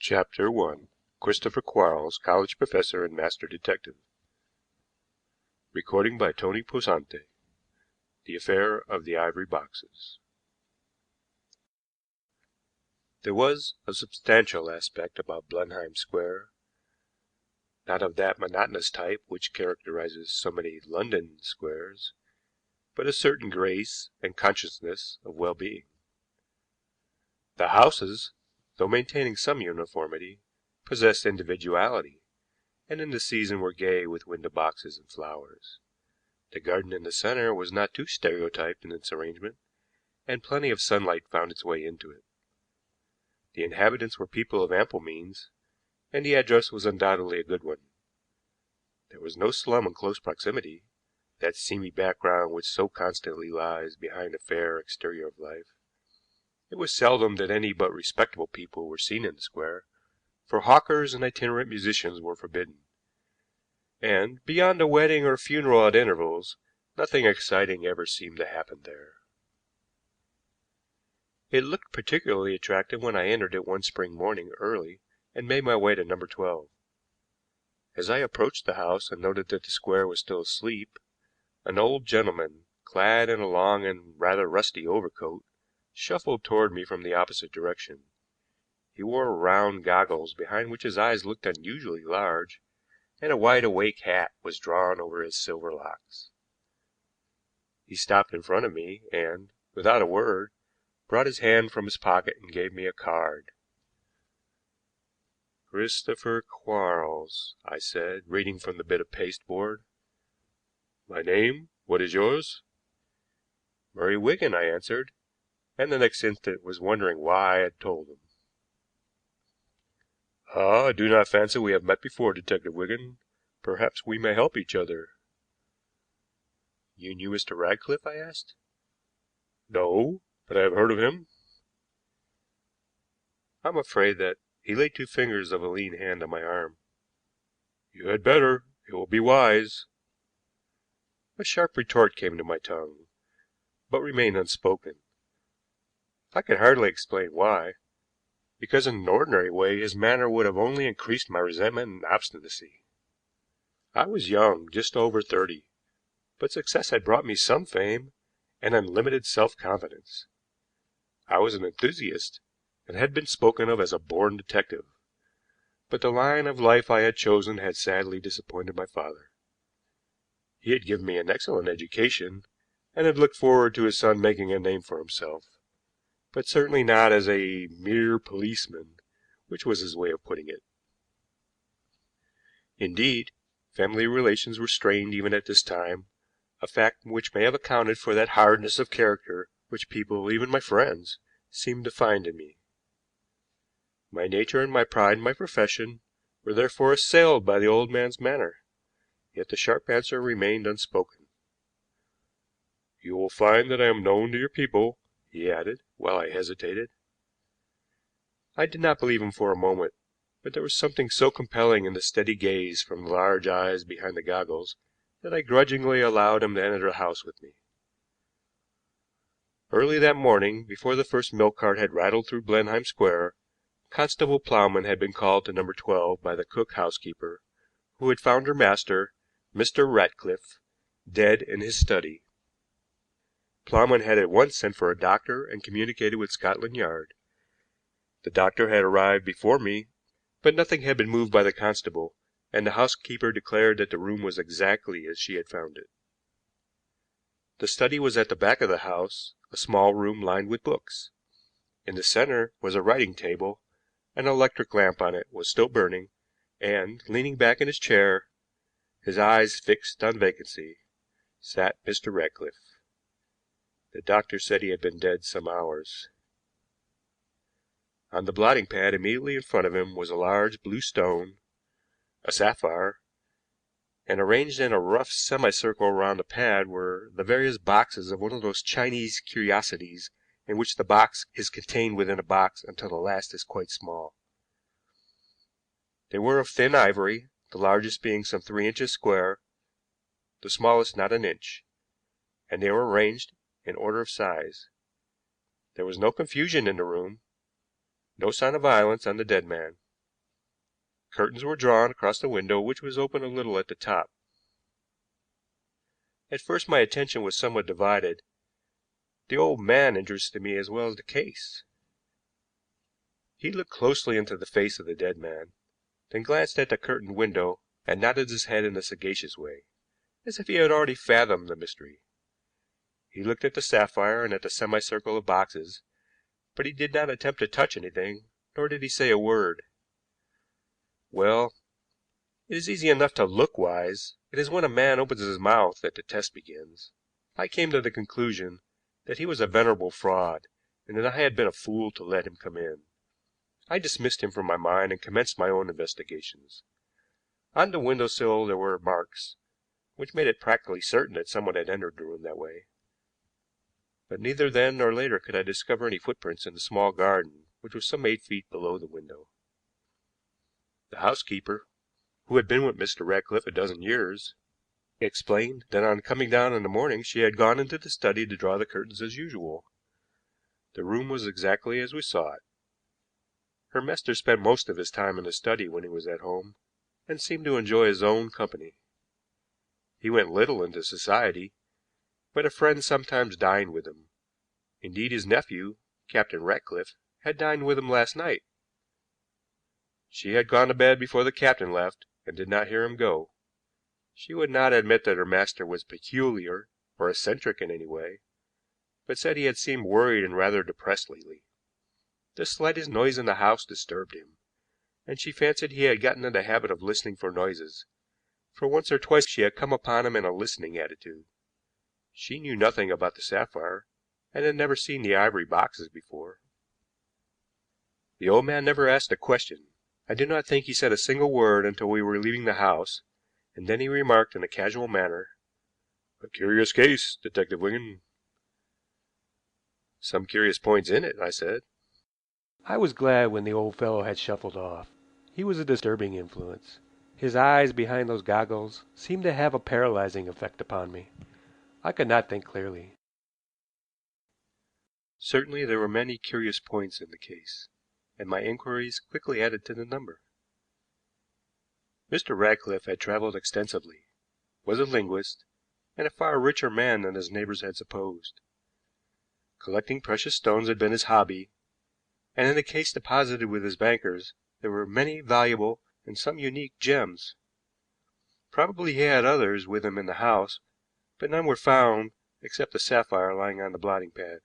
Chapter 1. Christopher Quarles, college professor and master detective. Recording by Tony Posante. The affair of the ivory boxes. There was a substantial aspect about Blenheim Square, not of that monotonous type which characterizes so many London squares, but a certain grace and consciousness of well-being. The houses, though maintaining some uniformity, possessed individuality, and in the season were gay with window boxes and flowers. The garden in the center was not too stereotyped in its arrangement, and plenty of sunlight found its way into it. The inhabitants were people of ample means, and the address was undoubtedly a good one. There was no slum in close proximity, that seamy background which so constantly lies behind the fair exterior of life. It was seldom that any but respectable people were seen in the square, for hawkers and itinerant musicians were forbidden, and, beyond a wedding or funeral at intervals, nothing exciting ever seemed to happen there. It looked particularly attractive when I entered it one spring morning early and made my way to number 12. As I approached the house and noted that the square was still asleep, an old gentleman, clad in a long and rather rusty overcoat, shuffled toward me from the opposite direction. He wore round goggles behind which his eyes looked unusually large, and a wide awake hat was drawn over his silver locks. He stopped in front of me and, without a word, brought his hand from his pocket and gave me a card. "Christopher Quarles," I said, reading from the bit of pasteboard. "My name? What is yours?" "Murray Wigan," I answered, and the next instant was wondering why I had told him. "Ah, I do not fancy we have met before, Detective Wigan. Perhaps we may help each other." "You knew Mr. Ratcliffe?" I asked. "No, but I have heard of him." I'm afraid that he laid two fingers of a lean hand on my arm. "You had better. It will be wise." A sharp retort came to my tongue, but remained unspoken. I could hardly explain why, because in an ordinary way his manner would have only increased my resentment and obstinacy. I was young, just over 30, but success had brought me some fame and unlimited self-confidence. I was an enthusiast, and had been spoken of as a born detective, but the line of life I had chosen had sadly disappointed my father. He had given me an excellent education, and had looked forward to his son making a name for himself, but certainly not as a mere policeman, which was his way of putting it. Indeed, family relations were strained even at this time, a fact which may have accounted for that hardness of character which people, even my friends, seemed to find in me. My nature and my pride in my profession were therefore assailed by the old man's manner, yet the sharp answer remained unspoken. "You will find that I am known to your people," he added, while I hesitated. I did not believe him for a moment, but there was something so compelling in the steady gaze from the large eyes behind the goggles that I grudgingly allowed him to enter the house with me. Early that morning, before the first milk cart had rattled through Blenheim Square, Constable Plowman had been called to number 12 by the cook housekeeper, who had found her master, Mr. Ratcliffe, dead in his study. Plowman had at once sent for a doctor and communicated with Scotland Yard. The doctor had arrived before me, but nothing had been moved by the constable, and the housekeeper declared that the room was exactly as she had found it. The study was at the back of the house, a small room lined with books. In the center was a writing table. An electric lamp on it was still burning, and, leaning back in his chair, his eyes fixed on vacancy, sat Mr. Ratcliffe. The doctor said he had been dead some hours. On the blotting pad immediately in front of him was a large blue stone, a sapphire, and arranged in a rough semicircle around the pad were the various boxes of one of those Chinese curiosities in which the box is contained within a box until the last is quite small. They were of thin ivory, the largest being some 3 inches square, the smallest not an inch, and they were arranged in order of size. There was no confusion in the room, no sign of violence on the dead man. Curtains were drawn across the window, which was open a little at the top. At first my attention was somewhat divided. The old man interested me as well as the case. He looked closely into the face of the dead man, then glanced at the curtained window and nodded his head in a sagacious way, as if he had already fathomed the mystery. He looked at the sapphire and at the semicircle of boxes, but he did not attempt to touch anything, nor did he say a word. Well, it is easy enough to look wise. It is when a man opens his mouth that the test begins. I came to the conclusion that he was a venerable fraud, and that I had been a fool to let him come in. I dismissed him from my mind and commenced my own investigations. On the window sill there were marks, which made it practically certain that someone had entered the room that way. But neither then nor later could I discover any footprints in the small garden, which was some 8 feet below the window. The housekeeper, who had been with Mr. Ratcliffe a dozen years, explained that on coming down in the morning she had gone into the study to draw the curtains as usual. The room was exactly as we saw it. Her master spent most of his time in the study when he was at home, and seemed to enjoy his own company. He went little into society, but a friend sometimes dined with him. Indeed, his nephew, Captain Ratcliffe, had dined with him last night. She had gone to bed before the captain left, and did not hear him go. She would not admit that her master was peculiar or eccentric in any way, but said he had seemed worried and rather depressed lately. The slightest noise in the house disturbed him, and she fancied he had got into the habit of listening for noises, for once or twice she had come upon him in a listening attitude. She knew nothing about the sapphire, and had never seen the ivory boxes before. The old man never asked a question. I do not think he said a single word until we were leaving the house, and then he remarked in a casual manner, "A curious case, Detective Wigan." "Some curious points in it," I said. I was glad when the old fellow had shuffled off. He was a disturbing influence. His eyes behind those goggles seemed to have a paralyzing effect upon me. I could not think clearly. Certainly there were many curious points in the case, and my inquiries quickly added to the number. Mr. Ratcliffe had traveled extensively, was a linguist, and a far richer man than his neighbors had supposed. Collecting precious stones had been his hobby, and in the case deposited with his bankers there were many valuable and some unique gems. Probably he had others with him in the house, but none were found except the sapphire lying on the blotting pad.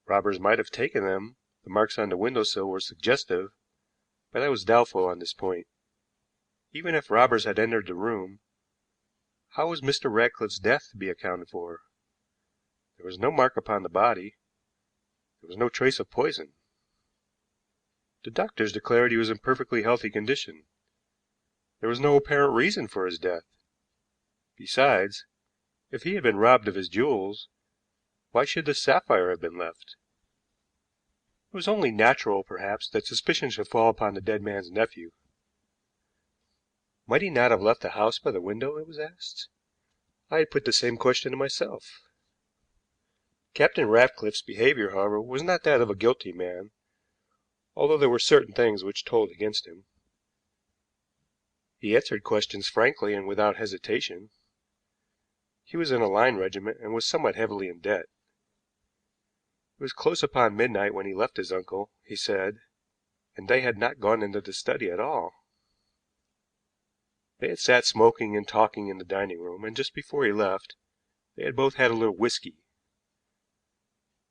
Robbers might have taken them. The marks on the window sill were suggestive, but I was doubtful on this point. Even if robbers had entered the room, how was Mr. Ratcliffe's death to be accounted for? There was no mark upon the body. There was no trace of poison. The doctors declared he was in perfectly healthy condition. There was no apparent reason for his death. Besides, if he had been robbed of his jewels, why should the sapphire have been left? It was only natural, perhaps, that suspicion should fall upon the dead man's nephew. Might he not have left the house by the window, it was asked. I had put the same question to myself. Captain Ratcliffe's behavior, however, was not that of a guilty man, although there were certain things which told against him. He answered questions frankly and without hesitation. He was in a line regiment and was somewhat heavily in debt. It was close upon midnight when he left his uncle, he said, and they had not gone into the study at all. They had sat smoking and talking in the dining room, and just before he left they had both had a little whisky.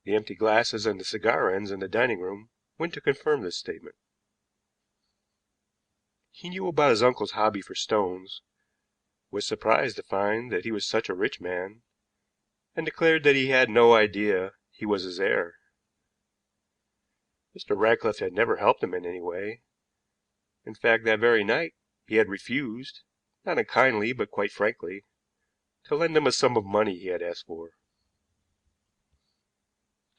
The empty glasses and the cigar ends in the dining room went to confirm this statement. He knew about his uncle's hobby for stones, was surprised to find that he was such a rich man, and declared that he had no idea he was his heir. Mr. Ratcliffe had never helped him in any way. In fact, that very night he had refused, not unkindly but quite frankly, to lend him a sum of money he had asked for.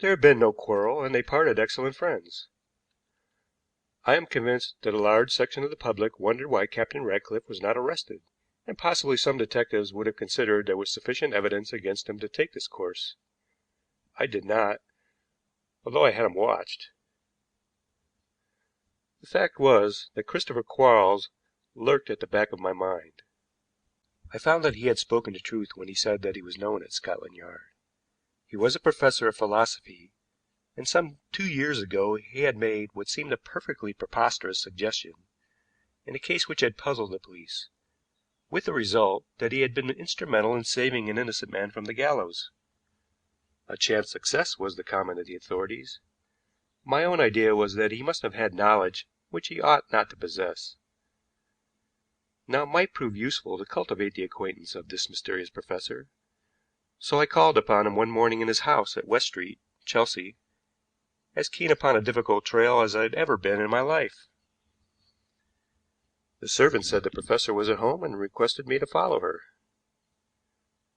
There had been no quarrel, and they parted excellent friends. I am convinced that a large section of the public wondered why Captain Ratcliffe was not arrested, and possibly some detectives would have considered there was sufficient evidence against him to take this course. I did not, although I had him watched. The fact was that Christopher Quarles lurked at the back of my mind. I found that he had spoken the truth when he said that he was known at Scotland Yard. He was a professor of philosophy, and some 2 years ago he had made what seemed a perfectly preposterous suggestion in a case which had puzzled the police, with the result that he had been instrumental in saving an innocent man from the gallows. A chance success was the comment of the authorities. My own idea was that he must have had knowledge which he ought not to possess. Now it might prove useful to cultivate the acquaintance of this mysterious professor, so I called upon him one morning in his house at West Street, Chelsea, as keen upon a difficult trail as I had ever been in my life. The servant said the professor was at home and requested me to follow her.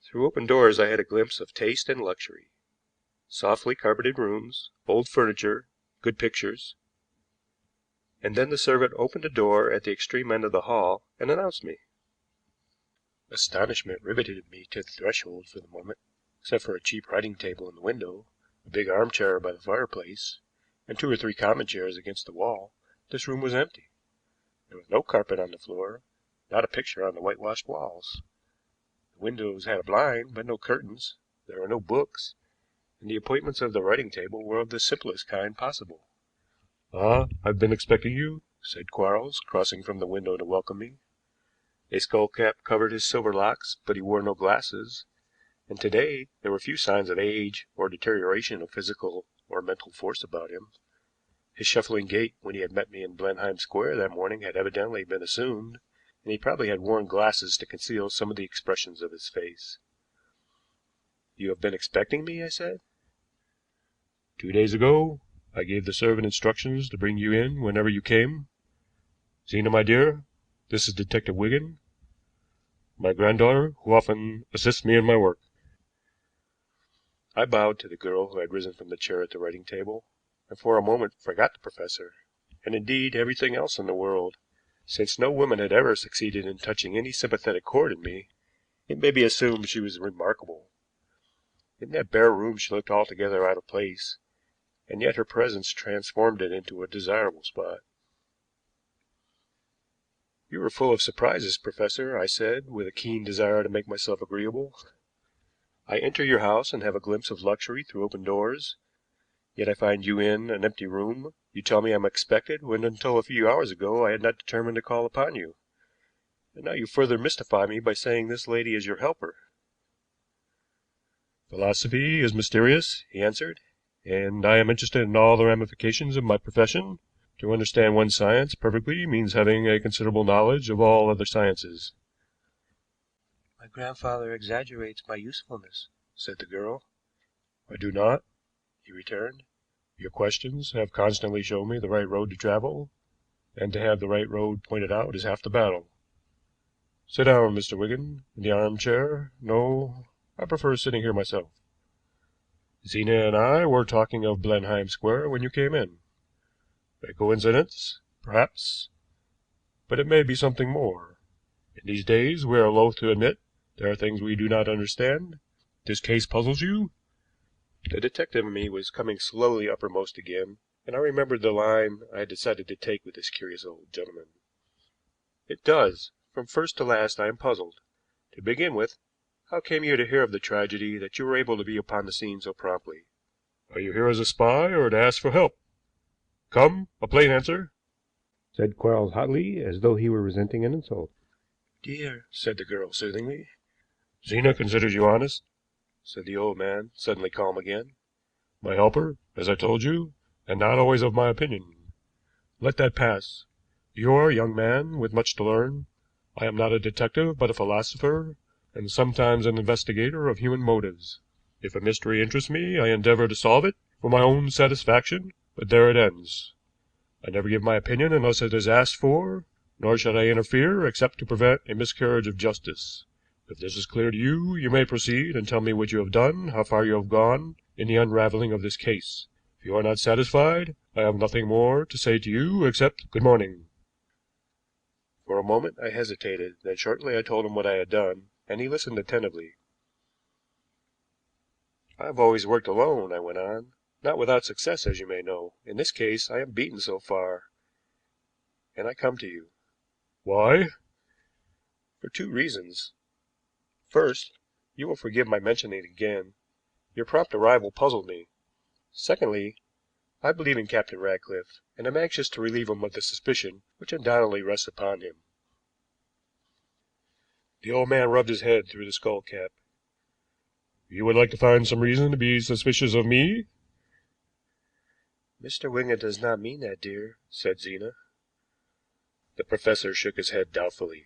Through open doors I had a glimpse of taste and luxury. Softly carpeted rooms, old furniture, good pictures. And then the servant opened a door at the extreme end of the hall and announced me. Astonishment riveted me to the threshold for the moment. Except for a cheap writing table in the window, a big armchair by the fireplace, and 2 or 3 common chairs against the wall, this room was empty. There was no carpet on the floor, not a picture on the whitewashed walls. The windows had a blind, but no curtains. There were no books, and the appointments of the writing table were of the simplest kind possible. "Ah, I've been expecting you," said Quarles, crossing from the window to welcome me. A skull cap covered his silver locks, but he wore no glasses, and today there were few signs of age or deterioration of physical or mental force about him. His shuffling gait when he had met me in Blenheim Square that morning had evidently been assumed, and he probably had worn glasses to conceal some of the expressions of his face. "You have been expecting me?" I said. "2 days ago I gave the servant instructions to bring you in whenever you came. Zena, my dear, this is Detective Wigan, my granddaughter, who often assists me in my work." I bowed to the girl who had risen from the chair at the writing table, and for a moment forgot the professor, and indeed everything else in the world. Since no woman had ever succeeded in touching any sympathetic chord in me, it may be assumed she was remarkable. In that bare room she looked altogether out of place, and yet her presence transformed it into a desirable spot. "You are full of surprises, Professor," I said, with a keen desire to make myself agreeable. "I enter your house and have a glimpse of luxury through open doors, yet I find you in an empty room. You tell me I am expected, when until a few hours ago I had not determined to call upon you. And now you further mystify me by saying this lady is your helper." "Philosophy is mysterious," he answered, "and I am interested in all the ramifications of my profession. To understand one science perfectly means having a considerable knowledge of all other sciences." "My grandfather exaggerates my usefulness," said the girl. "I do not," he returned. "Your questions have constantly shown me the right road to travel, and to have the right road pointed out is half the battle. Sit down, Mr. Wigan, in the armchair. No, I prefer sitting here myself. Zena and I were talking of Blenheim Square when you came in. A coincidence, perhaps, but it may be something more. In these days we are loath to admit there are things we do not understand. This case puzzles you?" The detective in me was coming slowly uppermost again, and I remembered the line I had decided to take with this curious old gentleman. "It does. From first to last I am puzzled. To begin with, how came you to hear of the tragedy that you were able to be upon the scene so promptly?" "Are you here as a spy or to ask for help? Come, a plain answer," said Quarles hotly, as though he were resenting an insult. "Dear," said the girl soothingly. "Zena considers you honest," said the old man, suddenly calm again. "My helper, as I told you, and not always of my opinion. Let that pass. You are a young man with much to learn. I am not a detective, but a philosopher, and sometimes an investigator of human motives. If a mystery interests me, I endeavor to solve it for my own satisfaction, but there it ends. I never give my opinion unless it is asked for, nor should I interfere except to prevent a miscarriage of justice. If this is clear to you, you may proceed and tell me what you have done, how far you have gone in the unraveling of this case. If you are not satisfied, I have nothing more to say to you except good morning." For a moment I hesitated, then shortly I told him what I had done, and he listened attentively. "I have always worked alone," I went on, "not without success, as you may know. In this case I am beaten so far. and I come to you. Why? For two reasons. First, you will forgive my mentioning it again. Your prompt arrival puzzled me. Secondly, I believe in Captain Ratcliffe, and am anxious to relieve him of the suspicion which undoubtedly rests upon him." The old man rubbed his head through the skull cap. "You would like to find some reason to be suspicious of me?" "Mr. Wigan does not mean that, dear," said Zena. The professor shook his head doubtfully.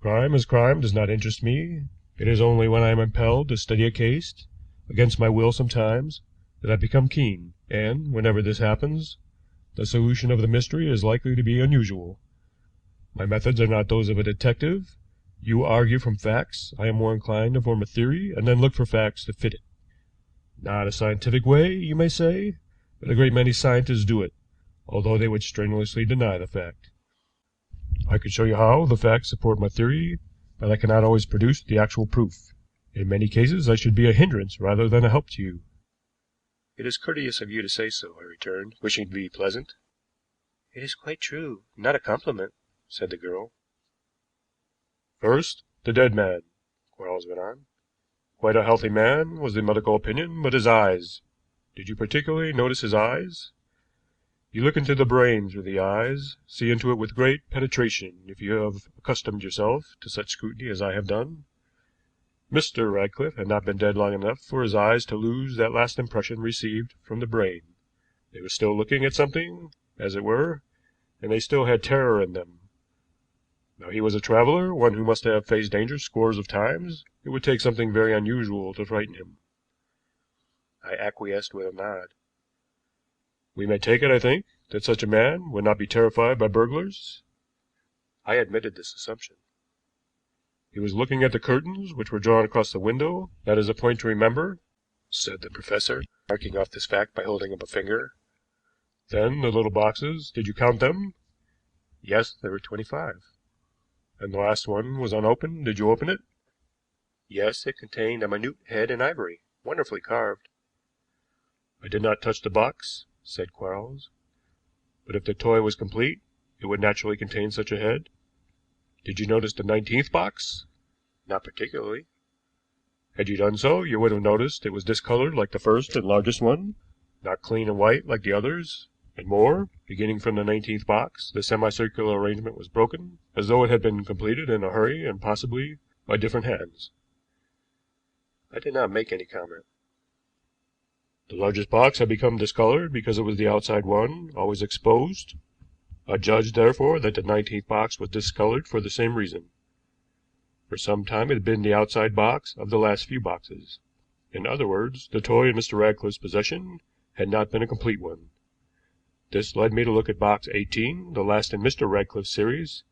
"Crime as crime does not interest me. It is only when I am impelled to study a case, against my will sometimes, that I become keen, and, whenever this happens, the solution of the mystery is likely to be unusual. My methods are not those of a detective. You argue from facts. I am more inclined to form a theory and then look for facts to fit it. Not a scientific way, you may say, but a great many scientists do it, although they would strenuously deny the fact. I could show you how the facts support my theory, but I cannot always produce the actual proof. In many cases I should be a hindrance rather than a help to you." "It is courteous of you to say so," I returned, wishing to be pleasant. "It is quite true, not a compliment," said the girl. "First, the dead man," Quarles went on. "Quite a healthy man, was the medical opinion, but his eyes. Did you particularly notice his eyes? You look into the brain through the eyes, see into it with great penetration, if you have accustomed yourself to such scrutiny as I have done. Mr. Ratcliffe had not been dead long enough for his eyes to lose that last impression received from the brain. They were still looking at something, as it were, and they still had terror in them. Now he was a traveler, one who must have faced danger scores of times. It would take something very unusual to frighten him." I acquiesced with a nod. "We may take it, I think, that such a man would not be terrified by burglars?" I admitted this assumption. "He was looking at the curtains which were drawn across the window. That is a point to remember," said the professor, marking off this fact by holding up a finger. "Then the little boxes, did you count them?" "Yes, there were 25. "And the last one was unopened. Did you open it?" "Yes, it contained a minute head in ivory, wonderfully carved." "I did not touch the box," said Quarles, "but if the toy was complete, it would naturally contain such a head. Did you notice the 19th box?" "Not particularly." "Had you done so, you would have noticed it was discolored like the first and largest one, not clean and white like the others, and more, beginning from the 19th box, the semicircular arrangement was broken, as though it had been completed in a hurry and possibly by different hands." I did not make any comment. "The largest box had become discolored because it was the outside one, always exposed. I judged, therefore, that the 19th box was discolored for the same reason. For some time it had been the outside box of the last few boxes. In other words, the toy in Mr. Ratcliffe's possession had not been a complete one. This led me to look at box 18, the last in Mr. Ratcliffe's series.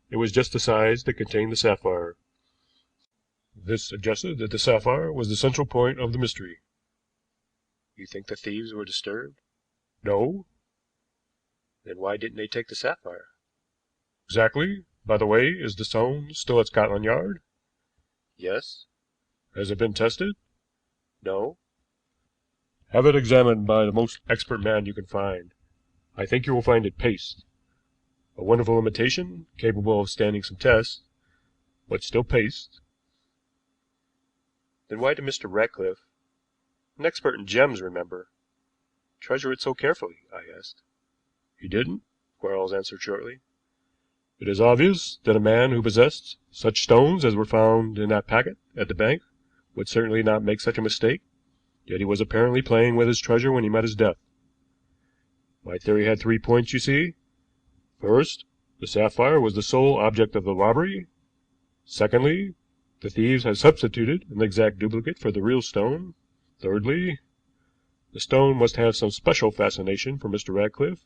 It was just the size that contained the sapphire. This suggested that the sapphire was the central point of the mystery." "You think the thieves were disturbed?" "No." "Then why didn't they take the sapphire?" "Exactly. By the way, is the stone still at Scotland Yard?" "Yes." "Has it been tested?" "No." "Have it examined by the most expert man you can find. I think you will find it paste. A wonderful imitation, capable of standing some tests, but still paste." "Then why did Mr. Ratcliffe, an expert in gems, remember, treasure it so carefully?" I asked. "He didn't," Quarles answered shortly. "It is obvious that a man who possessed such stones as were found in that packet at the bank would certainly not make such a mistake, yet he was apparently playing with his treasure when he met his death. My theory had 3 points, you see. First, the sapphire was the sole object of the robbery. Secondly, the thieves had substituted an exact duplicate for the real stone. Thirdly, the stone must have some special fascination for Mr. Ratcliffe,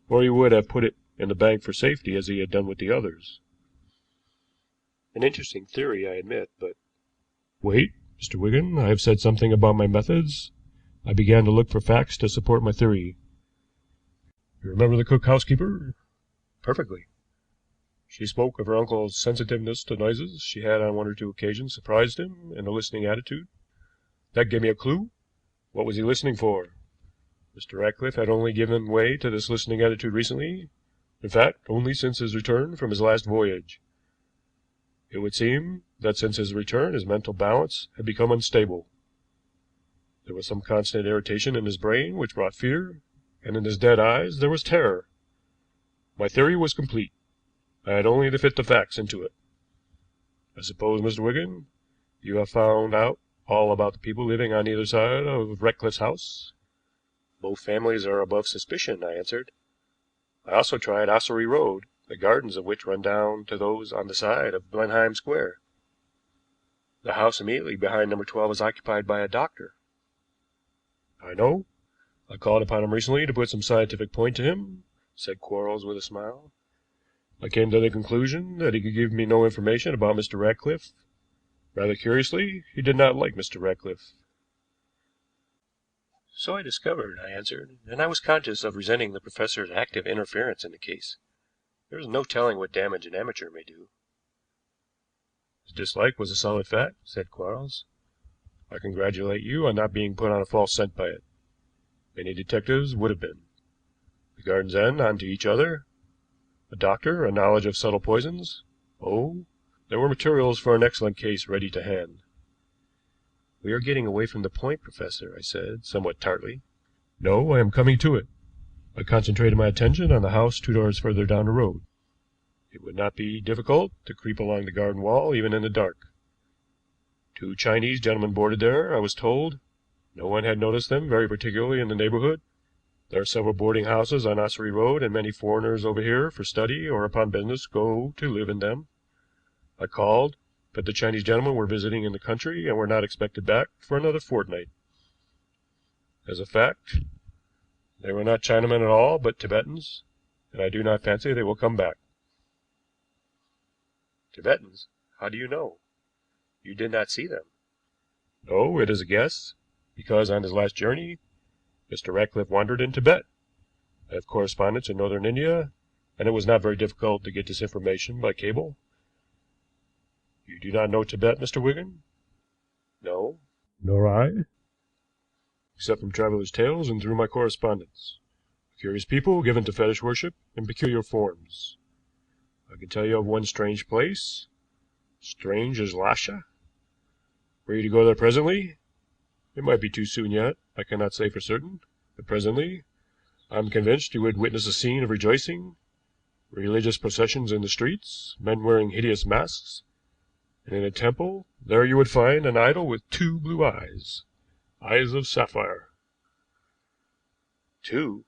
or he would have put it in the bank for safety as he had done with the others." "An interesting theory, I admit, but—" "Wait, Mr. Wigan. I have said something about my methods. I began to look for facts to support my theory. You remember the cook housekeeper?" "Perfectly." "She spoke of her uncle's sensitiveness to noises. She had on one or two occasions surprised him in a listening attitude. That gave me a clew. What was he listening for?" Mr. Ratcliffe had only given way to this listening attitude recently, in fact, only since his return from his last voyage. It would seem that since his return his mental balance had become unstable. There was some constant irritation in his brain which brought fear, and in his dead eyes there was terror. My theory was complete. I had only to fit the facts into it. I suppose, Mr. Wigan, you have found out all about the people living on either side of Ratcliffe's house? Both families are above suspicion, I answered. I also tried Ossory Road, the gardens of which run down to those on the side of Blenheim Square. The house immediately behind number 12 is occupied by a doctor. I know. I called upon him recently to put some scientific point to him, said Quarles with a smile. I came to the conclusion that he could give me no information about Mr. Ratcliffe. Rather curiously, he did not like Mr. Ratcliffe. So I discovered, I answered, and I was conscious of resenting the professor's active interference in the case. There is no telling what damage an amateur may do. His dislike was a solid fact, said Quarles. I congratulate you on not being put on a false scent by it. Many detectives would have been. The gardens end on to each other. A doctor, a knowledge of subtle poisons. Oh, there were materials for an excellent case ready to hand. We are getting away from the point, Professor, I said, somewhat tartly. No, I am coming to it. I concentrated my attention on the house 2 doors further down the road. It would not be difficult to creep along the garden wall even in the dark. 2 Chinese gentlemen boarded there, I was told. No one had noticed them very particularly in the neighborhood. There are several boarding houses on Ossory Road, and many foreigners over here for study or upon business go to live in them. I called, but the Chinese gentlemen were visiting in the country and were not expected back for another fortnight. As a fact, they were not Chinamen at all, but Tibetans, and I do not fancy they will come back. Tibetans? How do you know? You did not see them. No, it is a guess, because on his last journey Mr. Ratcliffe wandered in Tibet. I have correspondents in northern India, and it was not very difficult to get this information by cable. You do not know Tibet, Mr. Wigan? No. Nor I, except from travelers' tales and through my correspondence. A curious people, given to fetish worship in peculiar forms. I can tell you of one strange place, strange as Lasha. Were you to go there presently? It might be too soon yet, I cannot say for certain, but presently I am convinced you would witness a scene of rejoicing, religious processions in the streets, men wearing hideous masks, and in a temple there you would find an idol with 2 blue eyes, eyes of sapphire. 2?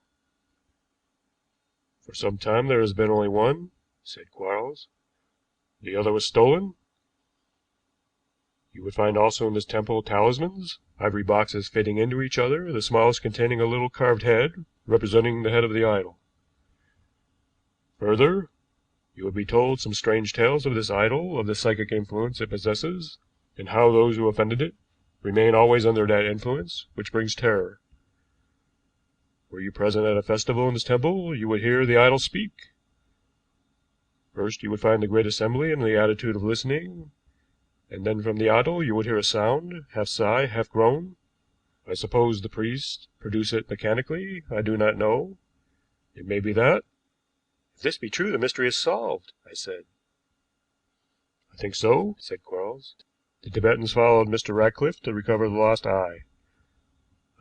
For some time there has been only one, said Quarles. The other was stolen. You would find also in this temple talismans, ivory boxes fitting into each other, the smallest containing a little carved head representing the head of the idol. Further, you would be told some strange tales of this idol, of the psychic influence it possesses, and how those who offended it remain always under that influence, which brings terror. Were you present at a festival in this temple, you would hear the idol speak. First you would find the great assembly in the attitude of listening, and then from the idol you would hear a sound, half sigh, half groan. I suppose the priests produce it mechanically. I do not know. It may be that. If this be true, the mystery is solved, I said. I think so, said Quarles. The Tibetans followed Mr. Ratcliffe to recover the lost eye.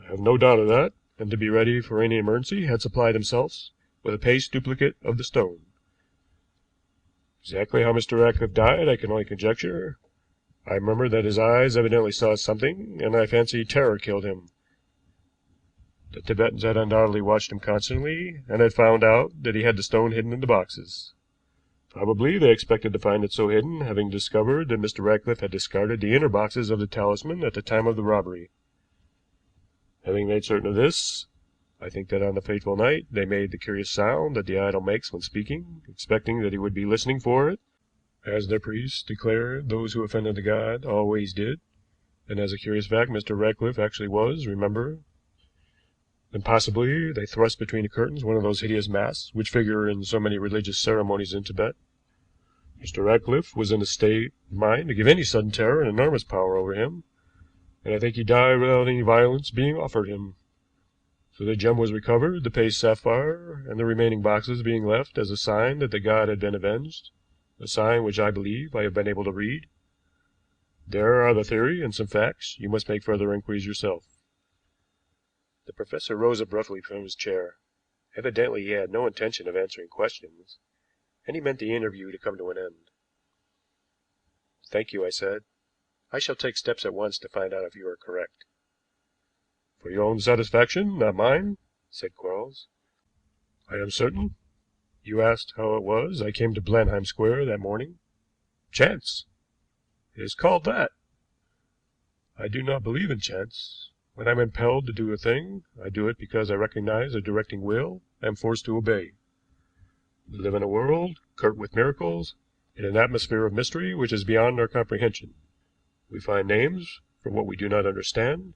I have no doubt of that, and to be ready for any emergency had supplied themselves with a paste duplicate of the stone. Exactly how Mr. Ratcliffe died I can only conjecture. I remember that his eyes evidently saw something, and I fancy terror killed him. The Tibetans had undoubtedly watched him constantly, and had found out that he had the stone hidden in the boxes. Probably they expected to find it so hidden, having discovered that Mr. Ratcliffe had discarded the inner boxes of the talisman at the time of the robbery. Having made certain of this, I think that on the fateful night they made the curious sound that the idol makes when speaking, expecting that he would be listening for it, as their priests declared those who offended the god always did, and as a curious fact Mr. Ratcliffe actually was, remember. Then possibly they thrust between the curtains one of those hideous masks which figure in so many religious ceremonies in Tibet. Mr. Ratcliffe was in a state of mind to give any sudden terror an enormous power over him, and I think he died without any violence being offered him. So the gem was recovered, the paste sapphire, and the remaining boxes being left as a sign that the god had been avenged, a sign which I believe I have been able to read. There are the theory and some facts. You must make further inquiries yourself." The professor rose abruptly from his chair. Evidently he had no intention of answering questions, and he meant the interview to come to an end. "Thank you," I said. "I shall take steps at once to find out if you are correct." "For your own satisfaction, not mine," said Quarles. "I am certain. You asked how it was I came to Blenheim Square that morning. Chance. It is called that. I do not believe in chance. When I am impelled to do a thing, I do it because I recognize a directing will I am forced to obey. We live in a world, girt with miracles, in an atmosphere of mystery which is beyond our comprehension. We find names for what we do not understand,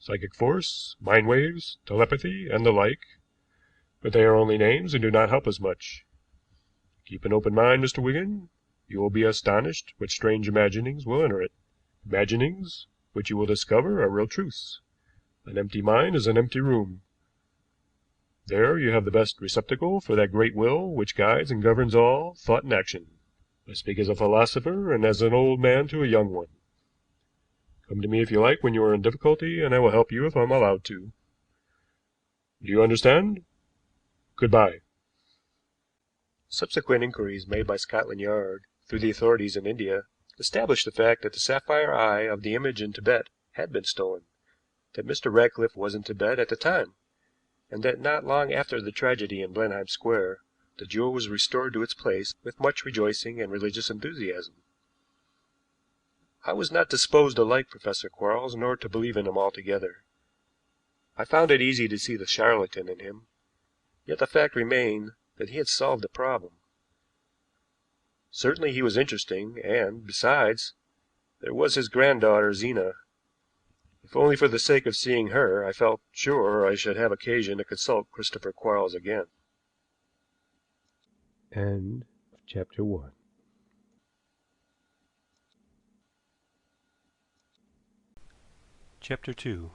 psychic force, mind waves, telepathy, and the like, but they are only names and do not help us much. Keep an open mind, Mr. Wigan. You will be astonished what strange imaginings will enter it, imaginings which you will discover are real truths. An empty mind is an empty room. There you have the best receptacle for that great will which guides and governs all thought and action. I speak as a philosopher and as an old man to a young one. Come to me if you like when you are in difficulty, and I will help you if I am allowed to. Do you understand? Goodbye." Subsequent inquiries made by Scotland Yard through the authorities in India established the fact that the sapphire eye of the image in Tibet had been stolen, that Mr. Ratcliffe was in Tibet at the time, and that not long after the tragedy in Blenheim Square the jewel was restored to its place with much rejoicing and religious enthusiasm. I was not disposed to like Professor Quarles nor to believe in him altogether. I found it easy to see the charlatan in him, yet the fact remained that he had solved the problem. Certainly he was interesting, and, besides, there was his granddaughter Zena. If only for the sake of seeing her, I felt sure I should have occasion to consult Christopher Quarles again. End of chapter 1. Chapter 2.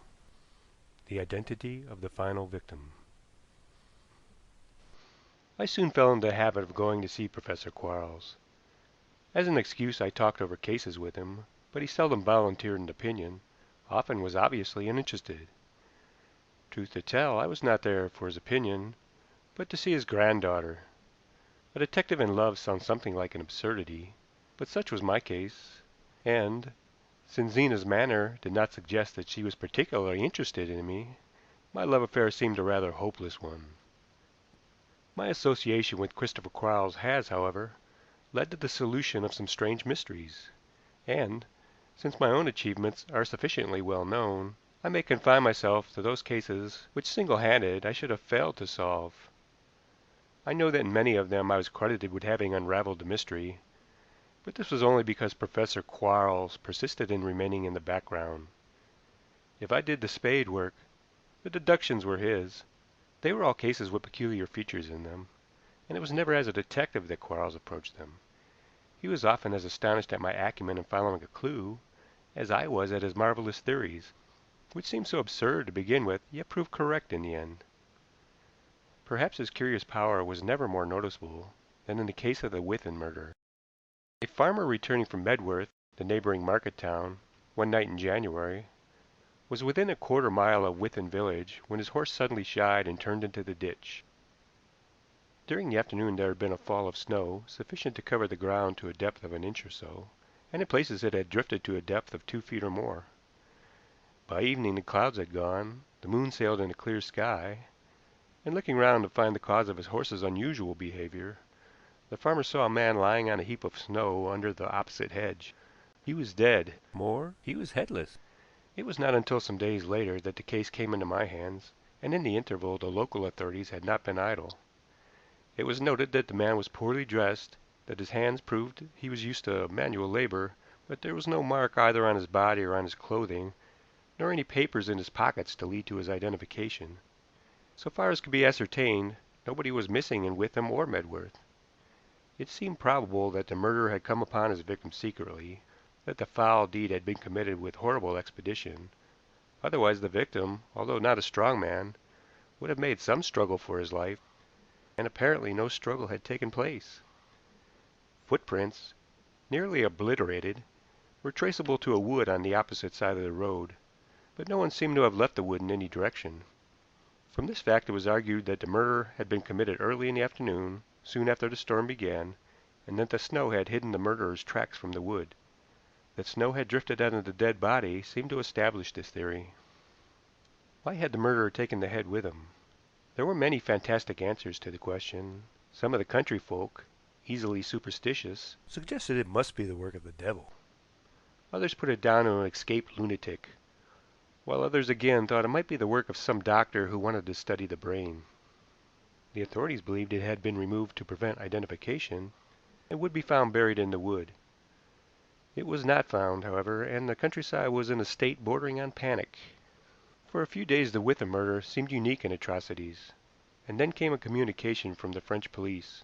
The Identity of the Final Victim. I soon fell into the habit of going to see Professor Quarles. As an excuse I talked over cases with him, but he seldom volunteered an opinion, often was obviously uninterested. Truth to tell, I was not there for his opinion, but to see his granddaughter. A detective in love sounds something like an absurdity, but such was my case, and, since Zena's manner did not suggest that she was particularly interested in me, my love affair seemed a rather hopeless one. My association with Christopher Quarles has, however, led to the solution of some strange mysteries, and, since my own achievements are sufficiently well known, I may confine myself to those cases which single-handed I should have failed to solve. I know that in many of them I was credited with having unraveled the mystery, but this was only because Professor Quarles persisted in remaining in the background. If I did the spade work, the deductions were his. They were all cases with peculiar features in them, and it was never as a detective that Quarles approached them. He was often as astonished at my acumen in following a clue as I was at his marvelous theories, which seemed so absurd to begin with, yet proved correct in the end. Perhaps his curious power was never more noticeable than in the case of the Withan murder. A farmer returning from Medworth, the neighboring market town, one night in January, was within a quarter mile of Withan village when his horse suddenly shied and turned into the ditch. During the afternoon there had been a fall of snow sufficient to cover the ground to a depth of an inch or so, and in places it had drifted to a depth of 2 feet or more. By evening the clouds had gone, the moon sailed in a clear sky, and looking round to find the cause of his horse's unusual behavior, the farmer saw a man lying on a heap of snow under the opposite hedge. He was dead. More, he was headless. It was not until some days later that the case came into my hands, and in the interval the local authorities had not been idle. It was noted that the man was poorly dressed, that his hands proved he was used to manual labor, but there was no mark either on his body or on his clothing, nor any papers in his pockets to lead to his identification. So far as could be ascertained, nobody was missing in Witham or Medworth. It seemed probable that the murderer had come upon his victim secretly, that the foul deed had been committed with horrible expedition. Otherwise the victim, although not a strong man, would have made some struggle for his life, and apparently no struggle had taken place. Footprints, nearly obliterated, were traceable to a wood on the opposite side of the road, but no one seemed to have left the wood in any direction. From this fact it was argued that the murder had been committed early in the afternoon, soon after the storm began, and that the snow had hidden the murderer's tracks from the wood. That snow had drifted under the dead body seemed to establish this theory. Why had the murderer taken the head with him? There were many fantastic answers to the question. Some of the country folk, easily superstitious, suggested it must be the work of the devil. Others put it down to an escaped lunatic, while others again thought it might be the work of some doctor who wanted to study the brain. The authorities believed it had been removed to prevent identification, and would be found buried in the wood. It was not found, however, and the countryside was in a state bordering on panic. For a few days the Withan murder seemed unique in atrocities, and then came a communication from the French police.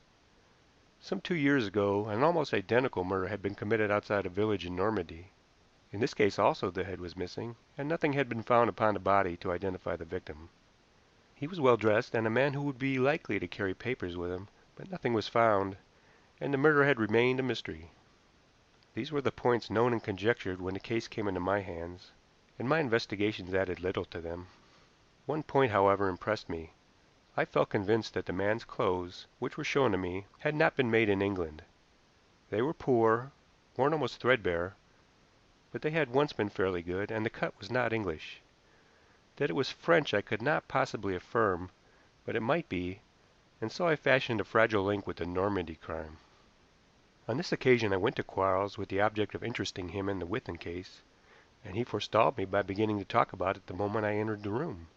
Some 2 years ago an almost identical murder had been committed outside a village in Normandy. In this case also the head was missing, and nothing had been found upon the body to identify the victim. He was well dressed and a man who would be likely to carry papers with him, but nothing was found, and the murder had remained a mystery. These were the points known and conjectured when the case came into my hands, and my investigations added little to them. One point, however, impressed me. I felt convinced that the man's clothes, which were shown to me, had not been made in England. They were poor, worn almost threadbare, but they had once been fairly good, and the cut was not English. That it was French I could not possibly affirm, but it might be, and so I fashioned a fragile link with the Normandy crime. On this occasion I went to Quarles with the object of interesting him in the Withan case, and he forestalled me by beginning to talk about it the moment I entered the room.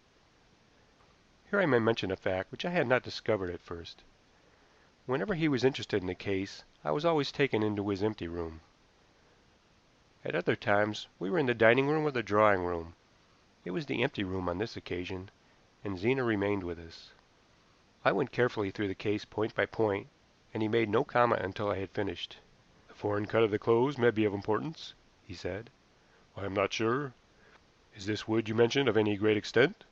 Here I may mention a fact which I had not discovered at first. Whenever he was interested in the case, I was always taken into his empty room. At other times we were in the dining room or the drawing room. It was the empty room on this occasion, and Zena remained with us. I went carefully through the case point by point, and he made no comment until I had finished. "The foreign cut of the clothes may be of importance," he said. "I am not sure. Is this wood you mentioned of any great extent?"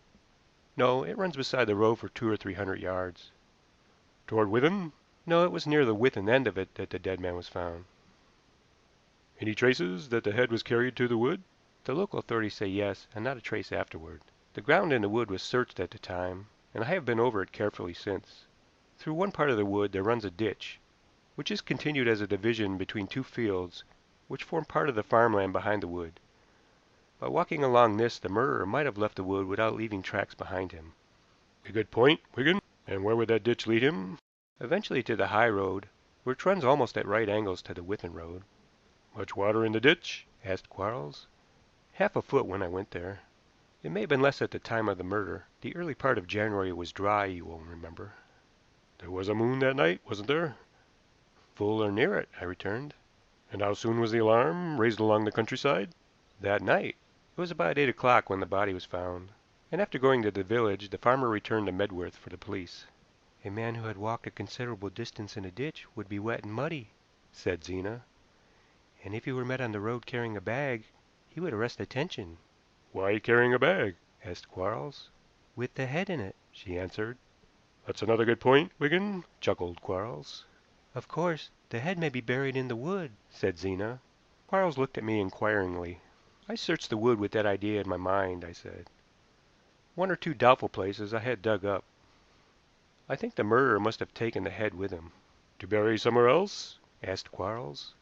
"No, it runs beside the road for 200 or 300 yards." "Toward Withan?" "No, it was near the Withan end of it that the dead man was found." "Any traces that the head was carried to the wood?" "The local authorities say yes, and not a trace afterward. The ground in the wood was searched at the time, and I have been over it carefully since. Through one part of the wood there runs a ditch, which is continued as a division between 2 fields which form part of the farmland behind the wood. By walking along this the murderer might have left the wood without leaving tracks behind him." "A good point, Wigan. And where would that ditch lead him?" "Eventually to the high road, which runs almost at right angles to the Withan road." "Much water in the ditch?" asked Quarles. "Half a foot when I went there. It may have been less at the time of the murder. The early part of January was dry, you will remember." "There was a moon that night, wasn't there?" "Full or near it," I returned. "And how soon was the alarm raised along the countryside?" "That night. It was about 8 o'clock when the body was found, and after going to the village the farmer returned to Medworth for the police." "A man who had walked a considerable distance in a ditch would be wet and muddy," said Zena, "and if he were met on the road carrying a bag he would arrest attention." "Why carrying a bag?" asked Quarles. "With the head in it," she answered. "That's another good point, Wigan," chuckled Quarles. "Of course, the head may be buried in the wood," said Zena. Quarles looked at me inquiringly. "I searched the wood with that idea in my mind," I said. 1 or 2 doubtful places I had dug up. I think the murderer must have taken the head with him. "To bury somewhere else?" asked Quarles.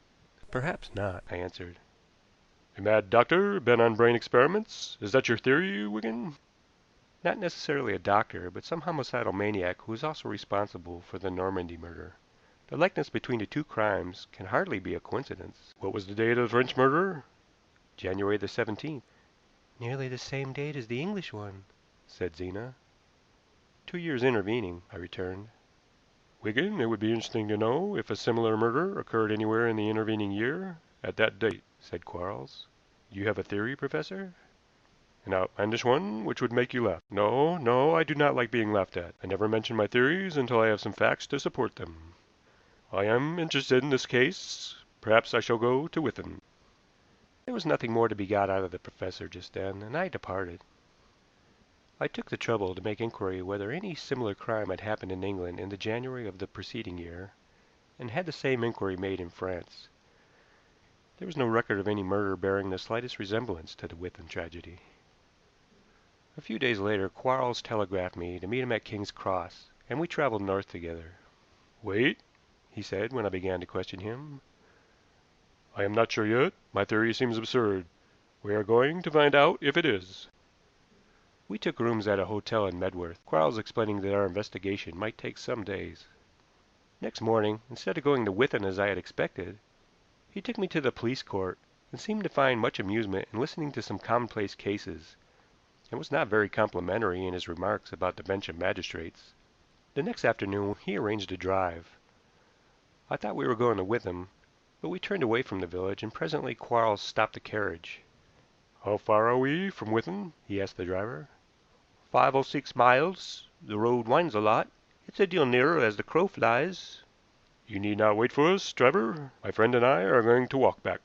"Perhaps not," I answered. "A mad doctor bent on brain experiments? Is that your theory, Wigan?" "Not necessarily a doctor, but some homicidal maniac who is also responsible for the Normandy murder. The likeness between the 2 crimes can hardly be a coincidence." "What was the date of the French murder?" "January the 17th." "Nearly the same date as the English one," said Zena. 2 years intervening," I returned. "Wigan, it would be interesting to know if a similar murder occurred anywhere in the intervening year at that date," said Quarles. "You have a theory, Professor?" "An outlandish one which would make you laugh. No, no, I do not like being laughed at. I never mention my theories until I have some facts to support them. I am interested in this case. Perhaps I shall go to Withan." There was nothing more to be got out of the professor just then, and I departed. I took the trouble to make inquiry whether any similar crime had happened in England in the January of the preceding year, and had the same inquiry made in France. There was no record of any murder bearing the slightest resemblance to the Withan tragedy. A few days later Quarles telegraphed me to meet him at King's Cross, and we traveled north together. Wait, He said when I began to question him. I am not sure yet. My theory seems absurd. We are going to find out if it is. We took rooms at a hotel in Medworth, Quarles explaining that our investigation might take some days. Next morning, instead of going to Withan as I had expected, he took me to the police court, and seemed to find much amusement in listening to some commonplace cases, and was not very complimentary in his remarks about the bench of magistrates. The next afternoon he arranged a drive. I thought we were going to Withan, but we turned away from the village, and presently Quarles stopped the carriage. How far are we from Withan? He asked the driver. 5 or 6 miles. The road winds a lot. It's a deal nearer as the crow flies. You need not wait for us, driver. My friend and I are going to walk back.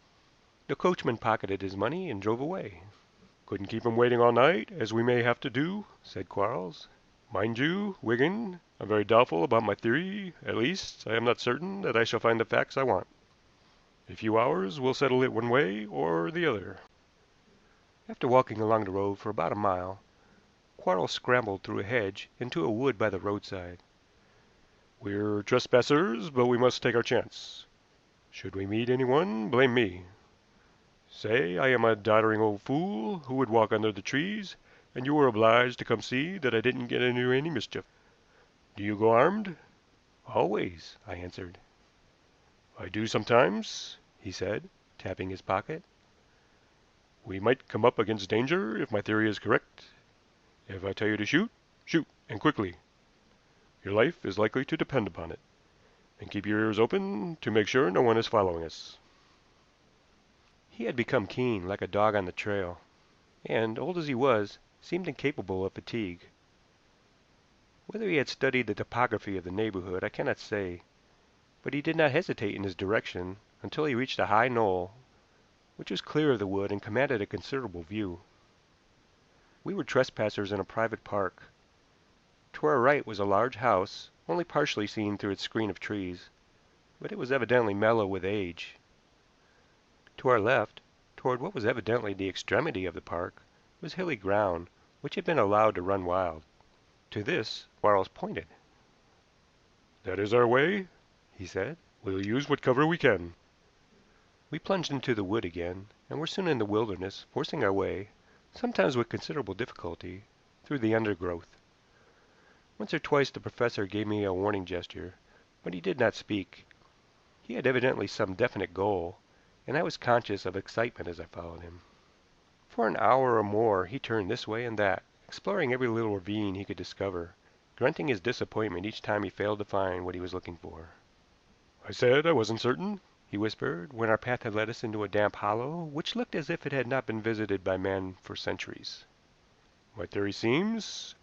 The coachman pocketed his money and drove away. Couldn't keep him waiting all night, as we may have to do, said Quarles. Mind you, Wigan, I'm very doubtful about my theory. At least, I am not certain that I shall find the facts I want. A few hours will settle it one way or the other. After walking along the road for about a mile, Quarles scrambled through a hedge into a wood by the roadside. We're trespassers, but we must take our chance. Should we meet anyone, blame me. Say I am a doddering old fool who would walk under the trees, and you were obliged to come see that I didn't get into any mischief. Do you go armed? Always, I answered. I do sometimes, he said, tapping his pocket. We might come up against danger if my theory is correct. If I tell you to shoot, shoot, and quickly. Your life is likely to depend upon it. And keep your ears open to make sure no one is following us. He had become keen, like a dog on the trail, and, old as he was, seemed incapable of fatigue. Whether he had studied the topography of the neighborhood I cannot say, but he did not hesitate in his direction until he reached a high knoll, which was clear of the wood and commanded a considerable view. We were trespassers in a private park. To our right was a large house, only partially seen through its screen of trees, but it was evidently mellow with age. To our left, toward what was evidently the extremity of the park, was hilly ground, which had been allowed to run wild. To this Quarles pointed. That is our way, he said. We'll use what cover we can. We plunged into the wood again, and were soon in the wilderness, forcing our way, sometimes with considerable difficulty, through the undergrowth. Once or twice the professor gave me a warning gesture, but he did not speak. He had evidently some definite goal, and I was conscious of excitement as I followed him. For an hour or more he turned this way and that, exploring every little ravine he could discover, grunting his disappointment each time he failed to find what he was looking for. I said I wasn't certain, he whispered, when our path had led us into a damp hollow which looked as if it had not been visited by man for centuries. My theory seems,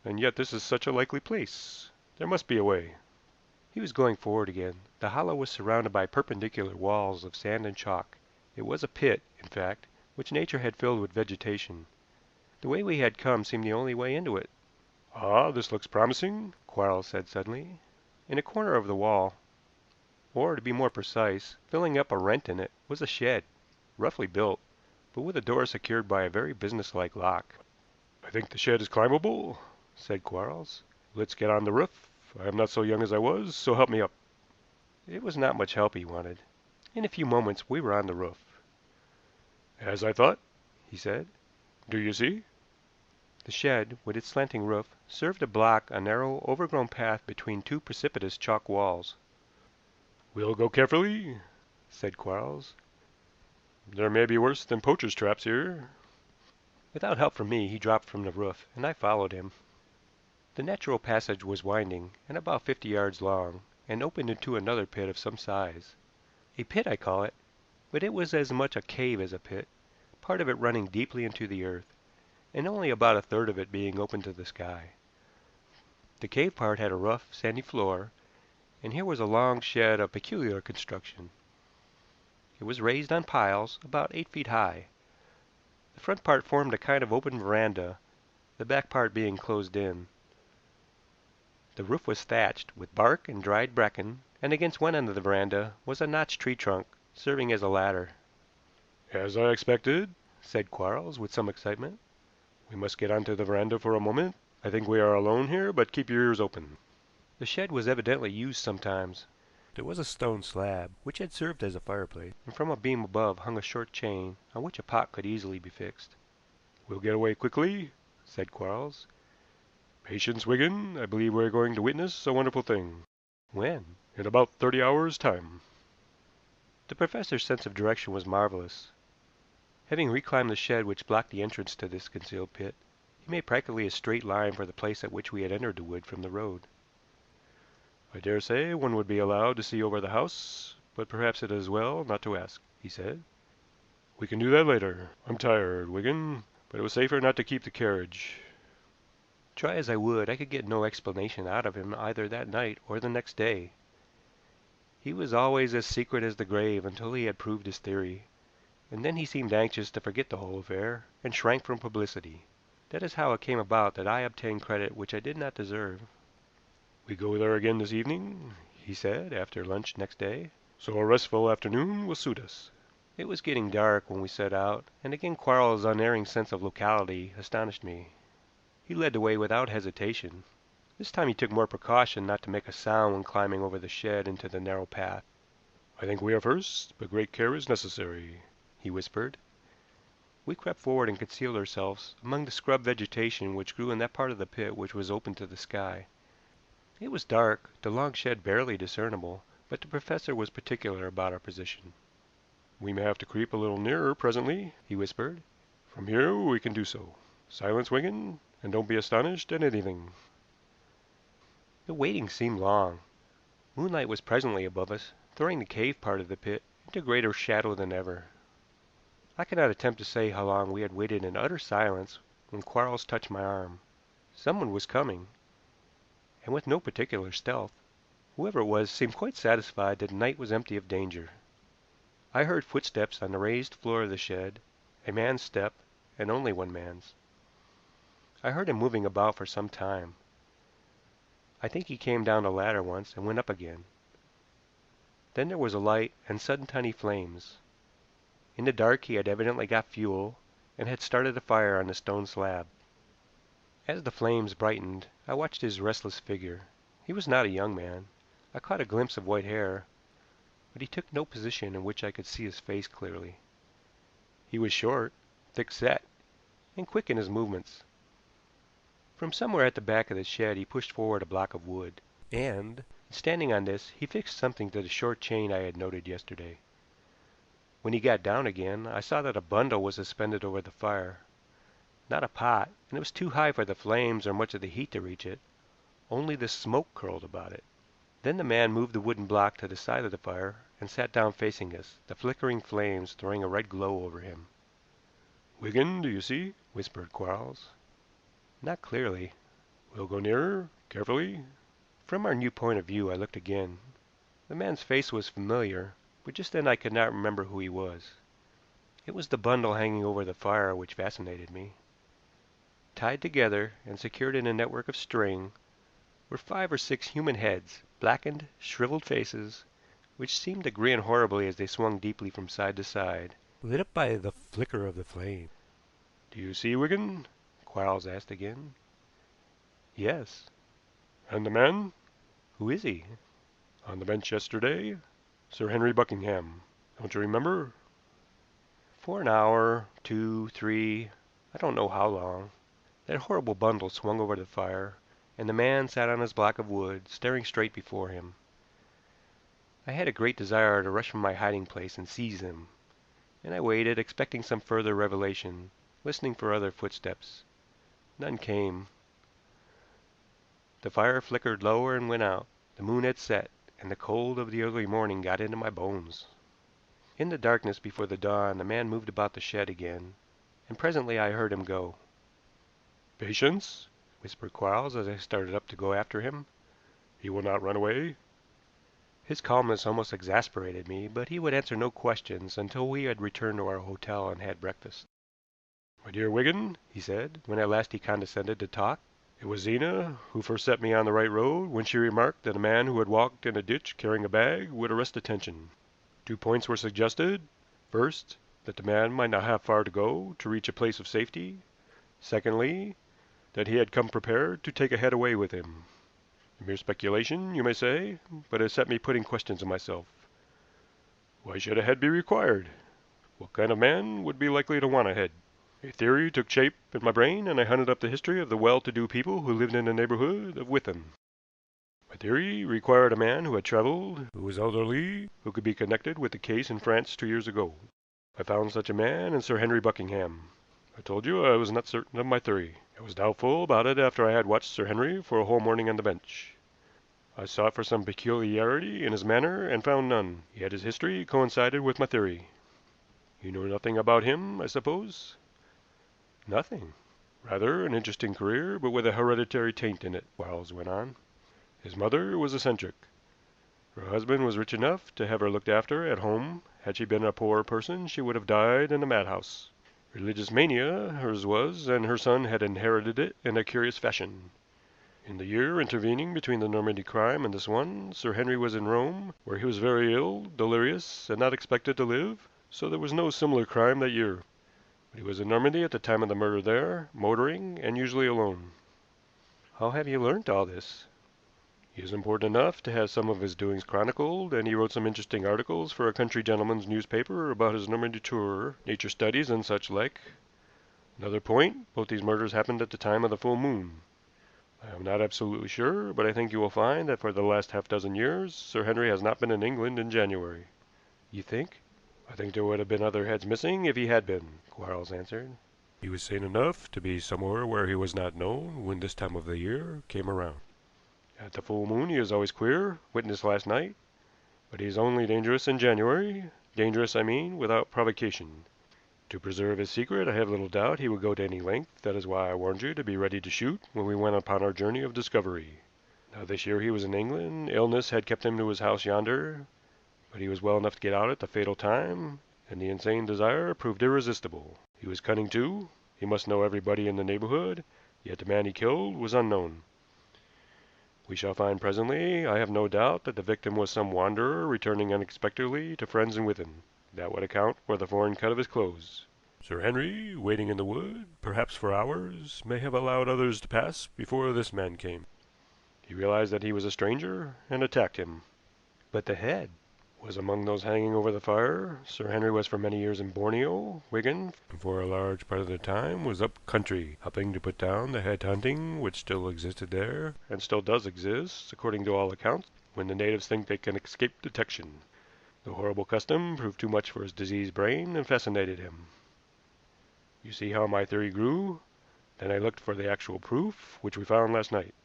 and yet this is such a likely place. There must be a way. He was going forward again. The hollow was surrounded by perpendicular walls of sand and chalk. It was a pit, in fact, which nature had filled with vegetation. The way we had come seemed the only way into it. Ah, this looks promising, Quarles said suddenly. In a corner of the wall, or to be more precise, filling up a rent in it, was a shed, roughly built, but with a door secured by a very businesslike lock. I think the shed is climbable, said Quarles. Let's get on the roof. I am not so young as I was, so help me up. It was not much help he wanted. In a few moments we were on the roof. As I thought, he said. Do you see? The shed, with its slanting roof, served to block a narrow, overgrown path between two precipitous chalk walls. We'll go carefully, said Quarles. There may be worse than poachers' traps here. Without help from me, he dropped from the roof, and I followed him. The natural passage was winding, and about 50 yards long, and opened into another pit of some size. A pit, I call it, but it was as much a cave as a pit, part of it running deeply into the earth, and only about a third of it being open to the sky. The cave part had a rough, sandy floor, and here was a long shed of peculiar construction. It was raised on piles, about 8 feet high. The front part formed a kind of open veranda, the back part being closed in. The roof was thatched with bark and dried bracken, and against one end of the veranda was a notched tree trunk, serving as a ladder. "As I expected," said Quarles, with some excitement. "we must get onto the veranda for a moment. I think we are alone here, but keep your ears open." The shed was evidently used sometimes. There was a stone slab, which had served as a fireplace, and from a beam above hung a short chain on which a pot could easily be fixed. "We'll get away quickly," said Quarles. "Patience, Wigan. I believe we are going to witness a wonderful thing." When? "In about 30 hours' time." The professor's sense of direction was marvelous. Having reclimbed the shed which blocked the entrance to this concealed pit, he made practically a straight line for the place at which we had entered the wood from the road. "I dare say one would be allowed to see over the house, but perhaps it is as well not to ask," he said. "We can do that later. I'm tired, Wigan, but it was safer not to keep the carriage." Try as I would, I could get no explanation out of him either that night or the next day. He was always as secret as the grave until he had proved his theory, and then he seemed anxious to forget the whole affair, and shrank from publicity. That is how it came about that I obtained credit which I did not deserve. "We go there again this evening," he said, after lunch next day, "so a restful afternoon will suit us." It was getting dark when we set out, and again Quarles' unerring sense of locality astonished me. He led the way without hesitation. This time he took more precaution not to make a sound when climbing over the shed into the narrow path. "I think we are first, but great care is necessary," he whispered. We crept forward and concealed ourselves among the scrub vegetation which grew in that part of the pit which was open to the sky. It was dark, the long shed barely discernible, but the professor was particular about our position. "We may have to creep a little nearer presently," he whispered. "From here we can do so. Silence, Wigan, and don't be astonished at anything." The waiting seemed long. Moonlight was presently above us, throwing the cave part of the pit into greater shadow than ever. I cannot attempt to say how long we had waited in utter silence when Quarles touched my arm. Someone was coming, and with no particular stealth. Whoever it was seemed quite satisfied that the night was empty of danger. I heard footsteps on the raised floor of the shed, a man's step, and only one man's. I heard him moving about for some time. I think he came down the ladder once and went up again. Then there was a light and sudden tiny flames. In the dark he had evidently got fuel and had started a fire on the stone slab. As the flames brightened, I watched his restless figure. He was not a young man. I caught a glimpse of white hair, but he took no position in which I could see his face clearly. He was short, thick-set, and quick in his movements. From somewhere at the back of the shed he pushed forward a block of wood, and, standing on this, he fixed something to the short chain I had noted yesterday. When he got down again, I saw that a bundle was suspended over the fire. Not a pot, and it was too high for the flames or much of the heat to reach it. Only the smoke curled about it. Then the man moved the wooden block to the side of the fire and sat down facing us, the flickering flames throwing a red glow over him. "Wigan, do you see?" whispered Quarles. Not clearly. "We'll go nearer, carefully." From our new point of view I looked again. The man's face was familiar, but just then I could not remember who he was. It was the bundle hanging over the fire which fascinated me. Tied together and secured in a network of string were 5 or 6 human heads, blackened, shriveled faces, which seemed to grin horribly as they swung deeply from side to side, lit up by the flicker of the flame. "Do you see, Wigan?" Quarles asked again. Yes. "And the man?" Who is he? "On the bench yesterday? Sir Henry Buckingham. Don't you remember?" For an hour, 2, 3, I don't know how long, that horrible bundle swung over the fire, and the man sat on his block of wood, staring straight before him. I had a great desire to rush from my hiding place and seize him, and I waited, expecting some further revelation, listening for other footsteps. None came. The fire flickered lower and went out. The moon had set, and the cold of the early morning got into my bones. In the darkness before the dawn the man moved about the shed again, and presently I heard him go. "Patience," whispered Quarles as I started up to go after him. "He will not run away." His calmness almost exasperated me, but he would answer no questions until we had returned to our hotel and had breakfast. "My dear Wigan," he said, when at last he condescended to talk, "it was Zena who first set me on the right road when she remarked that a man who had walked in a ditch carrying a bag would arrest attention. Two points were suggested. First, that the man might not have far to go to reach a place of safety. Secondly, that he had come prepared to take a head away with him. A mere speculation, you may say, but it set me putting questions to myself. Why should a head be required? What kind of man would be likely to want a head? A theory took shape in my brain, and I hunted up the history of the well-to-do people who lived in the neighborhood of Withan. My theory required a man who had traveled, who was elderly, who could be connected with the case in France 2 years ago. I found such a man in Sir Henry Buckingham. I told you I was not certain of my theory. I was doubtful about it after I had watched Sir Henry for a whole morning on the bench. I sought for some peculiarity in his manner and found none, yet his history coincided with my theory. You know nothing about him, I suppose?" "Nothing." "Rather an interesting career, but with a hereditary taint in it," Quarles went on. "His mother was eccentric. Her husband was rich enough to have her looked after at home. Had she been a poorer person she would have died in a madhouse. Religious mania hers was, and her son had inherited it in a curious fashion. In the year intervening between the Normandy crime and this one, Sir Henry was in Rome, where he was very ill, delirious, and not expected to live, so there was no similar crime that year. But he was in Normandy at the time of the murder there, motoring, and usually alone." "How have you learnt all this?" "He is important enough to have some of his doings chronicled, and he wrote some interesting articles for a country gentleman's newspaper about his Normandy tour, nature studies, and such like. Another point, both these murders happened at the time of the full moon. I am not absolutely sure, but I think you will find that for the last half dozen years Sir Henry has not been in England in January." "You think?" "I think there would have been other heads missing if he had been," Quarles answered. "He was sane enough to be somewhere where he was not known when this time of the year came around. At the full moon he is always queer, witness last night, but he is only dangerous in January, dangerous, I mean, without provocation. To preserve his secret I have little doubt he would go to any length. That is why I warned you to be ready to shoot when we went upon our journey of discovery. Now this year he was in England, illness had kept him to his house yonder, but he was well enough to get out at the fatal time, and the insane desire proved irresistible. He was cunning too. He must know everybody in the neighborhood, yet the man he killed was unknown. We shall find presently, I have no doubt, that the victim was some wanderer returning unexpectedly to friends in Withan. That would account for the foreign cut of his clothes. Sir Henry, waiting in the wood, perhaps for hours, may have allowed others to pass before this man came. He realized that he was a stranger and attacked him." "But the head?" "Was among those hanging over the fire. Sir Henry was for many years in Borneo, Wigan, and for a large part of the time was up country, helping to put down the head hunting which still existed there, and still does exist, according to all accounts, when the natives think they can escape detection. The horrible custom proved too much for his diseased brain and fascinated him. You see how my theory grew. Then I looked for the actual proof, which we found last night.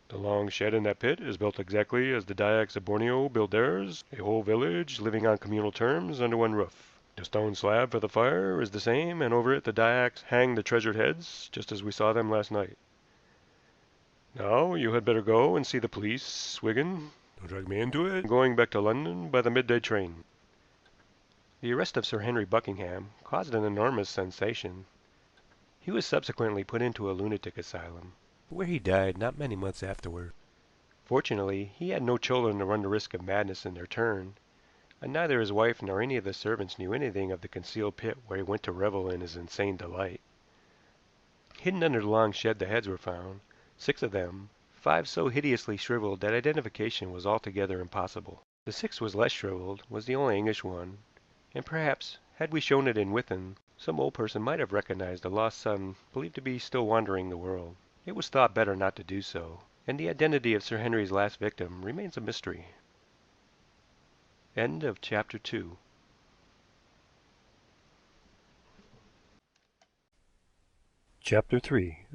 The long shed in that pit is built exactly as the Dyaks of Borneo build theirs, a whole village living on communal terms under one roof. The stone slab for the fire is the same, and over it the Dyaks hang the treasured heads, just as we saw them last night. Now you had better go and see the police, Wigan. Don't drag me into it. I'm going back to London by the midday train." The arrest of Sir Henry Buckingham caused an enormous sensation. He was subsequently put into a lunatic asylum, where he died not many months afterward. Fortunately, he had no children to run the risk of madness in their turn, and neither his wife nor any of the servants knew anything of the concealed pit where he went to revel in his insane delight. Hidden under the long shed the heads were found, 6 of them, 5 so hideously shriveled that identification was altogether impossible. The 6th was less shriveled, was the only English one, and perhaps, had we shown it in Withan, some old person might have recognized a lost son believed to be still wandering the world. It was thought better not to do so, and the identity of Sir Henry's last victim remains a mystery. End of chapter 2. Chapter 3.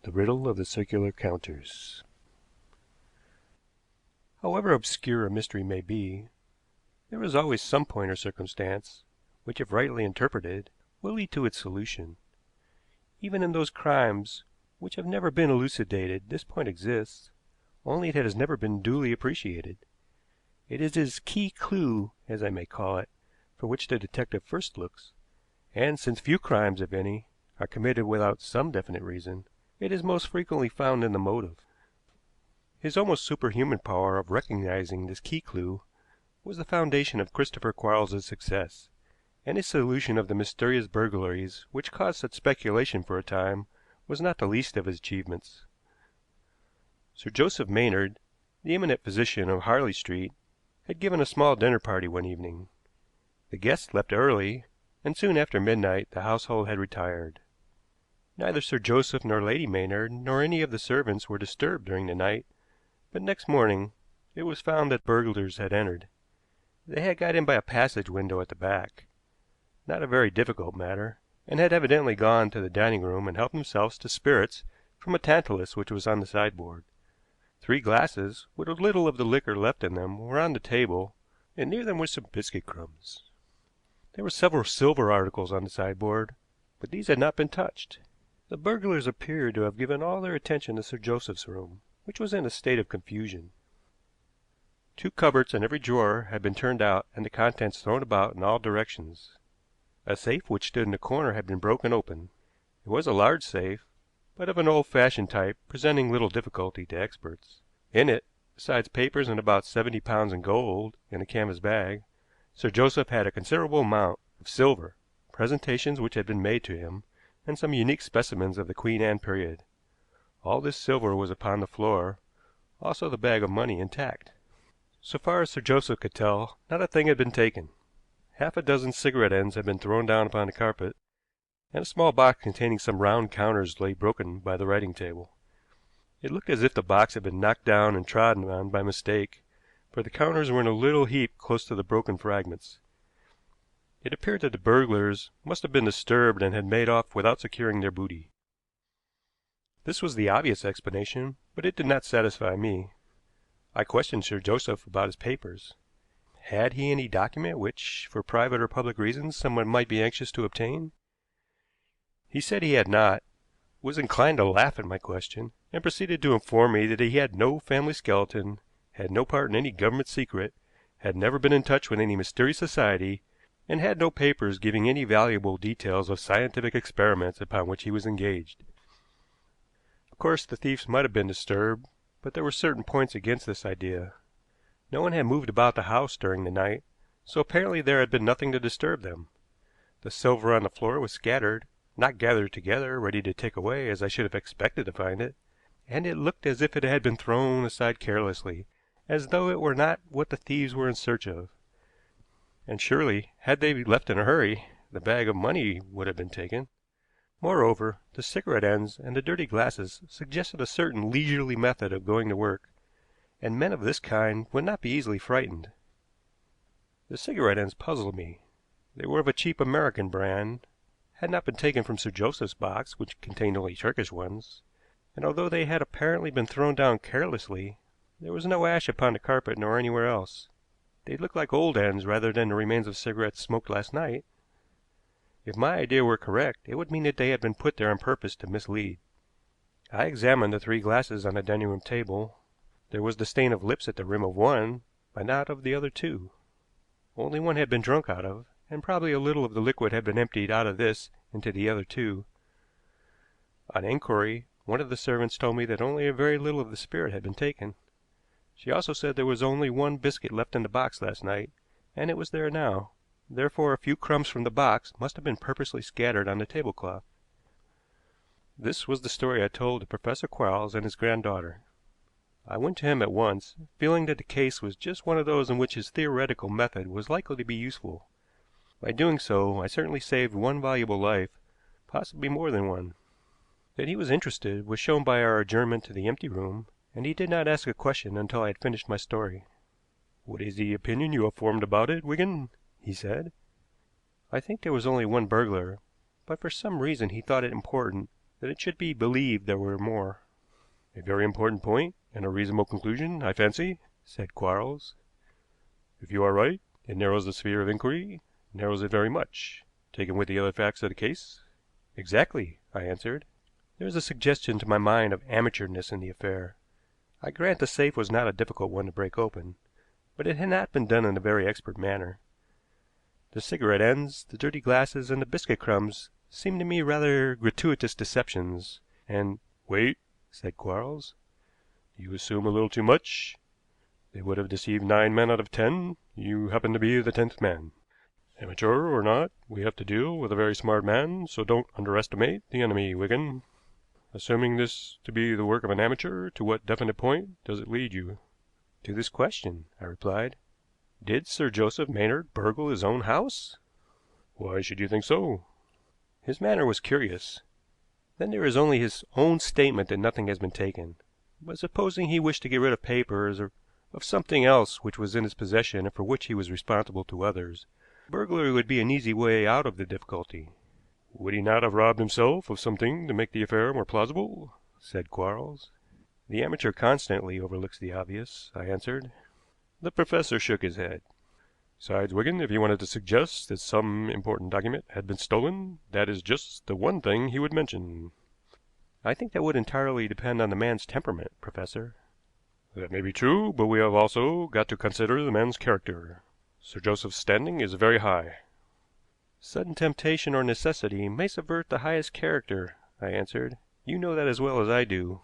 The Riddle of the Circular Counters. However obscure a mystery may be, there is always some point or circumstance which, if rightly interpreted, will lead to its solution. Even in those crimes which have never been elucidated this point exists, only it has never been duly appreciated. It is his key clue, as I may call it, for which the detective first looks, and since few crimes, if any, are committed without some definite reason, it is most frequently found in the motive. His almost superhuman power of recognizing this key clue was the foundation of Christopher Quarles's success, and his solution of the mysterious burglaries which caused such speculation for a time was not the least of his achievements. Sir Joseph Maynard, the eminent physician of Harley Street, had given a small dinner party one evening. The guests left early, and soon after midnight the household had retired. Neither Sir Joseph nor Lady Maynard nor any of the servants were disturbed during the night, but next morning it was found that burglars had entered. They had got in by a passage window at the back, not a very difficult matter, and had evidently gone to the dining room and helped themselves to spirits from a tantalus which was on the sideboard. 3 glasses, with a little of the liquor left in them, were on the table, and near them were some biscuit crumbs. There were several silver articles on the sideboard, but these had not been touched. The burglars appeared to have given all their attention to Sir Joseph's room, which was in a state of confusion. 2 cupboards and every drawer had been turned out and the contents thrown about in all directions. A safe which stood in a corner had been broken open. It was a large safe, but of an old-fashioned type, presenting little difficulty to experts. In it, besides papers and about £70 in gold in a canvas bag, Sir Joseph had a considerable amount of silver, presentations which had been made to him, and some unique specimens of the Queen Anne period. All this silver was upon the floor, also the bag of money intact. So far as Sir Joseph could tell, not a thing had been taken. Half a dozen cigarette ends had been thrown down upon the carpet, and a small box containing some round counters lay broken by the writing table. It looked as if the box had been knocked down and trodden on by mistake, for the counters were in a little heap close to the broken fragments. It appeared that the burglars must have been disturbed and had made off without securing their booty. This was the obvious explanation, but it did not satisfy me. I questioned Sir Joseph about his papers. Had he any document which, for private or public reasons, someone might be anxious to obtain? He said he had not, was inclined to laugh at my question, and proceeded to inform me that he had no family skeleton, had no part in any government secret, had never been in touch with any mysterious society, and had no papers giving any valuable details of scientific experiments upon which he was engaged. Of course, the thieves might have been disturbed, but there were certain points against this idea. No one had moved about the house during the night, so apparently there had been nothing to disturb them. The silver on the floor was scattered, not gathered together, ready to take away as I should have expected to find it, and it looked as if it had been thrown aside carelessly, as though it were not what the thieves were in search of. And surely, had they left in a hurry, the bag of money would have been taken. Moreover, the cigarette ends and the dirty glasses suggested a certain leisurely method of going to work, and men of this kind would not be easily frightened. The cigarette ends puzzled me. They were of a cheap American brand, had not been taken from Sir Joseph's box, which contained only Turkish ones, and although they had apparently been thrown down carelessly, there was no ash upon the carpet nor anywhere else. They looked like old ends rather than the remains of cigarettes smoked last night. If my idea were correct, it would mean that they had been put there on purpose to mislead. I examined the 3 glasses on the dining room table. There was the stain of lips at the rim of one, but not of the other 2. Only one had been drunk out of, and probably a little of the liquid had been emptied out of this into the other 2. On inquiry, one of the servants told me that only a very little of the spirit had been taken. She also said there was only 1 biscuit left in the box last night, and it was there now. Therefore, a few crumbs from the box must have been purposely scattered on the tablecloth. This was the story I told to Professor Quarles and his granddaughter. I went to him at once, feeling that the case was just one of those in which his theoretical method was likely to be useful. By doing so, I certainly saved one valuable life, possibly more than one. That he was interested was shown by our adjournment to the empty room, and he did not ask a question until I had finished my story. "What is the opinion you have formed about it, Wigan?" he said. I think there was only one burglar, but for some reason he thought it important that it should be believed there were more. "A very important point, and a reasonable conclusion, I fancy," said Quarles. "If you are right, it narrows the sphere of inquiry, narrows it very much, taken with the other facts of the case." "Exactly," I answered. "There is a suggestion to my mind of amateurishness in the affair. I grant the safe was not a difficult one to break open, but it had not been done in a very expert manner. The cigarette ends, the dirty glasses, and the biscuit crumbs seemed to me rather gratuitous deceptions, and Wait, said Quarles. you assume a little too much. They would have deceived 9 men out of 10. You happen to be the 10th man. Amateur or not, we have to deal with a very smart man, so don't underestimate the enemy, Wigan. Assuming this to be the work of an amateur, to what definite point does it lead you? To this question, I replied. Did Sir Joseph Maynard burgle his own house? Why should you think so? His manner was curious. Then there is only his own statement that nothing has been taken. But supposing he wished to get rid of papers or of something else which was in his possession and for which he was responsible to others, burglary would be an easy way out of the difficulty. Would he not have robbed himself of something to make the affair more plausible? Said Quarles. The amateur constantly overlooks the obvious, I answered. The professor shook his head. Besides, Wigan, if he wanted to suggest that some important document had been stolen, that is just the one thing he would mention. I think that would entirely depend on the man's temperament, Professor. That may be true, but we have also got to consider the man's character. Sir Joseph's standing is very high. Sudden temptation or necessity may subvert the highest character, I answered. You know that as well as I do.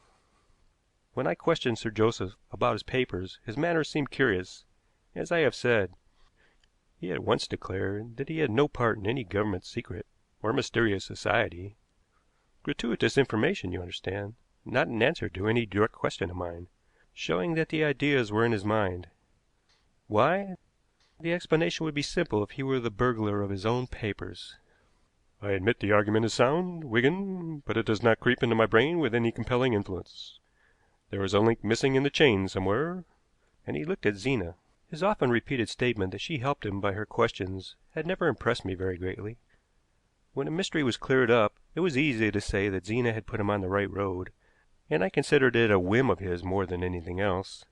When I questioned Sir Joseph about his papers, his manner seemed curious. As I have said, he at once declared that he had no part in any government secret or mysterious society. Gratuitous information, you understand, not an answer to any direct question of mine, showing that the ideas were in his mind. Why? The explanation would be simple if he were the burglar of his own papers. I admit the argument is sound, Wigan, but it does not creep into my brain with any compelling influence. There is a link missing in the chain somewhere. And he looked at Zena. His often repeated statement that she helped him by her questions had never impressed me very greatly. When a mystery was cleared up, it was easy to say that Zena had put him on the right road, and I considered it a whim of his more than anything else.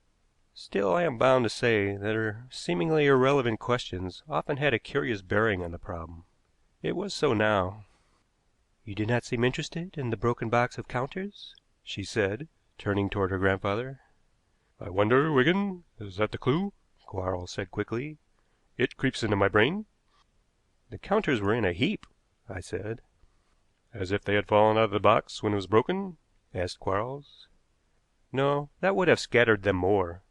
Still, I am bound to say that her seemingly irrelevant questions often had a curious bearing on the problem. It was so now. "You do not seem interested in the broken box of counters?" she said, turning toward her grandfather. I wonder, Wigan, is that the clue? Quarles said quickly. It creeps into my brain. The counters were in a heap, I said. As if they had fallen out of the box when it was broken? Asked Quarles. No, that would have scattered them more.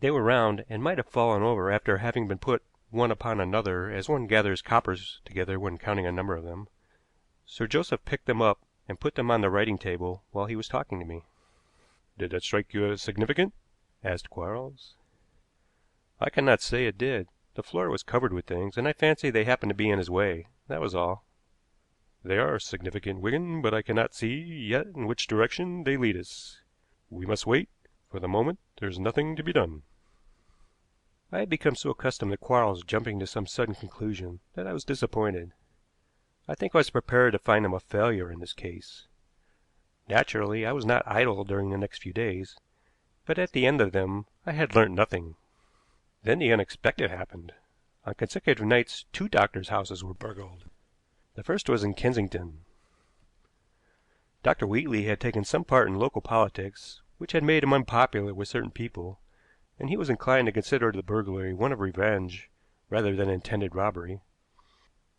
They were round and might have fallen over after having been put one upon another as one gathers coppers together when counting a number of them. Sir Joseph picked them up and put them on the writing table while he was talking to me. Did that strike you as significant? Asked Quarles. I cannot say it did. The floor was covered with things, and I fancy they happened to be in his way. That was all. They are significant, Wigan, but I cannot see yet in which direction they lead us. We must wait. For the moment there is nothing to be done. I had become so accustomed to Quarles jumping to some sudden conclusion that I was disappointed. I think I was prepared to find him a failure in this case. Naturally, I was not idle during the next few days, but at the end of them I had learnt nothing. Then the unexpected happened. On consecutive nights 2 doctors' houses were burgled. The first was in Kensington. Dr. Wheatley had taken some part in local politics, which had made him unpopular with certain people, and he was inclined to consider the burglary one of revenge rather than intended robbery.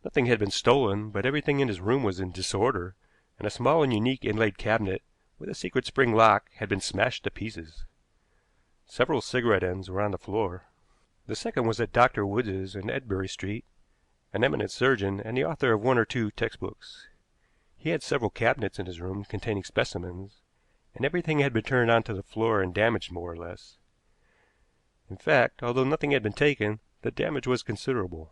Nothing had been stolen, but everything in his room was in disorder, and a small and unique inlaid cabinet with a secret spring lock had been smashed to pieces. Several cigarette ends were on the floor. The second was at Dr. Woods's in Edbury Street, an eminent surgeon and the author of 1 or 2 textbooks. He had several cabinets in his room containing specimens, and everything had been turned onto the floor and damaged more or less. In fact, although nothing had been taken, the damage was considerable.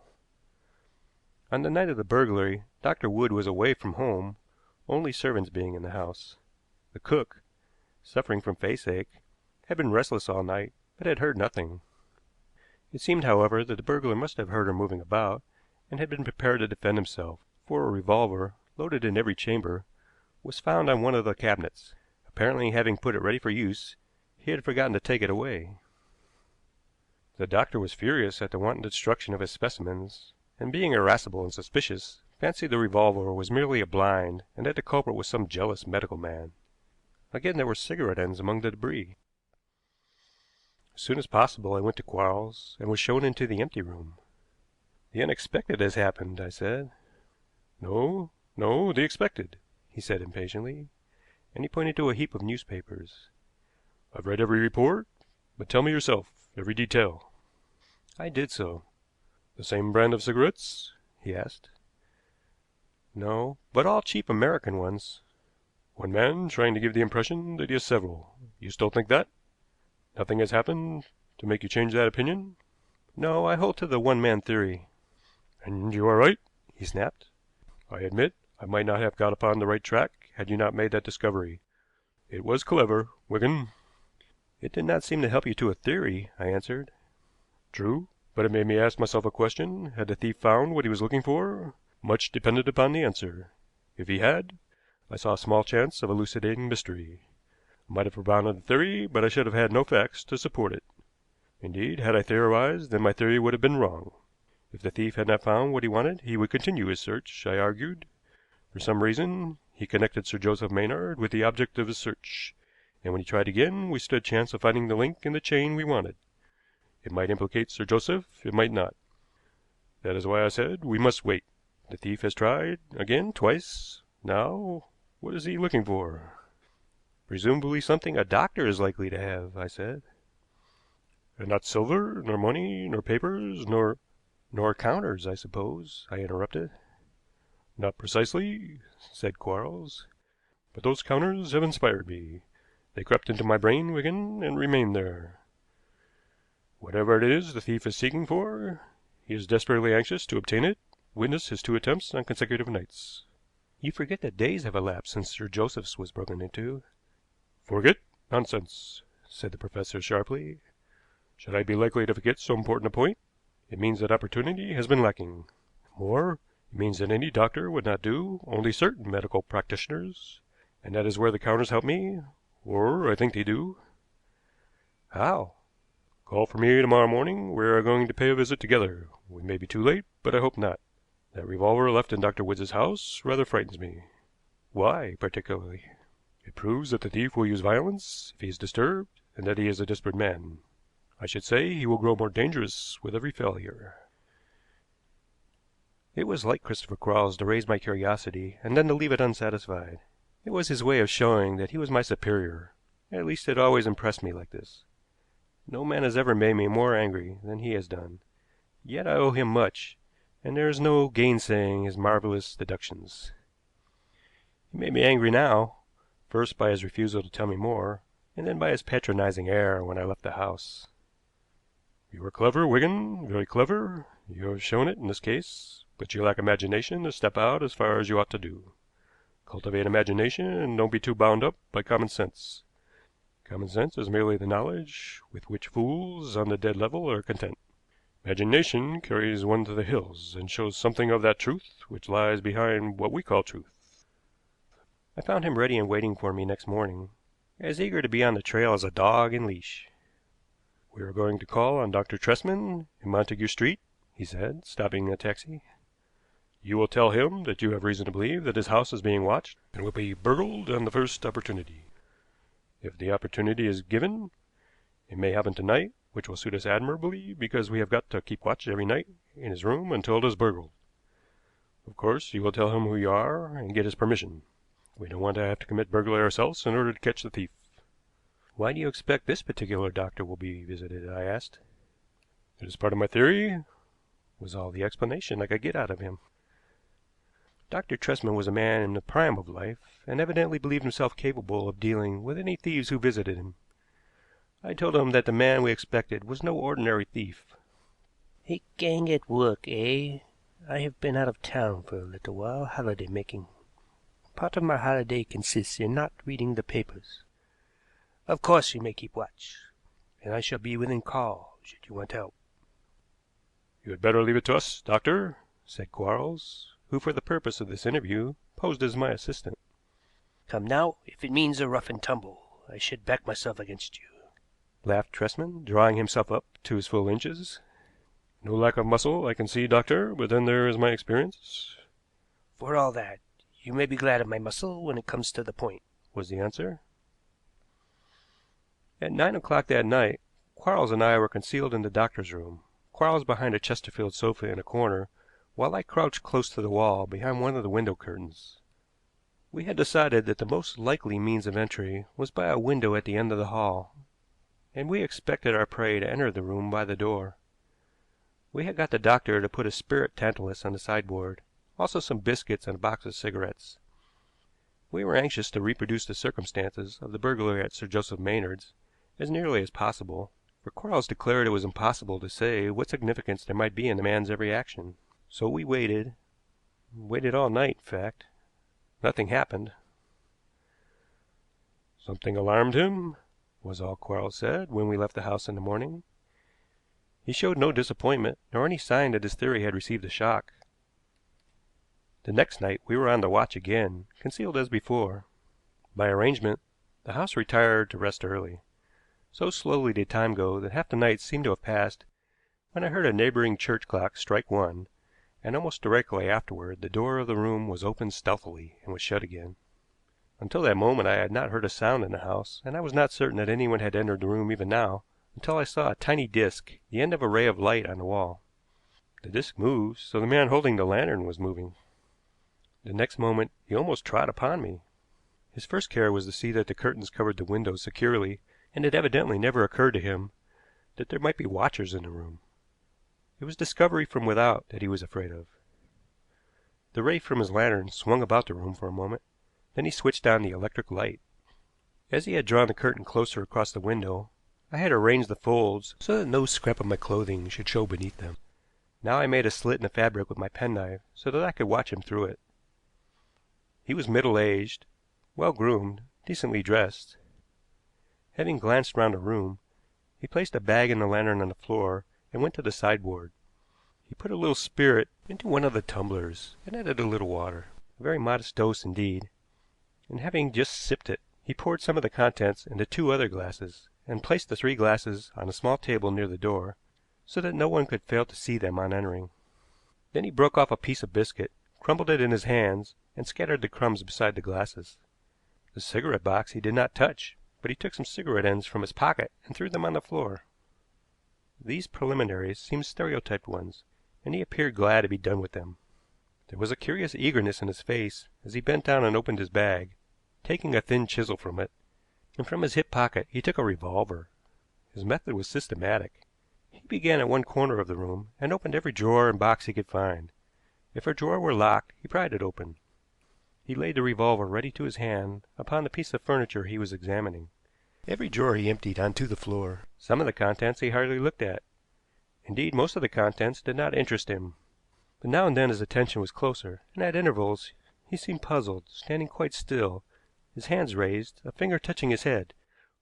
On the night of the burglary, Dr. Wood was away from home, only servants being in the house. The cook, suffering from faceache, had been restless all night, but had heard nothing. It seemed, however, that the burglar must have heard her moving about, and had been prepared to defend himself, for a revolver, loaded in every chamber, was found on one of the cabinets. Apparently, having put it ready for use, he had forgotten to take it away. The doctor was furious at the wanton destruction of his specimens, and being irascible and suspicious, fancied the revolver was merely a blind, and that the culprit was some jealous medical man. Again, there were cigarette ends among the debris. As soon as possible, I went to Quarles and was shown into the empty room. The unexpected has happened, I said. No, no, the expected, he said impatiently, and he pointed to a heap of newspapers. I've read every report, but tell me yourself, every detail. I did so. The same brand of cigarettes? He asked. No, but all cheap American ones. One man trying to give the impression that he has several. You still think that? Nothing has happened to make you change that opinion? No, I hold to the one-man theory. And you are right, he snapped. I admit I might not have got upon the right track had you not made that discovery. It was clever, Wigan. It did not seem to help you to a theory, I answered. True, but it made me ask myself a question. Had the thief found what he was looking for? Much depended upon the answer. If he had, I saw a small chance of elucidating the mystery. I might have propounded a theory, but I should have had no facts to support it. Indeed, had I theorized, then my theory would have been wrong. If the thief had not found what he wanted, he would continue his search, I argued. For some reason, he connected Sir Joseph Maynard with the object of his search, and when he tried again, we stood a chance of finding the link in the chain we wanted. It might implicate Sir Joseph, it might not. That is why I said we must wait. The thief has tried again twice. Now, what is he looking for? Presumably something a doctor is likely to have, I said. And not silver, nor money, nor papers, nor counters, I suppose, I interrupted. Not precisely, said Quarles. But those counters have inspired me. They crept into my brain, Wigan, and remained there. Whatever it is the thief is seeking for, he is desperately anxious to obtain it. Witness his 2 attempts on consecutive nights. You forget that days have elapsed since Sir Joseph's was broken into. Forget? Nonsense, said the professor sharply. Should I be likely to forget so important a point? It means that opportunity has been lacking. More, it means that any doctor would not do, only certain medical practitioners, and that is where the counters help me, or I think they do. How? Call for me tomorrow morning. We are going to pay a visit together. We may be too late, but I hope not. That revolver left in Dr. Wood's house rather frightens me. Why, particularly? It proves that the thief will use violence if he is disturbed, and that he is a desperate man. I should say he will grow more dangerous with every failure. It was like Christopher Quarles to raise my curiosity and then to leave it unsatisfied. It was his way of showing that he was my superior. At least it always impressed me like this. No man has ever made me more angry than he has done. Yet I owe him much, and there is no gainsaying his marvelous deductions. He made me angry now, first by his refusal to tell me more, and then by his patronizing air when I left the house. You are clever, Wigan, very clever. You have shown it in this case, but you lack imagination to step out as far as you ought to do. Cultivate imagination, and don't be too bound up by common sense. Common sense is merely the knowledge with which fools on the dead level are content. Imagination carries one to the hills, and shows something of that truth which lies behind what we call truth. I found him ready and waiting for me next morning, as eager to be on the trail as a dog in leash. We are going to call on Dr. Tresman in Montague Street, he said, stopping a taxi. You will tell him that you have reason to believe that his house is being watched and will be burgled on the first opportunity. If the opportunity is given, it may happen tonight, which will suit us admirably, because we have got to keep watch every night in his room until it is burgled. Of course, you will tell him who you are and get his permission. We don't want to have to commit burglary ourselves in order to catch the thief. Why do you expect this particular doctor will be visited? I asked. It is part of my theory, was all the explanation I could get out of him. Dr. Tresman was a man in the prime of life, and evidently believed himself capable of dealing with any thieves who visited him. I told him that the man we expected was no ordinary thief. A gang at work, eh? I have been out of town for a little while, holiday making. Part of my holiday consists in not reading the papers. Of course you may keep watch, and I shall be within call should you want help. You had better leave it to us, doctor, said Quarles, who for the purpose of this interview posed as my assistant. Come now, if it means a rough and tumble, I should back myself against you, laughed Tresman, drawing himself up to his full inches. No lack of muscle, I can see, doctor, but then there is my experience. For all that, you may be glad of my muscle when it comes to the point, was the answer. At 9 o'clock that night, Quarles and I were concealed in the doctor's room. Quarles behind a Chesterfield sofa in a corner, while I crouched close to the wall behind one of the window curtains. We had decided that the most likely means of entry was by a window at the end of the hall, and we expected our prey to enter the room by the door. We had got the doctor to put a spirit tantalus on the sideboard, also some biscuits and a box of cigarettes. We were anxious to reproduce the circumstances of the burglary at Sir Joseph Maynard's as nearly as possible, for Quarles declared it was impossible to say what significance there might be in the man's every action. So we waited all night, in fact. Nothing happened. Something alarmed him, was all Quarles said when we left the house in the morning. He showed no disappointment, nor any sign that his theory had received a shock. The next night we were on the watch again, concealed as before. By arrangement, the house retired to rest early. So slowly did time go that half the night seemed to have passed when I heard a neighboring church clock strike one, and almost directly afterward the door of the room was opened stealthily and was shut again. Until that moment I had not heard a sound in the house, and I was not certain that anyone had entered the room even now, until I saw a tiny disk, the end of a ray of light on the wall. The disk moved, so the man holding the lantern was moving. The next moment he almost trod upon me. His first care was to see that the curtains covered the windows securely, and it evidently never occurred to him that there might be watchers in the room. It was discovery from without that he was afraid of. The ray from his lantern swung about the room for a moment, then he switched on the electric light. As he had drawn the curtain closer across the window, I had arranged the folds so that no scrap of my clothing should show beneath them. Now I made a slit in the fabric with my penknife so that I could watch him through it. He was middle-aged, well-groomed, decently dressed. Having glanced round the room, he placed a bag and the lantern on the floor and went to the sideboard. He put a little spirit into one of the tumblers and added a little water, a very modest dose indeed, and having just sipped it, he poured some of the contents into two other glasses and placed the three glasses on a small table near the door so that no one could fail to see them on entering. Then he broke off a piece of biscuit, crumbled it in his hands, and scattered the crumbs beside the glasses. The cigarette box he did not touch, but he took some cigarette ends from his pocket and threw them on the floor. These preliminaries seemed stereotyped ones, and he appeared glad to be done with them. There was a curious eagerness in his face as he bent down and opened his bag, taking a thin chisel from it, and from his hip pocket he took a revolver. His method was systematic. He began at one corner of the room and opened every drawer and box he could find. If a drawer were locked, he pried it open. He laid the revolver ready to his hand upon the piece of furniture he was examining. Every drawer he emptied onto the floor. Some of the contents he hardly looked at. Indeed, most of the contents did not interest him. But now and then his attention was closer, and at intervals he seemed puzzled, standing quite still, his hands raised, a finger touching his head,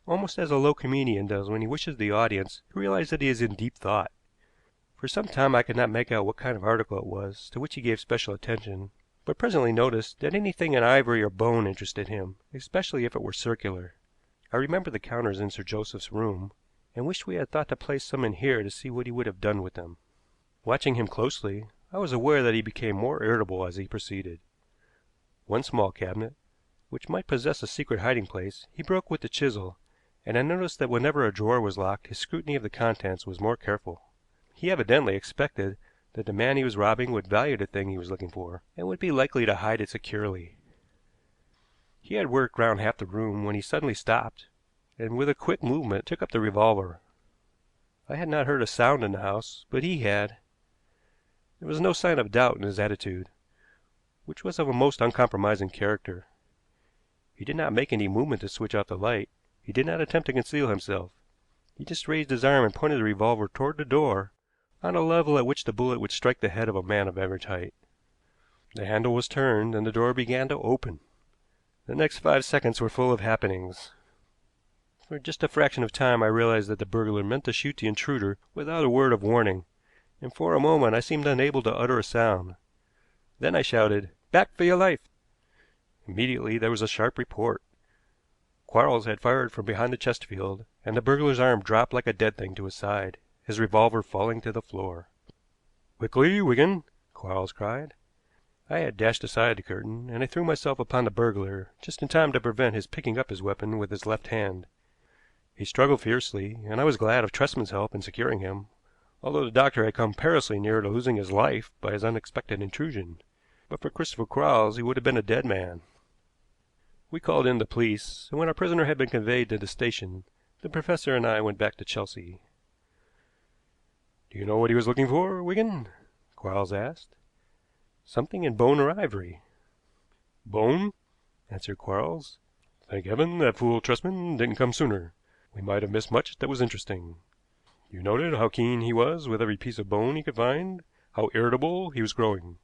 almost as a low comedian does when he wishes the audience to realize that he is in deep thought. For some time I could not make out what kind of article it was to which he gave special attention, but presently noticed that anything in ivory or bone interested him, especially if it were circular. I remembered the counters in Sir Joseph's room, and wished we had thought to place some in here to see what he would have done with them. Watching him closely, I was aware that he became more irritable as he proceeded. One small cabinet, which might possess a secret hiding place, he broke with the chisel, and I noticed that whenever a drawer was locked his scrutiny of the contents was more careful. He evidently expected that the man he was robbing would value the thing he was looking for, and would be likely to hide it securely. He had worked round half the room when he suddenly stopped, and with a quick movement took up the revolver. I had not heard a sound in the house, but he had. There was no sign of doubt in his attitude, which was of a most uncompromising character. He did not make any movement to switch off the light. He did not attempt to conceal himself. He just raised his arm and pointed the revolver toward the door, on a level at which the bullet would strike the head of a man of average height. The handle was turned, and the door began to open. The next 5 seconds were full of happenings. For just a fraction of time I realized that the burglar meant to shoot the intruder without a word of warning, and for a moment I seemed unable to utter a sound. Then I shouted, "Back for your life!" Immediately there was a sharp report. Quarles had fired from behind the Chesterfield, and the burglar's arm dropped like a dead thing to his side, his revolver falling to the floor. "Quickly, Wigan!" Quarles cried. I had dashed aside the curtain, and I threw myself upon the burglar just in time to prevent his picking up his weapon with his left hand. He struggled fiercely, and I was glad of Tresman's help in securing him, although the doctor had come perilously near to losing his life by his unexpected intrusion. But for Christopher Quarles he would have been a dead man. We called in the police, and when our prisoner had been conveyed to the station, the professor and I went back to Chelsea. "Do you know what he was looking for, Wigan?" Quarles asked. "Something in bone or ivory." "Bone?" answered Quarles. "Thank heaven that fool Tresman didn't come sooner. We might have missed much that was interesting. You noted how keen he was with every piece of bone he could find, how irritable he was growing.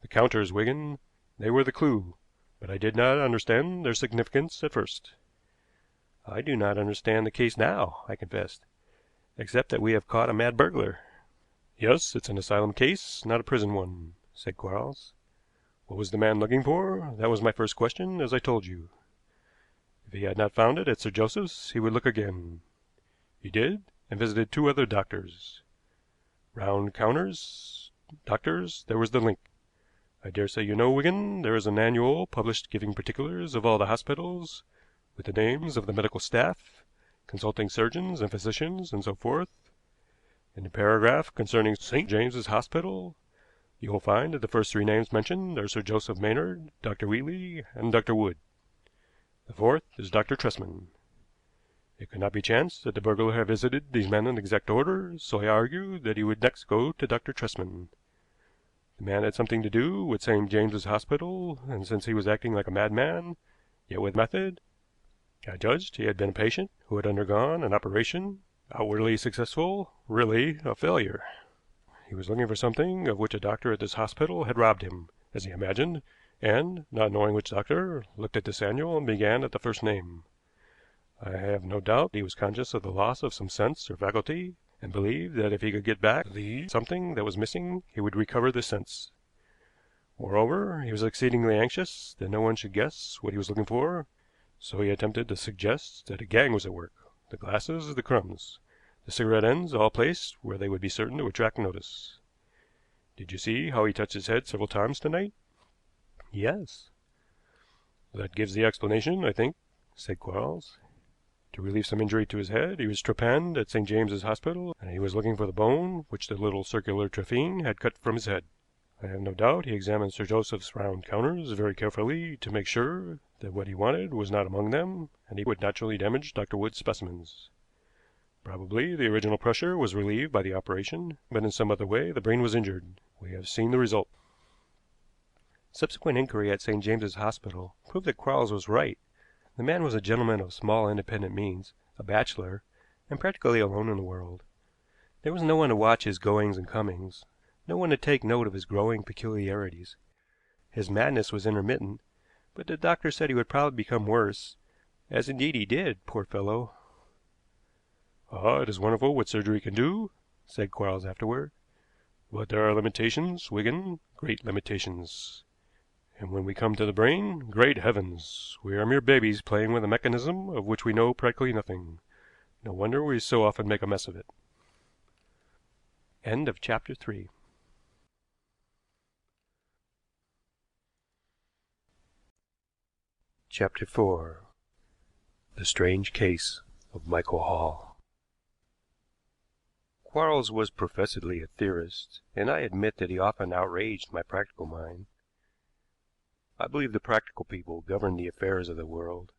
The counters, Wigan, they were the clue, but I did not understand their significance at first." "I do not understand the case now," I confessed, "except that we have caught a mad burglar." "Yes, it's an asylum case, not a prison one," said Quarles. "What was the man looking for? That was my first question, as I told you. If he had not found it at Sir Joseph's, he would look again. He did, and visited two other doctors. Round counters, doctors, there was the link. I dare say you know, Wigan, there is an annual published giving particulars of all the hospitals, with the names of the medical staff, consulting surgeons and physicians, and so forth. In the paragraph concerning St. James's Hospital, you will find that the first three names mentioned are Sir Joseph Maynard, Dr. Wheatley, and Dr. Wood. The fourth is Dr. Tresman. It could not be chance that the burglar had visited these men in exact order, so I argued that he would next go to Dr. Tresman. The man had something to do with St. James's Hospital, and since he was acting like a madman, yet with method, I judged he had been a patient who had undergone an operation, outwardly successful, really a failure. He was looking for something of which a doctor at this hospital had robbed him, as he imagined, and, not knowing which doctor, looked at this annual and began at the first name. I have no doubt he was conscious of the loss of some sense or faculty, and believed that if he could get back the something that was missing he would recover this sense. Moreover, he was exceedingly anxious that no one should guess what he was looking for, so he attempted to suggest that a gang was at work, the glasses, the crumbs, the cigarette ends all placed where they would be certain to attract notice. Did you see how he touched his head several times tonight? "Yes." "That gives the explanation, I think," said Quarles. "To relieve some injury to his head, he was trepanned at St. James's Hospital, and he was looking for the bone which the little circular trephine had cut from his head. I have no doubt he examined Sir Joseph's round counters very carefully to make sure that what he wanted was not among them, and he would naturally damage Dr. Wood's specimens. Probably the original pressure was relieved by the operation, but in some other way the brain was injured. We have seen the result." Subsequent inquiry at St. James's Hospital proved that Quarles was right. The man was a gentleman of small independent means, a bachelor, and practically alone in the world. There was no one to watch his goings and comings, no one to take note of his growing peculiarities. His madness was intermittent, but the doctor said he would probably become worse, as indeed he did, poor fellow. "Ah, it is wonderful what surgery can do," said Quarles afterward. "But there are limitations, Wigan, great limitations. And when we come to the brain, great heavens! We are mere babies playing with a mechanism of which we know practically nothing. No wonder we so often make a mess of it." Chapter 4. The Strange Case of Michael Hall. Quarles was professedly a theorist, and I admit that he often outraged my practical mind. I believe the practical people govern the affairs of the world,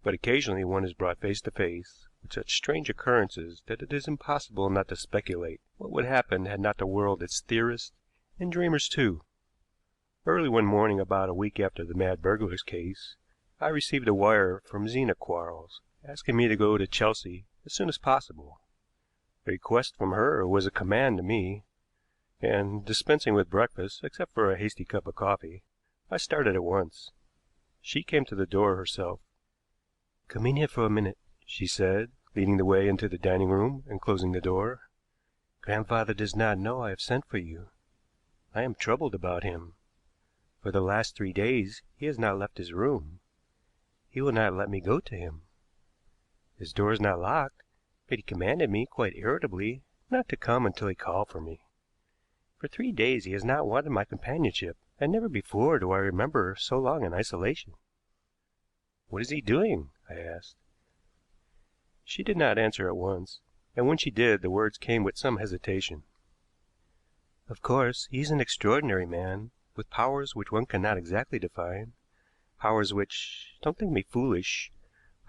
but occasionally one is brought face to face with such strange occurrences that it is impossible not to speculate what would happen had not the world its theorists and dreamers too. Early one morning, about a week after the mad burglar's case, I received a wire from Zena Quarles, asking me to go to Chelsea as soon as possible. A request from her was a command to me, and, dispensing with breakfast except for a hasty cup of coffee, I started at once. She came to the door herself. "Come in here for a minute," she said, leading the way into the dining room and closing the door. "Grandfather does not know I have sent for you. I am troubled about him. For the last 3 days he has not left his room. He will not let me go to him. His door is not locked, but he commanded me, quite irritably, not to come until he called for me. For 3 days he has not wanted my companionship, and never before do I remember so long in isolation." "What is he doing?" I asked. She did not answer at once, and when she did the words came with some hesitation. Of course, he's an extraordinary man, with powers which one cannot exactly define, powers which, don't think me foolish,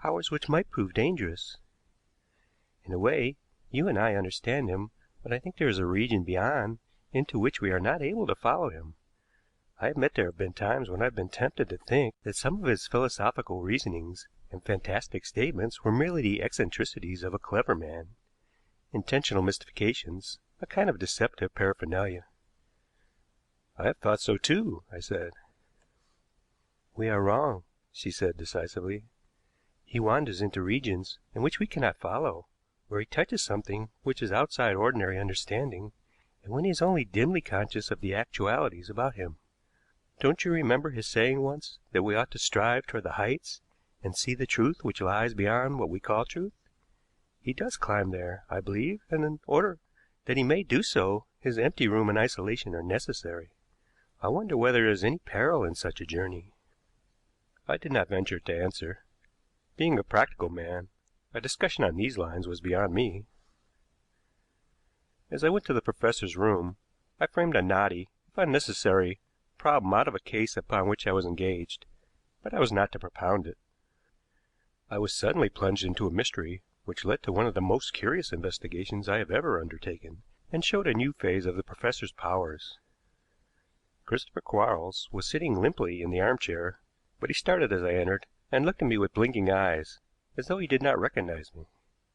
powers which might prove dangerous. In a way, you and I understand him, but I think there is a region beyond into which we are not able to follow him. I admit there have been times when I have been tempted to think that some of his philosophical reasonings and fantastic statements were merely the eccentricities of a clever man, intentional mystifications, a kind of deceptive paraphernalia. I have thought so too, I said. We are wrong, she said decisively. He wanders into regions in which we cannot follow, where he touches something which is outside ordinary understanding, and when he is only dimly conscious of the actualities about him. Don't you remember his saying once that we ought to strive toward the heights and see the truth which lies beyond what we call truth? He does climb there, I believe, and in order that he may do so, his empty room and isolation are necessary. I wonder whether there is any peril in such a journey. I did not venture to answer. Being a practical man, a discussion on these lines was beyond me. As I went to the professor's room, I framed a knotty, if unnecessary, problem out of a case upon which I was engaged, but I was not to propound it. I was suddenly plunged into a mystery which led to one of the most curious investigations I have ever undertaken, and showed a new phase of the professor's powers. Christopher Quarles was sitting limply in the armchair, but he started as I entered and looked at me with blinking eyes, as though he did not recognize me.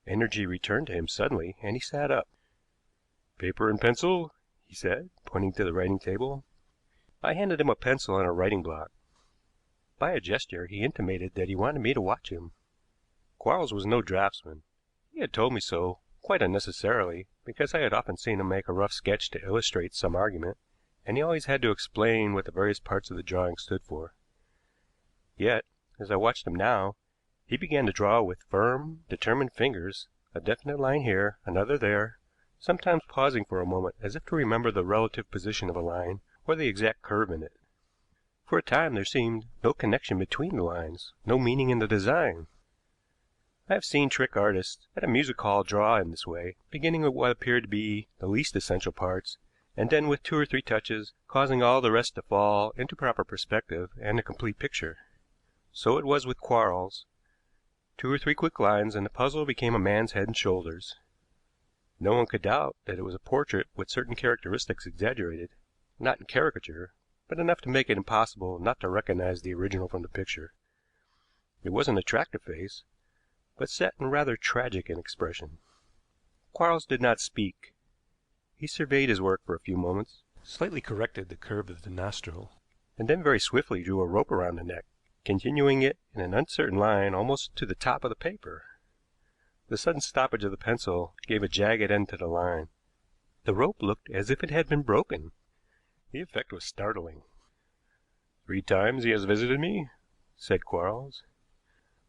Energy returned to him suddenly, and he sat up. "Paper and pencil?" he said, pointing to the writing table. I handed him a pencil and a writing block. By a gesture he intimated that he wanted me to watch him. Quarles was no draftsman. He had told me so, quite unnecessarily, because I had often seen him make a rough sketch to illustrate some argument, and he always had to explain what the various parts of the drawing stood for. Yet, as I watched him now, he began to draw with firm, determined fingers, a definite line here, another there, sometimes pausing for a moment as if to remember the relative position of a line or the exact curve in it. For a time there seemed no connection between the lines, no meaning in the design. I have seen trick artists at a music hall draw in this way, beginning with what appeared to be the least essential parts, and then with 2 or 3 touches, causing all the rest to fall into proper perspective and a complete picture. So it was with Quarles. 2 or 3 quick lines, and the puzzle became a man's head and shoulders. No one could doubt that it was a portrait with certain characteristics exaggerated, not in caricature, but enough to make it impossible not to recognize the original from the picture. It was an attractive face, but set and rather tragic in expression. Quarles did not speak. He surveyed his work for a few moments, slightly corrected the curve of the nostril, and then very swiftly drew a rope around the neck, continuing it in an uncertain line almost to the top of the paper. The sudden stoppage of the pencil gave a jagged end to the line. The rope looked as if it had been broken. The effect was startling. "3 times he has visited me," said Quarles.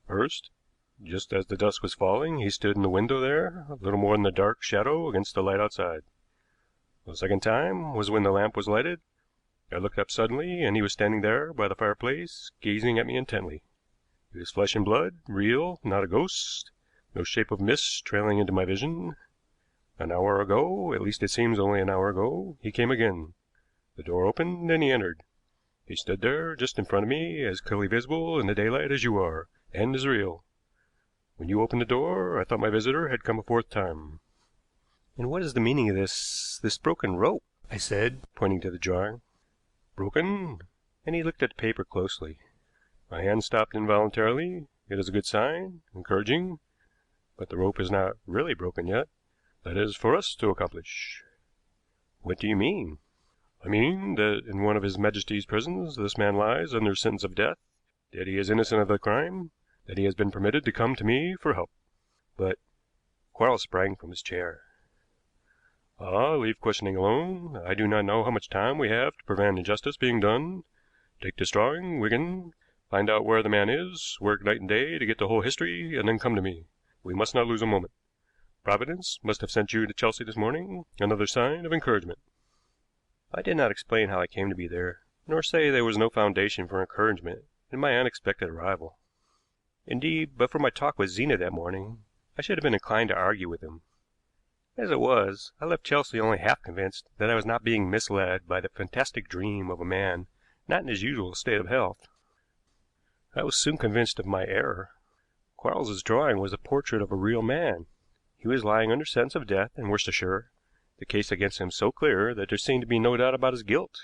"First, just as the dusk was falling, he stood in the window there, a little more in the dark shadow against the light outside. The second time was when the lamp was lighted. I looked up suddenly, and he was standing there by the fireplace, gazing at me intently. He was flesh and blood, real, not a ghost, no shape of mist trailing into my vision. An hour ago, at least it seems only an hour ago, he came again. The door opened, and he entered. He stood there, just in front of me, as clearly visible in the daylight as you are, and as real. When you opened the door, I thought my visitor had come a 4th time." "And what is the meaning of this broken rope?" I said, pointing to the drawing. "Broken?" and he looked at the paper closely. "My hand stopped involuntarily. It is a good sign, encouraging, but the rope is not really broken yet. That is for us to accomplish." "What do you mean?" "I mean that in one of His Majesty's prisons this man lies under sentence of death, that he is innocent of the crime, that he has been permitted to come to me for help." "But—" Quarles sprang from his chair. "Ah, leave questioning alone. I do not know how much time we have to prevent injustice being done. Take this drawing, Wigan. Find out where the man is, work night and day to get the whole history, and then come to me. We must not lose a moment. Providence must have sent you to Chelsea this morning, another sign of encouragement." I did not explain how I came to be there, nor say there was no foundation for encouragement in my unexpected arrival. Indeed, but for my talk with Zena that morning, I should have been inclined to argue with him. As it was, I left Chelsea only half convinced that I was not being misled by the fantastic dream of a man not in his usual state of health. I was soon convinced of my error. Quarles's drawing was a portrait of a real man. He was lying under sentence of death in Worcestershire, the case against him so clear that there seemed to be no doubt about his guilt.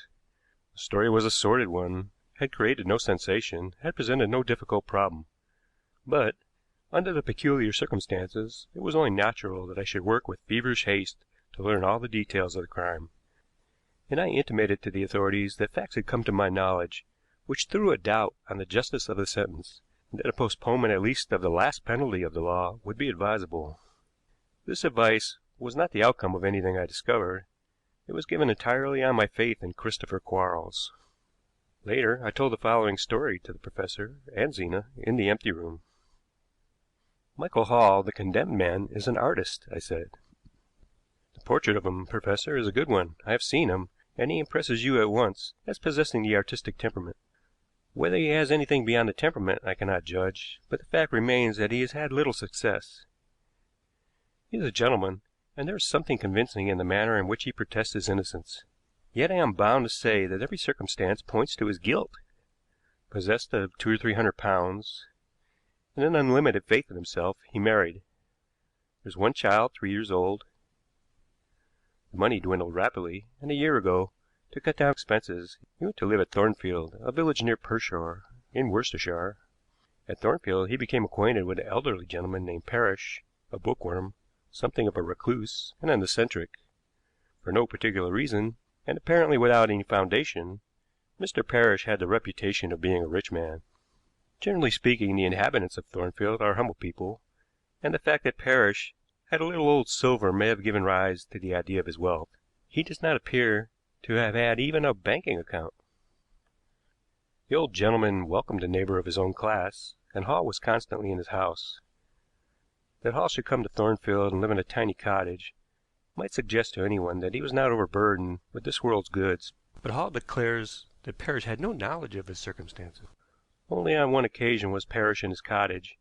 The story was a sordid one, had created no sensation, had presented no difficult problem. But, under the peculiar circumstances, it was only natural that I should work with feverish haste to learn all the details of the crime, and I intimated to the authorities that facts had come to my knowledge which threw a doubt on the justice of the sentence, and that a postponement at least of the last penalty of the law would be advisable. This advice was not the outcome of anything I discovered. It was given entirely on my faith in Christopher Quarles. Later I told the following story to the professor and Zena in the empty room. Michael Hall, the condemned man, is an artist, I said. The portrait of him, Professor, is a good one. I have seen him, and he impresses you at once as possessing the artistic temperament. Whether he has anything beyond the temperament I cannot judge, but the fact remains that he has had little success. He is a gentleman, and there is something convincing in the manner in which he protests his innocence. Yet I am bound to say that every circumstance points to his guilt. Possessed of £200 or £300, and an unlimited faith in himself, he married. There is one child, 3 years old. The money dwindled rapidly, and a year ago, to cut down expenses, he went to live at Thornfield, a village near Pershore, in Worcestershire. At Thornfield he became acquainted with an elderly gentleman named Parrish, a bookworm, something of a recluse, and an eccentric. For no particular reason, and apparently without any foundation, Mr. Parrish had the reputation of being a rich man. Generally speaking, the inhabitants of Thornfield are humble people, and the fact that Parrish had a little old silver may have given rise to the idea of his wealth. He does not appear to have had even a banking account. The old gentleman welcomed a neighbor of his own class, and Hall was constantly in his house. That Hall should come to Thornfield and live in a tiny cottage might suggest to anyone that he was not overburdened with this world's goods, but Hall declares that Parrish had no knowledge of his circumstances. Only on one occasion was Parrish in his cottage,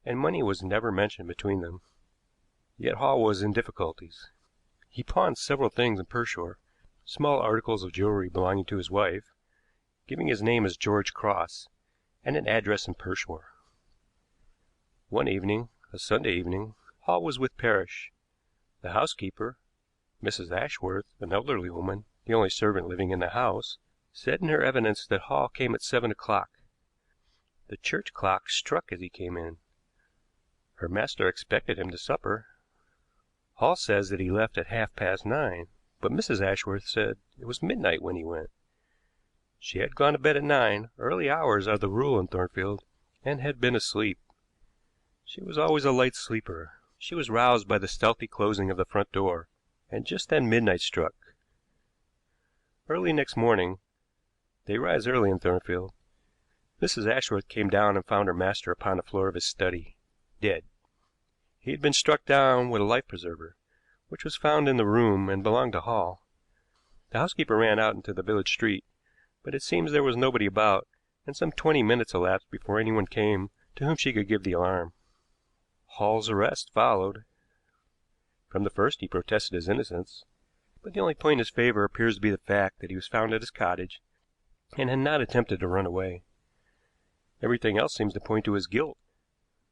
and money was never mentioned between them. Yet Hall was in difficulties. He pawned several things in Pershore, small articles of jewelry belonging to his wife, giving his name as George Cross, and an address in Pershore. One evening, a Sunday evening, Hall was with Parrish. The housekeeper, Mrs. Ashworth, an elderly woman, the only servant living in the house, said in her evidence that Hall came at 7 o'clock. The church clock struck as he came in. Her master expected him to supper. Hall says that he left at 9:30, but Mrs. Ashworth said it was midnight when he went. She had gone to bed at 9, early hours are the rule in Thornfield, and had been asleep. She was always a light sleeper. She was roused by the stealthy closing of the front door, and just then midnight struck. Early next morning, they rise early in Thornfield, Mrs. Ashworth came down and found her master upon the floor of his study, dead. He had been struck down with a life preserver, which was found in the room and belonged to Hall. The housekeeper ran out into the village street, but it seems there was nobody about, and some 20 minutes elapsed before anyone came to whom she could give the alarm. Hall's arrest followed. From the first he protested his innocence, but the only point in his favor appears to be the fact that he was found at his cottage and had not attempted to run away. Everything else seems to point to his guilt.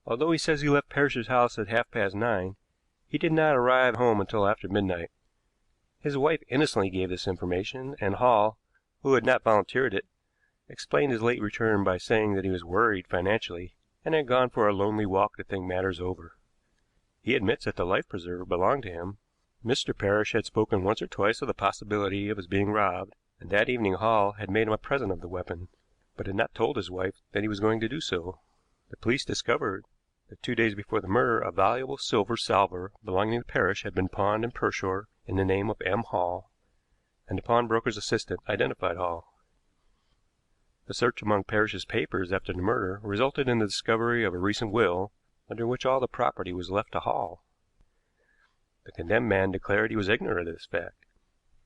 Although he says he left Parrish's house at 9:30, he did not arrive home until after midnight. His wife innocently gave this information, and Hall, who had not volunteered it, explained his late return by saying that he was worried financially and had gone for a lonely walk to think matters over. He admits that the life preserver belonged to him. Mr. Parrish had spoken once or twice of the possibility of his being robbed, and that evening Hall had made him a present of the weapon, but had not told his wife that he was going to do so. The police discovered that 2 days before the murder a valuable silver salver belonging to Parrish had been pawned in Pershore in the name of M. Hall, and the pawnbroker's assistant identified Hall. A search among Parrish's papers after the murder resulted in the discovery of a recent will under which all the property was left to Hall. The condemned man declared he was ignorant of this fact,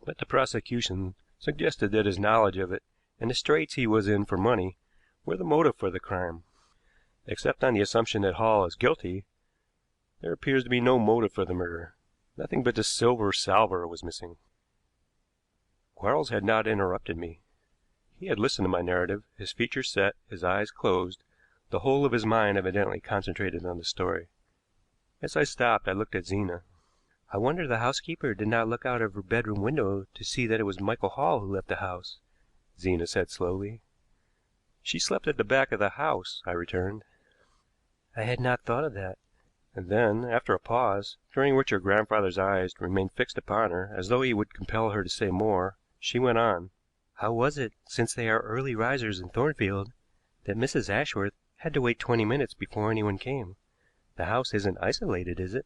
but the prosecution suggested that his knowledge of it and the straits he was in for money were the motive for the crime. Except on the assumption that Hall is guilty, there appears to be no motive for the murder. Nothing but the silver salver was missing. Quarles had not interrupted me. He had listened to my narrative, his features set, his eyes closed, the whole of his mind evidently concentrated on the story. As I stopped, I looked at Zena. I wonder the housekeeper did not look out of her bedroom window to see that it was Michael Hall who left the house, Zena said slowly. She slept at the back of the house, I returned. I had not thought of that. And then, after a pause, during which her grandfather's eyes remained fixed upon her as though he would compel her to say more, she went on. How was it, since they are early risers in Thornfield, that Mrs. Ashworth had to wait 20 minutes before anyone came? The house isn't isolated, is it?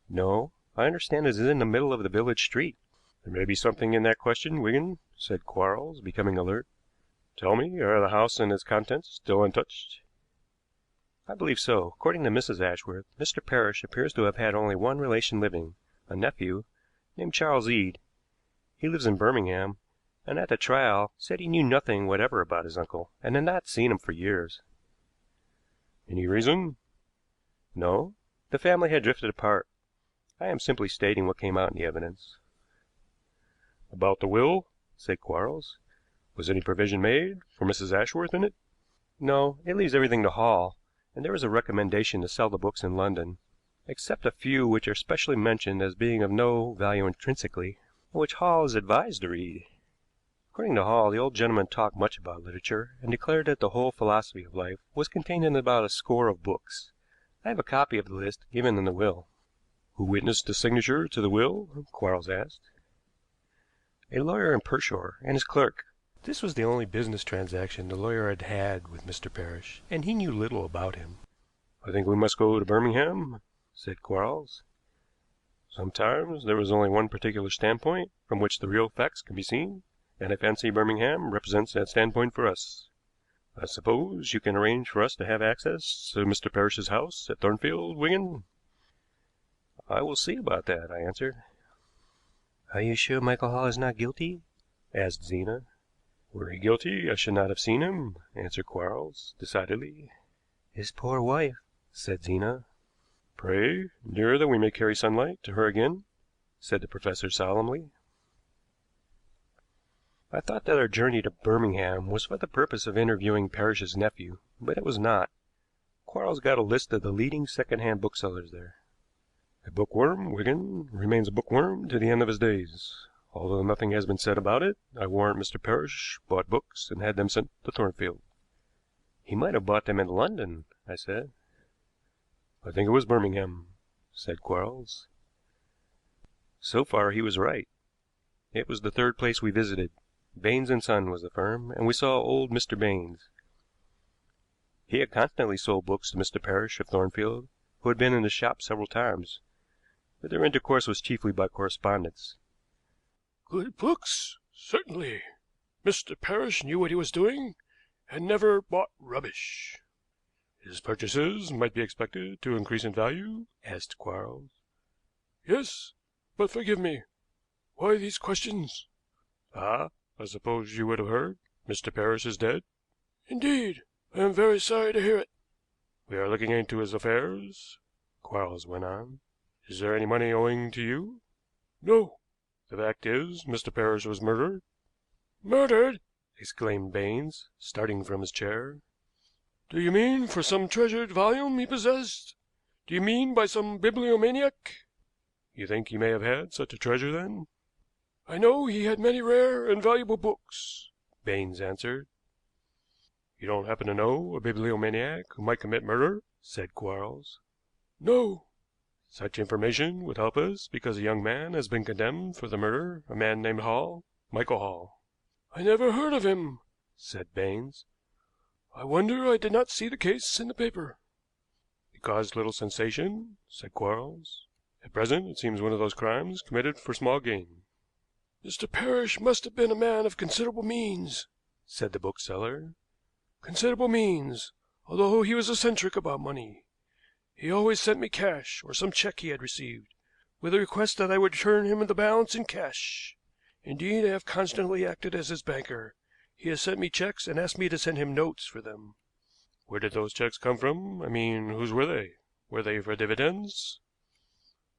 No, I understand it is in the middle of the village street. There may be something in that question, Wigan, said Quarles, becoming alert. Tell me, are the house and its contents still untouched? I believe so. According to Mrs. Ashworth, Mr. Parrish appears to have had only one relation living, a nephew, named Charles Eade. He lives in Birmingham, and at the trial said he knew nothing whatever about his uncle, and had not seen him for years. Any reason? No. The family had drifted apart. I am simply stating what came out in the evidence. About the will, said Quarles. Was any provision made for Mrs. Ashworth in it? No, it leaves everything to Hall, and there is a recommendation to sell the books in London, except a few which are specially mentioned as being of no value intrinsically, and which Hall is advised to read. According to Hall, the old gentleman talked much about literature, and declared that the whole philosophy of life was contained in about a score of books. I have a copy of the list given in the will. Who witnessed the signature to the will? Quarles asked. A lawyer in Pershore and his clerk. This was the only business transaction the lawyer had had with Mr. Parrish, and he knew little about him. I think we must go to Birmingham, said Quarles. Sometimes there is only one particular standpoint from which the real facts can be seen, and I fancy Birmingham represents that standpoint for us. I suppose you can arrange for us to have access to Mr. Parrish's house at Thornfield, Wigan? I will see about that, I answered. Are you sure Michael Hall is not guilty? Asked Zena. Were he guilty, I should not have seen him, answered Quarles, decidedly. His poor wife, said Zena. Pray, dear, that we may carry sunlight to her again, said the professor solemnly. I thought that our journey to Birmingham was for the purpose of interviewing Parrish's nephew, but it was not. Quarles got a list of the leading second-hand booksellers there. A bookworm, Wigan, remains a bookworm to the end of his days. Although nothing has been said about it, I warrant Mr. Parrish bought books and had them sent to Thornfield. He might have bought them in London, I said. I think it was Birmingham, said Quarles. So far he was right. It was the third place we visited. Baines and Son was the firm, and we saw old Mr. Baines. He had constantly sold books to Mr. Parrish of Thornfield, who had been in the shop several times, but their intercourse was chiefly by correspondence. Good books, certainly. Mr. Parrish knew what he was doing, and never bought rubbish. His purchases might be expected to increase in value? Asked Quarles. Yes, but forgive me. Why these questions? Ah, I suppose you would have heard. Mr. Parrish is dead. Indeed, I am very sorry to hear it. We are looking into his affairs, Quarles went on. Is there any money owing to you? No. The fact is, Mr. Parrish was murdered. Murdered? Exclaimed Baines, starting from his chair. Do you mean for some treasured volume he possessed? Do you mean by some bibliomaniac? You think he may have had such a treasure, then? I know he had many rare and valuable books, Baines answered. You don't happen to know a bibliomaniac who might commit murder? Said Quarles. No. Such information would help us because a young man has been condemned for the murder, a man named Hall, Michael Hall. I never heard of him, said Baines. I wonder I did not see the case in the paper. It caused little sensation, said Quarles. At present it seems one of those crimes committed for small gain. Mr. Parrish must have been a man of considerable means, said the bookseller. Considerable means, although he was eccentric about money. He always sent me cash, or some check he had received, with a request that I would return him the balance in cash. Indeed, I have constantly acted as his banker. He has sent me checks and asked me to send him notes for them. Where did those checks come from? I mean, whose were they? Were they for dividends?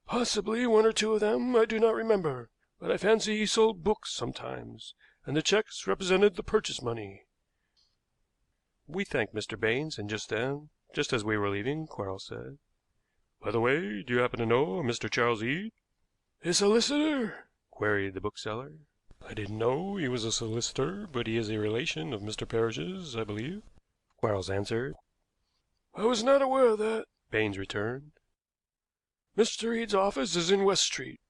Possibly one or two of them. I do not remember, but I fancy he sold books sometimes, and the checks represented the purchase money." We thanked Mr. Baines, and just then, just as we were leaving, Quarles said: "By the way, do you happen to know a Mr. Charles Eade?" "A solicitor?" queried the bookseller. "I didn't know he was a solicitor, but he is a relation of Mr. Parrish's, I believe," Quarles answered. "I was not aware of that," Baines returned. "Mr. Eade's office is in West Street,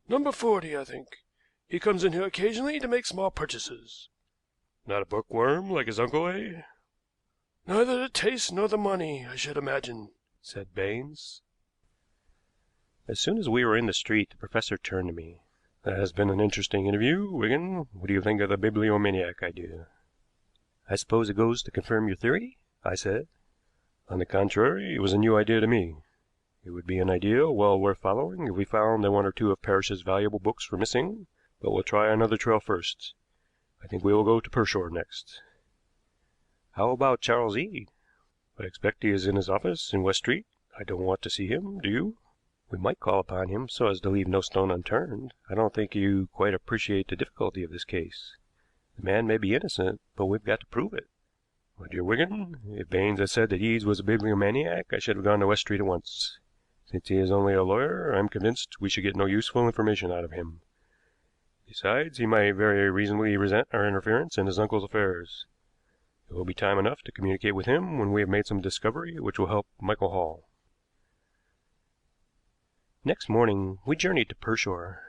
number 40, I think. He comes in here occasionally to make small purchases." "Not a bookworm like his uncle, eh?" "Neither the taste nor the money, I should imagine," said Baines. As soon as we were in the street, the professor turned to me. "That has been an interesting interview, Wigan. What do you think of the bibliomaniac idea?" "I suppose it goes to confirm your theory?" I said. On the contrary, it was a new idea to me. It would be an idea well worth following if we found that one or two of Parrish's valuable books were missing, but we'll try another trail first. I think we will go to Pershore next." "How about Charles Eade?" "I expect he is in his office in West Street. I don't want to see him, do you?" "We might call upon him so as to leave no stone unturned. I don't think you quite appreciate the difficulty of this case. The man may be innocent, but we've got to prove it." "My dear Wigan, if Baines had said that Eade was a bibliomaniac, I should have gone to West Street at once. Since he is only a lawyer, I am convinced we should get no useful information out of him. Besides, he might very reasonably resent our interference in his uncle's affairs. It will be time enough to communicate with him when we have made some discovery which will help Michael Hall." Next morning we journeyed to Pershore.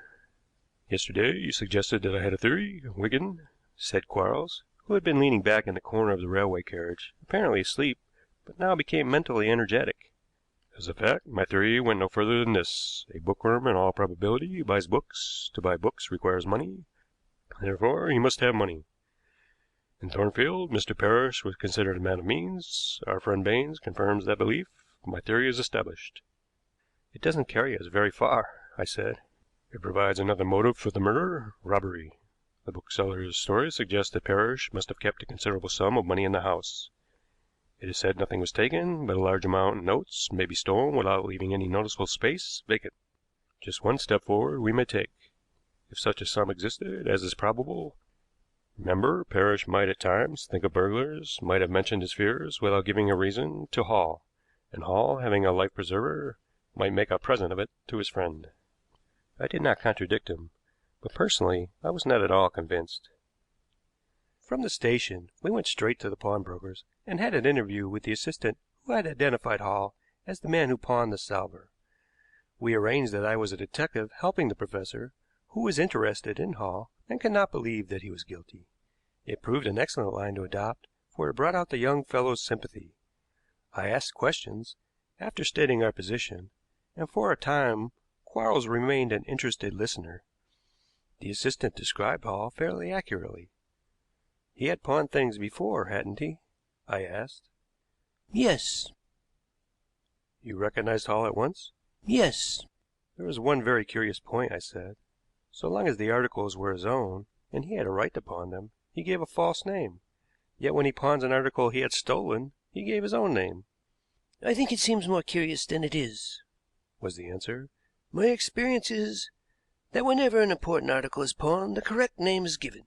"Yesterday you suggested that I had a theory, Wigan," said Quarles, who had been leaning back in the corner of the railway carriage, apparently asleep, but now became mentally energetic. "As a fact, my theory went no further than this. A bookworm, in all probability, buys books. To buy books requires money. Therefore, he must have money. In Thornfield, Mr. Parrish was considered a man of means. Our friend Baines confirms that belief. My theory is established." "It doesn't carry us very far," I said. "It provides another motive for the murder, robbery. The bookseller's story suggests that Parrish must have kept a considerable sum of money in the house. It is said nothing was taken, but a large amount in notes may be stolen without leaving any noticeable space vacant. Just one step forward we may take. If such a sum existed, as is probable, remember, Parrish might at times think of burglars, might have mentioned his fears without giving a reason to Hall, and Hall, having a life preserver, might make a present of it to his friend." I did not contradict him, but personally I was not at all convinced. From the station we went straight to the pawnbroker's and had an interview with the assistant who had identified Hall as the man who pawned the salver. We arranged that I was a detective helping the professor, who was interested in Hall and could not believe that he was guilty. It proved an excellent line to adopt, for it brought out the young fellow's sympathy. I asked questions, after stating our position, and for a time Quarles remained an interested listener. The assistant described Hall fairly accurately. "He had pawned things before, hadn't he?" I asked. "Yes." "You recognized Hall at once?" "Yes." "There is one very curious point," I said. "So long as the articles were his own, and he had a right to pawn them, he gave a false name. Yet when he pawns an article he had stolen, he gave his own name." "I think it seems more curious than it is," was the answer. "My experience is that whenever an important article is pawned, the correct name is given.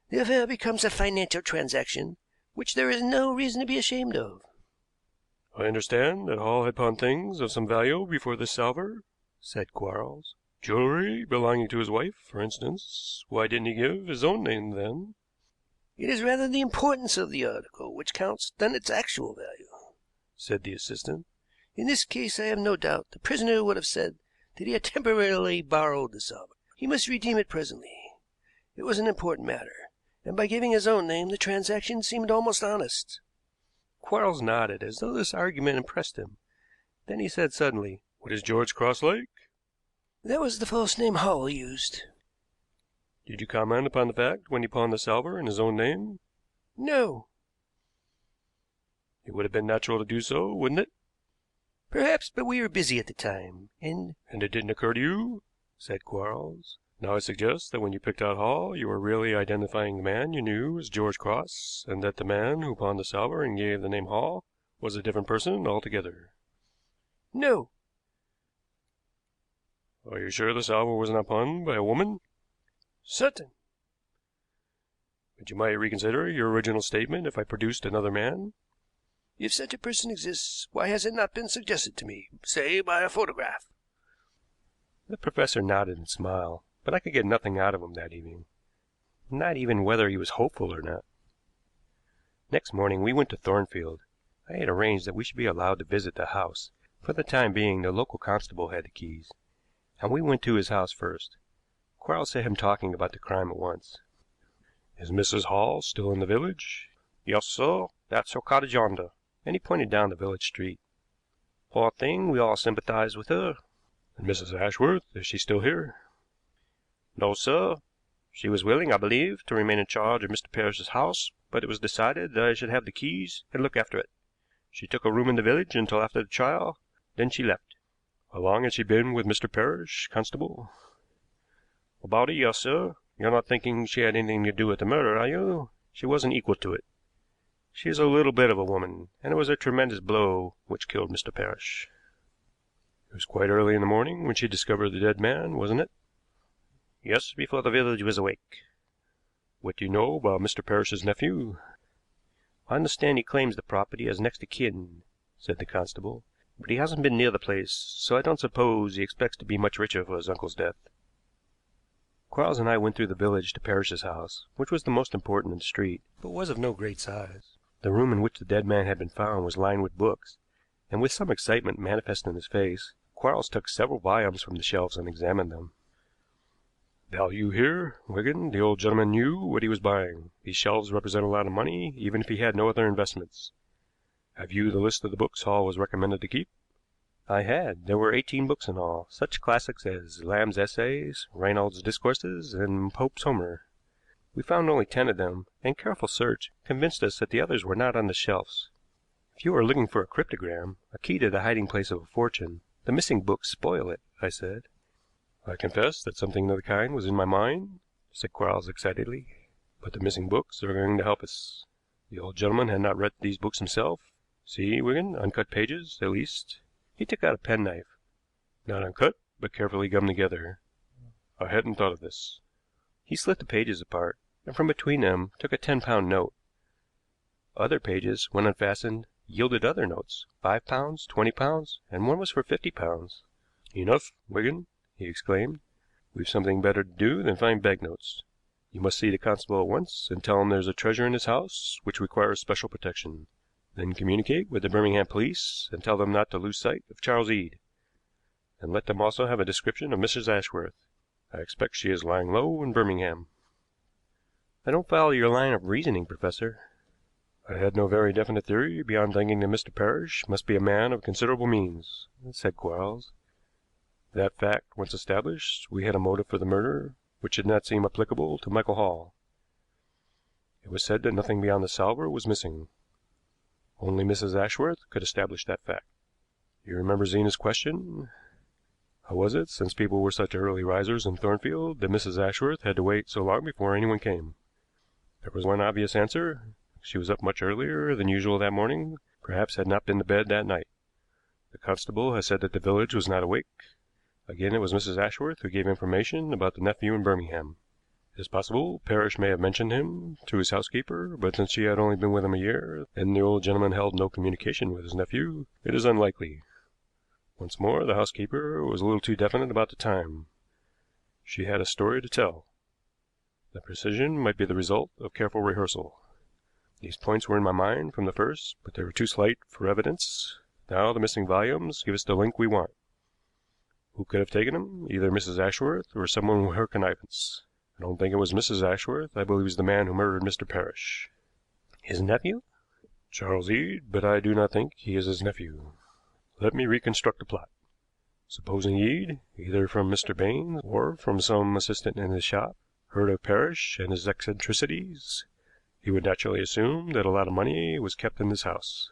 The affair becomes a financial transaction, which there is no reason to be ashamed of." "I understand that Hall had pawned things of some value before this salver," said Quarles. "Jewelry belonging to his wife, for instance. Why didn't he give his own name then?" "It is rather the importance of the article which counts than its actual value," said the assistant. "In this case I have no doubt the prisoner would have said that he had temporarily borrowed the salver. He must redeem it presently. It was an important matter, and by giving his own name the transaction seemed almost honest." Quarles nodded as though this argument impressed him. Then he said suddenly, "What is George Cross like?" "That was the false name Hall used." "Did you comment upon the fact when he pawned the salver in his own name?" "No." "It would have been natural to do so, wouldn't it?" "Perhaps, but we were busy at the time, And it didn't occur to you?" said Quarles. "Now I suggest that when you picked out Hall you were really identifying the man you knew as George Cross, and that the man who pawned the salver and gave the name Hall was a different person altogether." "No." Are you sure the salver was not pawned by a woman? Certain. But you might reconsider your original statement if I produced another man. If such a person exists, why has it not been suggested to me, say, by a photograph? The professor nodded and smiled, but I could get nothing out of him that evening, not even whether he was hopeful or not. Next morning we went to Thornfield. I had arranged that we should be allowed to visit the house. For the time being, the local constable had the keys, and we went to his house first. Quarles set him talking about the crime at once. Is Mrs. Hall still in the village? Yes, sir. That's her cottage yonder. And he pointed down the village street. Poor thing, we all sympathize with her. And Mrs. Ashworth, is she still here? No, sir. She was willing, I believe, to remain in charge of Mr. Parrish's house, but it was decided that I should have the keys and look after it. She took a room in the village until after the trial, then she left. How long had she been with Mr. Parrish, constable? About a year, sir. You're not thinking she had anything to do with the murder, are you? She wasn't equal to it. She is a little bit of a woman, and it was a tremendous blow which killed Mr. Parrish. It was quite early in the morning when she discovered the dead man, wasn't it? Yes, before the village was awake. What do you know about Mr. Parrish's nephew? I understand he claims the property as next of kin, said the constable, but he hasn't been near the place, so I don't suppose he expects to be much richer for his uncle's death. Quarles and I went through the village to Parrish's house, which was the most important in the street, but was of no great size. The room in which the dead man had been found was lined with books, and with some excitement manifest in his face, Quarles took several volumes from the shelves and examined them. Value here, Wigan. The old gentleman knew what he was buying. These shelves represent a lot of money, even if he had no other investments. Have you the list of the books Hall was recommended to keep? I had. There were 18 books in all, such classics as Lamb's Essays, Reinald's Discourses, and Pope's Homer. We found only 10 of them, and careful search convinced us that the others were not on the shelves. If you are looking for a cryptogram, a key to the hiding place of a fortune, the missing books spoil it, I said. I confess that something of the kind was in my mind, said Quarles excitedly. But the missing books are going to help us. The old gentleman had not read these books himself. See, Wigan, uncut pages, at least. He took out a penknife. Not uncut, but carefully gummed together. I hadn't thought of this. He slit the pages apart, and from between them took a 10-pound note. Other pages, when unfastened, yielded other notes, 5 pounds, 20 pounds, and one was for 50 pounds. Enough, Wigan, he exclaimed. We've something better to do than find bank notes. You must see the constable at once and tell him there's a treasure in his house which requires special protection. Then communicate with the Birmingham police and tell them not to lose sight of Charles Eade. And let them also have a description of Mrs. Ashworth. I expect she is lying low in Birmingham. I don't follow your line of reasoning, Professor. I had no very definite theory beyond thinking that Mr. Parrish must be a man of considerable means, said Quarles. That fact once established, we had a motive for the murder which did not seem applicable to Michael Hall. It was said that nothing beyond the salver was missing. Only Mrs. Ashworth could establish that fact. You remember Zena's question? How was it, since people were such early risers in Thornfield, that Mrs. Ashworth had to wait so long before anyone came? There was one obvious answer. She was up much earlier than usual that morning, perhaps had not been to bed that night. The constable has said that the village was not awake. Again, it was Mrs. Ashworth who gave information about the nephew in Birmingham. It is possible Parrish may have mentioned him to his housekeeper, but since she had only been with him a year, and the old gentleman held no communication with his nephew, it is unlikely. Once more, the housekeeper was a little too definite about the time. She had a story to tell. The precision might be the result of careful rehearsal. These points were in my mind from the first, but they were too slight for evidence. Now the missing volumes give us the link we want. Who could have taken them? Either Mrs. Ashworth or someone with her connivance. I don't think it was Mrs. Ashworth. I believe it was the man who murdered Mr. Parrish. His nephew? Charles Eade, but I do not think he is his nephew. Let me reconstruct the plot. Supposing Eade, either from Mr. Baines or from some assistant in his shop, heard of Parrish and his eccentricities, he would naturally assume that a lot of money was kept in this house.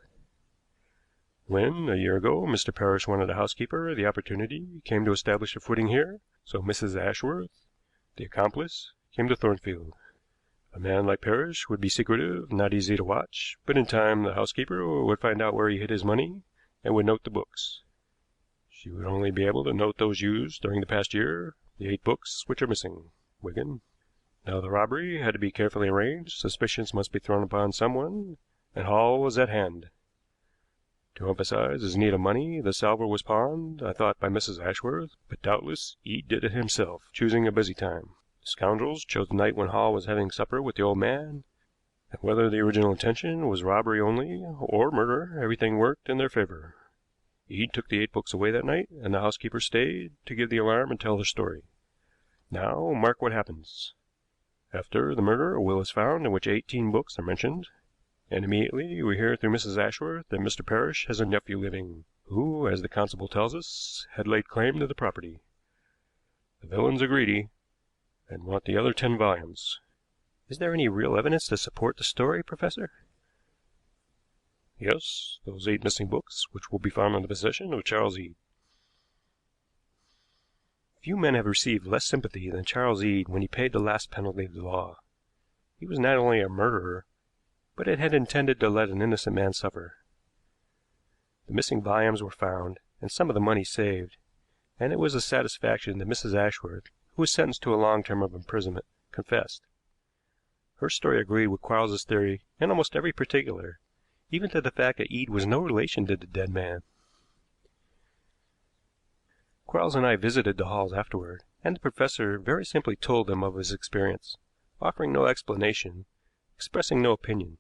When, a year ago, Mr. Parrish wanted a housekeeper, the opportunity came to establish a footing here, so Mrs. Ashworth, the accomplice, came to Thornfield. A man like Parrish would be secretive, not easy to watch, but in time the housekeeper would find out where he hid his money and would note the books. She would only be able to note those used during the past year, the 8 books which are missing, Wigan. Now the robbery had to be carefully arranged, suspicions must be thrown upon someone, and Hall was at hand. To emphasize his need of money, the salver was pawned, I thought, by Mrs. Ashworth, but doubtless Eade did it himself, choosing a busy time. The scoundrels chose the night when Hall was having supper with the old man, and whether the original intention was robbery only or murder, everything worked in their favor. Eade took the 8 books away that night, and the housekeeper stayed to give the alarm and tell her story. Now mark what happens. After the murder, a will is found in which 18 books are mentioned, and immediately we hear through Mrs. Ashworth that Mr. Parrish has a nephew living, who, as the constable tells us, had laid claim to the property. The villains are greedy, and want the other 10 volumes. Is there any real evidence to support the story, Professor? Yes, those 8 missing books, which will be found in the possession of Charles Eade. Few men have received less sympathy than Charles Eade when he paid the last penalty of the law. He was not only a murderer, but it had intended to let an innocent man suffer. The missing volumes were found, and some of the money saved, and it was a satisfaction that Mrs. Ashworth, who was sentenced to a long term of imprisonment, confessed. Her story agreed with Quarles's theory in almost every particular, even to the fact that Eade was no relation to the dead man. Quarles and I visited the Halls afterward, and the professor very simply told them of his experience, offering no explanation, expressing no opinion.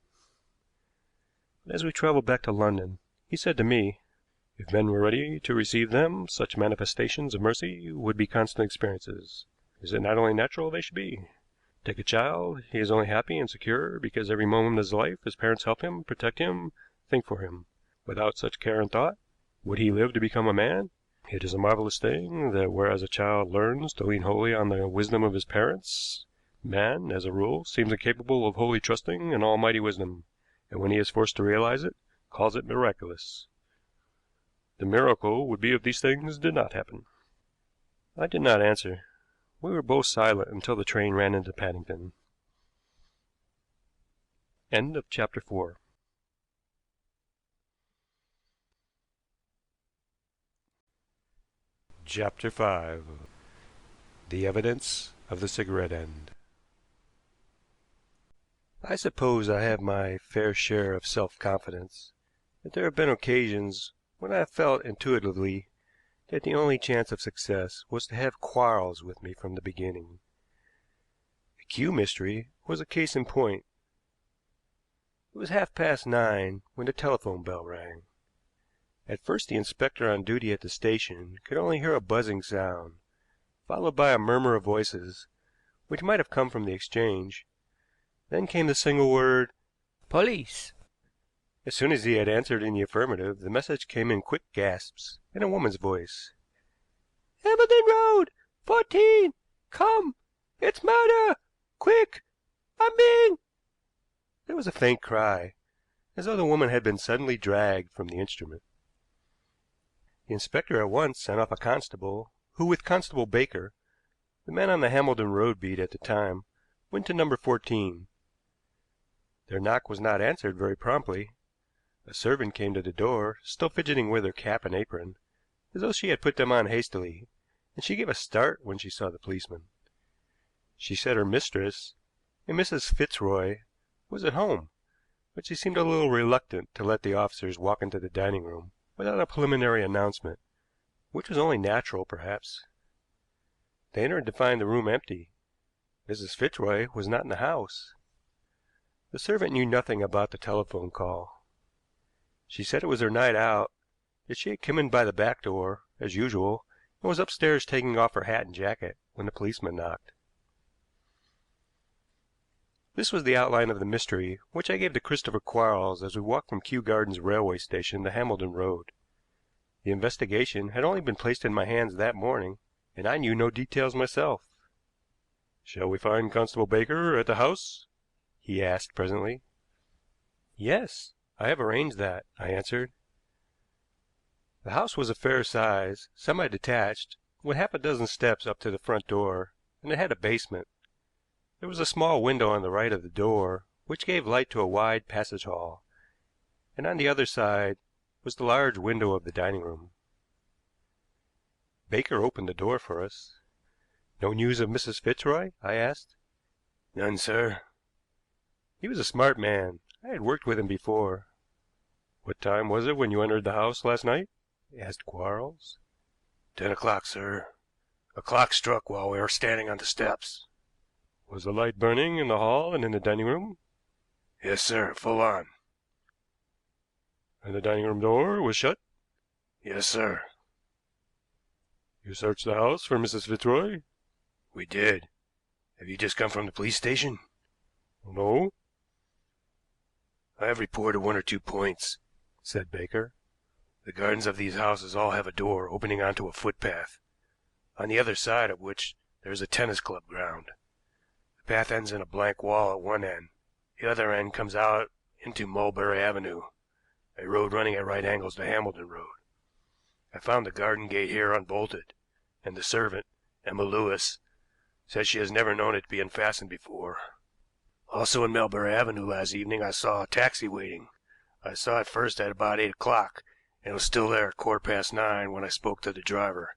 But as we traveled back to London, he said to me, If men were ready to receive them, such manifestations of mercy would be constant experiences. Is it not only natural they should be? Take a child, he is only happy and secure because every moment of his life his parents help him, protect him, think for him. Without such care and thought, would he live to become a man? It is a marvelous thing that whereas a child learns to lean wholly on the wisdom of his parents, man, as a rule, seems incapable of wholly trusting in almighty wisdom, and when he is forced to realize it, calls it miraculous. The miracle would be if these things did not happen. I did not answer. We were both silent until the train ran into Paddington. End of chapter 4. Chapter 5. The Evidence of the Cigarette End. I suppose I have my fair share of self-confidence, but there have been occasions when I have felt intuitively that the only chance of success was to have Quarles with me from the beginning. The Kew mystery was a case in point. It was 9:30 when the telephone bell rang. At first the inspector on duty at the station could only hear a buzzing sound, followed by a murmur of voices, which might have come from the exchange. Then came the single word, Police. As soon as he had answered in the affirmative, the message came in quick gasps, in a woman's voice. Hambledon Road, 14. Come. It's murder. Quick. I'm being. There was a faint cry, as though the woman had been suddenly dragged from the instrument. The inspector at once sent off a constable, who, with Constable Baker, the man on the Hambledon Road beat at the time, went to number 14. Their knock was not answered very promptly. A servant came to the door, still fidgeting with her cap and apron, as though she had put them on hastily, and she gave a start when she saw the policeman. She said her mistress, a Mrs. Fitzroy, was at home, but she seemed a little reluctant to let the officers walk into the dining room without a preliminary announcement, which was only natural, perhaps. They entered to find the room empty. Mrs. Fitzroy was not in the house. The servant knew nothing about the telephone call. She said it was her night out, that she had come in by the back door, as usual, and was upstairs taking off her hat and jacket when the policeman knocked. This was the outline of the mystery which I gave to Christopher Quarles as we walked from Kew Gardens railway station to Hambledon Road. The investigation had only been placed in my hands that morning, and I knew no details myself. Shall we find Constable Baker at the house? He asked presently. Yes, I have arranged that, I answered. The house was a fair size, semi-detached, with half a dozen steps up to the front door, and it had a basement. There was a small window on the right of the door, which gave light to a wide passage hall, and on the other side was the large window of the dining room. Baker opened the door for us. No news of Mrs. Fitzroy? I asked. None, sir. He was a smart man. I had worked with him before. What time was it when you entered the house last night? Asked Quarles. 10 o'clock, sir. A clock struck while we were standing on the steps. Was the light burning in the hall and in the dining room? Yes, sir, full on. And the dining room door was shut? Yes, sir. You searched the house for Mrs. Fitzroy? We did. Have you just come from the police station? No. I have reported 1 or 2 points, Said Baker. The gardens of these houses all have a door opening onto a footpath, on the other side of which there is a tennis club ground. The path ends in a blank wall at one end. The other end comes out into Mulberry Avenue, a road running at right angles to Hambledon Road. I found the garden gate here unbolted, and the servant, Emma Lewis, says she has never known it to be unfastened before. Also in Mulberry Avenue last evening I saw a taxi waiting. I saw it first at about 8 o'clock, and it was still there at 9:15 when I spoke to the driver.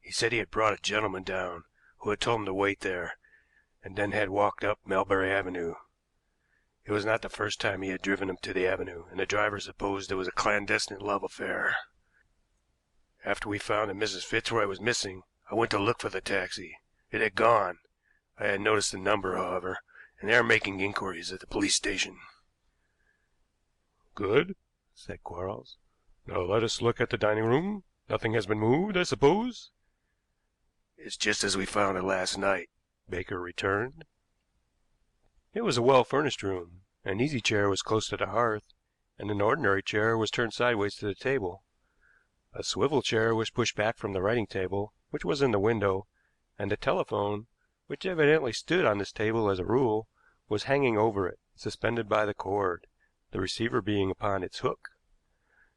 He said he had brought a gentleman down, who had told him to wait there, and then had walked up Mulberry Avenue. It was not the first time he had driven him to the avenue, and the driver supposed it was a clandestine love affair. After we found that Mrs. Fitzroy was missing, I went to look for the taxi. It had gone. I had noticed the number, however, and they are making inquiries at the police station. Good, said Quarles. Now let us look at the dining room. Nothing has been moved, I suppose? It's just as we found it last night, Baker returned. It was a well-furnished room. An easy chair was close to the hearth, and an ordinary chair was turned sideways to the table. A swivel chair was pushed back from the writing table, which was in the window, and the telephone, which evidently stood on this table as a rule, was hanging over it, suspended by the cord, the receiver being upon its hook.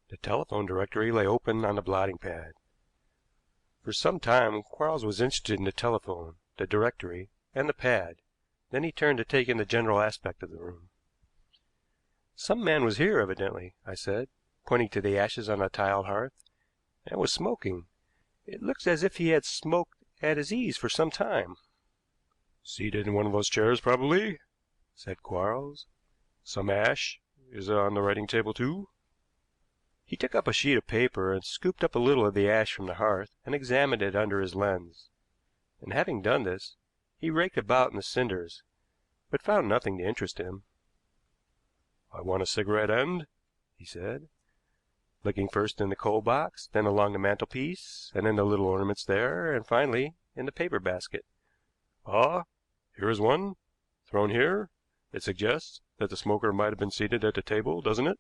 The telephone directory lay open on the blotting pad. For some time Quarles was interested in the telephone, the directory, and the pad. Then he turned to take in the general aspect of the room. Some man was here, evidently, I said, pointing to the ashes on the tiled hearth, and was smoking. It looks as if he had smoked at his ease for some time. Seated in one of those chairs, probably, said Quarles. Some ash. Is it on the writing table, too? He took up a sheet of paper and scooped up a little of the ash from the hearth and examined it under his lens. And having done this, he raked about in the cinders, but found nothing to interest him. I want a cigarette end, he said, looking first in the coal box, then along the mantelpiece, and in the little ornaments there, and finally in the paper basket. Ah, here is one, thrown here. It suggests that the smoker might have been seated at the table, doesn't it?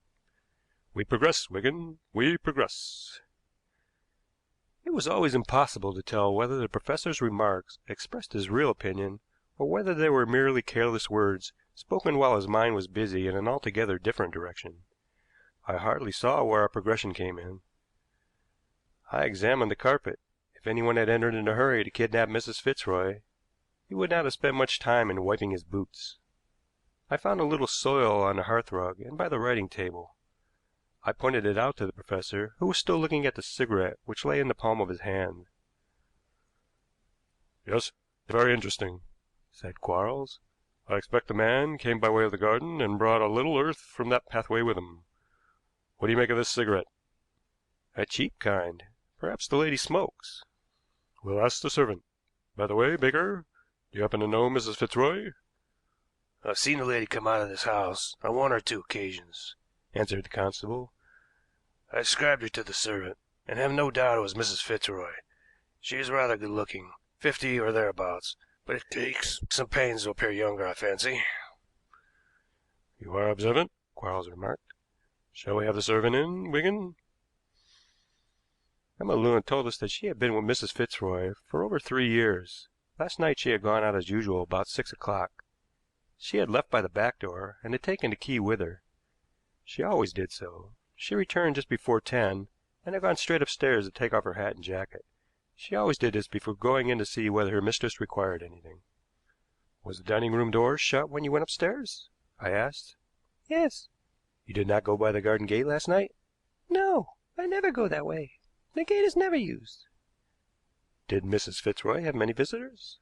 We progress, Wigan, we progress. It was always impossible to tell whether the professor's remarks expressed his real opinion or whether they were merely careless words spoken while his mind was busy in an altogether different direction. I hardly saw where our progression came in. I examined the carpet. If anyone had entered in a hurry to kidnap Mrs. Fitzroy, he would not have spent much time in wiping his boots. I found a little soil on the hearthrug and by the writing table. I pointed it out to the professor, who was still looking at the cigarette which lay in the palm of his hand. Yes, very interesting, said Quarles. I expect the man came by way of the garden and brought a little earth from that pathway with him. What do you make of this cigarette? A cheap kind. Perhaps the lady smokes. We'll ask the servant. By the way, Baker, do you happen to know Mrs. Fitzroy? I've seen the lady come out of this house on 1 or 2 occasions, answered the constable. I described her to the servant, and have no doubt it was Mrs. Fitzroy. She is rather good-looking, 50 or thereabouts, but it takes some pains to appear younger, I fancy. You are observant, Quarles remarked. Shall we have the servant in, Wigan? Emma Lewin told us that she had been with Mrs. Fitzroy for over 3 years. Last night she had gone out as usual about 6 o'clock. She had left by the back door and had taken the key with her. She always did so. She returned just before 10 and had gone straight upstairs to take off her hat and jacket. She always did this before going in to see whether her mistress required anything. Was the dining room door shut when you went upstairs? I asked. Yes. You did not go by the garden gate last night? No, I never go that way. The gate is never used. Did Mrs. Fitzroy have many visitors?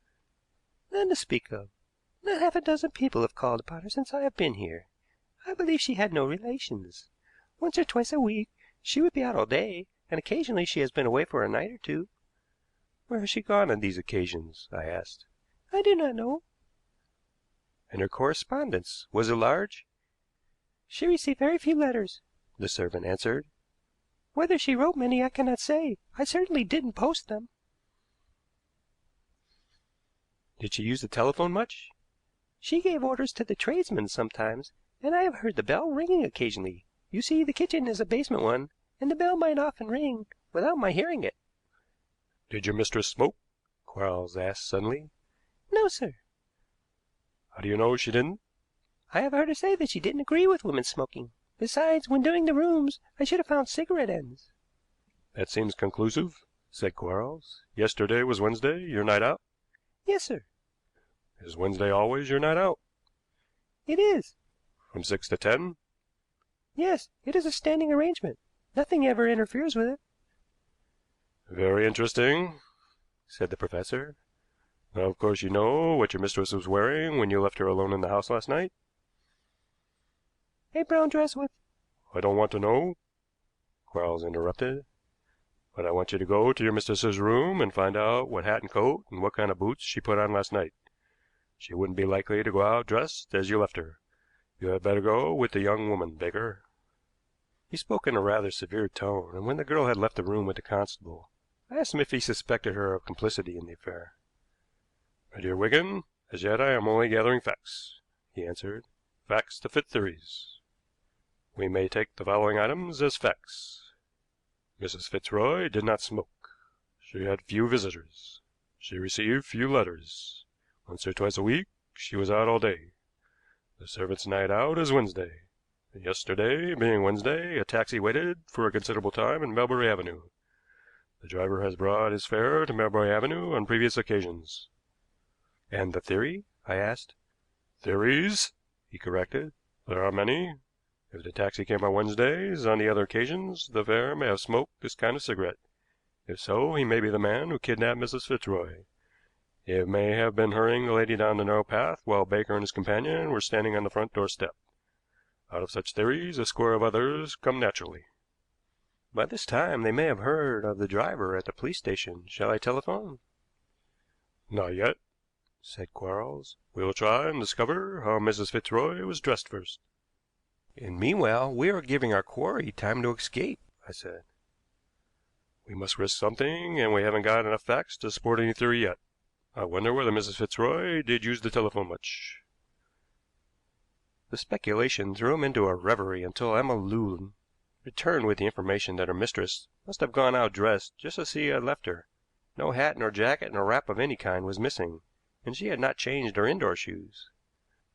None to speak of. Not half a dozen people have called upon her since I have been here. I believe she had no relations. Once or twice a week she would be out all day, and occasionally she has been away for a night or two. Where has she gone on these occasions? I asked. I do not know. And her correspondence, was it large? She received very few letters, the servant answered. Whether she wrote many I cannot say. I certainly didn't post them. Did she use the telephone much? She gave orders to the tradesmen sometimes, and I have heard the bell ringing occasionally. You see, the kitchen is a basement one, and the bell might often ring without my hearing it. Did your mistress smoke? Quarles asked suddenly. No, sir. How do you know she didn't? I have heard her say that she didn't agree with women smoking. Besides, when doing the rooms, I should have found cigarette ends. That seems conclusive, said Quarles. Yesterday was Wednesday, your night out? Yes, sir. Is Wednesday always your night out? It is. From 6 to 10? Yes, it is a standing arrangement. Nothing ever interferes with it. Very interesting, said the professor. Now, of course, you know what your mistress was wearing when you left her alone in the house last night? A brown dress with... I don't want to know, Quarles interrupted. But I want you to go to your mistress's room and find out what hat and coat and what kind of boots she put on last night. She wouldn't be likely to go out dressed as you left her. You had better go with the young woman, Baker. He spoke in a rather severe tone, and when the girl had left the room with the constable, I asked him if he suspected her of complicity in the affair. My dear Wigan, as yet I am only gathering facts, he answered. Facts to fit theories. We may take the following items as facts. Mrs. Fitzroy did not smoke. She had few visitors. She received few letters. Once or twice a week she was out all day. The servant's night out is Wednesday. Yesterday, being Wednesday, a taxi waited for a considerable time in Melbury Avenue. The driver has brought his fare to Melbury Avenue on previous occasions. And the theory? I asked. Theories? He corrected. There are many. If the taxi came on Wednesdays, on the other occasions the fare may have smoked this kind of cigarette. If so, he may be the man who kidnapped Mrs. Fitzroy. It may have been hurrying the lady down the narrow path while Baker and his companion were standing on the front door step. Out of such theories a score of others come naturally. By this time they may have heard of the driver at the police station. Shall I telephone? Not yet, said Quarles. We will try and discover how Mrs. Fitzroy was dressed first. And meanwhile we are giving our quarry time to escape, I said. We must risk something, and we haven't got enough facts to support any theory yet. I wonder whether Mrs. Fitzroy did use the telephone much. The speculation threw him into a reverie until Emma Lewin returned with the information that her mistress must have gone out dressed just as she had left her. No hat nor jacket nor wrap of any kind was missing, and she had not changed her indoor shoes.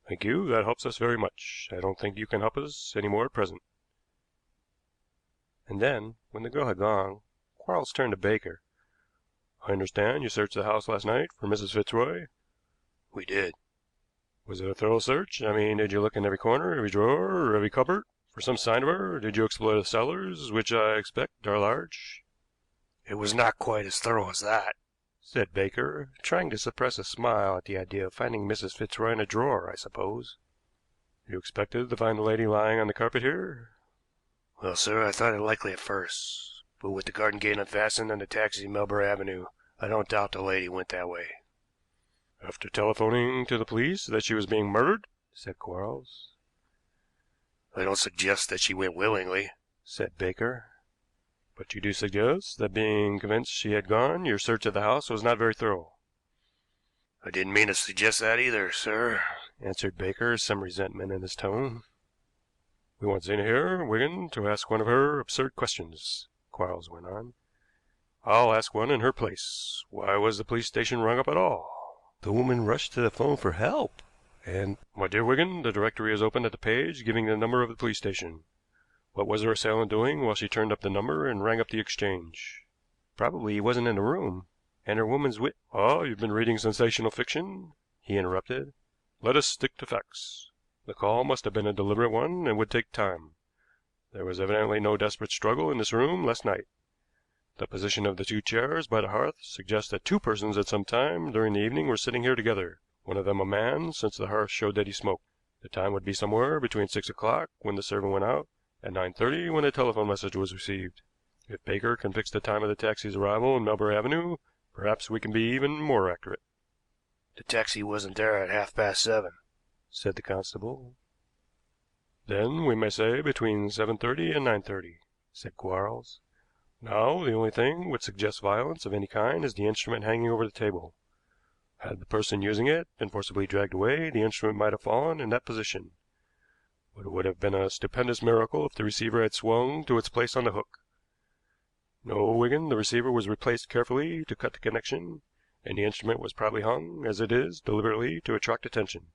Thank you. That helps us very much. I don't think you can help us any more at present. And then, when the girl had gone, Quarles turned to Baker. I understand you searched the house last night for Mrs. Fitzroy? We did. Was it a thorough search? I mean, did you look in every corner, every drawer, or every cupboard for some sign of her? Did you explore the cellars, which I expect are large? It was not quite as thorough as that, said Baker, trying to suppress a smile at the idea of finding Mrs. Fitzroy in a drawer, I suppose. You expected to find the lady lying on the carpet here? Well, sir, I thought it likely at first, but with the garden gate unfastened and the taxi in Melbury Avenue, I don't doubt the lady went that way. After telephoning to the police that she was being murdered? Said Quarles. I don't suggest that she went willingly, said Baker. But you do suggest that being convinced she had gone, your search of the house was not very thorough. I didn't mean to suggest that either, sir, answered Baker, some resentment in his tone. We want Zena here, Wigan, to ask one of her absurd questions, Quarles went on. I'll ask one in her place. Why was the police station rung up at all? The woman rushed to the phone for help, and... My dear Wigan, the directory is open at the page giving the number of the police station. What was her assailant doing while she turned up the number and rang up the exchange? Probably he wasn't in the room, and her woman's wit... Ah, you've been reading sensational fiction, he interrupted. Let us stick to facts. The call must have been a deliberate one and would take time. There was evidently no desperate struggle in this room last night. The position of the two chairs by the hearth suggests that two persons at some time during the evening were sitting here together, one of them a man, since the hearth showed that he smoked. The time would be somewhere between 6 o'clock, when the servant went out, and 9:30, when a telephone message was received. If Baker can fix the time of the taxi's arrival in Melbury Avenue, perhaps we can be even more accurate." "The taxi wasn't there at 7:30, said the constable. "Then we may say between 7:30 and 9:30, said Quarles. "Now, the only thing which suggests violence of any kind is the instrument hanging over the table. Had the person using it been forcibly dragged away, the instrument might have fallen in that position, but it would have been a stupendous miracle if the receiver had swung to its place on the hook. No, Wigan, the receiver was replaced carefully to cut the connection, and the instrument was probably hung, as it is, deliberately to attract attention.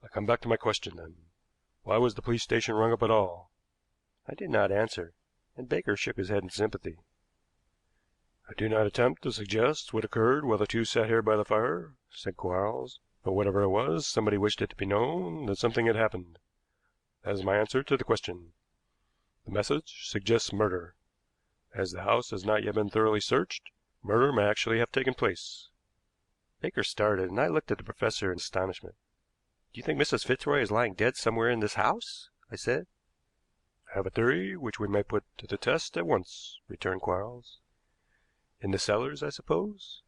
I come back to my question, then. Why was the police station rung up at all?" I did not answer, and Baker shook his head in sympathy. "I do not attempt to suggest what occurred while the two sat here by the fire," said Quarles, "but whatever it was, somebody wished it to be known that something had happened. That is my answer to the question. The message suggests murder. As the house has not yet been thoroughly searched, murder may actually have taken place." Baker started, and I looked at the professor in astonishment. "Do you think Mrs. Fitzroy is lying dead somewhere in this house?" I said. "I have a theory which we may put to the test at once," returned Quarles. "In the cellars, I suppose?"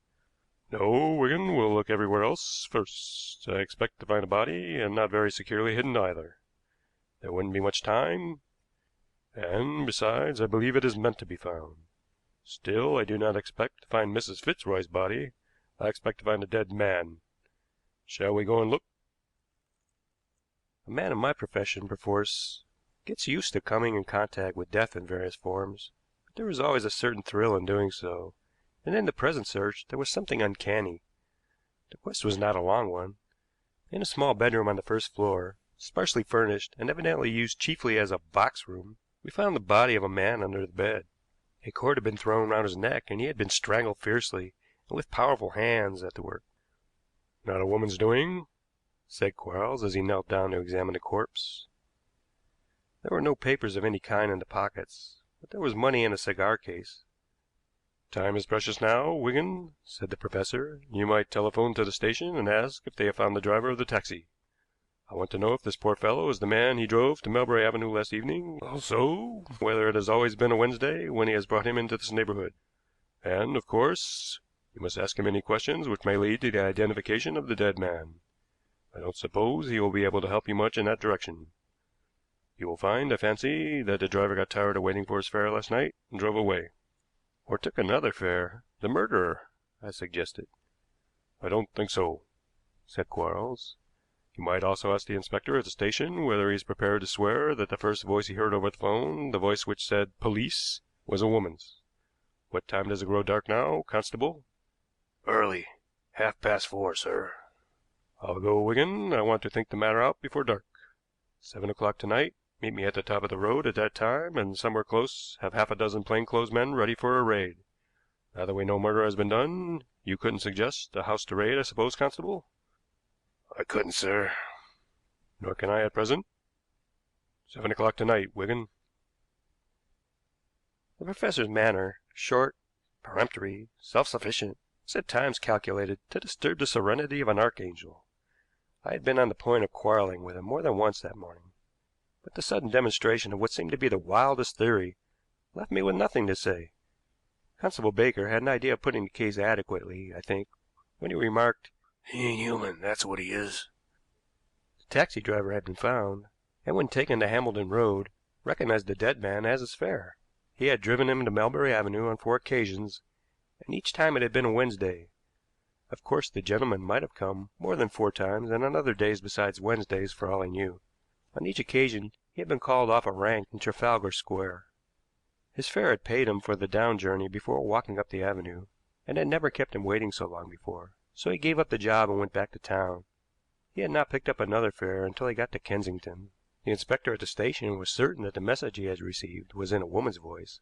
"No, Wigan, we'll look everywhere else first. I expect to find a body, and not very securely hidden either. There wouldn't be much time, and, besides, I believe it is meant to be found. Still, I do not expect to find Mrs. Fitzroy's body. I expect to find a dead man. Shall we go and look?" A man of my profession, perforce, gets used to coming in contact with death in various forms, but there was always a certain thrill in doing so, and in the present search there was something uncanny. The quest was not a long one. In a small bedroom on the first floor, sparsely furnished and evidently used chiefly as a box room, we found the body of a man under the bed. A cord had been thrown round his neck, and he had been strangled fiercely and with powerful hands at the work. "Not a woman's doing," said Quarles as he knelt down to examine the corpse. There were no papers of any kind in the pockets, but there was money in a cigar case. "Time is precious now, Wigan," said the professor. "You might telephone to the station and ask if they have found the driver of the taxi. I want to know if this poor fellow is the man he drove to Melbury Avenue last evening, also whether it has always been a Wednesday when he has brought him into this neighborhood. And, of course, you must ask him any questions which may lead to the identification of the dead man. I don't suppose he will be able to help you much in that direction. You will find, I fancy, that the driver got tired of waiting for his fare last night and drove away." "Or took another fare. The murderer," I suggested. "I don't think so," said Quarles. "You might also ask the inspector at the station whether he is prepared to swear that the first voice he heard over the phone, the voice which said 'Police,' was a woman's. What time does it grow dark now, constable?" "Early. 4:30, sir." "I'll go, Wigan. I want to think the matter out before dark. 7 o'clock tonight. Meet me at the top of the road at that time, and somewhere close have half a dozen plainclothes men ready for a raid. Now that we know murder has been done, you couldn't suggest a house to raid, I suppose, constable?" "I couldn't, sir." "Nor can I at present. 7 o'clock tonight, Wigan." The professor's manner, short, peremptory, self-sufficient, was at times calculated to disturb the serenity of an archangel. I had been on the point of quarreling with him more than once that morning, but the sudden demonstration of what seemed to be the wildest theory left me with nothing to say. Constable Baker had an idea of putting the case adequately, I think, when he remarked, "He ain't human, that's what he is." The taxi driver had been found, and when taken to Hambledon Road, recognized the dead man as his fare. He had driven him to Melbury Avenue on 4 occasions, and each time it had been a Wednesday. Of course, the gentleman might have come more than 4 times, and on other days besides Wednesdays, for all he knew. On each occasion he had been called off a rank in Trafalgar Square. His fare had paid him for the down journey before walking up the avenue, and had never kept him waiting so long before, so he gave up the job and went back to town. He had not picked up another fare until he got to Kensington. The inspector at the station was certain that the message he had received was in a woman's voice,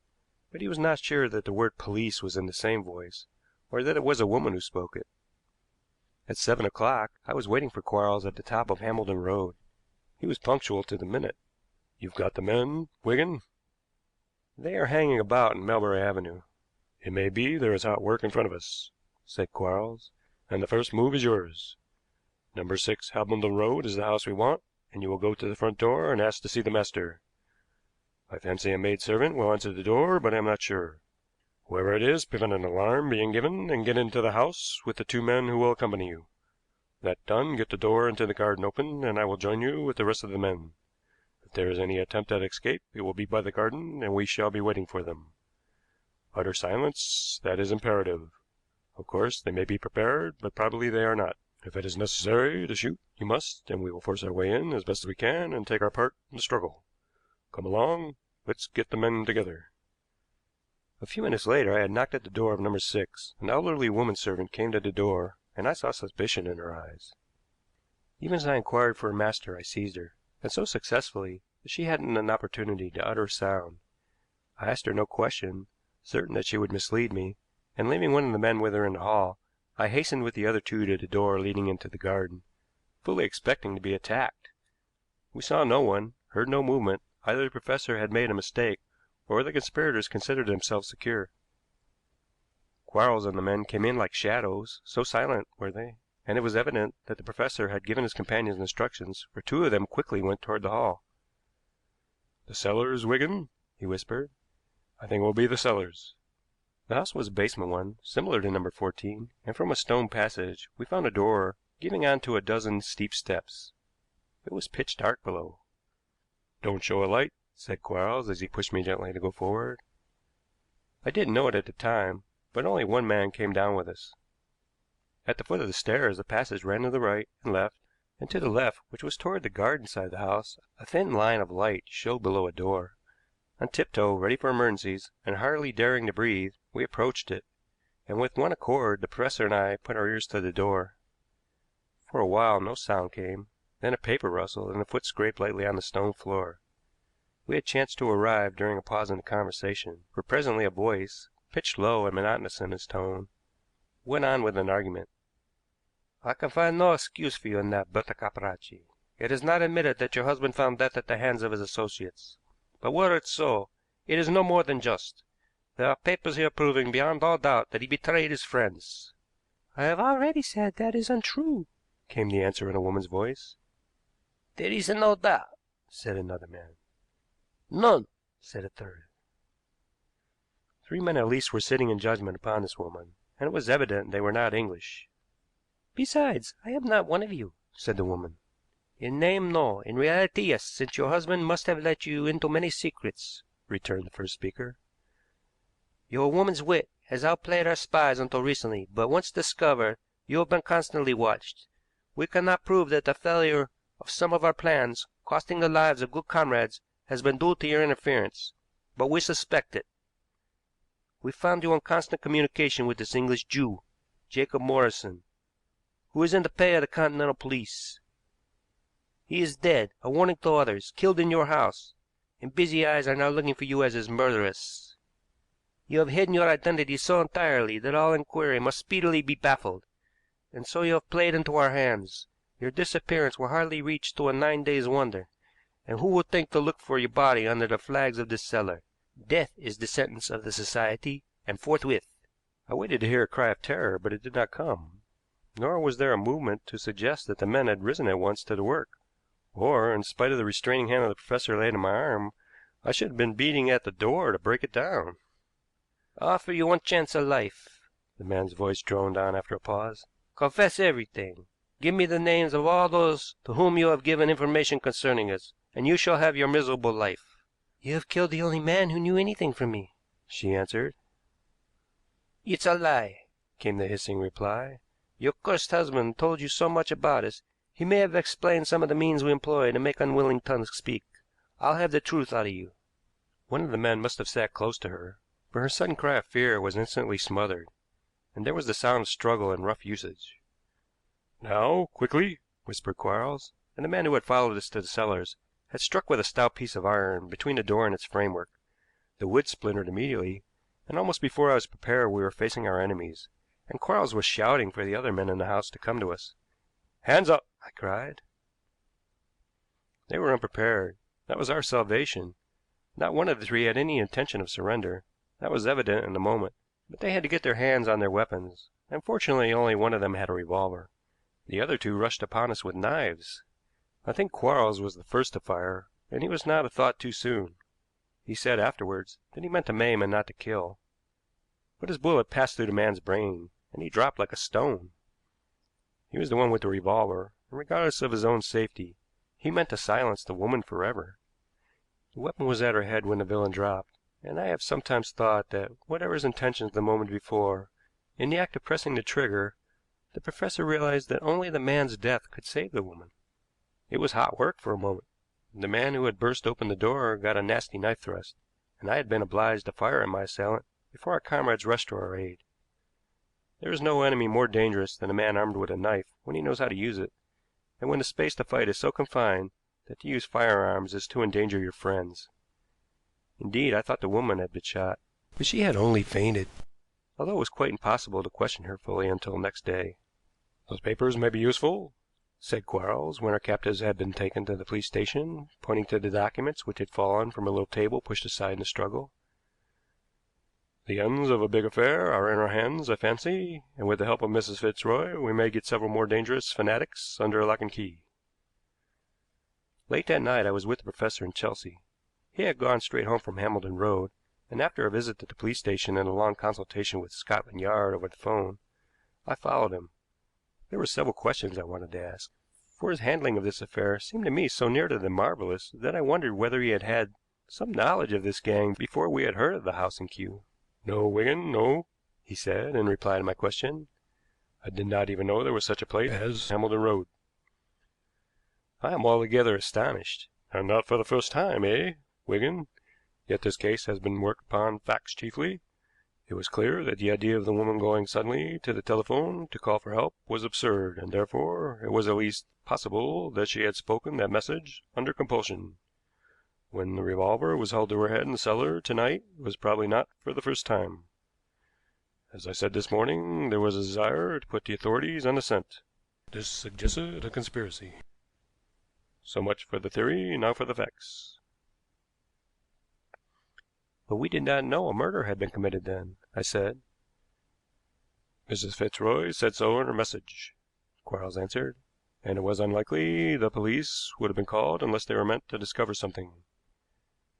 but he was not sure that the word police was in the same voice, or that it was a woman who spoke it. At 7 o'clock I was waiting for Quarles at the top of Hambledon Road. He was punctual to the minute. "You've got the men, Wigan?" "They are hanging about in Melbury Avenue. It may be there is hot work in front of us, said Quarles, and the first move is yours. Number 6 Hambledon Road is the house we want, and you will go to the front door and ask to see the master. I fancy a maid servant will answer the door, but I am not sure. Whoever it is, prevent an alarm being given, and get into the house with the 2 men who will accompany you. That done, get the door into the garden open, and I will join you with the rest of the men. If there is any attempt at escape, it will be by the garden, and we shall be waiting for them. Utter silence, that is imperative. Of course, they may be prepared, but probably they are not. If it is necessary to shoot, you must, and we will force our way in as best we can and take our part in the struggle. Come along, let's get the men together." A few minutes later I had knocked at the door of number 6. An elderly woman servant came to the door, and I saw suspicion in her eyes. Even as I inquired for her master, I seized her, and so successfully that she hadn't an opportunity to utter a sound. I asked her no question, certain that she would mislead me, and leaving one of the men with her in the hall, I hastened with the other 2 to the door leading into the garden, fully expecting to be attacked. We saw no one, heard no movement. Either the professor had made a mistake, or the conspirators considered themselves secure. Quarles and the men came in like shadows, so silent were they, and it was evident that the professor had given his companions instructions, for 2 of them quickly went toward the hall. "The cellars, Wigan," he whispered. "I think it will be the cellars." The house was a basement one, similar to number 14, and from a stone passage we found a door giving on to a dozen steep steps. It was pitch dark below. "Don't show a light," said Quarles as he pushed me gently to go forward. I didn't know it at the time, but only one man came down with us. At the foot of the stairs the passage ran to the right and left, and to the left, which was toward the garden side of the house, a thin line of light showed below a door. On tiptoe, ready for emergencies, and hardly daring to breathe, we approached it, and with one accord the professor and I put our ears to the door. For a while no sound came, then a paper rustled and a foot scraped lightly on the stone floor. We had chanced to arrive during a pause in the conversation, for presently a voice, pitched low and monotonous in its tone, went on with an argument. "I can find no excuse for you in that, Berta Capracci. It is not admitted that your husband found death at the hands of his associates. But were it so, it is no more than just. There are papers here proving beyond all doubt that he betrayed his friends." "I have already said that is untrue," came the answer in a woman's voice. "There is no doubt," said another man. "None," said a third. 3 men at least were sitting in judgment upon this woman, and it was evident they were not English. "Besides, I am not one of you," said the woman. "In name, no. In reality, yes, since your husband must have let you into many secrets," returned the first speaker. "Your woman's wit has outplayed our spies until recently, but once discovered, you have been constantly watched. We cannot prove that the failure of some of our plans, costing the lives of good comrades, has been due to your interference, but we suspect it. We found you in constant communication with this English Jew, Jacob Morrison, who is in the pay of the Continental Police. He is dead, a warning to others, killed in your house, and busy eyes are now looking for you as his murderess. You have hidden your identity so entirely that all inquiry must speedily be baffled, and so you have played into our hands. Your disappearance will hardly reach to a 9 days' wonder, and who would think to look for your body under the flags of this cellar? Death is the sentence of the society, and forthwith." I waited to hear a cry of terror, but it did not come, nor was there a movement to suggest that the men had risen at once to the work, or, in spite of the restraining hand of the professor laid on my arm, I should have been beating at the door to break it down. "I offer you one chance of life," the man's voice droned on after a pause. "Confess everything. Give me the names of all those to whom you have given information concerning us, and you shall have your miserable life." "You have killed the only man who knew anything from me," she answered. "It's a lie," came the hissing reply. "Your cursed husband told you so much about us, he may have explained some of the means we employ to make unwilling tongues speak. I'll have the truth out of you." One of the men must have sat close to her, for her sudden cry of fear was instantly smothered, and there was the sound of struggle and rough usage. "Now, quickly," whispered Quarles, and the man who had followed us to the cellars had struck with a stout piece of iron between the door and its framework. The wood splintered immediately, and almost before I was prepared we were facing our enemies, and Quarles was shouting for the other men in the house to come to us. "Hands up!" I cried. They were unprepared. That was our salvation. Not one of the 3 had any intention of surrender. That was evident in a moment. but they had to get their hands on their weapons, and fortunately only one of them had a revolver. The other two rushed upon us with knives. I think Quarles was the first to fire, and he was not a thought too soon. He said afterwards that he meant to maim and not to kill. But his bullet passed through the man's brain, and he dropped like a stone. He was the one with the revolver, and regardless of his own safety, he meant to silence the woman forever. The weapon was at her head when the villain dropped, and I have sometimes thought that, whatever his intentions the moment before, in the act of pressing the trigger, the professor realized that only the man's death could save the woman. It was hot work for a moment. The man who had burst open the door got a nasty knife thrust, and I had been obliged to fire at my assailant before our comrades rushed to our aid. There is no enemy more dangerous than a man armed with a knife when he knows how to use it, and when the space to fight is so confined that to use firearms is to endanger your friends. Indeed, I thought the woman had been shot, but she had only fainted, although it was quite impossible to question her fully until next day. "Those papers may be useful," said Quarles, when our captives had been taken to the police station, pointing to the documents which had fallen from a little table pushed aside in the struggle. "The ends of a big affair are in our hands, I fancy, and with the help of Mrs. Fitzroy we may get several more dangerous fanatics under lock and key." Late that night I was with the professor in Chelsea. He had gone straight home from Hambledon Road, and after a visit to the police station and a long consultation with Scotland Yard over the phone, I followed him. There were several questions I wanted to ask, for his handling of this affair seemed to me so near to the marvelous that I wondered whether he had had some knowledge of this gang before we had heard of the house in Kew. "No, Wigan, no," he said in reply to my question. "I did not even know there was such a place as Hambledon Road." "I am altogether astonished." "And not for the first time, eh, Wigan? Yet this case has been worked upon facts chiefly. It was clear that the idea of the woman going suddenly to the telephone to call for help was absurd, and therefore it was at least possible that she had spoken that message under compulsion. When the revolver was held to her head in the cellar to-night, it was probably not for the first time. As I said this morning, there was a desire to put the authorities on the scent. This suggested a conspiracy. So much for the theory, now for the facts." "But we did not know a murder had been committed then," I said. "Mrs. Fitzroy said so in her message," Quarles answered, "and it was unlikely the police would have been called unless they were meant to discover something.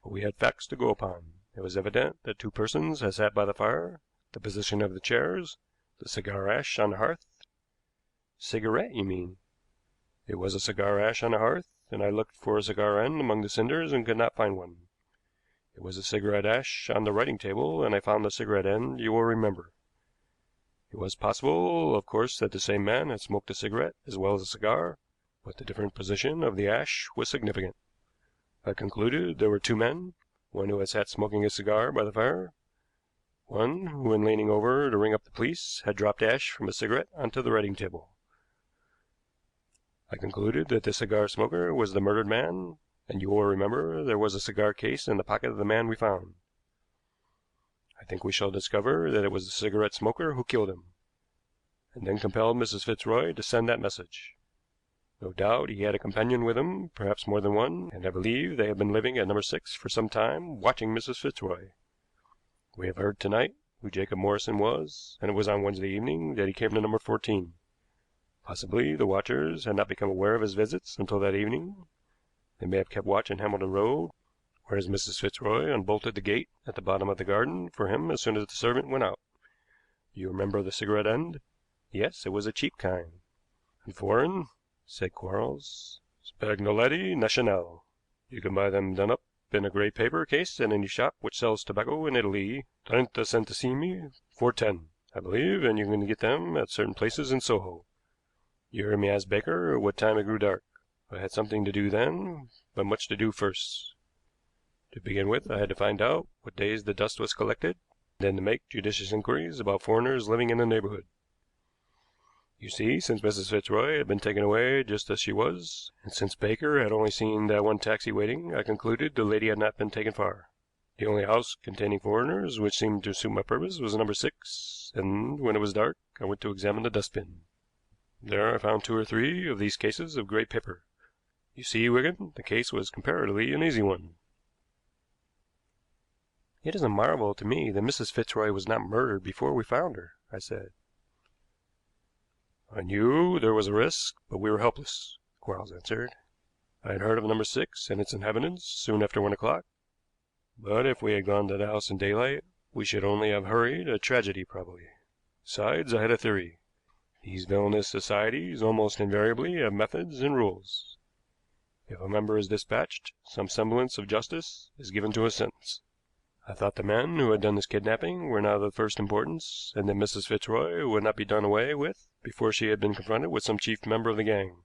But we had facts to go upon. It was evident that two persons had sat by the fire, the position of the chairs, the cigar ash on the hearth." "Cigarette, you mean?" "It was a cigar ash on the hearth, and I looked for a cigar end among the cinders and could not find one. It was a cigarette ash on the writing table, and I found the cigarette end, you will remember. It was possible, of course, that the same man had smoked a cigarette as well as a cigar, but the different position of the ash was significant. I concluded there were two men, one who had sat smoking a cigar by the fire, one who, in leaning over to ring up the police, had dropped ash from a cigarette onto the writing table. I concluded that the cigar smoker was the murdered man, and you will remember there was a cigar case in the pocket of the man we found. I think we shall discover that it was the cigarette smoker who killed him, and then compelled Mrs. Fitzroy to send that message. No doubt he had a companion with him, perhaps more than one, and I believe they have been living at number 6 for some time, watching Mrs. Fitzroy. We have heard tonight who Jacob Morrison was, and it was on Wednesday evening that he came to number 14. Possibly the watchers had not become aware of his visits until that evening. They may have kept watch in Hambledon Road, whereas Mrs. Fitzroy unbolted the gate at the bottom of the garden for him as soon as the servant went out. Do you remember the cigarette end? "Yes, it was a cheap kind." "And foreign," said Quarles. "Spagnoletti Nationale. You can buy them done up in a grey paper case at any shop which sells tobacco in Italy. 30 centesimi, 4.10, I believe, and you can get them at certain places in Soho. You heard me ask Baker what time it grew dark. I had something to do then, but much to do first. To begin with, I had to find out what days the dust was collected, then to make judicious inquiries about foreigners living in the neighborhood. You see, since Mrs. Fitzroy had been taken away just as she was, and since Baker had only seen that one taxi waiting, I concluded the lady had not been taken far. The only house containing foreigners which seemed to suit my purpose was number 6, and when it was dark I went to examine the dustbin. There I found 2 or 3 of these cases of grey paper. You see, Wigan, the case was comparatively an easy one." It is a marvel to me that Mrs. Fitzroy was not murdered before we found her, I said. I knew there was a risk, but we were helpless, Quarles answered. I had heard of number 6 and its inhabitants soon after 1 o'clock, but if we had gone to the house in daylight, we should only have hurried a tragedy probably. Besides, I had a theory. These villainous societies almost invariably have methods and rules. If a member is dispatched, some semblance of justice is given to his sentence. I thought the men who had done this kidnapping were not of the first importance, and that Mrs. Fitzroy would not be done away with before she had been confronted with some chief member of the gang.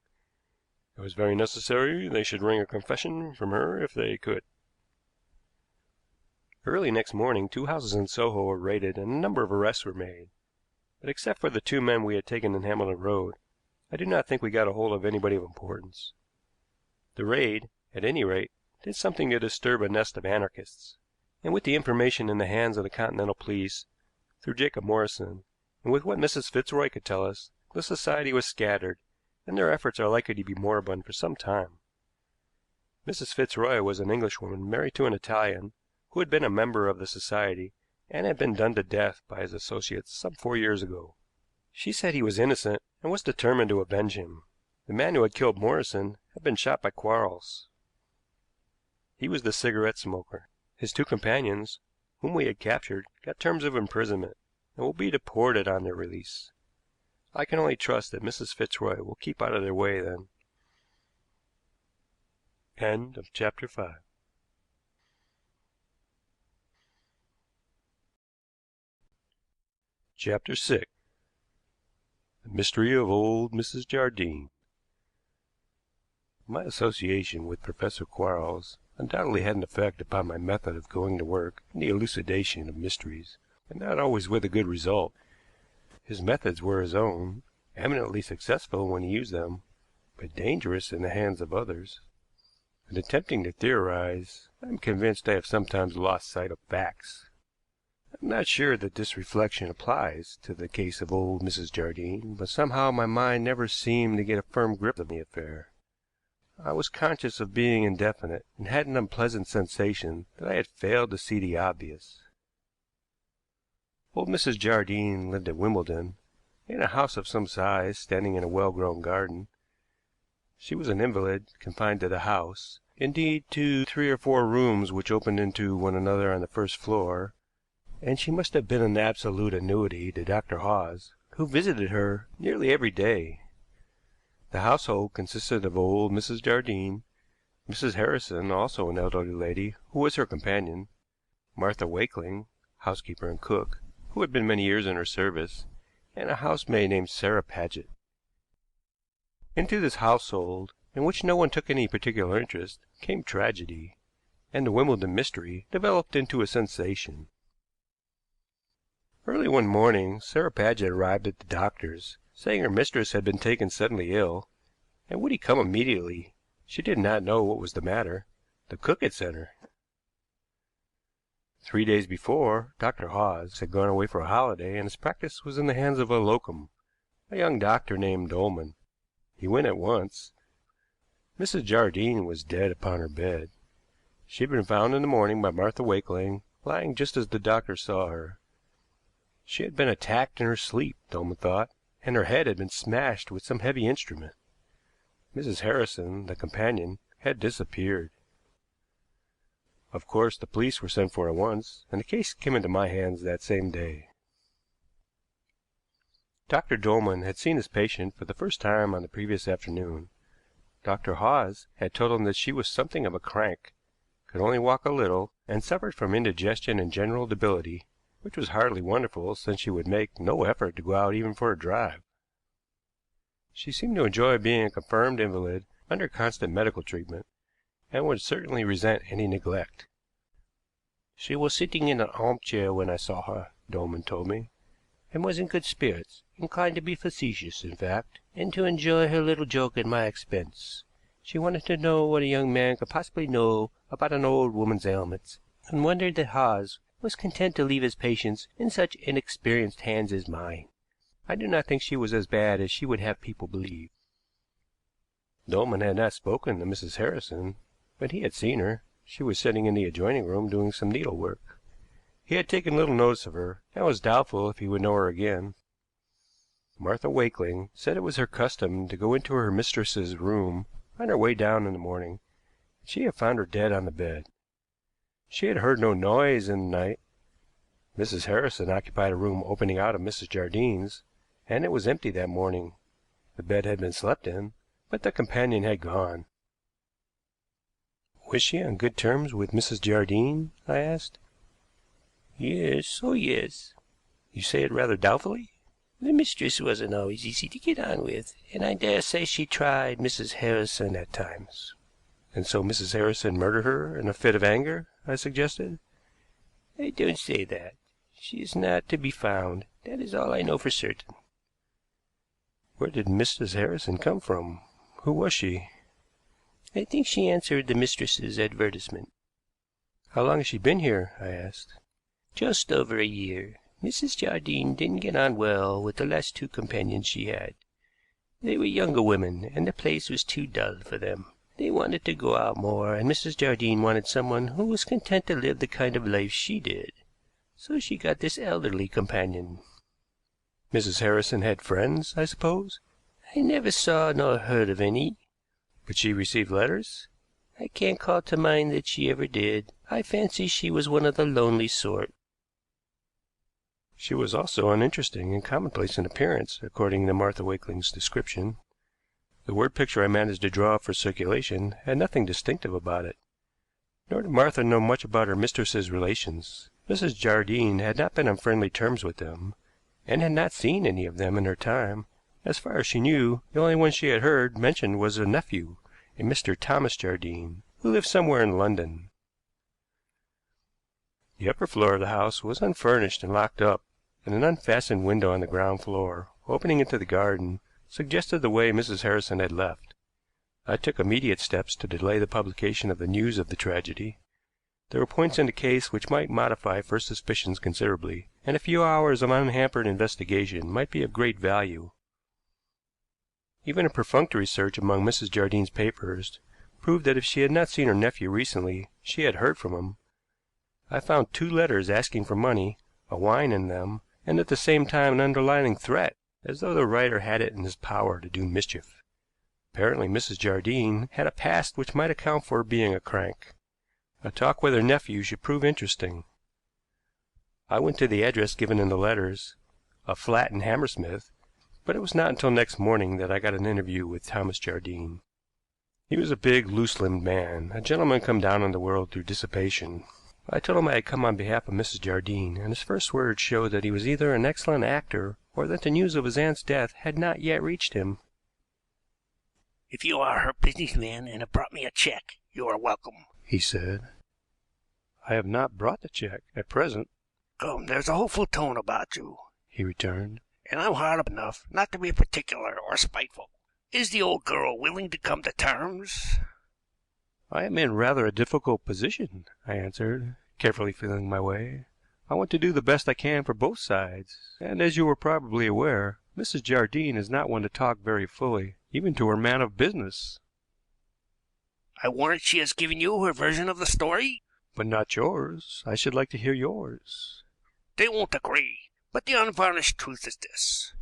It was very necessary they should wring a confession from her if they could. Early next morning 2 houses in Soho were raided and a number of arrests were made, but except for the 2 men we had taken in Hamilton Road, I do not think we got a hold of anybody of importance. The raid, at any rate, did something to disturb a nest of anarchists, and with the information in the hands of the Continental Police, through Jacob Morrison, and with what Mrs. Fitzroy could tell us, the society was scattered, and their efforts are likely to be moribund for some time. Mrs. Fitzroy was an Englishwoman married to an Italian who had been a member of the society and had been done to death by his associates some 4 years ago. She said he was innocent and was determined to avenge him. The man who had killed Morrison had been shot by Quarles. He was the cigarette smoker. His 2 companions, whom we had captured, got terms of imprisonment and will be deported on their release. I can only trust that Mrs. Fitzroy will keep out of their way then. Chapter 5. Chapter 6. The mystery of old Mrs. Jardine. My association with Professor Quarles undoubtedly had an effect upon my method of going to work in the elucidation of mysteries, and not always with a good result. His methods were his own, eminently successful when he used them, but dangerous in the hands of others. In attempting to theorize, I am convinced I have sometimes lost sight of facts. I am not sure that this reflection applies to the case of old Mrs. Jardine, but somehow my mind never seemed to get a firm grip of the affair. I was conscious of being indefinite, and had an unpleasant sensation that I had failed to see the obvious. Old Mrs. Jardine lived at Wimbledon, in a house of some size, standing in a well-grown garden. She was an invalid, confined to the house, indeed to 3 or 4 rooms which opened into one another on the first floor, and she must have been an absolute annuity to Dr. Hawes, who visited her nearly every day. The household consisted of old Mrs. Jardine, Mrs. Harrison, also an elderly lady, who was her companion, Martha Wakeling, housekeeper and cook, who had been many years in her service, and a housemaid named Sarah Paget. Into this household, in which no one took any particular interest, came tragedy, and the Wimbledon mystery developed into a sensation. Early one morning Sarah Paget arrived at the doctor's, saying her mistress had been taken suddenly ill, and would he come immediately. She did not know what was the matter. The cook had sent her. 3 days before, Dr. Hawes had gone away for a holiday, and his practice was in the hands of a locum, a young doctor named Dolman. He went at once. Mrs. Jardine was dead upon her bed. She had been found in the morning by Martha Wakeling, lying just as the doctor saw her. She had been attacked in her sleep, Dolman thought, and her head had been smashed with some heavy instrument. Mrs. Harrison, the companion, had disappeared. Of course, the police were sent for at once, and the case came into my hands that same day. Dr. Dolman had seen his patient for the first time on the previous afternoon. Dr. Hawes had told him that she was something of a crank, could only walk a little, and suffered from indigestion and general debility, which was hardly wonderful, since she would make no effort to go out even for a drive. She seemed to enjoy being a confirmed invalid under constant medical treatment, and would certainly resent any neglect. She was sitting in an armchair when I saw her, Dolman told me, and was in good spirits, inclined to be facetious, in fact, and to enjoy her little joke at my expense. She wanted to know what a young man could possibly know about an old woman's ailments, and wondered that Hawes was content to leave his patients in such inexperienced hands as mine. I do not think she was as bad as she would have people believe. Dolman had not spoken to Mrs. Harrison, but he had seen her. She was sitting in the adjoining room doing some needlework. He had taken little notice of her, and was doubtful if he would know her again. Martha Wakeling said it was her custom to go into her mistress's room on her way down in the morning, and she had found her dead on the bed. She had heard no noise in the night. Mrs. Harrison occupied a room opening out of Mrs. Jardine's, and it was empty that morning. The bed had been slept in, but the companion had gone. Was she on good terms with Mrs. Jardine? I asked. Yes, oh yes. You say it rather doubtfully? The mistress wasn't always easy to get on with, and I dare say she tried Mrs. Harrison at times. And so Mrs. Harrison murdered her in a fit of anger? I suggested. I don't say that. She is not to be found. That is all I know for certain. Where did Mrs. Harrison come from? Who was she? I think she answered the mistress's advertisement. How long has she been here? I asked. Just over a year. Mrs. Jardine didn't get on well with the last two companions she had. They were younger women, and the place was too dull for them. They wanted to go out more, and Mrs. Jardine wanted someone who was content to live the kind of life she did. So she got this elderly companion. Mrs. Harrison had friends, I suppose? I never saw nor heard of any. But she received letters? I can't call to mind that she ever did. I fancy she was one of the lonely sort. She was also uninteresting and commonplace in appearance, according to Martha Wakeling's description. The word picture I managed to draw for circulation had nothing distinctive about it. Nor did Martha know much about her mistress's relations. Mrs. Jardine had not been on friendly terms with them, and had not seen any of them in her time. As far as she knew, the only one she had heard mentioned was a nephew, a Mr. Thomas Jardine, who lived somewhere in London. The upper floor of the house was unfurnished and locked up, and an unfastened window on the ground floor, opening into the garden, suggested the way Mrs. Harrison had left. I took immediate steps to delay the publication of the news of the tragedy. There were points in the case which might modify first suspicions considerably, and a few hours of unhampered investigation might be of great value. Even a perfunctory search among Mrs. Jardine's papers proved that if she had not seen her nephew recently, she had heard from him. I found 2 letters asking for money, a whine in them, and at the same time an underlying threat, as though the writer had it in his power to do mischief. Apparently Mrs. Jardine had a past which might account for her being a crank. A talk with her nephew should prove interesting. I went to the address given in the letters, a flat in Hammersmith, but it was not until next morning that I got an interview with Thomas Jardine. He was a big, loose-limbed man, a gentleman come down in the world through dissipation. I told him I had come on behalf of Mrs. Jardine, and his first words showed that he was either an excellent actor or that the news of his aunt's death had not yet reached him. If you are her businessman and have brought me a check, you are welcome, he said. I have not brought the check at present. Come, there's a hopeful tone about you, he returned, and I'm hard enough not to be particular or spiteful. Is the old girl willing to come to terms? I am in rather a difficult position, I answered, carefully feeling my way. I want to do the best I can for both sides, and as you are probably aware, Mrs. Jardine is not one to talk very fully, even to her man of business. I warrant she has given you her version of the story? But not yours. I should like to hear yours. They won't agree, but the unvarnished truth is this.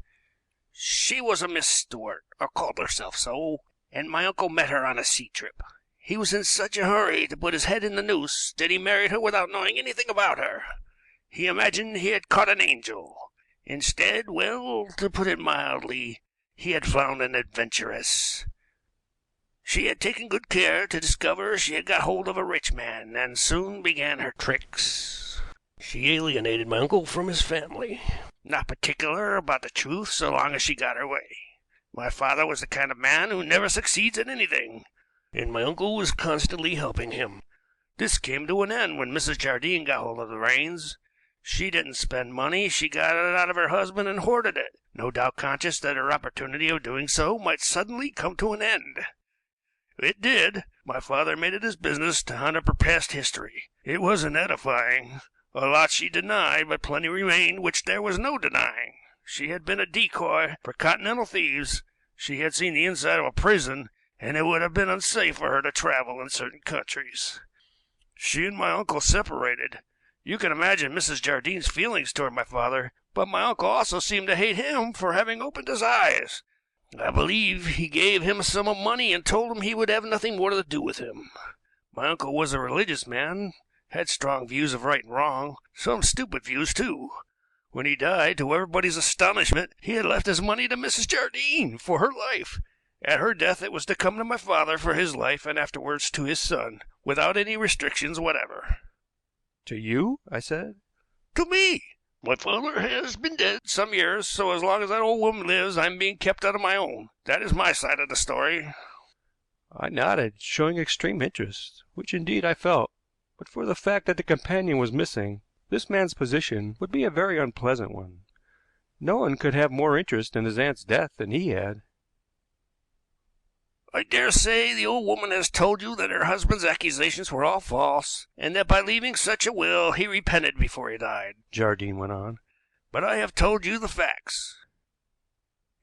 She was a Miss Stuart, or called herself so, and my uncle met her on a sea trip. He was in such a hurry to put his head in the noose that he married her without knowing anything about her. He imagined he had caught an angel. Instead, well, to put it mildly, he had found an adventuress. She had taken good care to discover she had got hold of a rich man, and soon began her tricks. She alienated my uncle from his family, not particular about the truth so long as she got her way. My father was the kind of man who never succeeds at anything, and my uncle was constantly helping him. This came to an end when Mrs. Jardine got hold of the reins. She didn't spend money, she got it out of her husband and hoarded it, no doubt conscious that her opportunity of doing so might suddenly come to an end. It did. My father made it his business to hunt up her past history. It wasn't edifying. A lot she denied, but plenty remained which there was no denying. She had been a decoy for continental thieves. She had seen the inside of a prison, and it would have been unsafe for her to travel in certain countries. She and my uncle separated. You can imagine Mrs. Jardine's feelings toward my father, but my uncle also seemed to hate him for having opened his eyes. I believe he gave him a sum of money and told him he would have nothing more to do with him. My uncle was a religious man, had strong views of right and wrong, some stupid views, too. When he died, to everybody's astonishment, he had left his money to Mrs. Jardine for her life. At her death it was to come to my father for his life and afterwards to his son, without any restrictions whatever. To you? I said. To me. My father has been dead some years, so as long as that old woman lives, I'm being kept out of my own. That is my side of the story. I nodded, showing extreme interest, which indeed I felt. But for the fact that the companion was missing, this man's position would be a very unpleasant one. No one could have more interest in his aunt's death than he had. I dare say the old woman has told you that her husband's accusations were all false, and that by leaving such a will he repented before he died, Jardine went on. But I have told you the facts.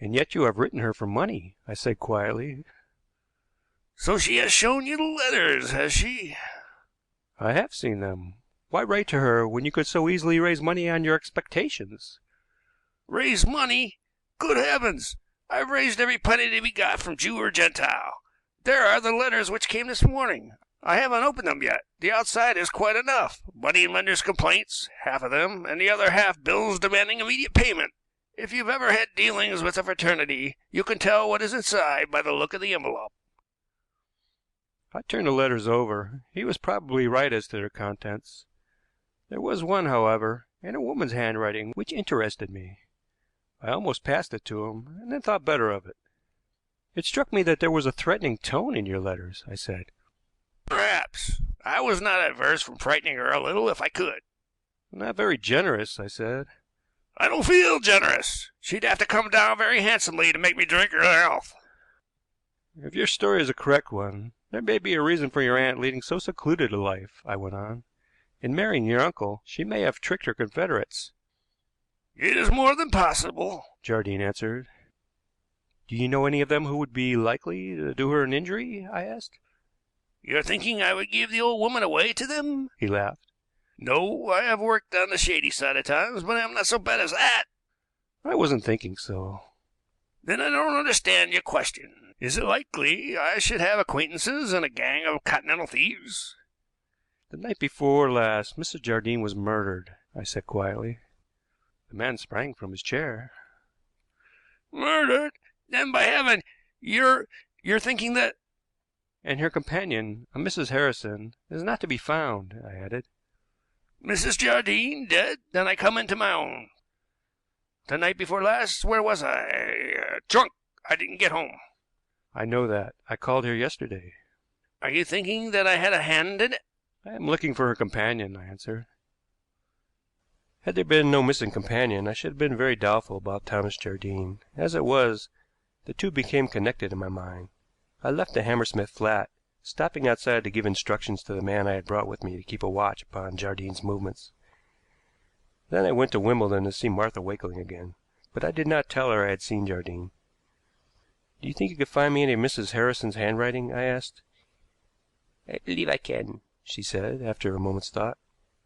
And yet you have written her for money, I said quietly. So she has shown you the letters, has she? I have seen them. Why write to her when you could so easily raise money on your expectations? Raise money? Good heavens! I've raised every penny to be got from Jew or Gentile. There are the letters which came this morning. I haven't opened them yet. The outside is quite enough. Money lenders' complaints, half of them, and the other half bills demanding immediate payment. If you've ever had dealings with a fraternity, you can tell what is inside by the look of the envelope. I turned the letters over. He was probably right as to their contents. There was one, however, in a woman's handwriting, which interested me. I almost passed it to him, and then thought better of it. It struck me that there was a threatening tone in your letters, I said. Perhaps. I was not averse from frightening her a little if I could. Not very generous, I said. I don't feel generous. She'd have to come down very handsomely to make me drink her health. If your story is a correct one, there may be a reason for your aunt leading so secluded a life, I went on. In marrying your uncle, she may have tricked her confederates. It is more than possible, Jardine answered. Do you know any of them who would be likely to do her an injury? I asked. You're thinking I would give the old woman away to them? He laughed. No, I have worked on the shady side at times, but I'm not so bad as that. I wasn't thinking so. Then I don't understand your question. Is it likely I should have acquaintances in a gang of continental thieves? The night before last, Mrs. Jardine was murdered, I said quietly. The man sprang from his chair. Murdered? Then by heaven, you're thinking that... And her companion, a Mrs. Harrison, is not to be found, I added. Mrs. Jardine dead? Then I come into my own. The night before last, where was I? Drunk. I didn't get home. I know that. I called here yesterday. Are you thinking that I had a hand in it? I am looking for her companion, I answered. Had there been no missing companion, I should have been very doubtful about Thomas Jardine. As it was, the two became connected in my mind. I left the Hammersmith flat, stopping outside to give instructions to the man I had brought with me to keep a watch upon Jardine's movements. Then I went to Wimbledon to see Martha Wakeling again, but I did not tell her I had seen Jardine. Do you think you could find me any of Mrs. Harrison's handwriting? I asked. I believe I can, she said, after a moment's thought.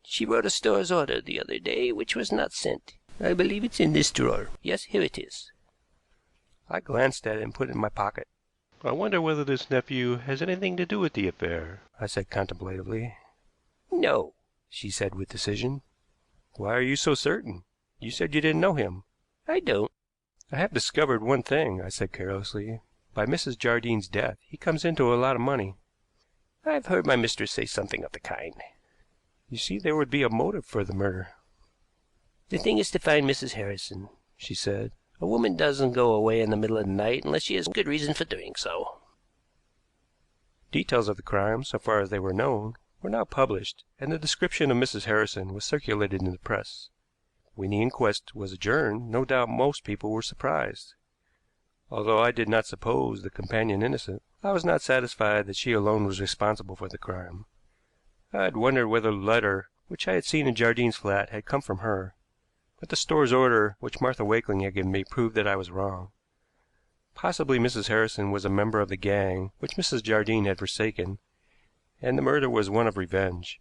She wrote a store's order the other day, which was not sent. I believe it's in this drawer. Yes, here it is. I glanced at it and put it in my pocket. I wonder whether this nephew has anything to do with the affair, I said contemplatively. No, she said with decision. Why are you so certain? You said you didn't know him. I don't. I have discovered one thing, I said carelessly. By Mrs. Jardine's death, he comes into a lot of money. I've heard my mistress say something of the kind. You see, there would be a motive for the murder. The thing is to find Mrs. Harrison, she said. A woman doesn't go away in the middle of the night unless she has good reason for doing so. Details of the crime, so far as they were known, were now published, and the description of Mrs. Harrison was circulated in the press. When the inquest was adjourned, no doubt most people were surprised. Although I did not suppose the companion innocent, I was not satisfied that she alone was responsible for the crime. I had wondered whether the letter which I had seen in Jardine's flat had come from her, but the store's order which Martha Wakeling had given me proved that I was wrong. Possibly Mrs. Harrison was a member of the gang which Mrs. Jardine had forsaken, and the murder was one of revenge.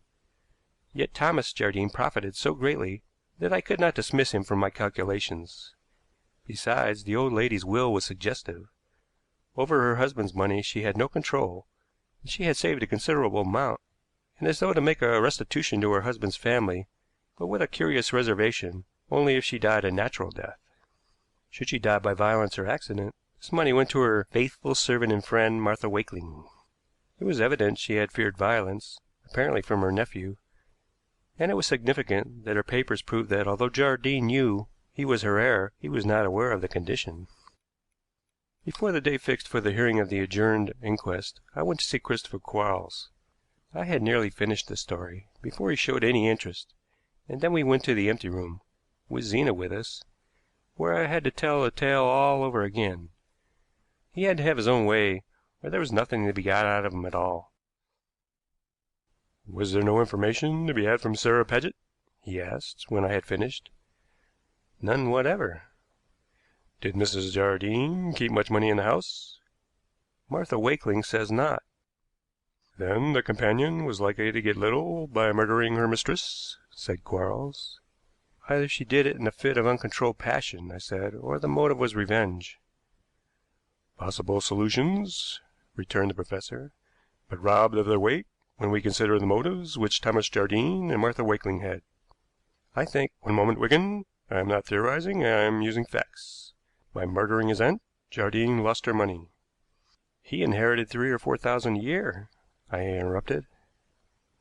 Yet Thomas Jardine profited so greatly that I could not dismiss him from my calculations. Besides, the old lady's will was suggestive. Over her husband's money she had no control, and she had saved a considerable amount, and as though to make a restitution to her husband's family, but with a curious reservation, only if she died a natural death. Should she die by violence or accident, this money went to her faithful servant and friend, Martha Wakeling. It was evident she had feared violence, apparently from her nephew, and it was significant that her papers proved that, although Jardine knew he was her heir, he was not aware of the condition. Before the day fixed for the hearing of the adjourned inquest, I went to see Christopher Quarles. I had nearly finished the story before he showed any interest, and then we went to the empty room, with Zena with us, where I had to tell the tale all over again. He had to have his own way, or there was nothing to be got out of him at all. Was there no information to be had from Sarah Paget? He asked, when I had finished. None whatever. Did Mrs. Jardine keep much money in the house? Martha Wakeling says not. Then the companion was likely to get little by murdering her mistress, said Quarles. Either she did it in a fit of uncontrolled passion, I said, or the motive was revenge. Possible solutions, returned the professor, but robbed of their weight when we consider the motives which Thomas Jardine and Martha Wakeling had. I think. One moment, Wigan. I am not theorizing. I am using facts. By murdering his aunt, Jardine lost her money. He inherited 3,000 or 4,000 a year, I interrupted.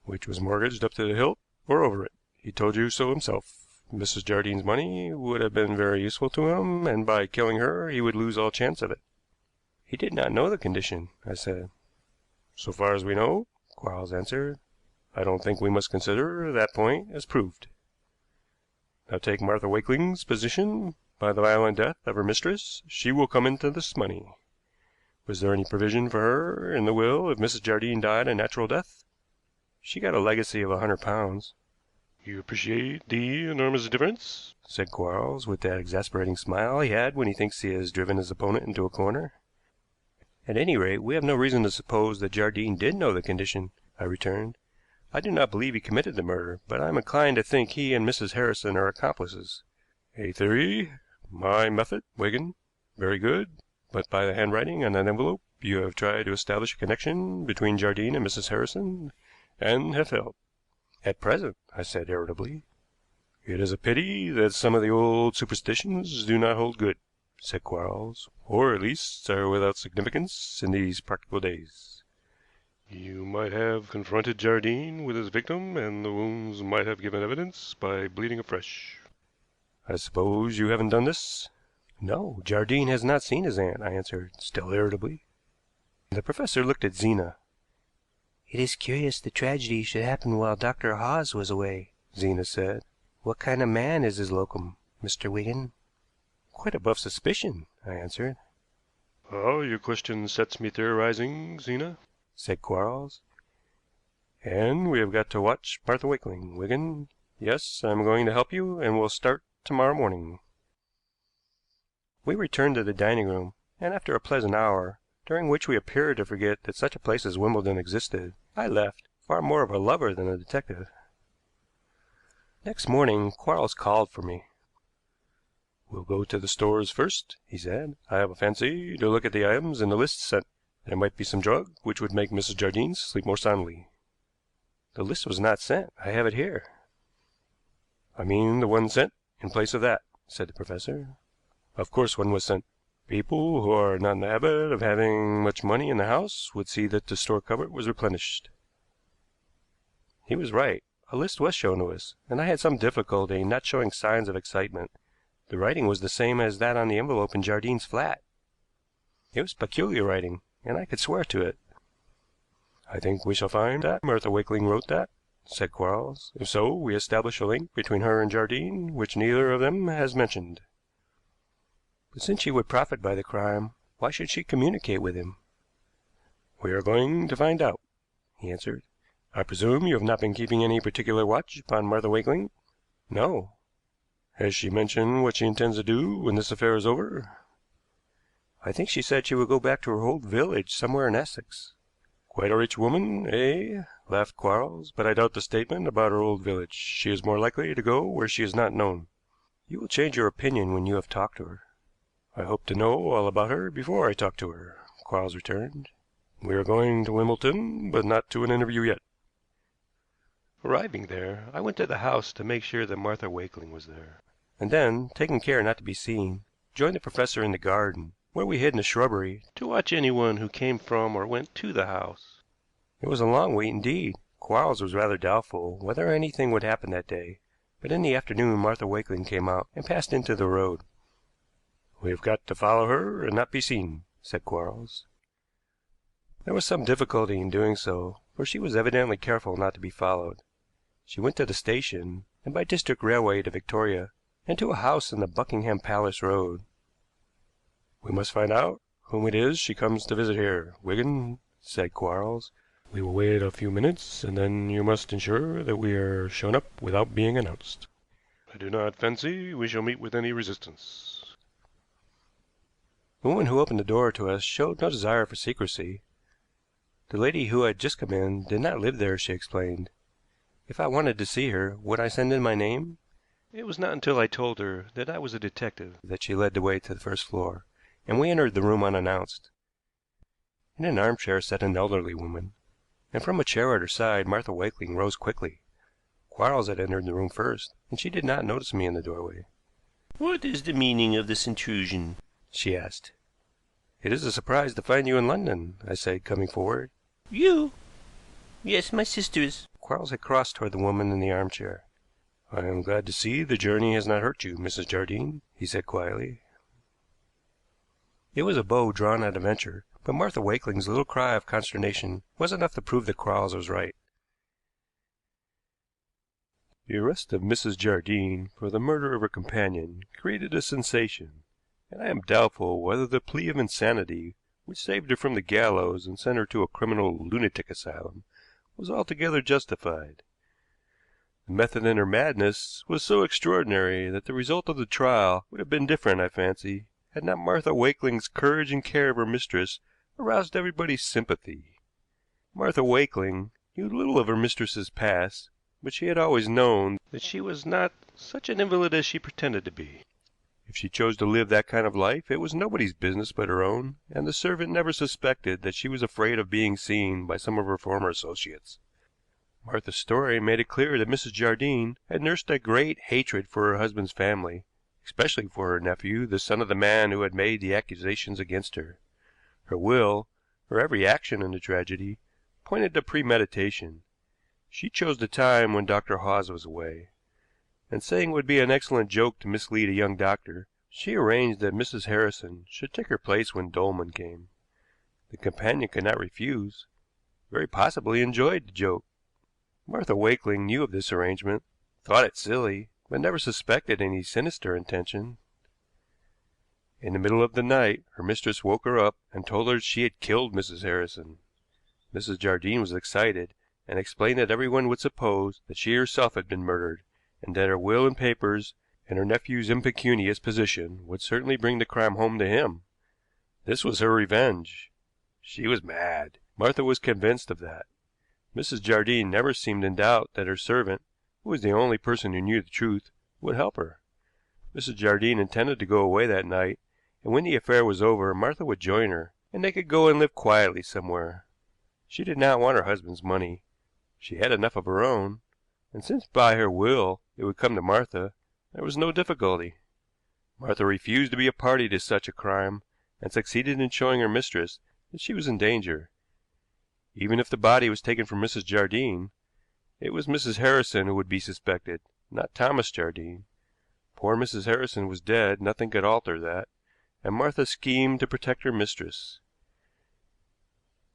Which was mortgaged up to the hilt, or over it. He told you so himself. Mrs. Jardine's money would have been very useful to him, and by killing her he would lose all chance of it. He did not know the condition, I said. So far as we know, Quarles answered, I don't think we must consider that point as proved. Now take Martha Wakeling's position. By the violent death of her mistress, she will come into this money. Was there any provision for her in the will if Mrs. Jardine died a natural death? She got a legacy of £100. You appreciate the enormous difference, said Quarles, with that exasperating smile he had when he thinks he has driven his opponent into a corner. At any rate, we have no reason to suppose that Jardine did know the condition, I returned. I do not believe he committed the murder, but I am inclined to think he and Mrs. Harrison are accomplices. A theory. My method, Wigan. Very good. But by the handwriting on that envelope you have tried to establish a connection between Jardine and Mrs. Harrison, and have failed. At present, I said irritably. It is a pity that some of the old superstitions do not hold good, said Quarles, or at least are without significance in these practical days. You might have confronted Jardine with his victim, and the wounds might have given evidence by bleeding afresh. I suppose you haven't done this? No, Jardine has not seen his aunt, I answered, still irritably. The professor looked at Zena. It is curious the tragedy should happen while Dr. Hawes was away, Zena said. What kind of man is his locum, Mr. Wigan? Quite above suspicion, I answered. Oh, your question sets me theorizing, Zena, said Quarles. And we have got to watch Martha Wakeling, Wigan. Yes, I am going to help you, and we'll start tomorrow morning. We returned to the dining room, and after a pleasant hour, during which we appeared to forget that such a place as Wimbledon existed, I left, far more of a lover than a detective. Next morning Quarles called for me. We'll go to the stores first, he said. I have a fancy to look at the items in the list sent. There might be some drug which would make Mrs. Jardine sleep more soundly. The list was not sent. I have it here. I mean the one sent in place of that, said the professor. Of course one was sent. People who are not in the habit of having much money in the house would see that the store cupboard was replenished. He was right. A list was shown to us, and I had some difficulty in not showing signs of excitement. The writing was the same as that on the envelope in Jardine's flat. It was peculiar writing, and I could swear to it. I think we shall find that Martha Wakeling wrote that, said Quarles. If so, we establish a link between her and Jardine, which neither of them has mentioned. But since she would profit by the crime, why should she communicate with him? We are going to find out, he answered. I presume you have not been keeping any particular watch upon Martha Wakeling? No. Has she mentioned what she intends to do when this affair is over? I think she said she would go back to her old village somewhere in Essex. Quite a rich woman, eh? laughed Quarles, but I doubt the statement about her old village. She is more likely to go where she is not known. You will change your opinion when you have talked to her. I hope to know all about her before I talk to her, Quarles returned. We are going to Wimbledon, but not to an interview yet. Arriving there, I went to the house to make sure that Martha Wakeling was there, And then, taking care not to be seen, joined the professor in the garden, where we hid in the shrubbery. to watch anyone who came from or went to the house. It was a long wait indeed. Quarles was rather doubtful whether anything would happen that day, but in the afternoon Martha Wakeling came out and passed into the road. We have got to follow her and not be seen, said Quarles. There was some difficulty in doing so, for she was evidently careful not to be followed. She went to the station, and by District Railway to Victoria, and to a house in the Buckingham Palace Road. We must find out whom it is she comes to visit here, Wigan, said Quarles. We will wait a few minutes, and then you must ensure that we are shown up without being announced. I do not fancy we shall meet with any resistance. The woman who opened the door to us showed no desire for secrecy. The lady who had just come in did not live there, she explained. If I wanted to see her, would I send in my name? It was not until I told her that I was a detective That she led the way to the first floor, and we entered the room unannounced. In an armchair sat an elderly woman, and from a chair at her side Martha Wakeling rose quickly. Quarles had entered the room first, and she did not notice me in the doorway. What is the meaning of this intrusion? She asked. It is a surprise to find you in London, I said, coming forward. You? Yes, my sister is. Quarles had crossed toward the woman in the armchair. I am glad to see the journey has not hurt you, Mrs. Jardine, he said quietly. It was a bow drawn at a venture, but Martha Wakeling's little cry of consternation was enough to prove that Quarles was right. The arrest of Mrs. Jardine for the murder of her companion created a sensation, and I am doubtful whether the plea of insanity which saved her from the gallows and sent her to a criminal lunatic asylum was altogether justified. The method in her madness was so extraordinary that the result of the trial would have been different, I fancy, had not Martha Wakeling's courage and care of her mistress aroused everybody's sympathy. Martha Wakeling knew little of her mistress's past, but she had always known that she was not such an invalid as she pretended to be. if she chose to live that kind of life, it was nobody's business but her own, and the servant never suspected that she was afraid of being seen by some of her former associates. Martha's story made it clear that Mrs. Jardine had nursed a great hatred for her husband's family, especially for her nephew, the son of the man who had made the accusations against her. Her will, her every action in the tragedy, pointed to premeditation. She chose the time when Dr. Hawes was away, and saying it would be an excellent joke to mislead a young doctor, she arranged that Mrs. Harrison should take her place when Dolman came. The companion could not refuse, very possibly enjoyed the joke. Martha Wakeling knew of this arrangement, thought it silly, but never suspected any sinister intention. In the middle of the night her mistress woke her up and told her she had killed Mrs. Harrison. Mrs. Jardine was excited, and explained that everyone would suppose that she herself had been murdered, and that her will and papers and her nephew's impecunious position would certainly bring the crime home to him. This was her revenge. She was mad. Martha was convinced of that. Mrs. Jardine never seemed in doubt that her servant, who was the only person who knew the truth, would help her. Mrs. Jardine intended to go away that night, and when the affair was over Martha would join her, and they could go and live quietly somewhere. She did not want her husband's money. She had enough of her own, and since by her will it would come to Martha, there was no difficulty. Martha refused to be a party to such a crime, and succeeded in showing her mistress that she was in danger. Even if the body was taken from Mrs. Jardine, it was Mrs. Harrison who would be suspected, not Thomas Jardine. Poor Mrs. Harrison was dead, nothing could alter that, and Martha schemed to protect her mistress.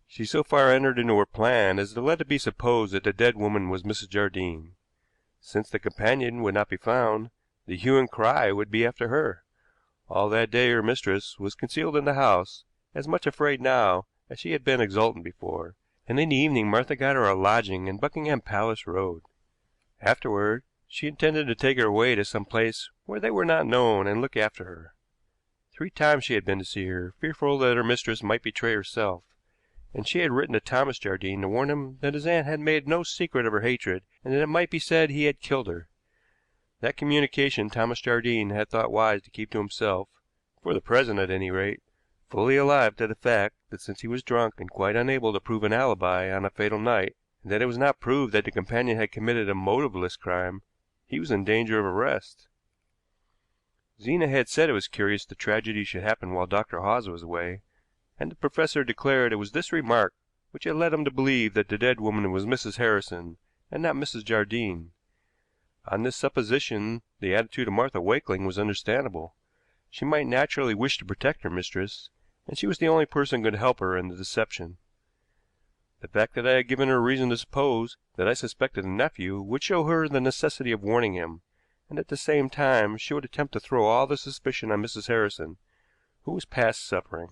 She so far entered into her plan as to let it be supposed that the dead woman was Mrs. Jardine. Since the companion would not be found, the hue and cry would be after her. All that day her mistress was concealed in the house, as much afraid now as she had been exultant before, and in the evening Martha got her a lodging in Buckingham Palace Road. Afterward she intended to take her away to some place where they were not known and look after her. 3 times she had been to see her, fearful that her mistress might betray herself, and she had written to Thomas Jardine to warn him that his aunt had made no secret of her hatred and that it might be said he had killed her. That communication Thomas Jardine had thought wise to keep to himself, for the present at any rate, fully alive to the fact that since he was drunk and quite unable to prove an alibi on a fatal night, and that it was not proved that the companion had committed a motiveless crime, he was in danger of arrest. Zena had said it was curious the tragedy should happen while Dr. Hawes was away, and the professor declared it was this remark which had led him to believe that the dead woman was Mrs. Harrison and not Mrs. Jardine. On this supposition, the attitude of Martha Wakeling was understandable. She might naturally wish to protect her mistress, and she was the only person who could help her in the deception. The fact that I had given her reason to suppose that I suspected the nephew would show her the necessity of warning him, and at the same time she would attempt to throw all the suspicion on Mrs. Harrison, who was past suffering.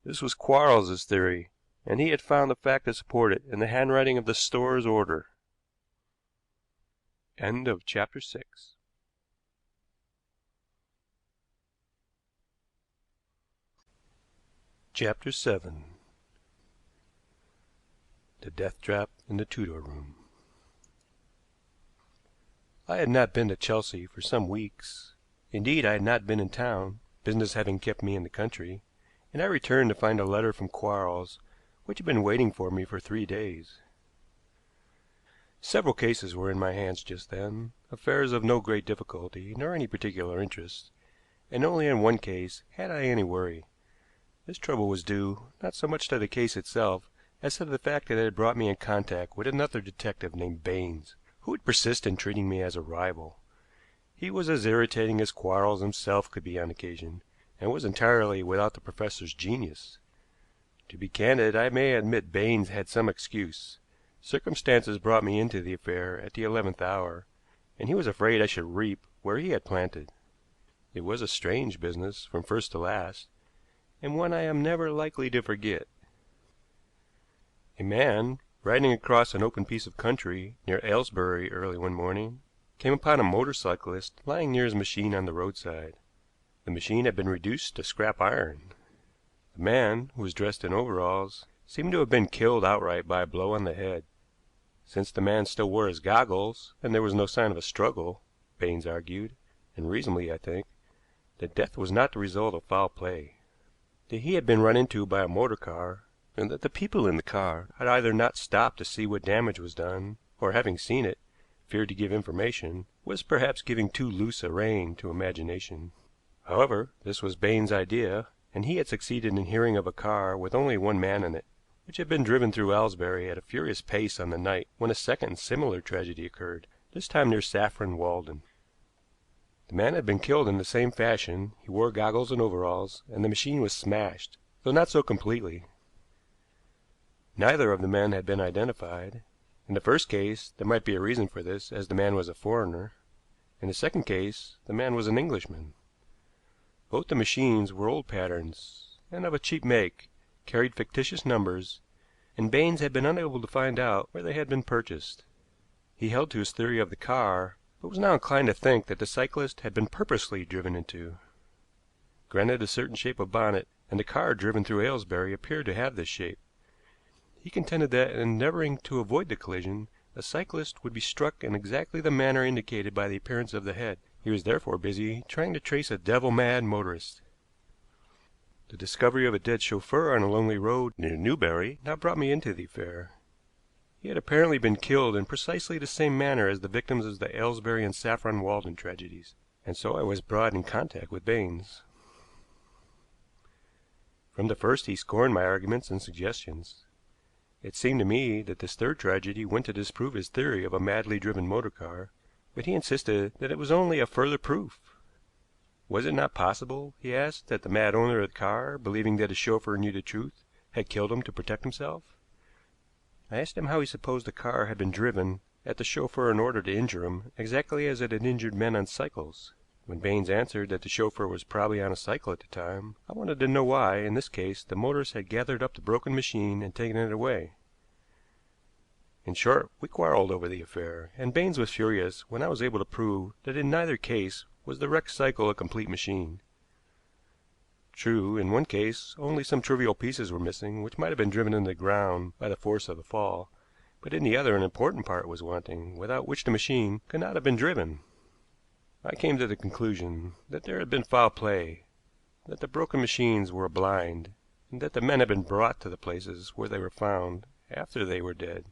This was Quarles's theory, and he had found the fact to support it in the handwriting of the store's order. End of chapter 6. Chapter 7. The Death Trap in the Tudor Room. I had not been to Chelsea for some weeks. Indeed, I had not been in town, business having kept me in the country, and I returned to find a letter from Quarles, which had been waiting for me for 3 days. Several cases were in my hands just then, affairs of no great difficulty nor any particular interest, and only in one case had I any worry. This trouble was due, not so much to the case itself, as to the fact that it had brought me in contact with another detective named Baines, who would persist in treating me as a rival. He was as irritating as Quarles himself could be on occasion, and was entirely without the professor's genius. To be candid, I may admit Baines had some excuse. Circumstances brought me into the affair at the 11th hour, and he was afraid I should reap where he had planted. It was a strange business from first to last, and one I am never likely to forget. A man, riding across an open piece of country near Aylesbury early one morning, came upon a motorcyclist lying near his machine on the roadside. The machine had been reduced to scrap iron. The man, who was dressed in overalls, seemed to have been killed outright by a blow on the head. Since the man still wore his goggles, and there was no sign of a struggle, Baines argued, and reasonably I think, that death was not the result of foul play. That he had been run into by a motor car, and that the people in the car had either not stopped to see what damage was done, or, having seen it, feared to give information, was perhaps giving too loose a rein to imagination. However, this was Baines's idea, and he had succeeded in hearing of a car with only one man in it, which had been driven through Aylesbury at a furious pace on the night when a second similar tragedy occurred, this time near Saffron Walden. The man had been killed in the same fashion, he wore goggles and overalls, and the machine was smashed, though not so completely. Neither of the men had been identified. In the first case, there might be a reason for this, as the man was a foreigner. In the second case, the man was an Englishman. Both the machines were old patterns, and of a cheap make, carried fictitious numbers, and Baines had been unable to find out where they had been purchased. He held to his theory of the car, but was now inclined to think that the cyclist had been purposely driven into. Granted a certain shape of bonnet, and the car driven through Aylesbury appeared to have this shape. He contended that, in endeavoring to avoid the collision, a cyclist would be struck in exactly the manner indicated by the appearance of the head. He was therefore busy trying to trace a devil-mad motorist. The discovery of a dead chauffeur on a lonely road near Newbury now brought me into the affair. He had apparently been killed in precisely the same manner as the victims of the Aylesbury and Saffron Walden tragedies, and so I was brought in contact with Baines. From the first he scorned my arguments and suggestions. It seemed to me that this third tragedy went to disprove his theory of a madly driven motor car, but he insisted that it was only a further proof. Was it not possible, he asked, that the mad owner of the car, believing that his chauffeur knew the truth, had killed him to protect himself? I asked him how he supposed the car had been driven at the chauffeur in order to injure him, exactly as it had injured men on cycles. When Baines answered that the chauffeur was probably on a cycle at the time, I wanted to know why, in this case, the motorist had gathered up the broken machine and taken it away. In short, we quarreled over the affair, and Baines was furious when I was able to prove that in neither case was the wrecked cycle a complete machine. True, in one case only some trivial pieces were missing, which might have been driven into the ground by the force of the fall, but in the other an important part was wanting, without which the machine could not have been driven. I came to the conclusion that there had been foul play, that the broken machines were blind, and that the men had been brought to the places where they were found after they were dead.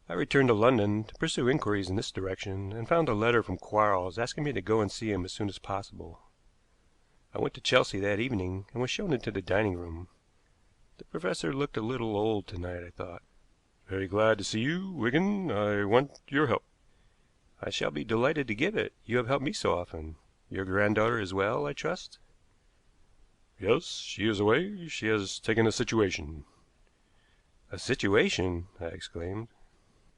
I returned to London to pursue inquiries in this direction, and found a letter from Quarles asking me to go and see him as soon as possible. I went to Chelsea that evening and was shown into the dining room. The professor looked a little old tonight, I thought. Very glad to see you, Wigan. I want your help. I shall be delighted to give it. You have helped me so often. Your granddaughter is well, I trust? Yes, she is away. She has taken a situation. A situation? I exclaimed.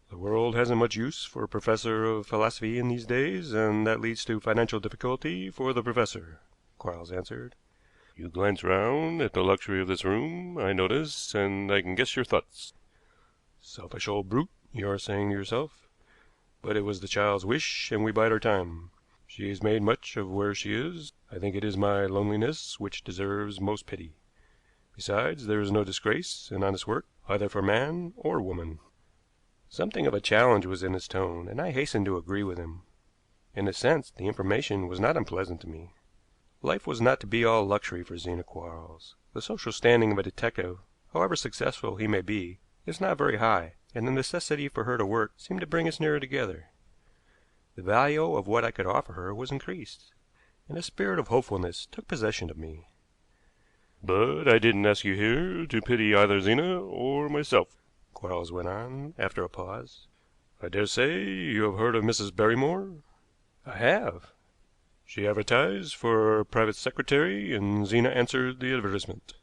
The world hasn't much use for a professor of philosophy in these days, and that leads to financial difficulty for the professor, Quarles answered. You glance round at the luxury of this room, I notice, and I can guess your thoughts. Selfish old brute, you are saying to yourself. But it was the child's wish, and we bide our time. She is made much of where she is. I think it is my loneliness which deserves most pity. Besides, there is no disgrace in honest work, either for man or woman. Something of a challenge was in his tone, and I hastened to agree with him. In a sense, the information was not unpleasant to me. Life was not to be all luxury for Zena Quarles. The social standing of a detective, however successful he may be, is not very high, and the necessity for her to work seemed to bring us nearer together. The value of what I could offer her was increased, and a spirit of hopefulness took possession of me. But I didn't ask you here to pity either Zena or myself, Quarles went on, after a pause. I dare say you have heard of Mrs. Barrymore? I have. She advertised for a private secretary, and Zena answered the advertisement.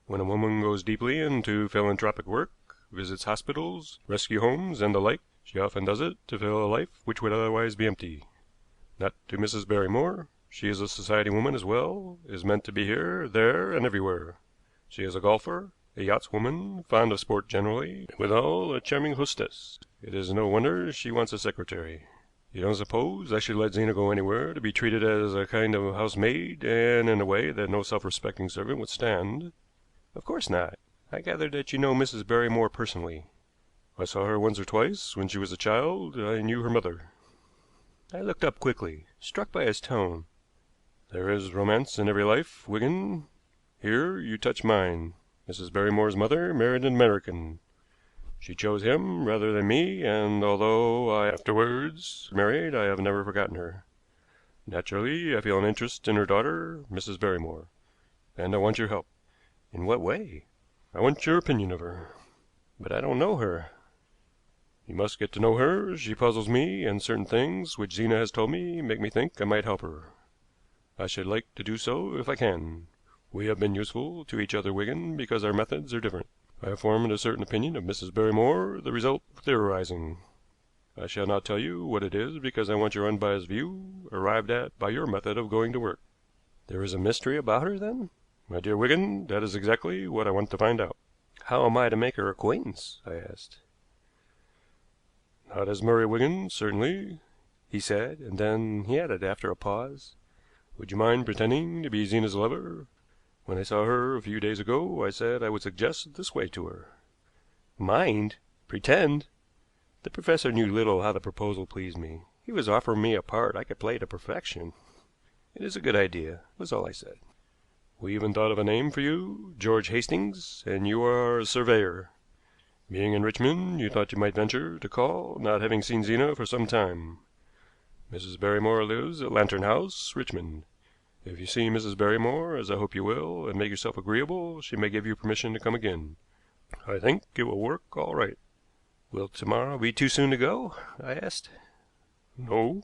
When a woman goes deeply into philanthropic work, visits hospitals, rescue homes, and the like, she often does it to fill a life which would otherwise be empty. Not to Mrs. Barrymore. She is a society woman as well, is meant to be here, there, and everywhere. She is a golfer, a yachtswoman, fond of sport generally, and withal a charming hostess. It is no wonder she wants a secretary. You don't suppose I should let Zena go anywhere to be treated as a kind of housemaid, and in a way that no self-respecting servant would stand? Of course not. I gather that you know Mrs. Barrymore personally. I saw her once or twice when she was a child. I knew her mother. I looked up quickly, struck by his tone. There is romance in every life, Wigan. Here you touch mine. Mrs. Barrymore's mother married an American. She chose him rather than me, and although I afterwards married, I have never forgotten her. Naturally, I feel an interest in her daughter, Mrs. Barrymore, and I want your help. In what way? I want your opinion of her. But I don't know her. You must get to know her. She puzzles me, and certain things which Zena has told me make me think I might help her. I should like to do so if I can. We have been useful to each other, Wigan, because our methods are different. I have formed a certain opinion of Mrs. Barrymore, the result of theorizing. I shall not tell you what it is, because I want your unbiased view, arrived at by your method of going to work. There is a mystery about her, then? My dear Wigan, that is exactly what I want to find out. How am I to make her acquaintance? I asked. Not as Murray Wigan, certainly, he said, and then he added after a pause. Would you mind pretending to be Zena's lover? When I saw her a few days ago, I said I would suggest this way to her. Mind? Pretend? The professor knew little how the proposal pleased me. He was offering me a part I could play to perfection. It is a good idea, was all I said. We even thought of a name for you, George Hastings, and you are a surveyor. Being in Richmond, you thought you might venture to call, not having seen Zena for some time. Mrs. Barrymore lives at Lantern House, Richmond. If you see Mrs. Barrymore, as I hope you will, and make yourself agreeable, she may give you permission to come again. I think it will work all right. Will tomorrow be too soon to go? I asked. No.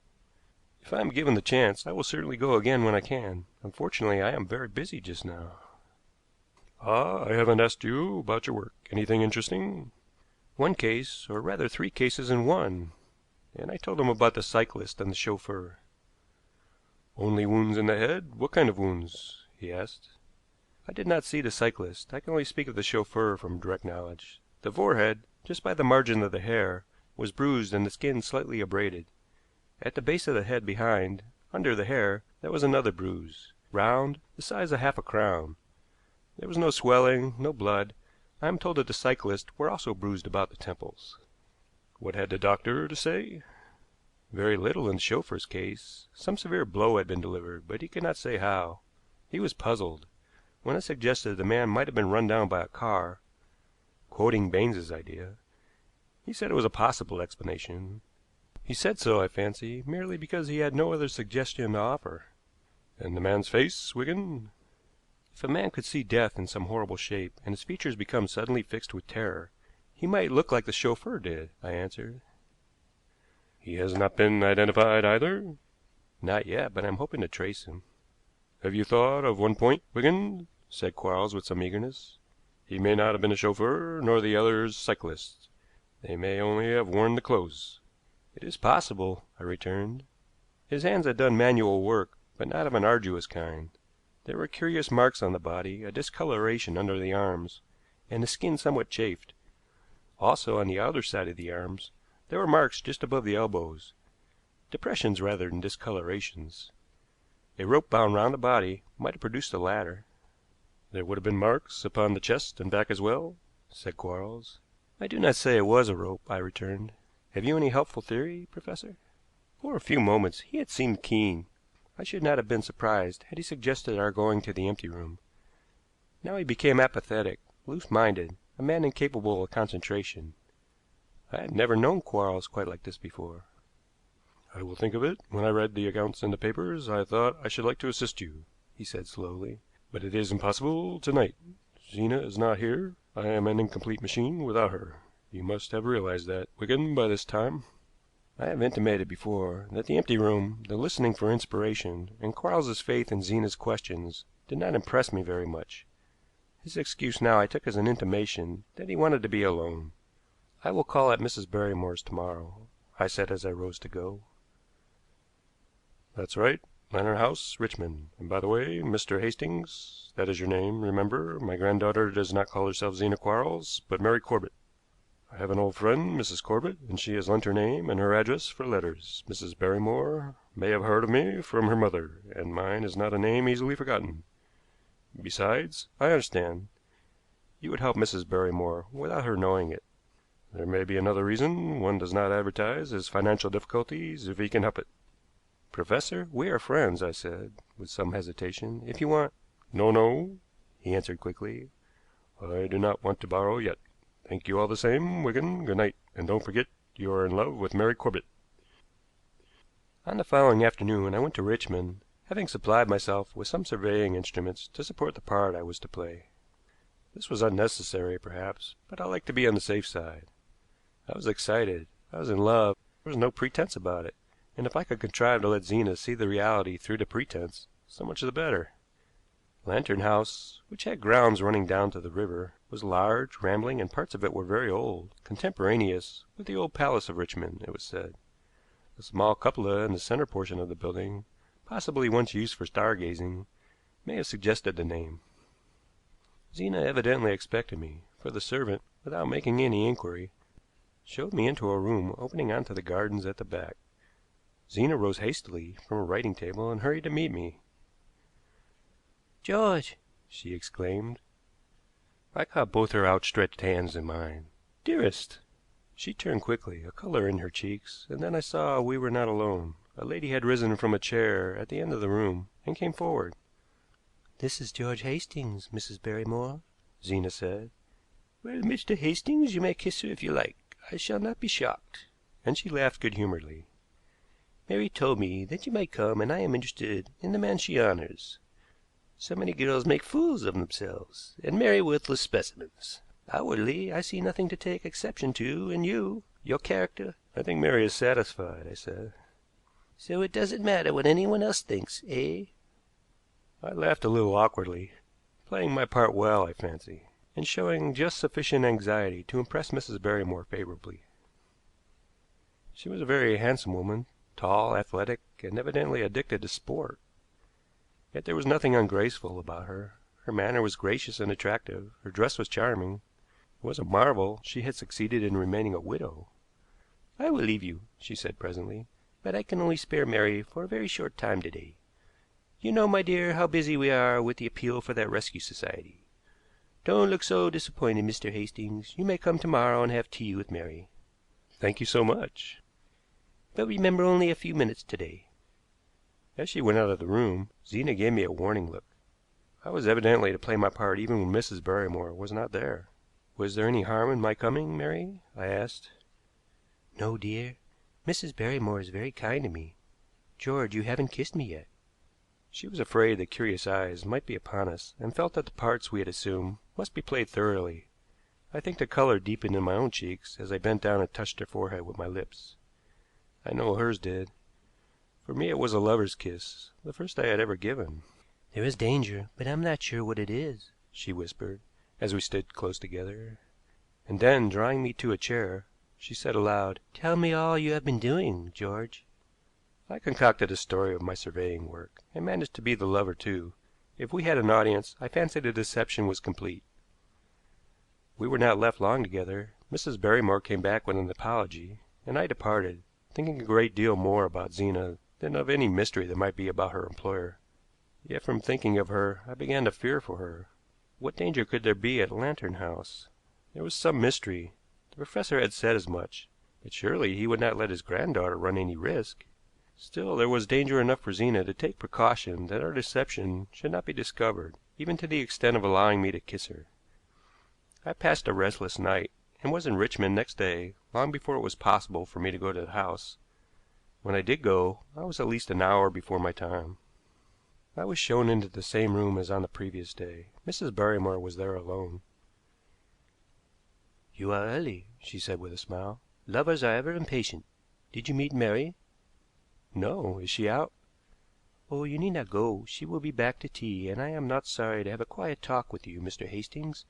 If I am given the chance, I will certainly go again when I can. Unfortunately, I am very busy just now. Ah, I haven't asked you about your work. Anything interesting? One case, or rather 3 cases in one. And I told him about the cyclist and the chauffeur. Only wounds in the head? What kind of wounds? He asked. I did not see the cyclist. I can only speak of the chauffeur from direct knowledge. The forehead, just by the margin of the hair, was bruised and the skin slightly abraded. At the base of the head behind, under the hair, there was another bruise. round, the size of half a crown. There was no swelling, no blood. I am told that the cyclists were also bruised about the temples. What had the doctor to say? Very little in the chauffeur's case. Some severe blow had been delivered, but he could not say how. He was puzzled. When I suggested the man might have been run down by a car, quoting Baines's idea, he said it was a possible explanation. He said so, I fancy, merely because he had no other suggestion to offer. And the man's face, Wigan? If a man could see death in some horrible shape, and his features become suddenly fixed with terror, he might look like the chauffeur did, I answered. He has not been identified either? Not yet, but I'm hoping to trace him. Have you thought of one point, Wigan? Said Quarles with some eagerness. He may not have been a chauffeur, nor the others cyclists. They may only have worn the clothes. It is possible, I returned. His hands had done manual work, but not of an arduous kind. There were curious marks on the body, a discoloration under the arms, and the skin somewhat chafed. Also, on the outer side of the arms, there were marks just above the elbows, depressions rather than discolorations. A rope bound round the body might have produced the latter. There would have been marks upon the chest and back as well, said Quarles. I do not say it was a rope, I returned. Have you any helpful theory, Professor? For a few moments he had seemed keen. I should not have been surprised had he suggested our going to the empty room. Now he became apathetic, loose-minded, a man incapable of concentration. I had never known Quarles quite like this before. I will think of it. When I read the accounts in the papers, I thought I should like to assist you, he said slowly. But it is impossible tonight. Zena is not here. I am an incomplete machine without her. You must have realized that, Wigan, by this time. I have intimated before that the empty room, the listening for inspiration, and Quarles's faith in Zena's questions did not impress me very much. His excuse now I took as an intimation that he wanted to be alone. I will call at Mrs. Barrymore's tomorrow, I said as I rose to go. That's right. Lantern House, Richmond. And by the way, Mr. Hastings, that is your name, remember. My granddaughter does not call herself Zena Quarles, but Mary Corbett. I have an old friend, Mrs. Corbett, and she has lent her name and her address for letters. Mrs. Barrymore may have heard of me from her mother, and mine is not a name easily forgotten. Besides, I understand. You would help Mrs. Barrymore without her knowing it. there may be another reason. One does not advertise his financial difficulties if he can help it. Professor, we are friends, I said, with some hesitation. If you want. No, no, he answered quickly. I do not want to borrow yet. Thank you all the same, Wigan. Good night, and don't forget you are in love with Mary Corbett. On the following afternoon I went to Richmond, having supplied myself with some surveying instruments to support the part I was to play. This was unnecessary, perhaps, but I liked to be on the safe side. I was excited. I was in love. There was no pretense about it, and if I could contrive to let Zena see the reality through the pretense, so much the better. Lantern House, which had grounds running down to the river, was large, rambling, and parts of it were very old, contemporaneous with the old palace of Richmond, it was said. A small cupola in the center portion of the building, possibly once used for star-gazing, may have suggested the name. Zena evidently expected me, for the servant, without making any inquiry, showed me into a room opening onto the gardens at the back. Zena rose hastily from a writing table and hurried to meet me. "George!" she exclaimed. I caught both her outstretched hands in mine. "Dearest!" She turned quickly, a color in her cheeks, and then I saw we were not alone. A lady had risen from a chair at the end of the room and came forward. "This is George Hastings, Mrs. Barrymore," Zena said. "Well, Mr. Hastings, you may kiss her if you like. I shall not be shocked." And she laughed good-humoredly. "Mary told me that you might come, and I am interested in the man she honors. So many girls make fools of themselves, and marry worthless specimens. Outwardly, I see nothing to take exception to in you, your character." "I think Mary is satisfied," I said. "So it doesn't matter what anyone else thinks, eh?" I laughed a little awkwardly, playing my part well, I fancy, and showing just sufficient anxiety to impress Mrs. Barrymore favorably. She was a very handsome woman, tall, athletic, and evidently addicted to sport. Yet there was nothing ungraceful about her. Her manner was gracious and attractive. Her dress was charming. It was a marvel she had succeeded in remaining a widow. "I will leave you," she said presently, "but I can only spare Mary for a very short time today. You know, my dear, how busy we are with the appeal for that rescue society. Don't look so disappointed, Mr. Hastings. You may come to-morrow and have tea with Mary. Thank you so much. But remember, only a few minutes today. As she went out of the room, Zena gave me a warning look. I was evidently to play my part even when Mrs. Barrymore was not there. Was there any harm in my coming, Mary? I asked. No, dear. Mrs. Barrymore is very kind to me. George, you haven't kissed me yet. She was afraid that curious eyes might be upon us, and felt that the parts we had assumed must be played thoroughly. I think the color deepened in my own cheeks as I bent down and touched her forehead with my lips. I know hers did. For me it was a lover's kiss, the first I had ever given. There is danger, but I'm not sure what it is, she whispered, as we stood close together. And then, drawing me to a chair, she said aloud, Tell me all you have been doing, George. I concocted a story of my surveying work, and managed to be the lover, too. If we had an audience, I fancy the deception was complete. We were not left long together. Mrs. Barrymore came back with an apology, and I departed, thinking a great deal more about Zena than of any mystery there might be about her employer. Yet from thinking of her, I began to fear for her. What danger could there be at Lantern House? There was some mystery. The professor had said as much, but surely he would not let his granddaughter run any risk. Still, there was danger enough for Zena to take precaution that our deception should not be discovered, even to the extent of allowing me to kiss her. I passed a restless night, and was in Richmond next day, long before it was possible for me to go to the house. When I did go, I was at least an hour before my time. I was shown into the same room as on the previous day. Mrs. Barrymore was there alone. You are early, she said with a smile. Lovers are ever impatient. Did you meet Mary? No. Is she out? Oh, you need not go. She will be back to tea, and I am not sorry to have a quiet talk with you, Mr. Hastings.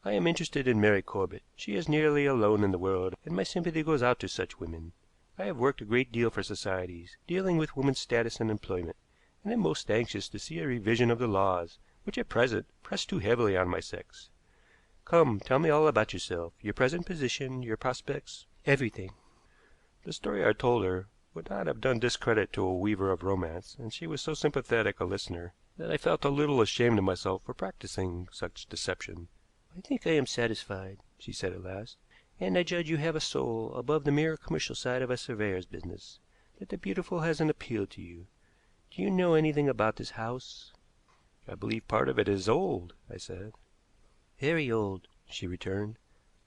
I am interested in Mary Corbett. She is nearly alone in the world, and my sympathy goes out to such women. I have worked a great deal for societies, dealing with women's status and employment, and am most anxious to see a revision of the laws, which at present press too heavily on my sex. Come, tell me all about yourself, your present position, your prospects, everything. The story I told her would not have done discredit to a weaver of romance, and she was so sympathetic a listener that I felt a little ashamed of myself for practicing such deception. I think I am satisfied, she said at last, and I judge you have a soul above the mere commercial side of a surveyor's business, that the beautiful has an appeal to you. Do you know anything about this house? I believe part of it is old, I said. Very old, she returned.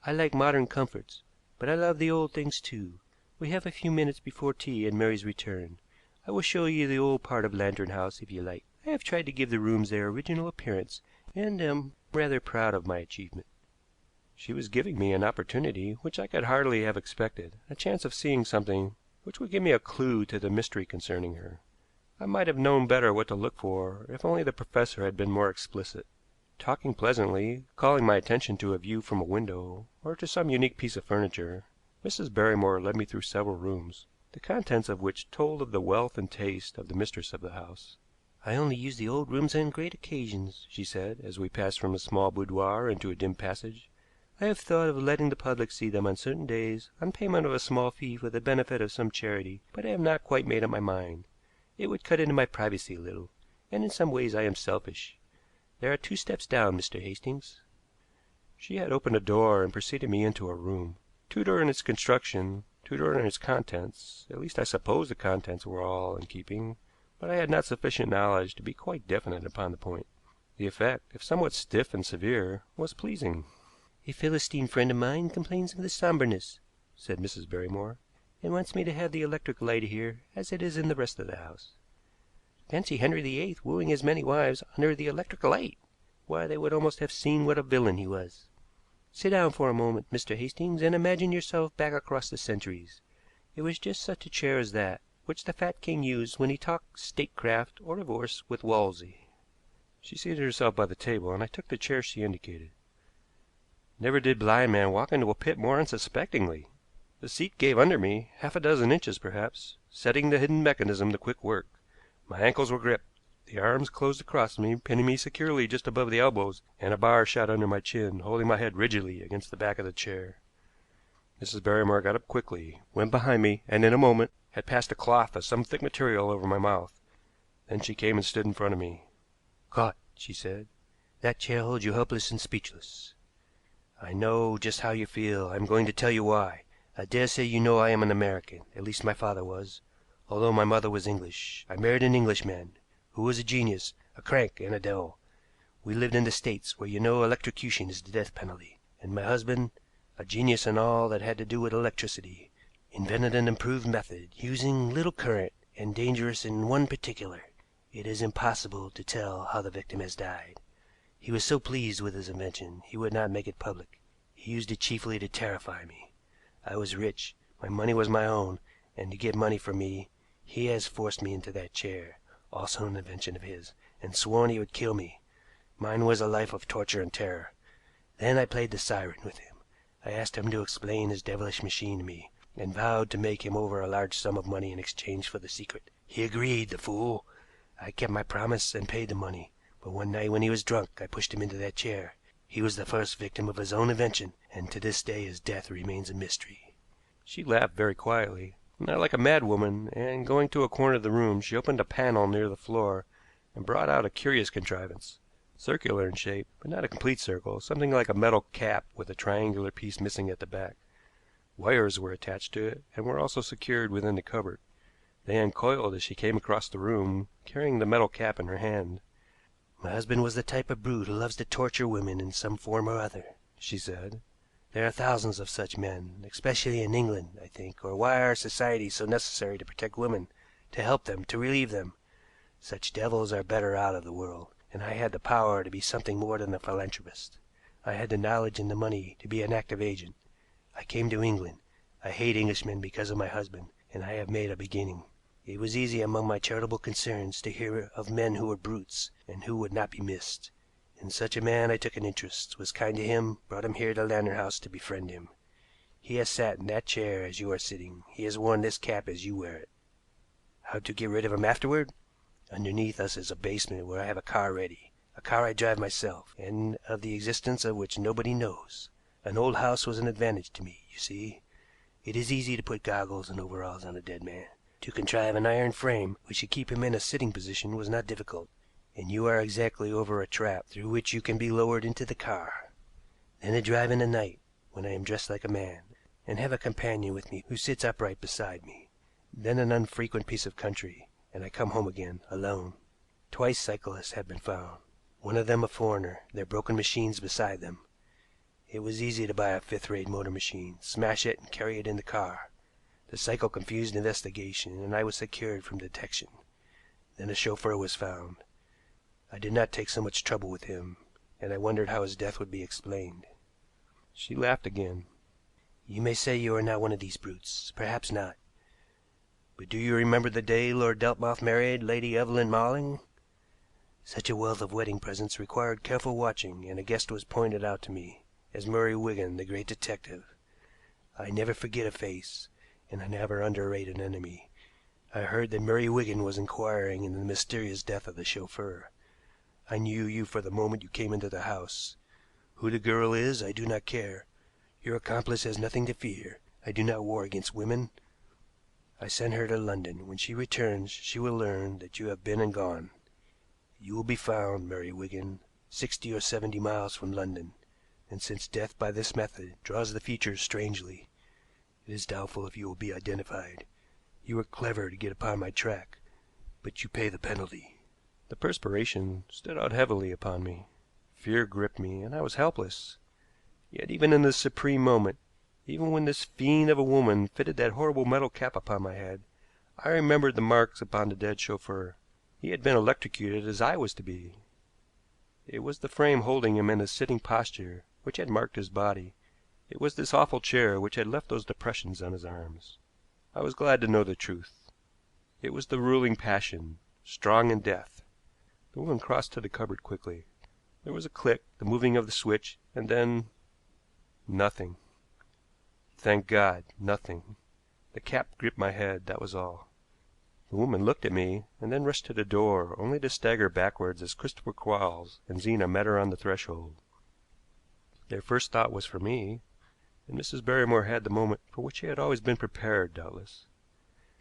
I like modern comforts, but I love the old things too. We have a few minutes before tea and Mary's return. I will show you the old part of Lantern House if you like. I have tried to give the rooms their original appearance, and am rather proud of my achievement. She was giving me an opportunity which I could hardly have expected, a chance of seeing something which would give me a clue to the mystery concerning her. I might have known better what to look for if only the professor had been more explicit. Talking pleasantly, calling my attention to a view from a window, or to some unique piece of furniture, Mrs. Barrymore led me through several rooms, the contents of which told of the wealth and taste of the mistress of the house. I only use the old rooms on great occasions, she said, as we passed from a small boudoir into a dim passage. I have thought of letting the public see them on certain days, on payment of a small fee for the benefit of some charity, but I have not quite made up my mind. It would cut into my privacy a little, and in some ways I am selfish. There are 2 steps down, Mr. Hastings. She had opened a door and preceded me into a room. Tudor in its construction, Tudor in its contents, at least I suppose the contents were all in keeping, but I had not sufficient knowledge to be quite definite upon the point. The effect, if somewhat stiff and severe, was pleasing. A Philistine friend of mine complains of the somberness, said Mrs. Barrymore, and wants me to have the electric light here as it is in the rest of the house. Fancy Henry VIII wooing his many wives under the electric light! Why, they would almost have seen what a villain he was. Sit down for a moment, Mr. Hastings, and imagine yourself back across the centuries. It was just such a chair as that which the fat king used when he talked statecraft or divorce with Wolsey. She seated herself by the table, and I took the chair she indicated. Never did blind man walk into a pit more unsuspectingly. The seat gave under me, 6 inches perhaps, setting the hidden mechanism to quick work. My ankles were gripped, the arms closed across me, pinning me securely just above the elbows, and a bar shot under my chin, holding my head rigidly against the back of the chair. Mrs. Barrymore got up quickly, went behind me, and in a moment had passed a cloth of some thick material over my mouth. Then she came and stood in front of me. "Caught," she said. "That chair holds you helpless and speechless. I know just how you feel. I am going to tell you why. I dare say you know I am an American. At least my father was, although my mother was English. I married an Englishman, who was a genius, a crank, and a devil. We lived in the States, where you know electrocution is the death penalty, and my husband, a genius in all that had to do with electricity, invented an improved method, using little current, and dangerous in one particular. It is impossible to tell how the victim has died. He was so pleased with his invention he would not make it public. He used it chiefly to terrify me. I was rich, my money was my own, and to get money from me he has forced me into that chair, also an invention of his, and sworn he would kill me. Mine was a life of torture and terror. Then I played the siren with him. I asked him to explain his devilish machine to me, and vowed to make him over a large sum of money in exchange for the secret. He agreed, the fool. I kept my promise and paid the money, but one night when he was drunk I pushed him into that chair. He was the first victim of his own invention, and to this day his death remains a mystery." She laughed very quietly, not like a madwoman, and going to a corner of the room she opened a panel near the floor and brought out a curious contrivance, circular in shape, but not a complete circle, something like a metal cap with a triangular piece missing at the back. Wires were attached to it, and were also secured within the cupboard. They uncoiled as she came across the room, carrying the metal cap in her hand. "My husband was the type of brute who loves to torture women in some form or other," she said. "There are thousands of such men, especially in England, I think, or why are societies so necessary to protect women, to help them, to relieve them? Such devils are better out of the world, and I had the power to be something more than a philanthropist. I had the knowledge and the money to be an active agent. I came to England. I hate Englishmen because of my husband, and I have made a beginning. It was easy among my charitable concerns to hear of men who were brutes and who would not be missed. In such a man I took an interest, was kind to him, brought him here to Lantern House to befriend him. He has sat in that chair as you are sitting. He has worn this cap as you wear it. How to get rid of him afterward? Underneath us is a basement where I have a car ready, a car I drive myself, and of the existence of which nobody knows. An old house was an advantage to me, you see. It is easy to put goggles and overalls on a dead man. To contrive an iron frame which should keep him in a sitting position was not difficult, and you are exactly over a trap through which you can be lowered into the car. Then I drive in the night, when I am dressed like a man, and have a companion with me who sits upright beside me. Then an unfrequented piece of country, and I come home again, alone. Twice cyclists have been found, one of them a foreigner, their broken machines beside them. It was easy to buy a fifth-rate motor machine, smash it, and carry it in the car. The cycle confused investigation, and I was secured from detection. Then a chauffeur was found. I did not take so much trouble with him, and I wondered how his death would be explained." She laughed again. "You may say you are not one of these brutes. Perhaps not. But do you remember the day Lord Deltmouth married Lady Evelyn Malling? Such a wealth of wedding presents required careful watching, and a guest was pointed out to me as Murray Wigan, the great detective. I never forget a face, and I never underrate an enemy. I heard that Murray Wigan was inquiring into the mysterious death of the chauffeur. I knew you for the moment you came into the house. Who the girl is, I do not care. Your accomplice has nothing to fear. I do not war against women. I send her to London. When she returns, she will learn that you have been and gone. You will be found, Murray Wigan, 60 or 70 miles from London, and since death by this method draws the features strangely, it is doubtful if you will be identified. You were clever to get upon my track, but you pay the penalty." The perspiration stood out heavily upon me. Fear gripped me, and I was helpless. Yet even in this supreme moment, even when this fiend of a woman fitted that horrible metal cap upon my head, I remembered the marks upon the dead chauffeur. He had been electrocuted as I was to be. It was the frame holding him in a sitting posture which had marked his body. It was this awful chair which had left those depressions on his arms. I was glad to know the truth. It was the ruling passion, strong in death. The woman crossed to the cupboard quickly. There was a click, the moving of the switch, and then nothing. Thank God, nothing. The cap gripped my head, that was all. The woman looked at me, and then rushed to the door, only to stagger backwards as Christopher Quarles and Zena met her on the threshold. Their first thought was for me, and Mrs. Barrymore had the moment for which she had always been prepared, doubtless.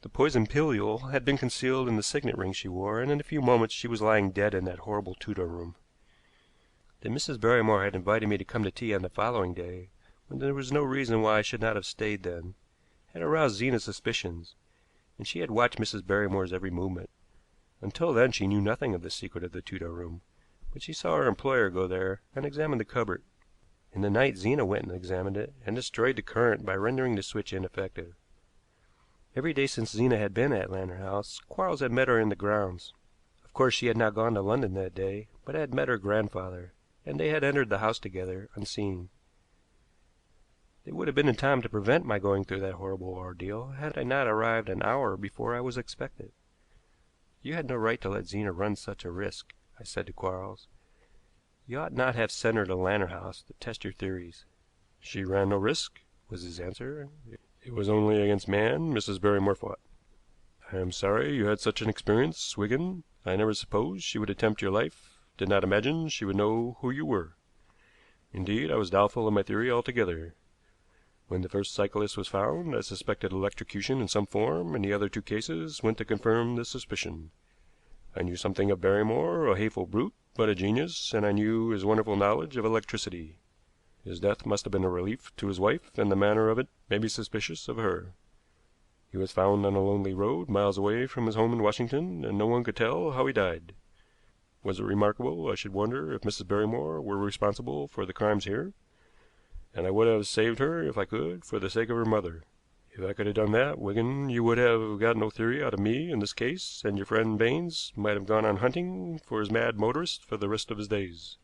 The poisoned pilule had been concealed in the signet ring she wore, and in a few moments she was lying dead in that horrible Tudor room. That Mrs. Barrymore had invited me to come to tea on the following day, when there was no reason why I should not have stayed then, had aroused Zena's suspicions, and she had watched Mrs. Barrymore's every movement. Until then she knew nothing of the secret of the Tudor room, but she saw her employer go there and examine the cupboard. In the night Zena went and examined it, and destroyed the current by rendering the switch ineffective. Every day since Zena had been at Lantern House, Quarles had met her in the grounds. Of course she had not gone to London that day, but had met her grandfather, and they had entered the house together, unseen. They would have been in time to prevent my going through that horrible ordeal had I not arrived an hour before I was expected. You had no right to let Zena run such a risk, I said to Quarles. You ought not have sent her to Lantern House to test your theories. She ran no risk, was his answer. It was only against man Mrs. Barrymore fought. I am sorry you had such an experience, Wigan. I never supposed she would attempt your life, did not imagine she would know who you were. Indeed, I was doubtful of my theory altogether. When the first cyclist was found, I suspected electrocution in some form, and the other two cases went to confirm this suspicion. I knew something of Barrymore, a hateful brute, but a genius, and I knew his wonderful knowledge of electricity. His death must have been a relief to his wife, and the manner of it made me suspicious of her. He was found on a lonely road, miles away from his home in Washington, and no one could tell how he died. Was it remarkable, I should wonder, if Mrs. Barrymore were responsible for the crimes here? And I would have saved her if I could, for the sake of her mother. If I could have done that, Wigan, you would have got no theory out of me in this case, and your friend Baines might have gone on hunting for his mad motorist for the rest of his days.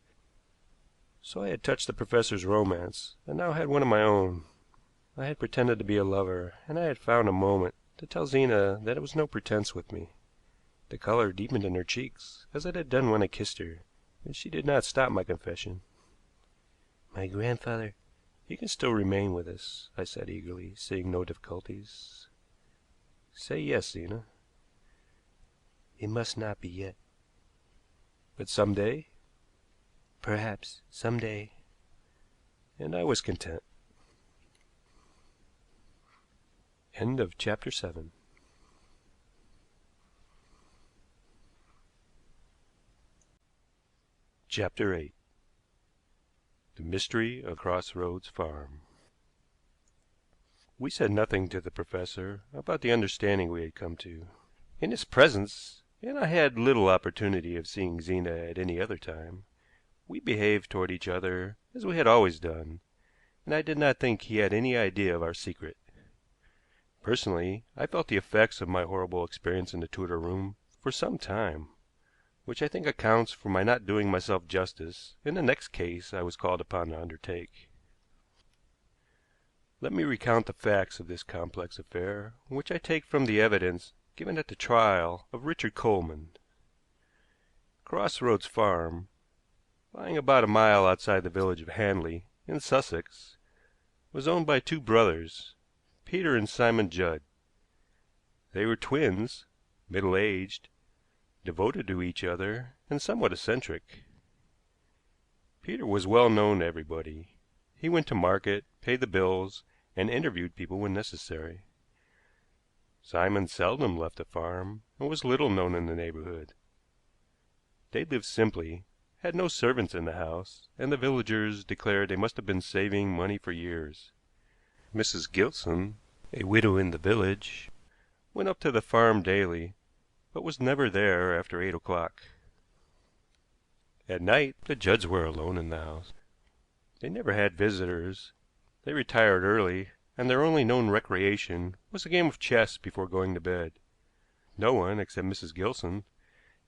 So I had touched the professor's romance, and now had one of my own. I had pretended to be a lover, and I had found a moment to tell Zena that it was no pretense with me. The color deepened in her cheeks, as it had done when I kissed her, and she did not stop my confession. My grandfather, he can still remain with us, I said eagerly, seeing no difficulties. Say yes, Zena. It must not be yet. But some day? Perhaps, some day. And I was content. End of chapter 7. Chapter 8. The Mystery of Crossroads Farm. We said nothing to the professor about the understanding we had come to. In his presence, and I had little opportunity of seeing Zena at any other time, we behaved toward each other as we had always done, and I did not think he had any idea of our secret. Personally, I felt the effects of my horrible experience in the Tudor room for some time, which I think accounts for my not doing myself justice in the next case I was called upon to undertake. Let me recount the facts of this complex affair, which I take from the evidence given at the trial of Richard Coleman. Crossroads Farm, lying about a mile outside the village of Hanley, in Sussex, was owned by two brothers, Peter and Simon Judd. They were twins, middle-aged, devoted to each other, and somewhat eccentric. Peter was well known to everybody. He went to market, paid the bills, and interviewed people when necessary. Simon seldom left the farm, and was little known in the neighborhood. They lived simply, had no servants in the house, and the villagers declared they must have been saving money for years. Mrs. Gilson, a widow in the village, went up to the farm daily, but was never there after 8 o'clock. At night the Judds were alone in the house. They never had visitors. They retired early, and their only known recreation was a game of chess before going to bed. No one, except Mrs. Gilson,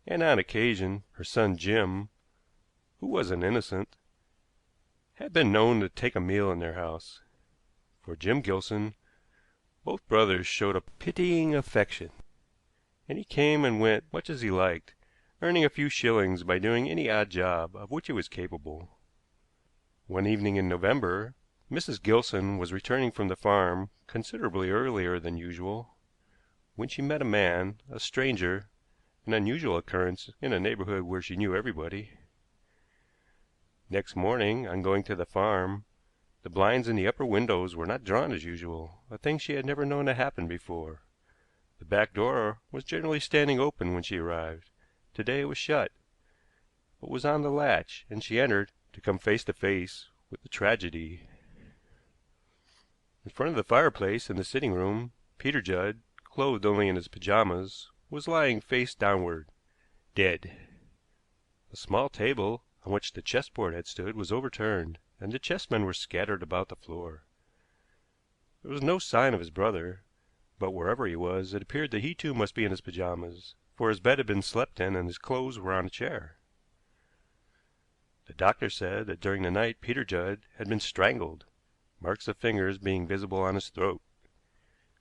and on occasion her son Jim, who was an innocent, had been known to take a meal in their house. For Jim Gilson, both brothers showed a pitying affection, and he came and went much as he liked, earning a few shillings by doing any odd job of which he was capable. One evening in November, Mrs. Gilson was returning from the farm considerably earlier than usual, when she met a man, a stranger, an unusual occurrence in a neighborhood where she knew everybody. Next morning, on going to the farm, the blinds in the upper windows were not drawn as usual, a thing she had never known to happen before. The back door was generally standing open when she arrived. Today it was shut, but was on the latch, and she entered to come face to face with the tragedy. In front of the fireplace in the sitting room, Peter Judd, clothed only in his pajamas, was lying face downward, dead. A small table on which the chessboard had stood was overturned, and the chessmen were scattered about the floor. There was no sign of his brother, but wherever he was, it appeared that he too must be in his pajamas, for his bed had been slept in and his clothes were on a chair. The doctor said that during the night Peter Judd had been strangled, marks of fingers being visible on his throat.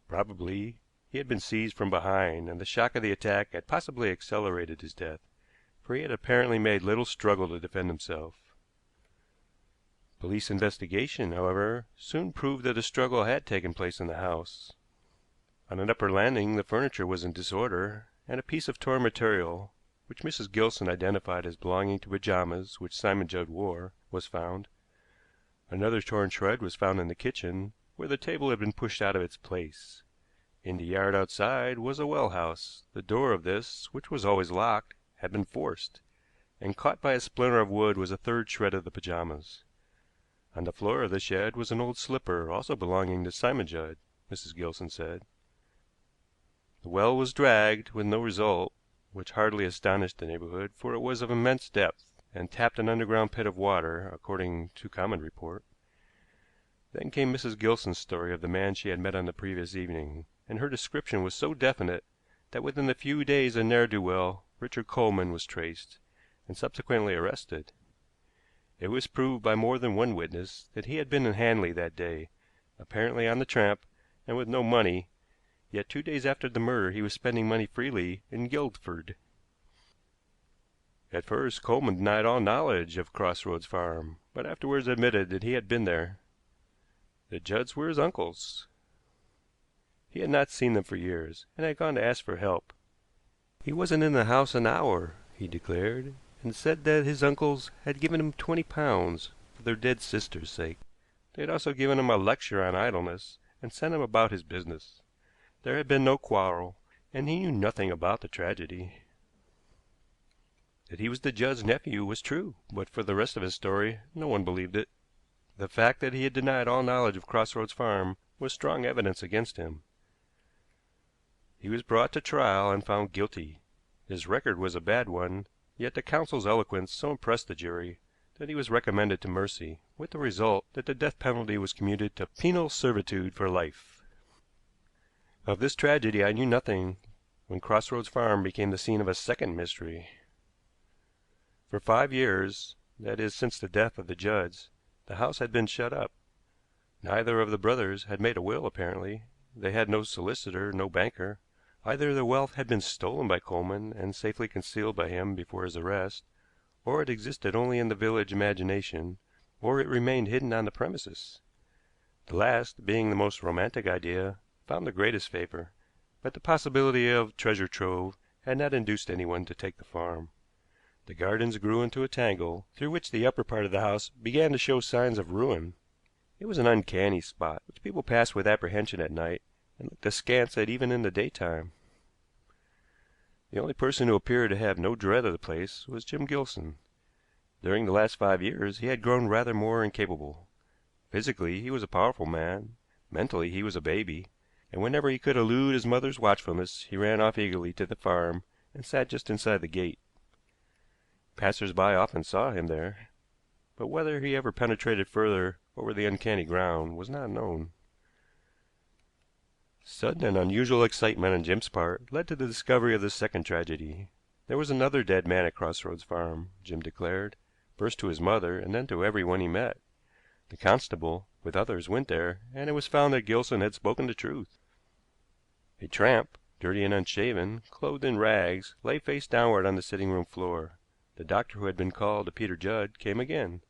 Probably he had been seized from behind, and the shock of the attack had possibly accelerated his death, for he had apparently made little struggle to defend himself. Police investigation, however, soon proved that a struggle had taken place in the house. On an upper landing the furniture was in disorder, and a piece of torn material, which Mrs. Gilson identified as belonging to pajamas which Simon Judd wore, was found. Another torn shred was found in the kitchen, where the table had been pushed out of its place. In the yard outside was a well house. The door of this, which was always locked, had been forced, and caught by a splinter of wood was a third shred of the pajamas. On the floor of the shed was an old slipper, also belonging to Simon Judd, Mrs. Gilson said. The well was dragged, with no result, which hardly astonished the neighborhood, for it was of immense depth, and tapped an underground pit of water, according to common report. Then came Mrs. Gilson's story of the man she had met on the previous evening, and her description was so definite that within the few days a ne'er-do-well, Richard Coleman, was traced, and subsequently arrested. It was proved by more than one witness that he had been in Hanley that day, apparently on the tramp, and with no money, yet 2 days after the murder he was spending money freely in Guildford. At first Coleman denied all knowledge of Crossroads Farm, but afterwards admitted that he had been there. The Judds were his uncles. He had not seen them for years, and had gone to ask for help. He wasn't in the house an hour, he declared, and said that his uncles had given him £20 for their dead sister's sake. They had also given him a lecture on idleness, and sent him about his business. There had been no quarrel, and he knew nothing about the tragedy. That he was the Judd's nephew was true, but for the rest of his story no one believed it. The fact that he had denied all knowledge of Crossroads Farm was strong evidence against him. He was brought to trial and found guilty. His record was a bad one, yet the counsel's eloquence so impressed the jury that he was recommended to mercy, with the result that the death penalty was commuted to penal servitude for life. Of this tragedy I knew nothing when Crossroads Farm became the scene of a second mystery. For 5 years, that is, since the death of the Judds, the house had been shut up. Neither of the brothers had made a will, apparently. They had no solicitor, no banker. Either the wealth had been stolen by Coleman and safely concealed by him before his arrest, or it existed only in the village imagination, or it remained hidden on the premises. The last, being the most romantic idea, found the greatest favor, but the possibility of treasure trove had not induced anyone to take the farm. The gardens grew into a tangle, through which the upper part of the house began to show signs of ruin. It was an uncanny spot, which people passed with apprehension at night, and looked askance at even in the daytime. The only person who appeared to have no dread of the place was Jim Gilson. During the last 5 years he had grown rather more incapable. Physically he was a powerful man, mentally he was a baby, and whenever he could elude his mother's watchfulness he ran off eagerly to the farm and sat just inside the gate. Passers-by often saw him there, but whether he ever penetrated further over the uncanny ground was not known. Sudden and unusual excitement on Jim's part led to the discovery of the second tragedy. There was another dead man at Crossroads Farm, Jim declared, first to his mother and then to everyone he met. The constable, with others, went there, and it was found that Gilson had spoken the truth. A tramp, dirty and unshaven, clothed in rags, lay face downward on the sitting-room floor. The doctor who had been called to Peter Judd came again.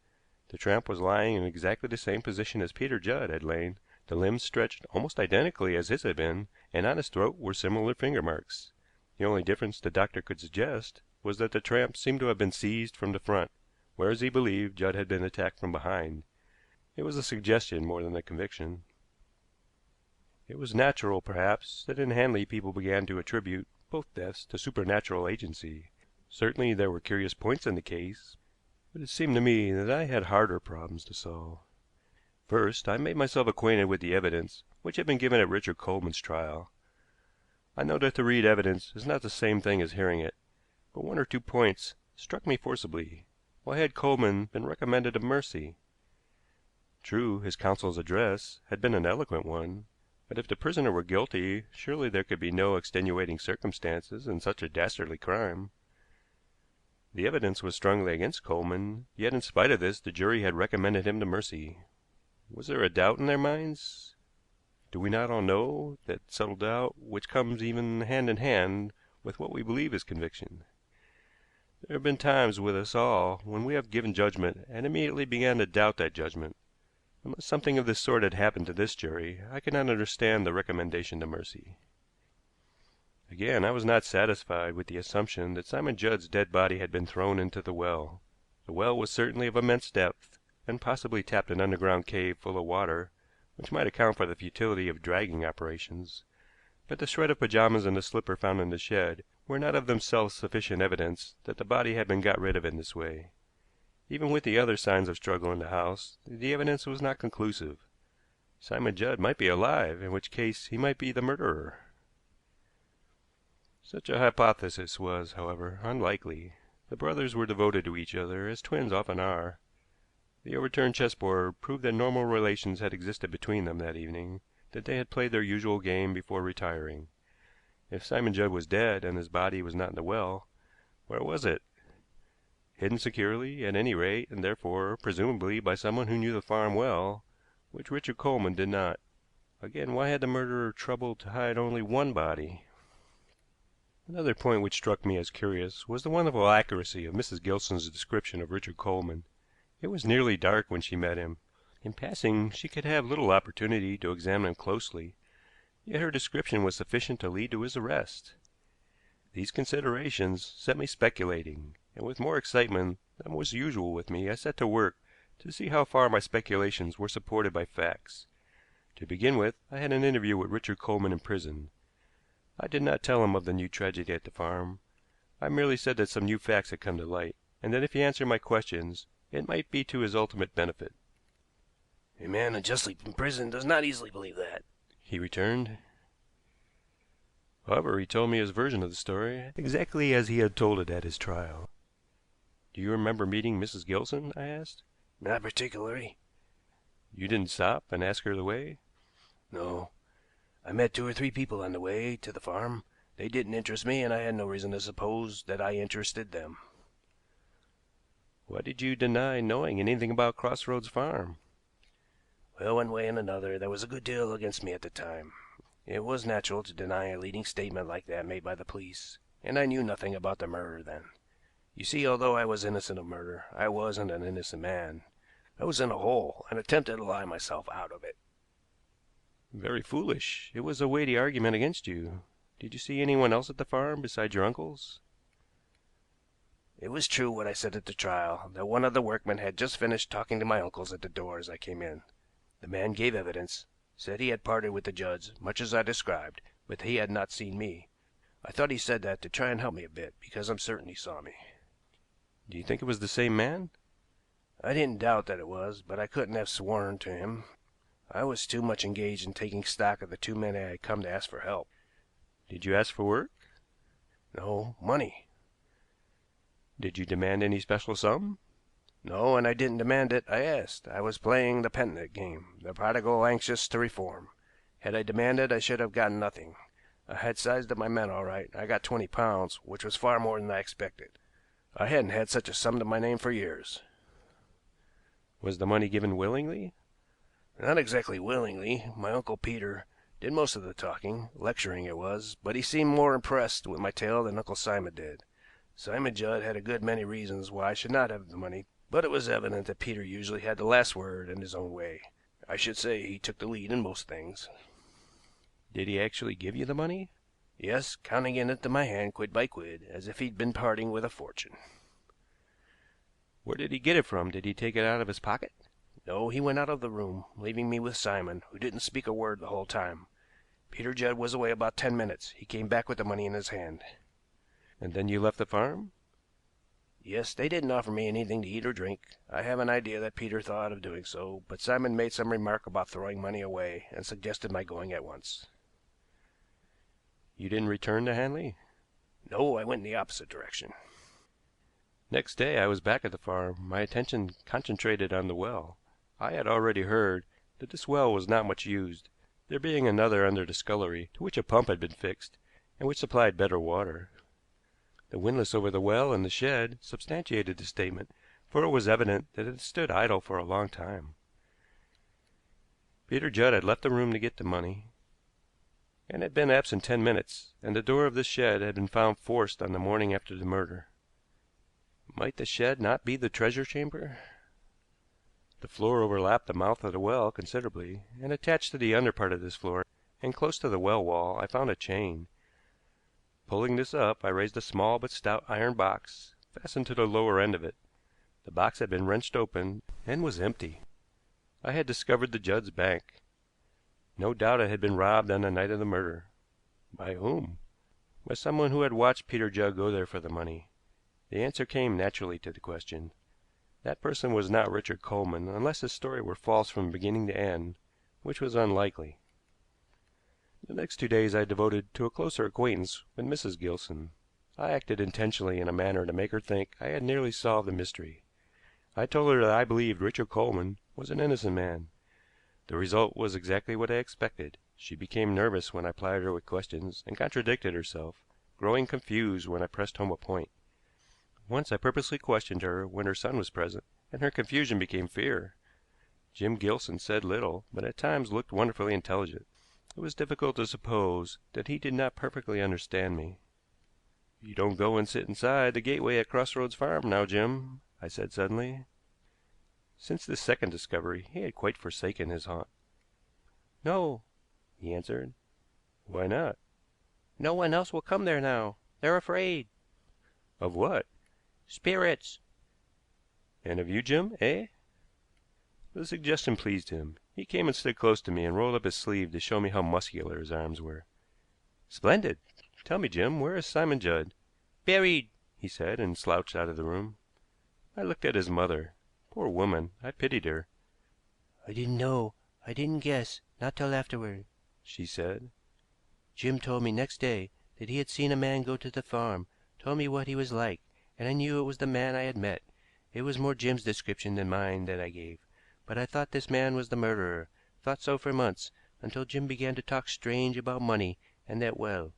The tramp was lying in exactly the same position as Peter Judd had lain, the limbs stretched almost identically as his had been, and on his throat were similar finger marks. The only difference the doctor could suggest was that the tramp seemed to have been seized from the front, whereas he believed Judd had been attacked from behind. It was a suggestion more than a conviction. It was natural, perhaps, that in Hanley people began to attribute both deaths to supernatural agency. Certainly there were curious points in the case, but it seemed to me that I had harder problems to solve. First, I made myself acquainted with the evidence which had been given at Richard Coleman's trial. I know that to read evidence is not the same thing as hearing it, but one or two points struck me forcibly. Why had Coleman been recommended to mercy? True, his counsel's address had been an eloquent one, but if the prisoner were guilty, surely there could be no extenuating circumstances in such a dastardly crime. The evidence was strongly against Coleman, yet in spite of this the jury had recommended him to mercy. Was there a doubt in their minds? Do we not all know that subtle doubt which comes even hand in hand with what we believe is conviction? There have been times with us all when we have given judgment and immediately began to doubt that judgment. Unless something of this sort had happened to this jury, I could not understand the recommendation to mercy. Again, I was not satisfied with the assumption that Simon Judd's dead body had been thrown into the well. The well was certainly of immense depth, and possibly tapped an underground cave full of water, which might account for the futility of dragging operations. But the shred of pajamas and the slipper found in the shed were not of themselves sufficient evidence that the body had been got rid of in this way. Even with the other signs of struggle in the house, the evidence was not conclusive. Simon Judd might be alive, in which case he might be the murderer. Such a hypothesis was, however, unlikely. The brothers were devoted to each other, as twins often are. The overturned chessboard proved that normal relations had existed between them that evening, that they had played their usual game before retiring. If Simon Judd was dead and his body was not in the well, where was it? Hidden securely, at any rate, and therefore, presumably, by someone who knew the farm well, which Richard Coleman did not. Again, why had the murderer troubled to hide only one body? Another point which struck me as curious was the wonderful accuracy of Mrs. Gilson's description of Richard Coleman. It was nearly dark when she met him. In passing, she could have little opportunity to examine him closely, yet her description was sufficient to lead to his arrest. These considerations set me speculating, and with more excitement than was usual with me I set to work to see how far my speculations were supported by facts. To begin with, I had an interview with Richard Coleman in prison. I did not tell him of the new tragedy at the farm. I merely said that some new facts had come to light, and that if he answered my questions it might be to his ultimate benefit. A man unjustly in prison does not easily believe that, he returned. However, he told me his version of the story, exactly as he had told it at his trial. Do you remember meeting Mrs. Gilson? I asked. Not particularly. You didn't stop and ask her the way? No. I met 2 or 3 people on the way to the farm. They didn't interest me, and I had no reason to suppose that I interested them. Why did you deny knowing anything about Crossroads Farm? Well, one way and another, there was a good deal against me at the time. It was natural to deny a leading statement like that made by the police, and I knew nothing about the murder then. You see, although I was innocent of murder, I wasn't an innocent man. I was in a hole, and attempted to lie myself out of it. Very foolish. It was a weighty argument against you. Did you see anyone else at the farm besides your uncles? It was true what I said at the trial, that one of the workmen had just finished talking to my uncles at the door as I came in. The man gave evidence, said he had parted with the Judds, much as I described, but he had not seen me. I thought he said that to try and help me a bit, because I'm certain he saw me. Do you think it was the same man? I didn't doubt that it was, but I couldn't have sworn to him. I was too much engaged in taking stock of the 2 men I had come to ask for help. Did you ask for work? No, money. Did you demand any special sum? No, and I didn't demand it. I asked. I was playing the penitent game, the prodigal anxious to reform. Had I demanded, I should have gotten nothing. I had sized up my men all right. I got £20, which was far more than I expected. I hadn't had such a sum to my name for years. Was the money given willingly? Not exactly willingly. My Uncle Peter did most of the talking, lecturing it was, but he seemed more impressed with my tale than Uncle Simon did. Simon Judd had a good many reasons why I should not have the money, but it was evident that Peter usually had the last word in his own way. I should say he took the lead in most things. Did he actually give you the money? Yes, counting it into my hand quid by quid, as if he'd been parting with a fortune. Where did he get it from? Did he take it out of his pocket? No, he went out of the room, leaving me with Simon, who didn't speak a word the whole time. Peter Judd was away about 10 minutes. He came back with the money in his hand." "And then you left the farm?" "Yes, they didn't offer me anything to eat or drink. I have an idea that Peter thought of doing so, but Simon made some remark about throwing money away and suggested my going at once." "You didn't return to Hanley?" "No, I went in the opposite direction." Next day I was back at the farm, my attention concentrated on the well. I had already heard that this well was not much used, there being another under the scullery to which a pump had been fixed, and which supplied better water. The windlass over the well in the shed substantiated the statement, for it was evident that it had stood idle for a long time. Peter Judd had left the room to get the money, and had been absent 10 minutes, and the door of this shed had been found forced on the morning after the murder. Might the shed not be the treasure chamber? The floor overlapped the mouth of the well considerably, and attached to the under part of this floor, and close to the well wall, I found a chain. Pulling this up, I raised a small but stout iron box, fastened to the lower end of it. The box had been wrenched open, and was empty. I had discovered the Judd's bank. No doubt it had been robbed on the night of the murder. By whom? By someone who had watched Peter Judd go there for the money. The answer came naturally to the question. That person was not Richard Coleman, unless his story were false from beginning to end, which was unlikely. The next 2 days I devoted to a closer acquaintance with Mrs. Gilson. I acted intentionally in a manner to make her think I had nearly solved the mystery. I told her that I believed Richard Coleman was an innocent man. The result was exactly what I expected. She became nervous when I plied her with questions, and contradicted herself, growing confused when I pressed home a point. Once I purposely questioned her when her son was present, and her confusion became fear. Jim Gilson said little, but at times looked wonderfully intelligent. It was difficult to suppose that he did not perfectly understand me. "You don't go and sit inside the gateway at Crossroads Farm now, Jim," I said suddenly. Since this second discovery he had quite forsaken his haunt. "No," he answered. "Why not?" "No one else will come there now. They're afraid." "Of what?" "Spirits." "And of you, Jim, eh?" The suggestion pleased him. He came and stood close to me and rolled up his sleeve to show me how muscular his arms were. "Splendid! Tell me, Jim, where is Simon Judd?" "Buried," he said, and slouched out of the room. I looked at his mother. Poor woman, I pitied her. "I didn't know. I didn't guess, not till afterward," she said. "Jim told me next day that he had seen a man go to the farm, told me what he was like, and I knew it was the man I had met. It was more Jim's description than mine that I gave, but I thought this man was the murderer, thought so for months, until Jim began to talk strange about money and that well.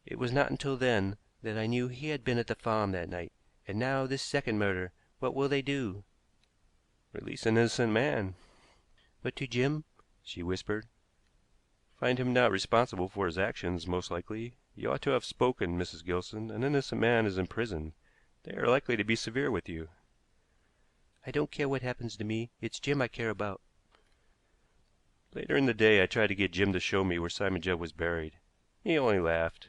It was not until then that I knew he had been at the farm that night. And now this second murder. What will they do?" "Release an innocent man." "But to Jim?" she whispered. "Find him not responsible for his actions, most likely. You ought to have spoken, Mrs. Gilson. An innocent man is in prison. They are likely to be severe with you." "I don't care what happens to me. It's Jim I care about." Later in the day I tried to get Jim to show me where Simon Judd was buried. He only laughed.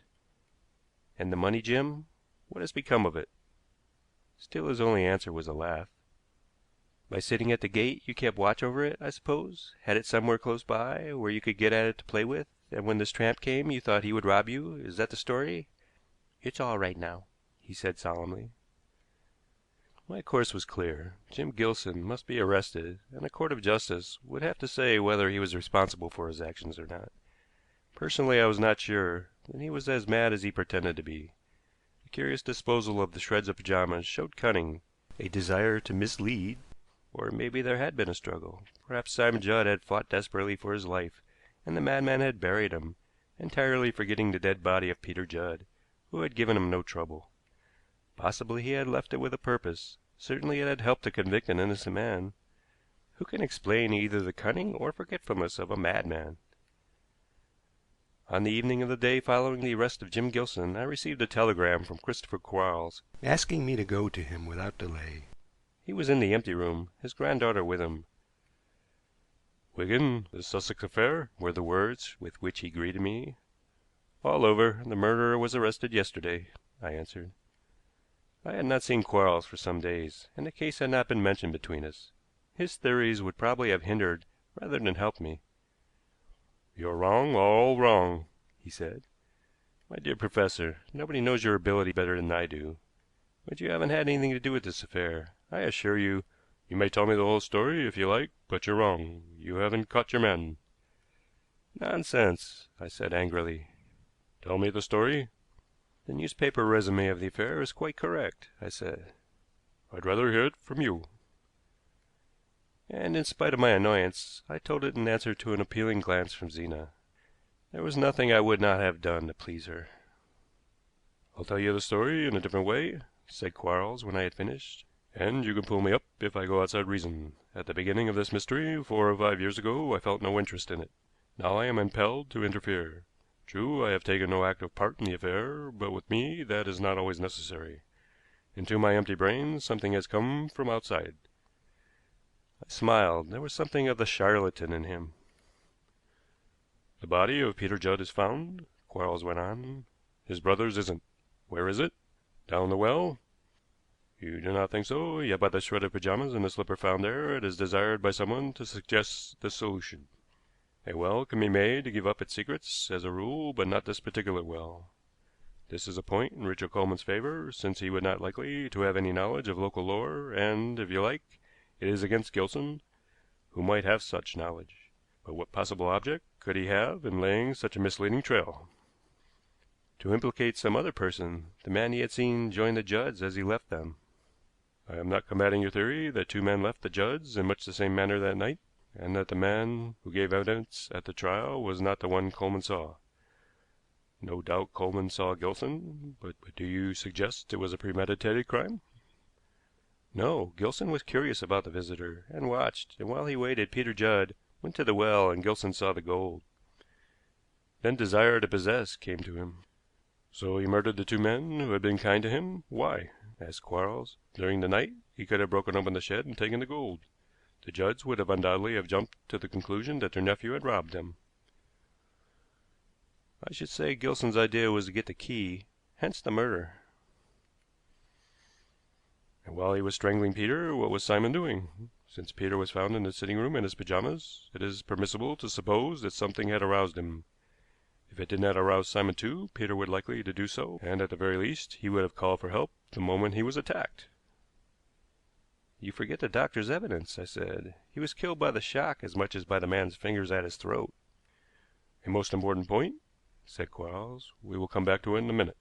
"And the money, Jim? What has become of it?" Still his only answer was a laugh. "By sitting at the gate you kept watch over it, I suppose? Had it somewhere close by, where you could get at it to play with, and when this tramp came you thought he would rob you? Is that the story?" "It's all right now," he said solemnly. My course was clear. Jim Gilson must be arrested, and a court of justice would have to say whether he was responsible for his actions or not. Personally, I was not sure that he was as mad as he pretended to be. The curious disposal of the shreds of pajamas showed cunning, a desire to mislead, or maybe there had been a struggle. Perhaps Simon Judd had fought desperately for his life, and the madman had buried him, entirely forgetting the dead body of Peter Judd, who had given him no trouble. Possibly he had left it with a purpose. Certainly it had helped to convict an innocent man. Who can explain either the cunning or forgetfulness of a madman? On the evening of the day following the arrest of Jim Gilson, I received a telegram from Christopher Quarles, asking me to go to him without delay. He was in the empty room, his granddaughter with him. "Wigan, the Sussex affair," were the words with which he greeted me. "All over. The murderer was arrested yesterday," I answered. I had not seen Quarles for some days, and the case had not been mentioned between us. His theories would probably have hindered rather than helped me. "You're wrong, all wrong," he said. "My dear professor, nobody knows your ability better than I do. But you haven't had anything to do with this affair. I assure you." "You may tell me the whole story if you like, but you're wrong. You haven't caught your man." "Nonsense," I said angrily. "Tell me the story." "The newspaper résumé of the affair is quite correct," I said. "I'd rather hear it from you." And in spite of my annoyance, I told it in answer to an appealing glance from Zena. There was nothing I would not have done to please her. "I'll tell you the story in a different way," said Quarles when I had finished, "and you can pull me up if I go outside reason. At the beginning of this mystery, 4 or 5 years ago, I felt no interest in it. Now I am impelled to interfere. True, I have taken no active part in the affair, but with me that is not always necessary. Into my empty brain something has come from outside." I smiled. There was something of the charlatan in him. "The body of Peter Judd is found," Quarles went on. "His brother's isn't. Where is it? Down the well? You do not think so, yet by the shredded pajamas and the slipper found there it is desired by someone to suggest the solution. A well can be made to give up its secrets as a rule, but not this particular well. This is a point in Richard Coleman's favor, since he would not likely to have any knowledge of local lore, and, if you like, it is against Gilson, who might have such knowledge. But what possible object could he have in laying such a misleading trail?" To implicate some other person, the man he had seen join the Judds as he left them. "I am not combating your theory that 2 men left the Judds in much the same manner that night, and that the man who gave evidence at the trial was not the one Coleman saw. No doubt Coleman saw Gilson, but do you suggest it was a premeditated crime?" No, Gilson was curious about the visitor, and watched, and while he waited Peter Judd went to the well and Gilson saw the gold. Then desire to possess came to him. "So he murdered the 2 men who had been kind to him. Why?" asked Quarles. "During the night he could have broken open the shed and taken the gold. The Judds would have undoubtedly have jumped to the conclusion that their nephew had robbed them." I should say Gilson's idea was to get the key, hence the murder. "And while he was strangling Peter, what was Simon doing? Since Peter was found in the sitting room in his pajamas, it is permissible to suppose that something had aroused him. If it did not arouse Simon too, Peter would likely to do so, and at the very least he would have called for help the moment he was attacked." "You forget the doctor's evidence," I said. "He was killed by the shock as much as by the man's fingers at his throat." "A most important point," said Quarles. "We will come back to it in a minute.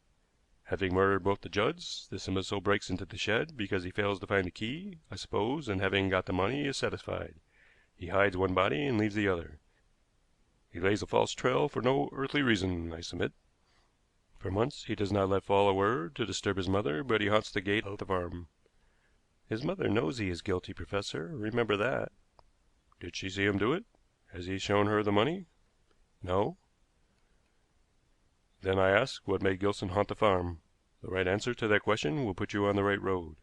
Having murdered both the Judds, this imbecile breaks into the shed because he fails to find the key, I suppose, and having got the money is satisfied. He hides one body and leaves the other. He lays a false trail for no earthly reason, I submit. For months he does not let fall a word to disturb his mother, but he haunts the gate of the farm." "His mother knows he is guilty, Professor. Remember that." "Did she see him do it? Has he shown her the money?" "No." "Then I ask what made Gilson haunt the farm. The right answer to that question will put you on the right road.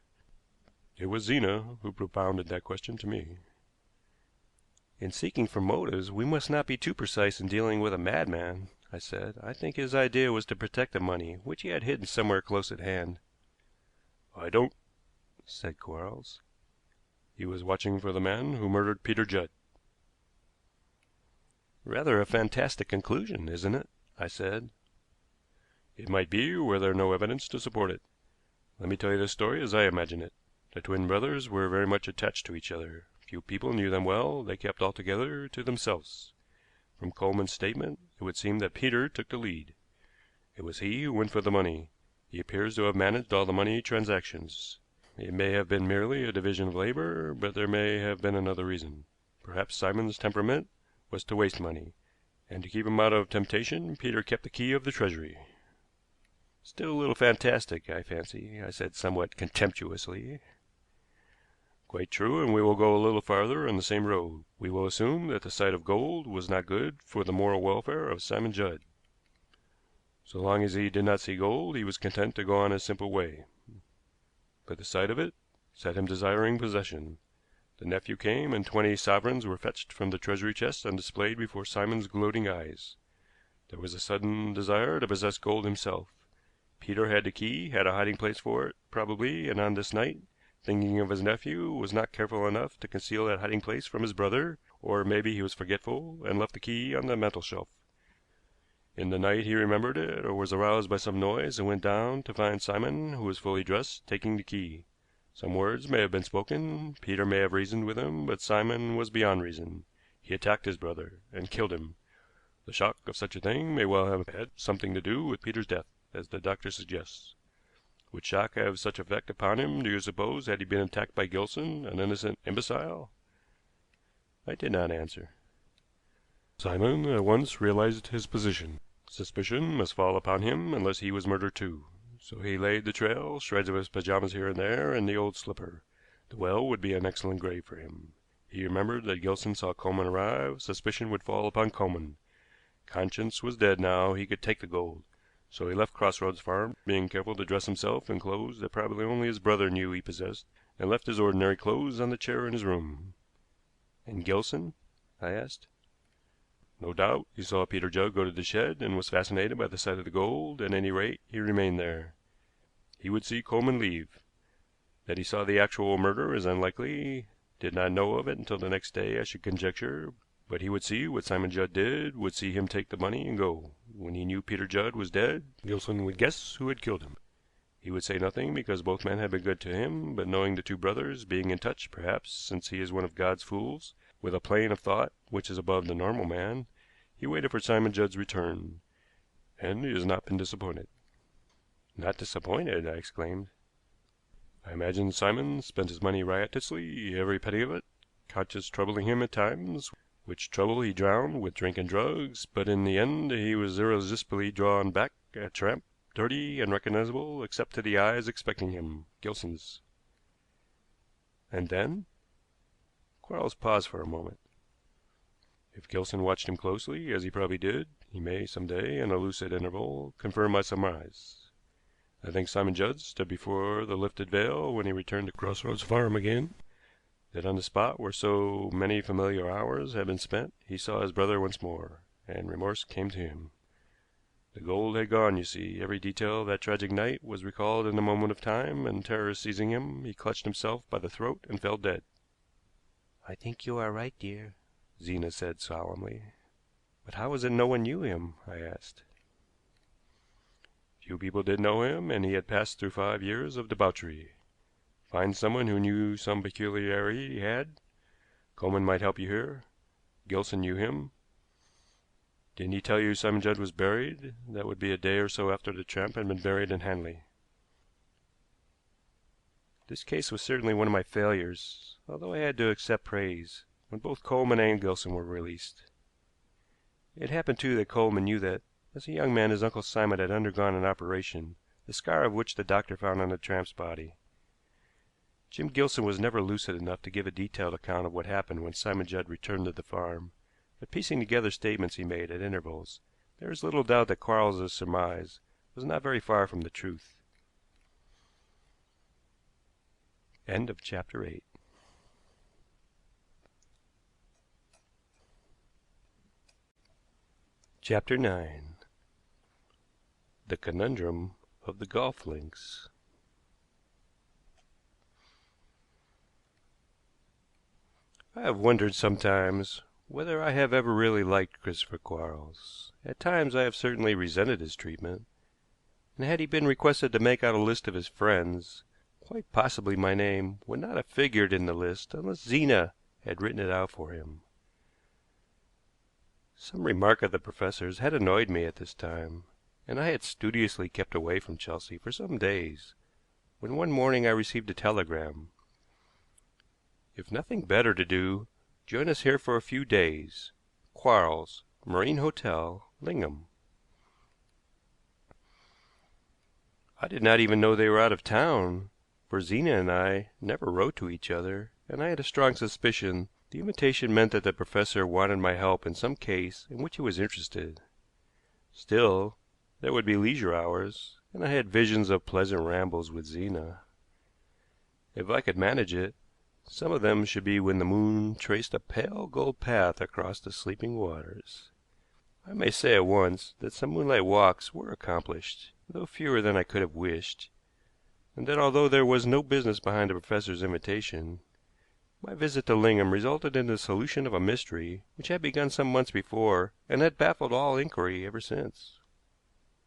It was Zena who propounded that question to me." "In seeking for motives, we must not be too precise in dealing with a madman," I said. "I think his idea was to protect the money, which he had hidden somewhere close at hand." "I don't," said Quarles. "He was watching for the man who murdered Peter Judd." "Rather a fantastic conclusion, isn't it?" I said. "It might be were there no evidence to support it. Let me tell you the story as I imagine it. The twin brothers were very much attached to each other. Few people knew them well. They kept altogether to themselves. From Coleman's statement, it would seem that Peter took the lead. It was he who went for the money. He appears to have managed all the money transactions. It may have been merely a division of labor, but there may have been another reason. Perhaps Simon's temperament was to waste money, and to keep him out of temptation, Peter kept the key of the treasury." "Still a little fantastic, I fancy," I said somewhat contemptuously. "Quite true, and we will go a little farther on the same road. We will assume that the sight of gold was not good for the moral welfare of Simon Judd. So long as he did not see gold, he was content to go on his simple way. But the sight of it set him desiring possession. The nephew came, and 20 sovereigns were fetched from the treasury chest and displayed before Simon's gloating eyes. There was a sudden desire to possess gold himself. Peter had the key, had a hiding place for it, probably, and on this night, thinking of his nephew, was not careful enough to conceal that hiding place from his brother, or maybe he was forgetful and left the key on the mantelshelf. In the night he remembered it, or was aroused by some noise and went down to find Simon, who was fully dressed, taking the key. Some words may have been spoken, Peter may have reasoned with him, but Simon was beyond reason. He attacked his brother and killed him. The shock of such a thing may well have had something to do with Peter's death, as the doctor suggests. Would shock have such effect upon him, do you suppose, had he been attacked by Gilson, an innocent imbecile? I did not answer. Simon at once realized his position. Suspicion must fall upon him unless he was murdered too. So he laid the trail, shreds of his pajamas here and there, and the old slipper. The well would be an excellent grave for him. He remembered that Gilson saw Coleman arrive. Suspicion would fall upon Coleman. Conscience was dead now. He could take the gold. So he left Crossroads Farm, being careful to dress himself in clothes that probably only his brother knew he possessed, and left his ordinary clothes on the chair in his room. And Gilson? I asked. No doubt he saw Peter Judd go to the shed and was fascinated by the sight of the gold. At any rate, he remained there. He would see Coleman leave. That he saw the actual murder is unlikely. Did not know of it until the next day, I should conjecture, but he would see what Simon Judd did, would see him take the money and go. When he knew Peter Judd was dead, Gilson would guess who had killed him. He would say nothing because both men had been good to him, but knowing the two brothers, being in touch, perhaps, since he is one of God's fools, with a plane of thought which is above the normal man, he waited for Simon Judd's return, and he has not been disappointed. Not disappointed? I exclaimed. I imagine Simon spent his money riotously, every penny of it, conscience troubling him at times, which trouble he drowned with drink and drugs, but in the end he was irresistibly drawn back, a tramp, dirty, unrecognizable, except to the eyes expecting him, Gilson's. And then? Quarles paused for a moment. If Gilson watched him closely, as he probably did, he may some day, in a lucid interval, confirm my surmise. I think Simon Judd stood before the lifted veil when he returned to Crossroads Farm again, that on the spot where so many familiar hours had been spent he saw his brother once more, and remorse came to him. The gold had gone, you see. Every detail of that tragic night was recalled in a moment of time, and terror seizing him, he clutched himself by the throat and fell dead. I think you are right, dear, Zena said solemnly. But how was it no one knew him? I asked. Few people did know him, and he had passed through 5 years of debauchery. Find someone who knew some peculiarity he had. Coleman might help you here. Gilson knew him. Didn't he tell you Simon Judd was buried? That would be a day or so after the tramp had been buried in Hanley. This case was certainly one of my failures, although I had to accept praise when both Coleman and Gilson were released. It happened, too, that Coleman knew that, as a young man, his Uncle Simon had undergone an operation, the scar of which the doctor found on the tramp's body. Jim Gilson was never lucid enough to give a detailed account of what happened when Simon Judd returned to the farm, but piecing together statements he made at intervals, there is little doubt that Quarles's surmise was not very far from the truth. End of chapter 8. Chapter 9. The Conundrum of the Golf Links. I have wondered sometimes whether I have ever really liked Christopher Quarles. At times I have certainly resented his treatment, and had he been requested to make out a list of his friends, quite possibly my name would not have figured in the list unless Zena had written it out for him. Some remark of the professor's had annoyed me at this time, and I had studiously kept away from Chelsea for some days, when one morning I received a telegram. If nothing better to do, join us here for a few days. Quarles, Marine Hotel, Lingham. I did not even know they were out of town, for Zena and I never wrote to each other, and I had a strong suspicion the invitation meant that the professor wanted my help in some case in which he was interested. Still, there would be leisure hours, and I had visions of pleasant rambles with Zena. If I could manage it, some of them should be when the moon traced a pale gold path across the sleeping waters. I may say at once that some moonlight walks were accomplished, though fewer than I could have wished, and that although there was no business behind the professor's invitation, My visit to Lingham resulted in the solution of a mystery which had begun some months before and had baffled all inquiry ever since.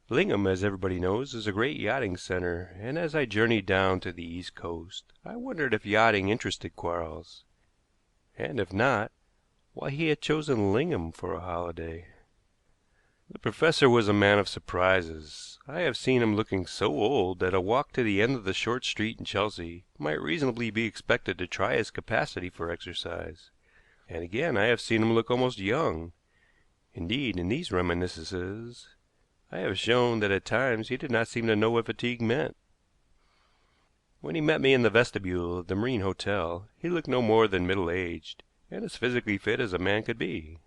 Lingham, as everybody knows, is a great yachting center, and as I journeyed down to the East Coast, I wondered if yachting interested Quarles, and if not, why he had chosen Lingham for a holiday. The professor was a man of surprises. I have seen him looking so old that a walk to the end of the short street in Chelsea might reasonably be expected to try his capacity for exercise, and again I have seen him look almost young. Indeed, in these reminiscences, I have shown that at times he did not seem to know what fatigue meant. When he met me in the vestibule of the Marine Hotel, he looked no more than middle-aged, and as physically fit as a man could be.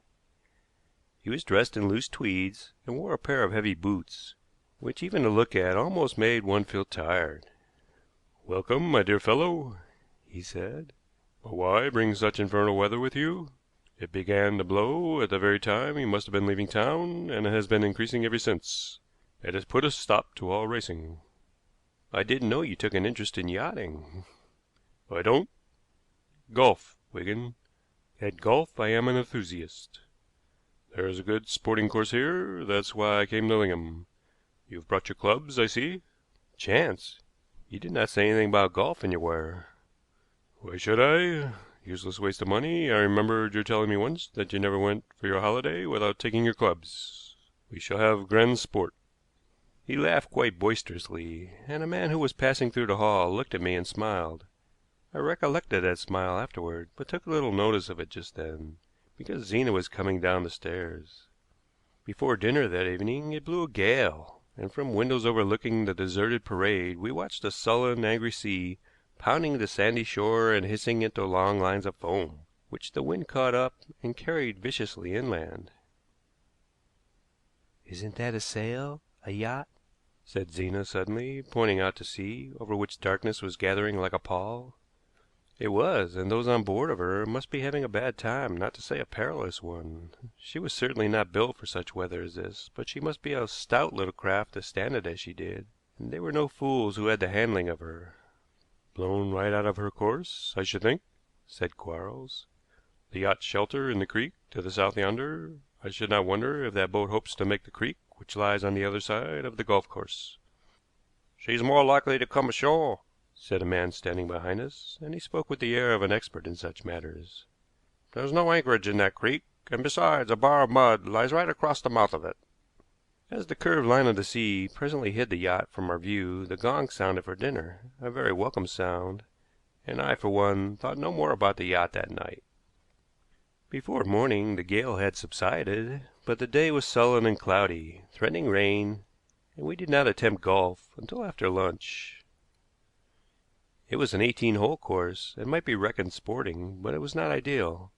He was dressed in loose tweeds and wore a pair of heavy boots, which even to look at almost made one feel tired. "Welcome, my dear fellow," he said. "But why bring such infernal weather with you? It began to blow at the very time you must have been leaving town, and it has been increasing ever since. It has put a stop to all racing." "I didn't know you took an interest in yachting." "I don't. Golf, Wigan. At golf I am an enthusiast. There is a good sporting course here. That's why I came to Lingham. You've brought your clubs, I see." "Chance. You did not say anything about golf in your wire." "Why should I? Useless waste of money. I remembered your telling me once that you never went for your holiday without taking your clubs. We shall have grand sport." He laughed quite boisterously, and a man who was passing through the hall looked at me and smiled. I recollected that smile afterward, but took little notice of it just then, because Zena was coming down the stairs. Before dinner that evening it blew a gale, and from windows overlooking the deserted parade we watched the sullen, angry sea pounding the sandy shore and hissing into long lines of foam, which the wind caught up and carried viciously inland. "Isn't that a sail? A yacht?" said Zena suddenly, pointing out to sea, over which darkness was gathering like a pall. It was, and those on board of her must be having a bad time, not to say a perilous one. She was certainly not built for such weather as this, but she must be a stout little craft to stand it as she did, and they were no fools who had the handling of her. "Blown right out of her course, I should think," said Quarles. "The yacht's shelter in the creek to the south yonder. I should not wonder if that boat hopes to make the creek which lies on the other side of the golf course." "She's more likely to come ashore," said a man standing behind us, and he spoke with the air of an expert in such matters. "There's no anchorage in that creek, and besides, a bar of mud lies right across the mouth of it." As the curved line of the sea presently hid the yacht from our view, the gong sounded for dinner, a very welcome sound, and I, for one, thought no more about the yacht that night. Before morning the gale had subsided, but the day was sullen and cloudy, threatening rain, and we did not attempt golf until after lunch. It was an 18-hole course, and might be reckoned sporting, but it was not ideal.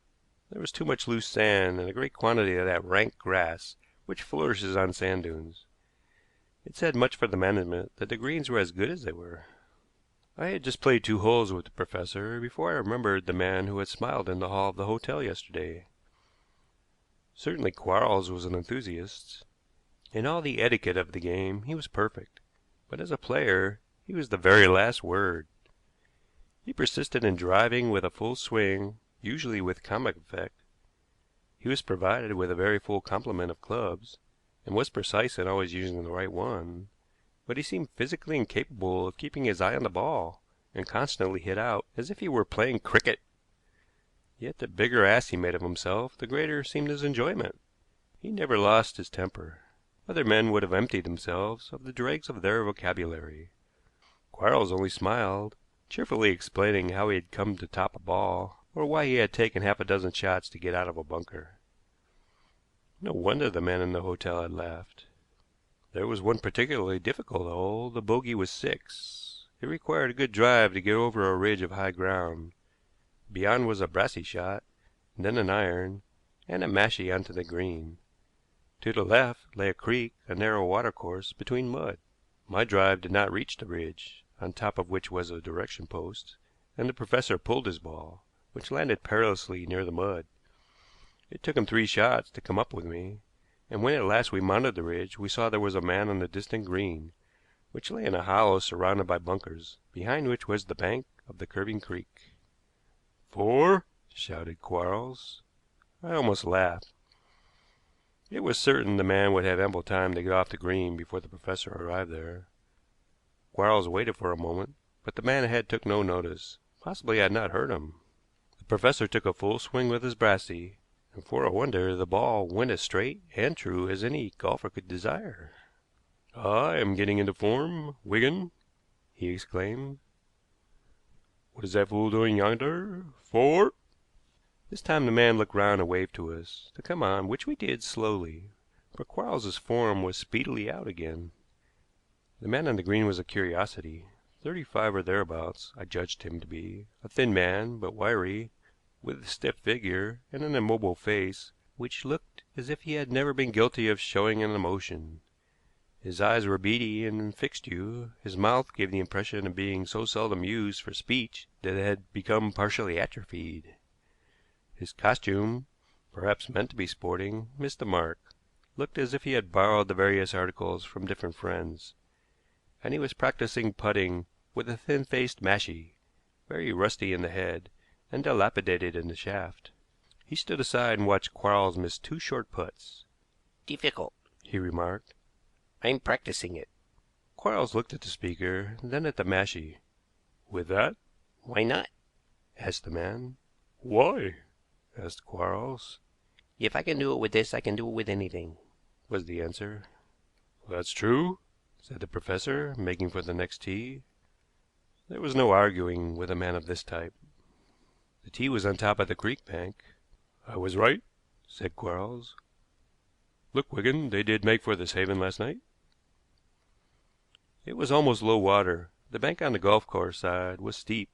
There was too much loose sand and a great quantity of that rank grass which flourishes on sand dunes. It said much for the management that the greens were as good as they were. I had just played 2 holes with the professor before I remembered the man who had smiled in the hall of the hotel yesterday. Certainly Quarles was an enthusiast. In all the etiquette of the game he was perfect, but as a player he was the very last word. He persisted in driving with a full swing, usually with comic effect. He was provided with a very full complement of clubs, and was precise in always using the right one, but he seemed physically incapable of keeping his eye on the ball, and constantly hit out as if he were playing cricket. Yet the bigger ass he made of himself, the greater seemed his enjoyment. He never lost his temper. Other men would have emptied themselves of the dregs of their vocabulary. Quarles only smiled, cheerfully explaining how he had come to top a ball, or why he had taken half a dozen shots to get out of a bunker. No wonder the man in the hotel had laughed. There was one particularly difficult hole. The bogey was 6. It required a good drive to get over a ridge of high ground. Beyond was a brassy shot, then an iron, and a mashie onto the green. To the left lay a creek, a narrow watercourse between mud. My drive did not reach the ridge, on top of which was a direction post, and the professor pulled his ball, which landed perilously near the mud. It took him 3 shots to come up with me, and when at last we mounted the ridge we saw there was a man on the distant green, which lay in a hollow surrounded by bunkers, behind which was the bank of the curving creek. 4! shouted Quarles. I almost laughed. It was certain the man would have ample time to get off the green before the professor arrived there. Quarles waited for a moment, but the man ahead took no notice. Possibly I had not heard him. The professor took a full swing with his brassey, and for a wonder the ball went as straight and true as any golfer could desire. "I am getting into form, Wigan," he exclaimed. "What is that fool doing yonder? 4!" This time the man looked round and waved to us to come on, which we did slowly, for Quarles's form was speedily out again. The man on the green was a curiosity. 35 or thereabouts, I judged him to be, a thin man, but wiry, with a stiff figure and an immobile face which looked as if he had never been guilty of showing an emotion. His eyes were beady and fixed you. His mouth gave the impression of being so seldom used for speech that it had become partially atrophied. His costume, perhaps meant to be sporting, missed the mark, looked as if he had borrowed the various articles from different friends, and he was practicing putting with a thin-faced mashie, very rusty in the head and dilapidated in the shaft. He stood aside and watched Quarles miss 2 short putts. Difficult, he remarked. I'm practicing it. Quarles looked at the speaker, then at the mashie. "With that?" Why not? asked the man. Why? asked Quarles. If I can do it with this, I can do it with anything, was the answer. That's true, said the professor, making for the next tee. There was no arguing with a man of this type. The tee was on top of the creek bank. I was right, said Quarles. Look, Wigan, they did make for this haven last night. It was almost low water. The bank on the golf course side was steep,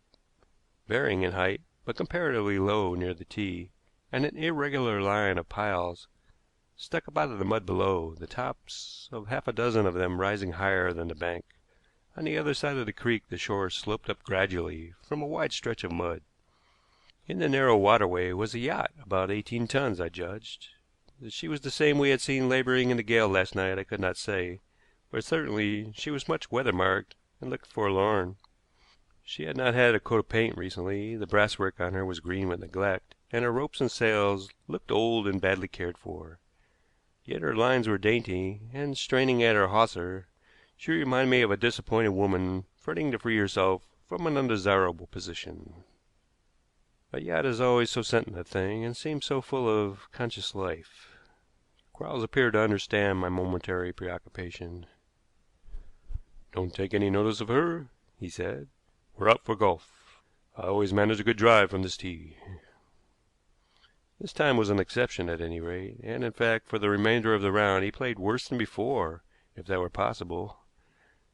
varying in height, but comparatively low near the tee, and an irregular line of piles stuck up out of the mud below, the tops of half a dozen of them rising higher than the bank. On the other side of the creek the shore sloped up gradually from a wide stretch of mud. In the narrow waterway was a yacht, about 18 tons, I judged. That she was the same we had seen laboring in the gale last night I could not say, but certainly she was much weather-marked and looked forlorn. She had not had a coat of paint recently, the brasswork on her was green with neglect, and her ropes and sails looked old and badly cared for. Yet her lines were dainty, and, straining at her hawser, she reminded me of a disappointed woman fretting to free herself from an undesirable position. A yacht is always so sentient a thing, and seems so full of conscious life. Quarles appeared to understand my momentary preoccupation. Don't take any notice of her, he said. We're out for golf. I always manage a good drive from this tee. This time was an exception at any rate, and in fact for the remainder of the round he played worse than before, if that were possible.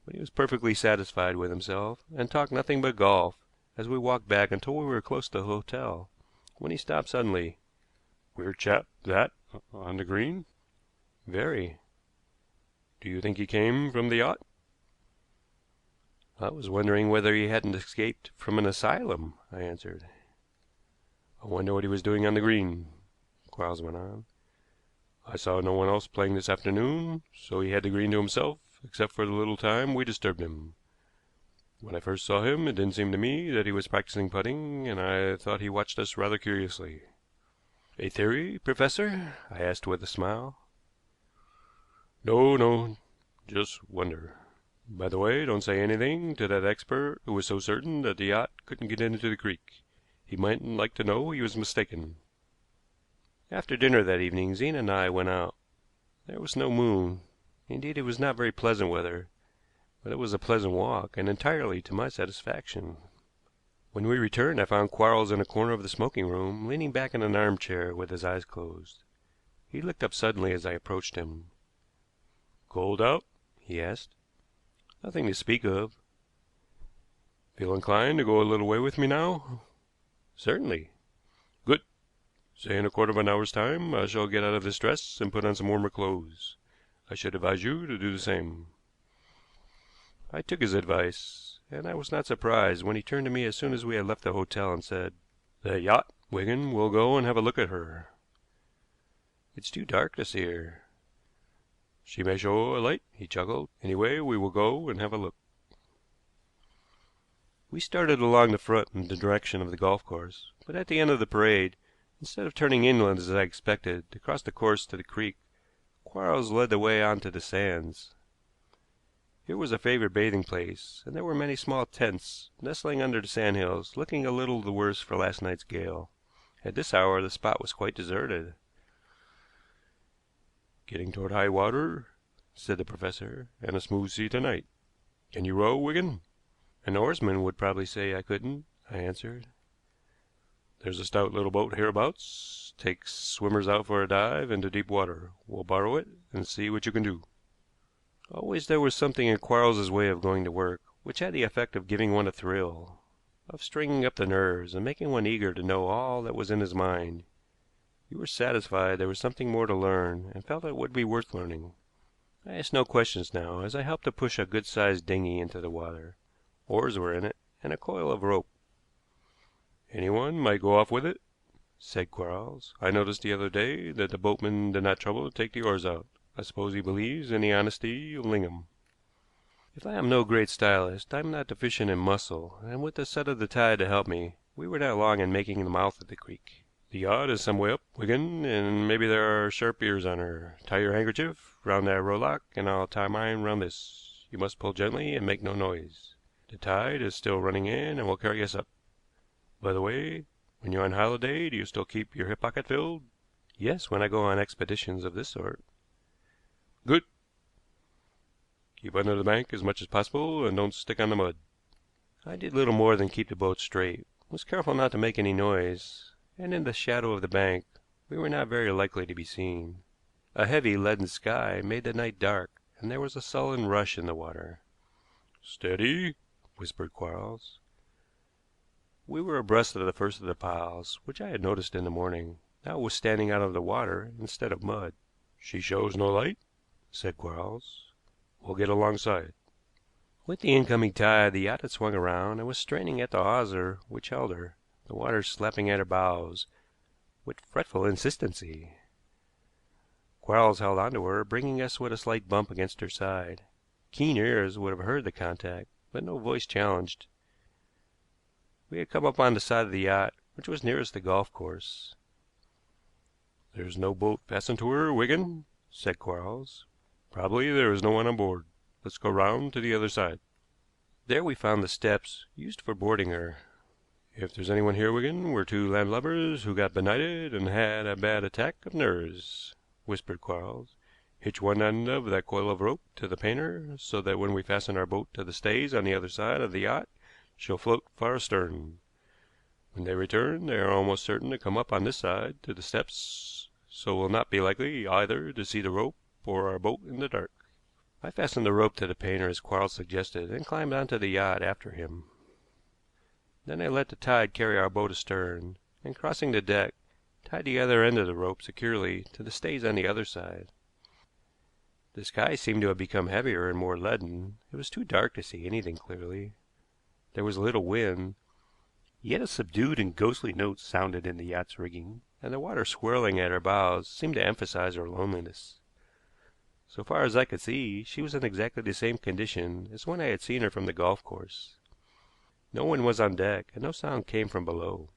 But he was perfectly satisfied with himself, and talked nothing but golf as we walked back until we were close to the hotel, when he stopped suddenly. Queer chap, that, on the green? Very. Do you think he came from the yacht? I was wondering whether he hadn't escaped from an asylum, I answered. I wonder what he was doing on the green, Quarles went on. I saw no one else playing this afternoon, so he had the green to himself, except for the little time we disturbed him. When I first saw him, it didn't seem to me that he was practicing putting, and I thought he watched us rather curiously. A theory, Professor? I asked with a smile. No, just wonder. By the way, don't say anything to that expert who was so certain that the yacht couldn't get into the creek. He mightn't like to know he was mistaken. After dinner that evening, Zena and I went out. There was no moon. Indeed, it was not very pleasant weather, but it was a pleasant walk, and entirely to my satisfaction. When we returned, I found Quarles in a corner of the smoking room, leaning back in an armchair with his eyes closed. He looked up suddenly as I approached him. Cold out? He asked. Nothing to speak of. Feel inclined to go a little way with me now? Certainly. Good. Say in a quarter of an hour's time I shall get out of this dress and put on some warmer clothes. I should advise you to do the same. I took his advice, and I was not surprised when he turned to me as soon as we had left the hotel and said, "The yacht, Wigan. We'll go and have a look at her." "It's too dark to see her." "She may show a light," he chuckled. "Anyway, we will go and have a look." We started along the front in the direction of the golf course, but at the end of the parade, instead of turning inland as I expected, to cross the course to the creek, Quarles led the way on to the sands. Here was a favorite bathing place, and there were many small tents nestling under the sandhills, looking a little the worse for last night's gale. At this hour the spot was quite deserted. "Getting toward high water," said the professor, "and a smooth sea tonight. Can you row, Wigan?" "An oarsman would probably say I couldn't," I answered. "There's a stout little boat hereabouts. Takes swimmers out for a dive into deep water. We'll borrow it and see what you can do." Always there was something in Quarles's way of going to work which had the effect of giving one a thrill, of stringing up the nerves and making one eager to know all that was in his mind. You were satisfied there was something more to learn, and felt it would be worth learning. I asked no questions now, as I helped to push a good-sized dinghy into the water. Oars were in it, and a coil of rope. "Anyone might go off with it," said Quarles. "I noticed the other day that the boatman did not trouble to take the oars out. I suppose he believes in the honesty of Lingham." If I am no great stylist, I am not deficient in muscle, and with the set of the tide to help me, we were not long in making the mouth of the creek. "The yacht is some way up, Wigan, and maybe there are sharp ears on her. Tie your handkerchief round that rowlock, and I'll tie mine round this. You must pull gently and make no noise. The tide is still running in and will carry us up. By the way, when you're on holiday, do you still keep your hip pocket filled?" "Yes, when I go on expeditions of this sort." "Good. Keep under the bank as much as possible, and don't stick on the mud." I did little more than keep the boat straight, was careful not to make any noise, and in the shadow of the bank we were not very likely to be seen. A heavy leaden sky made the night dark, and there was a sullen rush in the water. "Steady," whispered Quarles. We were abreast of the first of the piles, which I had noticed in the morning. Now it was standing out of the water instead of mud. "She shows no light," said Quarles. "We'll get alongside." With the incoming tide the yacht had swung around and was straining at the hawser which held her, the water slapping at her bows with fretful insistency. Quarles held on to her, bringing us with a slight bump against her side. Keen ears would have heard the contact, but no voice challenged. We had come up on the side of the yacht which was nearest the golf course. "There's no boat fastened to her, Wigan," said Quarles. "Probably there is no one on board. Let's go round to the other side." There we found the steps used for boarding her. "If there's anyone here, Wigan, we're two landlubbers who got benighted and had a bad attack of nerves," whispered Quarles. "Hitch one end of that coil of rope to the painter, so that when we fasten our boat to the stays on the other side of the yacht she'll float far astern. When they return they are almost certain to come up on this side to the steps, so we'll not be likely either to see the rope or our boat in the dark." I fastened the rope to the painter as Quarles suggested, and climbed onto the yacht after him. Then I let the tide carry our boat astern, and, crossing the deck, tied the other end of the rope securely to the stays on the other side. The sky seemed to have become heavier and more leaden. It was too dark to see anything clearly. There was little wind, yet a subdued and ghostly note sounded in the yacht's rigging, and the water swirling at her bows seemed to emphasize her loneliness. So far as I could see, she was in exactly the same condition as when I had seen her from the golf course. No one was on deck, and no sound came from below.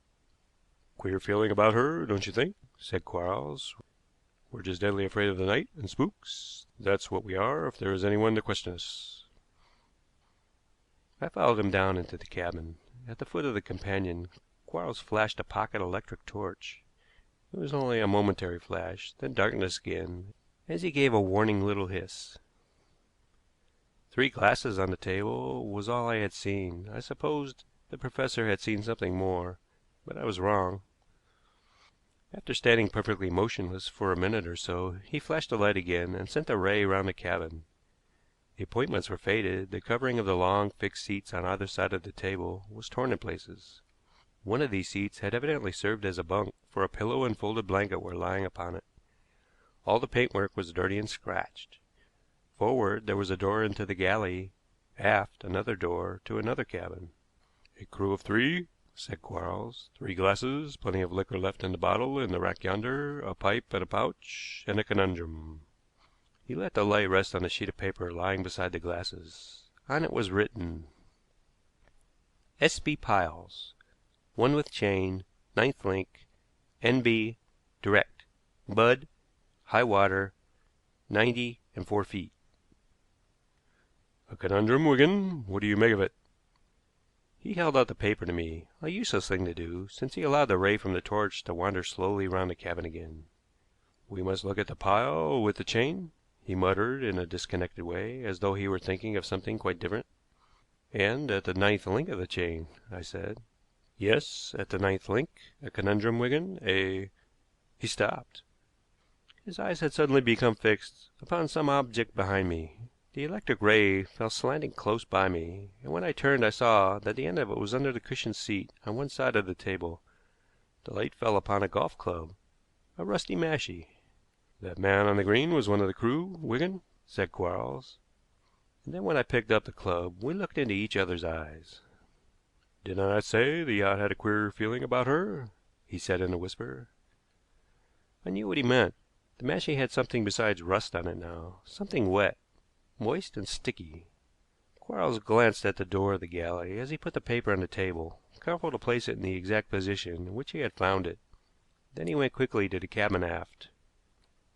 "Queer feeling about her, don't you think?" said Quarles. "We're just deadly afraid of the night and spooks. That's what we are if there is anyone to question us." I followed him down into the cabin. At the foot of the companion, Quarles flashed a pocket electric torch. It was only a momentary flash, then darkness again, as he gave a warning little hiss. 3 glasses on the table was all I had seen. I supposed the professor had seen something more, but I was wrong. After standing perfectly motionless for a minute or so, he flashed the light again and sent a ray round the cabin. The appointments were faded. The covering of the long, fixed seats on either side of the table was torn in places. One of these seats had evidently served as a bunk, for a pillow and folded blanket were lying upon it. All the paintwork was dirty and scratched. Forward there was a door into the galley, aft another door to another cabin. "A crew of 3," said Quarles. "3 glasses, plenty of liquor left in the bottle in the rack yonder, a pipe and a pouch, and a conundrum." He let the light rest on a sheet of paper lying beside the glasses. On it was written: S. B. Piles, 1 with chain, ninth link, NB, direct, mud, high water, 90 and 4 feet. A conundrum, Wigan. What do you make of it? He held out the paper to me, a useless thing to do, since he allowed the ray from the torch to wander slowly round the cabin again. We must look at the pile with the chain, he muttered in a disconnected way, as though he were thinking of something quite different. And at the ninth link of the chain, I said. Yes, at the ninth link. A conundrum, Wigan. He stopped. His eyes had suddenly become fixed upon some object behind me. The electric ray fell slanting close by me, and when I turned I saw that the end of it was under the cushioned seat on one side of the table. The light fell upon a golf club, a rusty mashie. That man on the green was one of the crew, Wigan, said Quarles. And then when I picked up the club we looked into each other's eyes. Did I not say the yacht had a queer feeling about her? He said in a whisper. I knew what he meant. The mashie had something besides rust on it now, something wet, moist and sticky. Quarles glanced at the door of the galley as he put the paper on the table, careful to place it in the exact position in which he had found it. Then he went quickly to the cabin aft.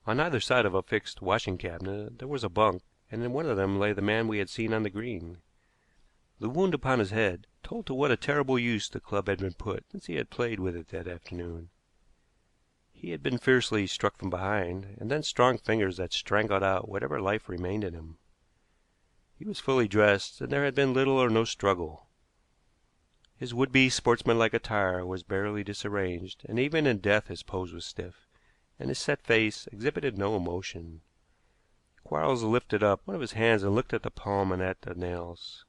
On either side of a fixed washing cabinet there was a bunk, and in one of them lay the man we had seen on the green. The wound upon his head told to what a terrible use the club had been put since he had played with it that afternoon. He had been fiercely struck from behind, and then strong fingers had strangled out whatever life remained in him. He was fully dressed, and there had been little or no struggle. His would-be sportsmanlike attire was barely disarranged, and even in death his pose was stiff, and his set face exhibited no emotion. Quarles lifted up one of his hands and looked at the palm and at the nails.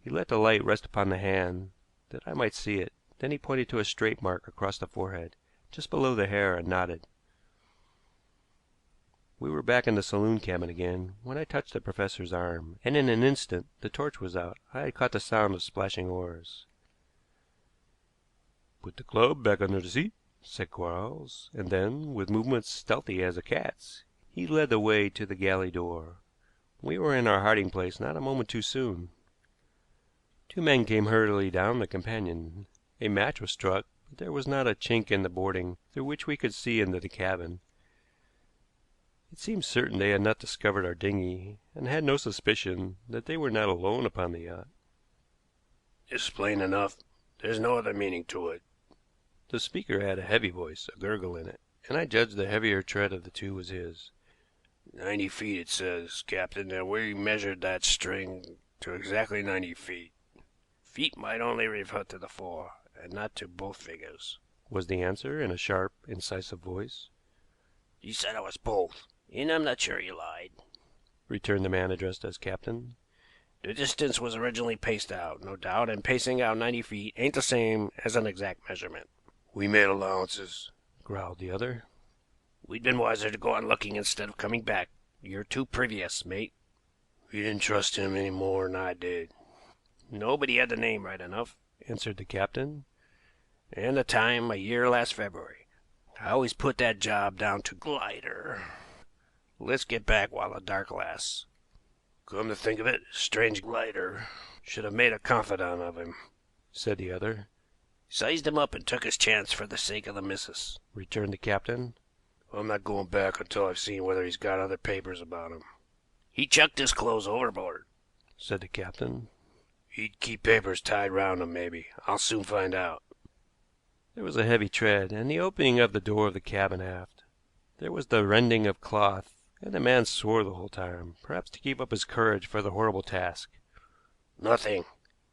He let the light rest upon the hand, that I might see it. Then he pointed to a straight mark across the forehead, just below the hair, and nodded. We were back in the saloon cabin again when I touched the professor's arm, and in an instant the torch was out. I had caught the sound of splashing oars. Put the club back under the seat, said Quarles, and then, with movements stealthy as a cat's, He led the way to the galley door. We were in our hiding place not a moment too soon. Two men came hurriedly down the companion. A match was struck, but there was not a chink in the boarding through which we could see into the cabin. It seemed certain they had not discovered our dinghy, and had no suspicion that they were not alone upon the yacht. It's plain enough. There's no other meaning to it. The speaker had a heavy voice, a gurgle in it, and I judged the heavier tread of the two was his. 90 feet, it says, Captain, and we measured that string to exactly 90 feet. Feet might only refer to the fore, and not to both figures, was the answer in a sharp, incisive voice. He said it was both, and I'm not sure he lied, returned the man addressed as captain. The distance was originally paced out, no doubt, and pacing out 90 feet ain't the same as an exact measurement. We made allowances, growled the other. We'd been wiser to go on looking instead of coming back. You're too previous, mate. We didn't trust him any more than I did. Nobody had the name right enough, answered the captain. And the time, a year last February. I always put that job down to glider. Let's get back while the dark lasts. Come to think of it, strange glider. Should have made a confidant of him, said the other. Sized him up and took his chance for the sake of the missus, returned the captain. I'm not going back until I've seen whether he's got other papers about him. He chucked his clothes overboard, said the captain. He'd keep papers tied round him, maybe. I'll soon find out. There was a heavy tread, and the opening of the door of the cabin aft. There was the rending of cloth, and the man swore the whole time, perhaps to keep up his courage for the horrible task. Nothing,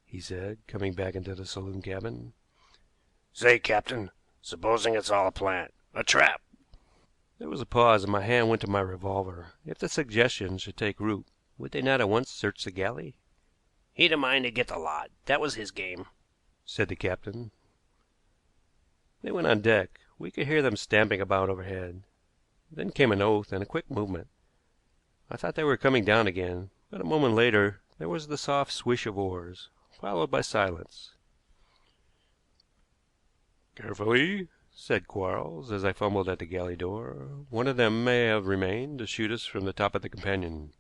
he said, coming back into the saloon cabin. Say, Captain, supposing it's all a plant, a trap. There was a pause, and my hand went to my revolver. If the suggestion should take root, would they not at once search the galley? He'd a mind to get the lot. That was his game, said the captain. They went on deck. We could hear them stamping about overhead. Then came an oath and a quick movement. I thought they were coming down again, but a moment later there was the soft swish of oars, followed by silence. Carefully, said Quarles, as I fumbled at the galley door. One of them may have remained to shoot us from the top of the companion.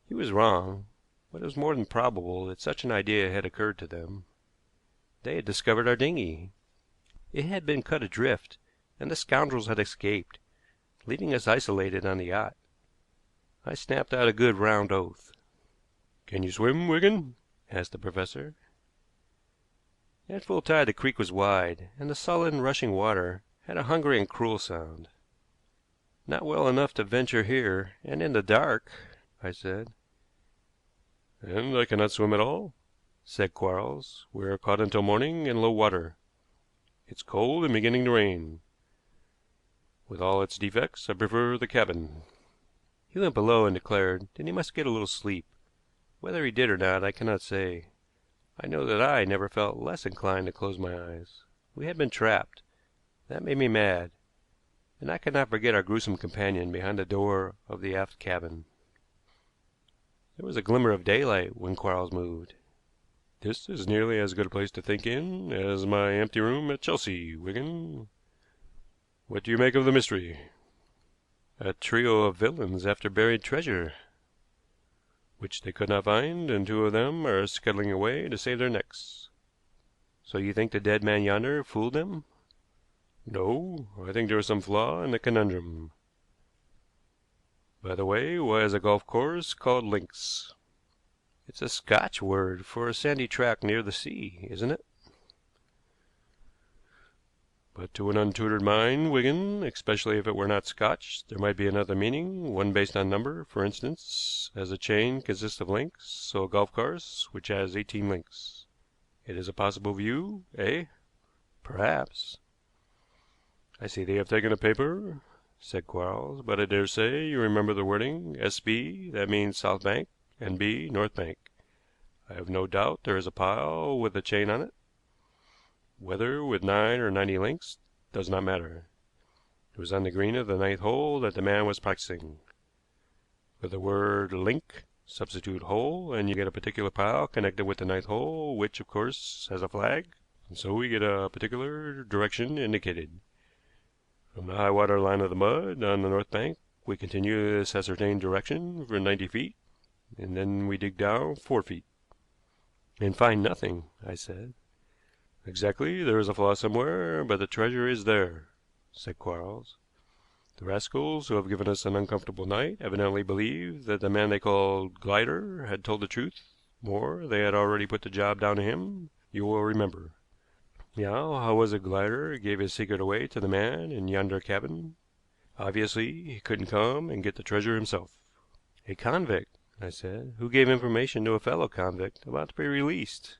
He was wrong, but it was more than probable that such an idea had occurred to them. They had discovered our dinghy. It had been cut adrift, and the scoundrels had escaped, leaving us isolated on the yacht. I snapped out a good round oath. "Can you swim, Wigan?" asked the professor. At full tide the creek was wide, and the sullen, rushing water had a hungry and cruel sound. "Not well enough to venture here, and in the dark," I said. "And I cannot swim at all," said Quarles. "We are caught until morning in low water. It's cold and beginning to rain. With all its defects, I prefer the cabin." He went below and declared that he must get a little sleep. Whether he did or not, I cannot say. I know that I never felt less inclined to close my eyes. We had been trapped. That made me mad, and I could not forget our gruesome companion behind the door of the aft cabin. There was a glimmer of daylight when Quarles moved. "This is nearly as good a place to think in as my empty room at Chelsea, Wigan. What do you make of the mystery?" "A trio of villains after buried treasure." "Which they could not find, and two of them are scuttling away to save their necks." "So you think the dead man yonder fooled them?" "No, I think there is some flaw in the conundrum. By the way, why is a golf course called links?" "It's a Scotch word for a sandy tract near the sea, isn't it?" But to an untutored mind, Wigan, especially if it were not Scotch, there might be another meaning, one based on number, for instance, as a chain consists of links, so a golf course which has 18 links. It is a possible view, eh?" "Perhaps." "I see they have taken a paper," said Quarles, "but I dare say you remember the wording S.B. That means South Bank, and B. North Bank. I have no doubt there is a pile with a chain on it. Whether with 9 or 90 links does not matter. It was on the green of the ninth hole that the man was practicing. For the word link, substitute hole, and you get a particular pile connected with the ninth hole, which, of course, has a flag, and so we get a particular direction indicated. From the high water line of the mud on the north bank we continue this ascertained direction for 90 feet, and then we dig down 4 feet." "And find nothing," I said. "Exactly. There is a flaw somewhere, but the treasure is there," said Quarles. "The rascals who have given us an uncomfortable night evidently believed that the man they called Glider had told the truth. More, they had already put the job down to him, you will remember." "Yeah, how was it Glider gave his secret away to the man in yonder cabin?" "Obviously, he couldn't come and get the treasure himself." "A convict," I said, "who gave information to a fellow convict about to be released."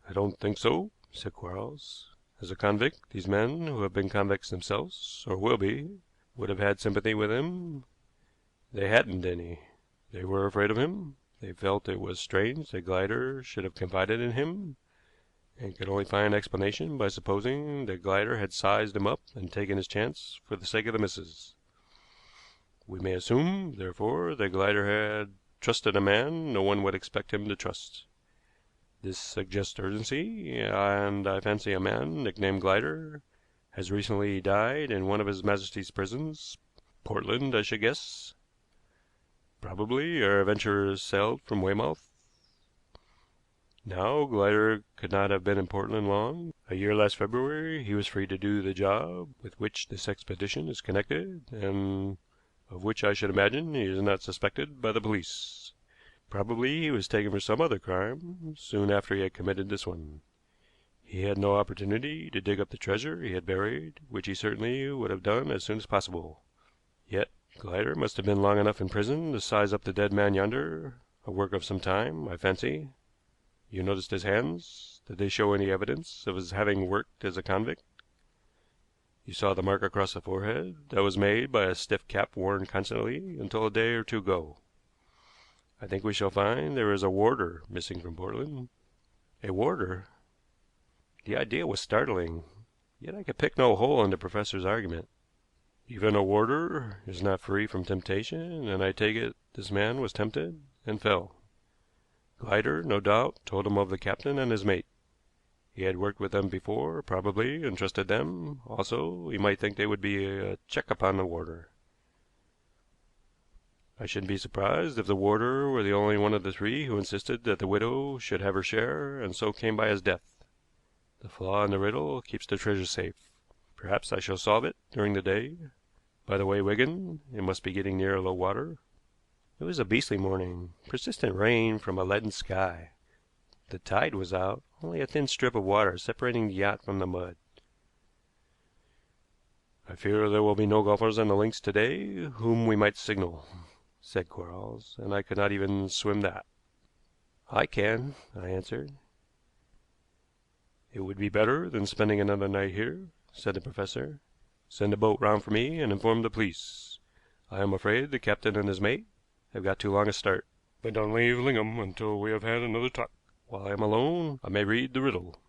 "I don't think so," said Quarles. "As a convict, these men, who have been convicts themselves, or will be, would have had sympathy with him. They hadn't any. They were afraid of him. They felt it was strange that Glider should have confided in him, and could only find explanation by supposing that Glider had sized him up and taken his chance for the sake of the missus. We may assume, therefore, that Glider had trusted a man no one would expect him to trust. This suggests urgency, and I fancy a man nicknamed Glider has recently died in one of His Majesty's prisons, Portland, I should guess. Probably our adventurers sailed from Weymouth. Now, Glider could not have been in Portland long. A year last February he was free to do the job with which this expedition is connected, and of which I should imagine he is not suspected by the police. Probably he was taken for some other crime soon after he had committed this one. He had no opportunity to dig up the treasure he had buried, which he certainly would have done as soon as possible. Yet Glider must have been long enough in prison to size up the dead man yonder, a work of some time, I fancy. You noticed his hands? Did they show any evidence of his having worked as a convict? You saw the mark across the forehead that was made by a stiff cap worn constantly until a day or two ago. I think we shall find there is a warder missing from Portland." A warder? The idea was startling, yet I could pick no hole in the professor's argument. "Even a warder is not free from temptation, and I take it this man was tempted and fell. Glider, no doubt, told him of the captain and his mate. He had worked with them before, probably, and trusted them. Also, he might think they would be a check upon the warder. I shouldn't be surprised if the warder were the only one of the three who insisted that the widow should have her share, and so came by his death. The flaw in the riddle keeps the treasure safe. Perhaps I shall solve it during the day. By the way, Wigan, it must be getting near low water." It was a beastly morning, persistent rain from a leaden sky. The tide was out, only a thin strip of water separating the yacht from the mud. "I fear there will be no golfers on the links to-day whom we might signal," said Quarles, "and I could not even swim that." "I can," I answered. "It would be better than spending another night here," said the professor. "Send a boat round for me and inform the police. I am afraid the captain and his mate have got too long a start. But don't leave Lingham until we have had another talk. While I am alone, I may read the riddle."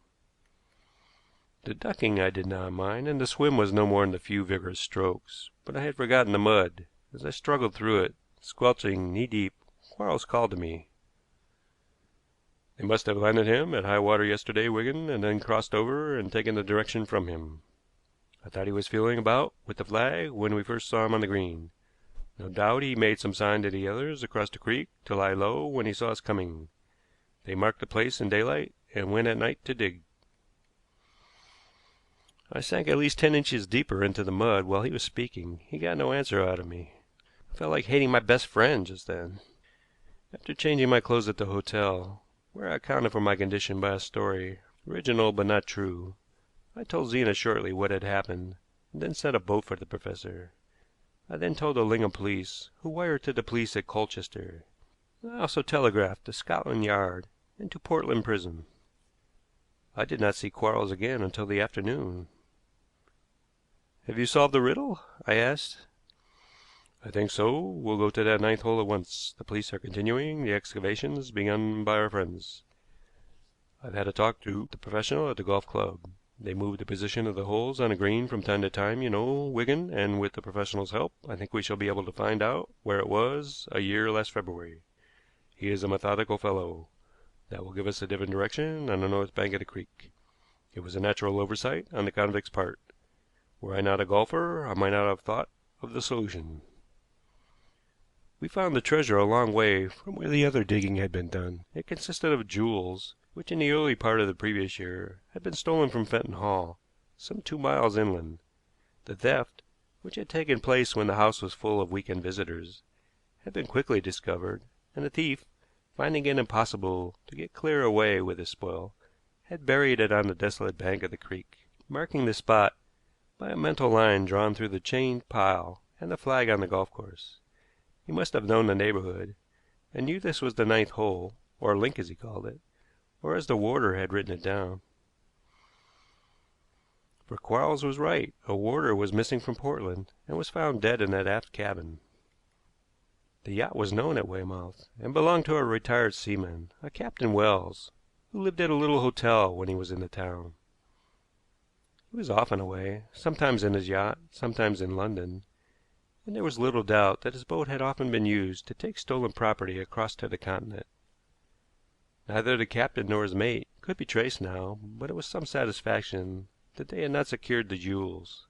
The ducking I did not mind, and the swim was no more than a few vigorous strokes, but I had forgotten the mud. As I struggled through it, squelching knee-deep, Quarles called to me. "They must have landed him at high water yesterday, Wigan, and then crossed over and taken the direction from him. I thought he was feeling about with the flag when we first saw him on the green. No doubt he made some sign to the others across the creek to lie low when he saw us coming. They marked the place in daylight and went at night to dig." I sank at least 10 inches deeper into the mud while he was speaking. He got no answer out of me. I felt like hating my best friend just then. After changing my clothes at the hotel, where I accounted for my condition by a story, original but not true, I told Zena shortly what had happened, and then sent a boat for the professor. I then told the Lingham police, who wired to the police at Colchester. I also telegraphed to Scotland Yard and to Portland Prison. I did not see Quarles again until the afternoon. "Have you solved the riddle?" I asked. "I think so. We'll go to that ninth hole at once. The police are continuing the excavations begun by our friends. I've had a talk to the professional at the golf club. They move the position of the holes on a green from time to time, you know, Wigan, and with the professional's help I think we shall be able to find out where it was a year last February. He is a methodical fellow. That will give us a different direction on the north bank of the creek. It was a natural oversight on the convict's part. Were I not a golfer, I might not have thought of the solution." We found the treasure a long way from where the other digging had been done. It consisted of jewels, which in the early part of the previous year had been stolen from Fenton Hall, some 2 miles inland. The theft, which had taken place when the house was full of week-end visitors, had been quickly discovered, and the thief, finding it impossible to get clear away with his spoil, had buried it on the desolate bank of the creek, marking the spot by a mental line drawn through the chained pile and the flag on the golf course. He must have known the neighborhood, and knew this was the ninth hole, or link as he called it, or as the warder had written it down. For Quarles was right. A warder was missing from Portland, and was found dead in that aft cabin. The yacht was known at Weymouth, and belonged to a retired seaman, a Captain Wells, who lived at a little hotel when he was in the town. He was often away, sometimes in his yacht, sometimes in London, and there was little doubt that his boat had often been used to take stolen property across to the continent. Neither the captain nor his mate could be traced now, but it was some satisfaction that they had not secured the jewels.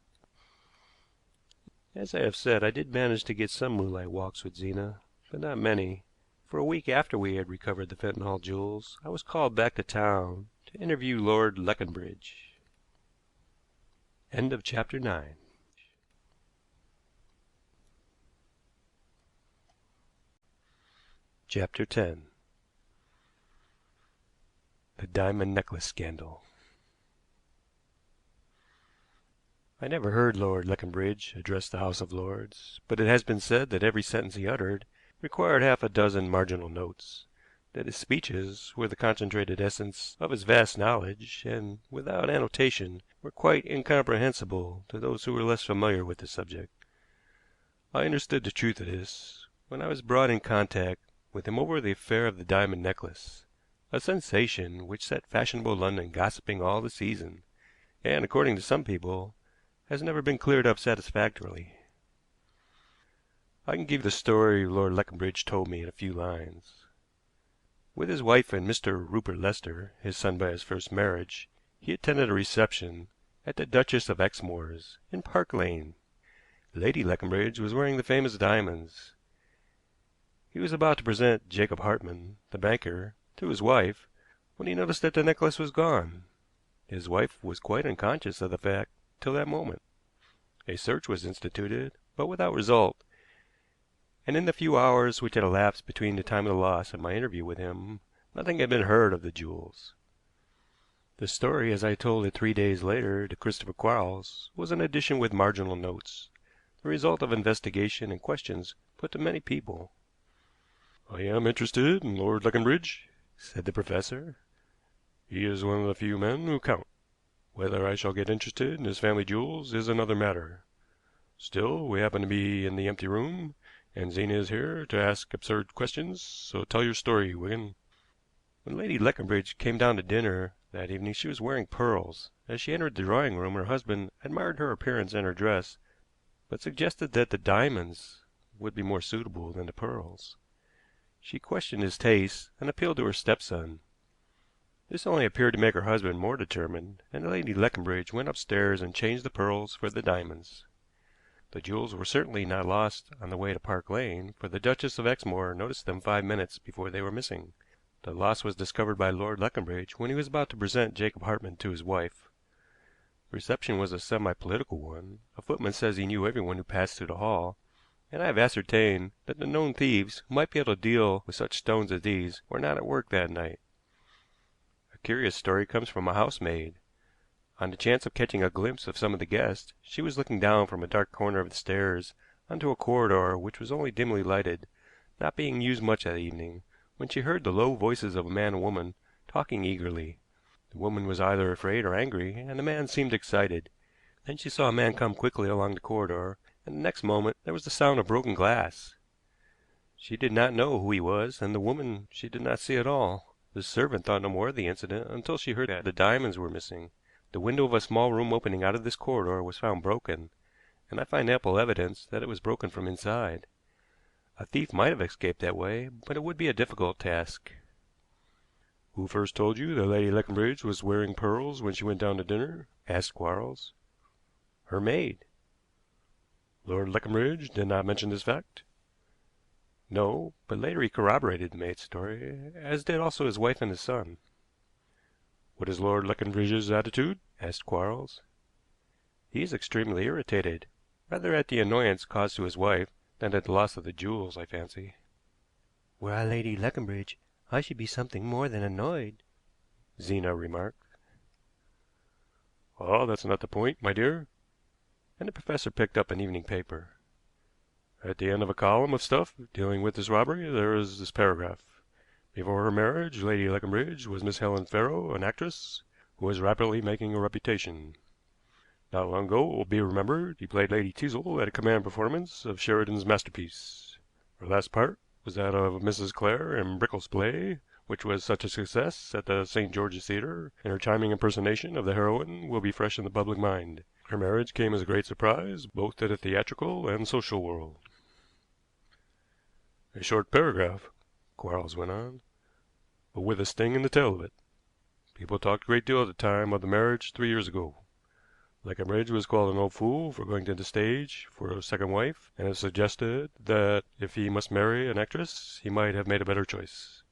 As I have said, I did manage to get some moonlight walks with Zena, but not many. For a week after we had recovered the Fenton Hall jewels, I was called back to town to interview Lord Leconbridge. End of chapter 9. Chapter 10. The Diamond Necklace Scandal. I never heard Lord Leconbridge address the House of Lords, but it has been said that every sentence he uttered required half a dozen marginal notes, that his speeches were the concentrated essence of his vast knowledge, and, without annotation, were quite incomprehensible to those who were less familiar with the subject. I understood the truth of this when I was brought in contact with him over the affair of the diamond necklace, a sensation which set fashionable London gossiping all the season, and, according to some people, has never been cleared up satisfactorily. I can give the story Lord Leconbridge told me in a few lines. With his wife and Mr. Rupert Lester, his son by his first marriage, he attended a reception at the Duchess of Exmoor's in Park Lane. Lady Leconbridge was wearing the famous diamonds. He was about to present Jacob Hartmann, the banker, to his wife, when he noticed that the necklace was gone. His wife was quite unconscious of the fact till that moment. A search was instituted, but without result, and in the few hours which had elapsed between the time of the loss and my interview with him, nothing had been heard of the jewels. The story, as I told it 3 days later to Christopher Quarles, was an addition with marginal notes, the result of investigation and questions put to many people. "I am interested in Lord Leconbridge," said the professor. "He is one of the few men who count. Whether I shall get interested in his family jewels is another matter. Still, we happen to be in the empty room, and Zena is here to ask absurd questions, so tell your story, Wigan." When Lady Leconbridge came down to dinner that evening she was wearing pearls. As she entered the drawing room her husband admired her appearance and her dress, but suggested that the diamonds would be more suitable than the pearls. She questioned his taste and appealed to her stepson. This only appeared to make her husband more determined, and Lady Leconbridge went upstairs and changed the pearls for the diamonds. The jewels were certainly not lost on the way to Park Lane, for the Duchess of Exmoor noticed them 5 minutes before they were missing. The loss was discovered by Lord Leconbridge when he was about to present Jacob Hartmann to his wife. The reception was a semi-political one. A footman says he knew everyone who passed through the hall, and I have ascertained that the known thieves who might be able to deal with such stones as these were not at work that night. A curious story comes from a housemaid. On the chance of catching a glimpse of some of the guests, she was looking down from a dark corner of the stairs onto a corridor which was only dimly lighted, not being used much that evening, when she heard the low voices of a man and woman talking eagerly. The woman was either afraid or angry, and the man seemed excited. Then she saw a man come quickly along the corridor, and the next moment there was the sound of broken glass. She did not know who he was, and the woman she did not see at all. The servant thought no more of the incident until she heard that the diamonds were missing. The window of a small room opening out of this corridor was found broken, and I find ample evidence that it was broken from inside. A thief might have escaped that way, but it would be a difficult task. "Who first told you that Lady Leconbridge was wearing pearls when she went down to dinner?" asked Quarles. "Her maid." "Lord Leconbridge did not mention this fact?" "No, but later he corroborated the maid's story, as did also his wife and his son." "What is Lord Leconbridge's attitude?" asked Quarles. "He is extremely irritated, rather at the annoyance caused to his wife than at the loss of the jewels, I fancy." "Were I Lady Leconbridge, I should be something more than annoyed," Zena remarked. "Ah, that's not the point, my dear." And the professor picked up an evening paper. "At the end of a column of stuff dealing with this robbery there is this paragraph. Before her marriage, Lady Leconbridge was Miss Helen Farrow, an actress who was rapidly making a reputation. Not long ago, it will be remembered, he played Lady Teazle at a command performance of Sheridan's masterpiece. Her last part was that of Mrs. Clare in Brickell's play, which was such a success at the St. George's Theatre, and her charming impersonation of the heroine will be fresh in the public mind. Her marriage came as a great surprise, both to the theatrical and social world." "A short paragraph," Quarles went on, "but with a sting in the tail of it. People talked a great deal at the time of the marriage 3 years ago. Leconbridge was called an old fool for going to the stage for a second wife, and it suggested that if he must marry an actress he might have made a better choice.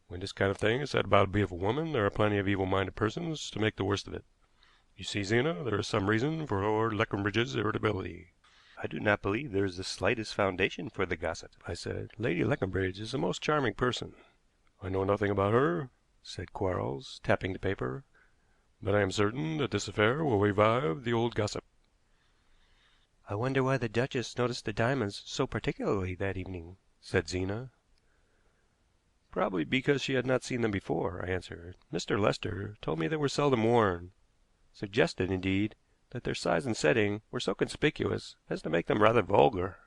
When this kind of thing is said about a beautiful woman, there are plenty of evil-minded persons to make the worst of it. You see, Zena, there is some reason for Lord Leconbridge's irritability." "I do not believe there is the slightest foundation for the gossip," I said. "Lady Leconbridge is a most charming person." "I know nothing about her," said Quarles, tapping the paper, "but I am certain that this affair will revive the old gossip." "I wonder why the Duchess noticed the diamonds so particularly that evening," said Zena. "Probably because she had not seen them before," I answered. "Mr. Lester told me they were seldom worn, suggested, indeed, that their size and setting were so conspicuous as to make them rather vulgar."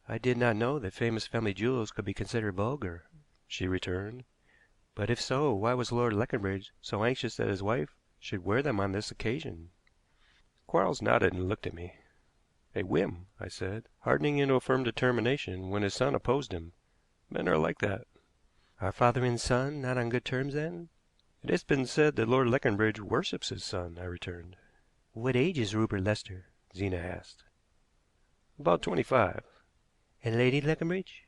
"I did not know that famous family jewels could be considered vulgar," she returned. "But if so, why was Lord Leconbridge so anxious that his wife should wear them on this occasion?" Quarles nodded and looked at me. "A whim," I said, hardening into a firm determination when his son opposed him. "Men are like that." "Are father and son not on good terms, then?" "It has been said that Lord Leconbridge worships his son," I returned. "What age is Rupert Lester?" Zena asked. "About 25." "And Lady Leconbridge?"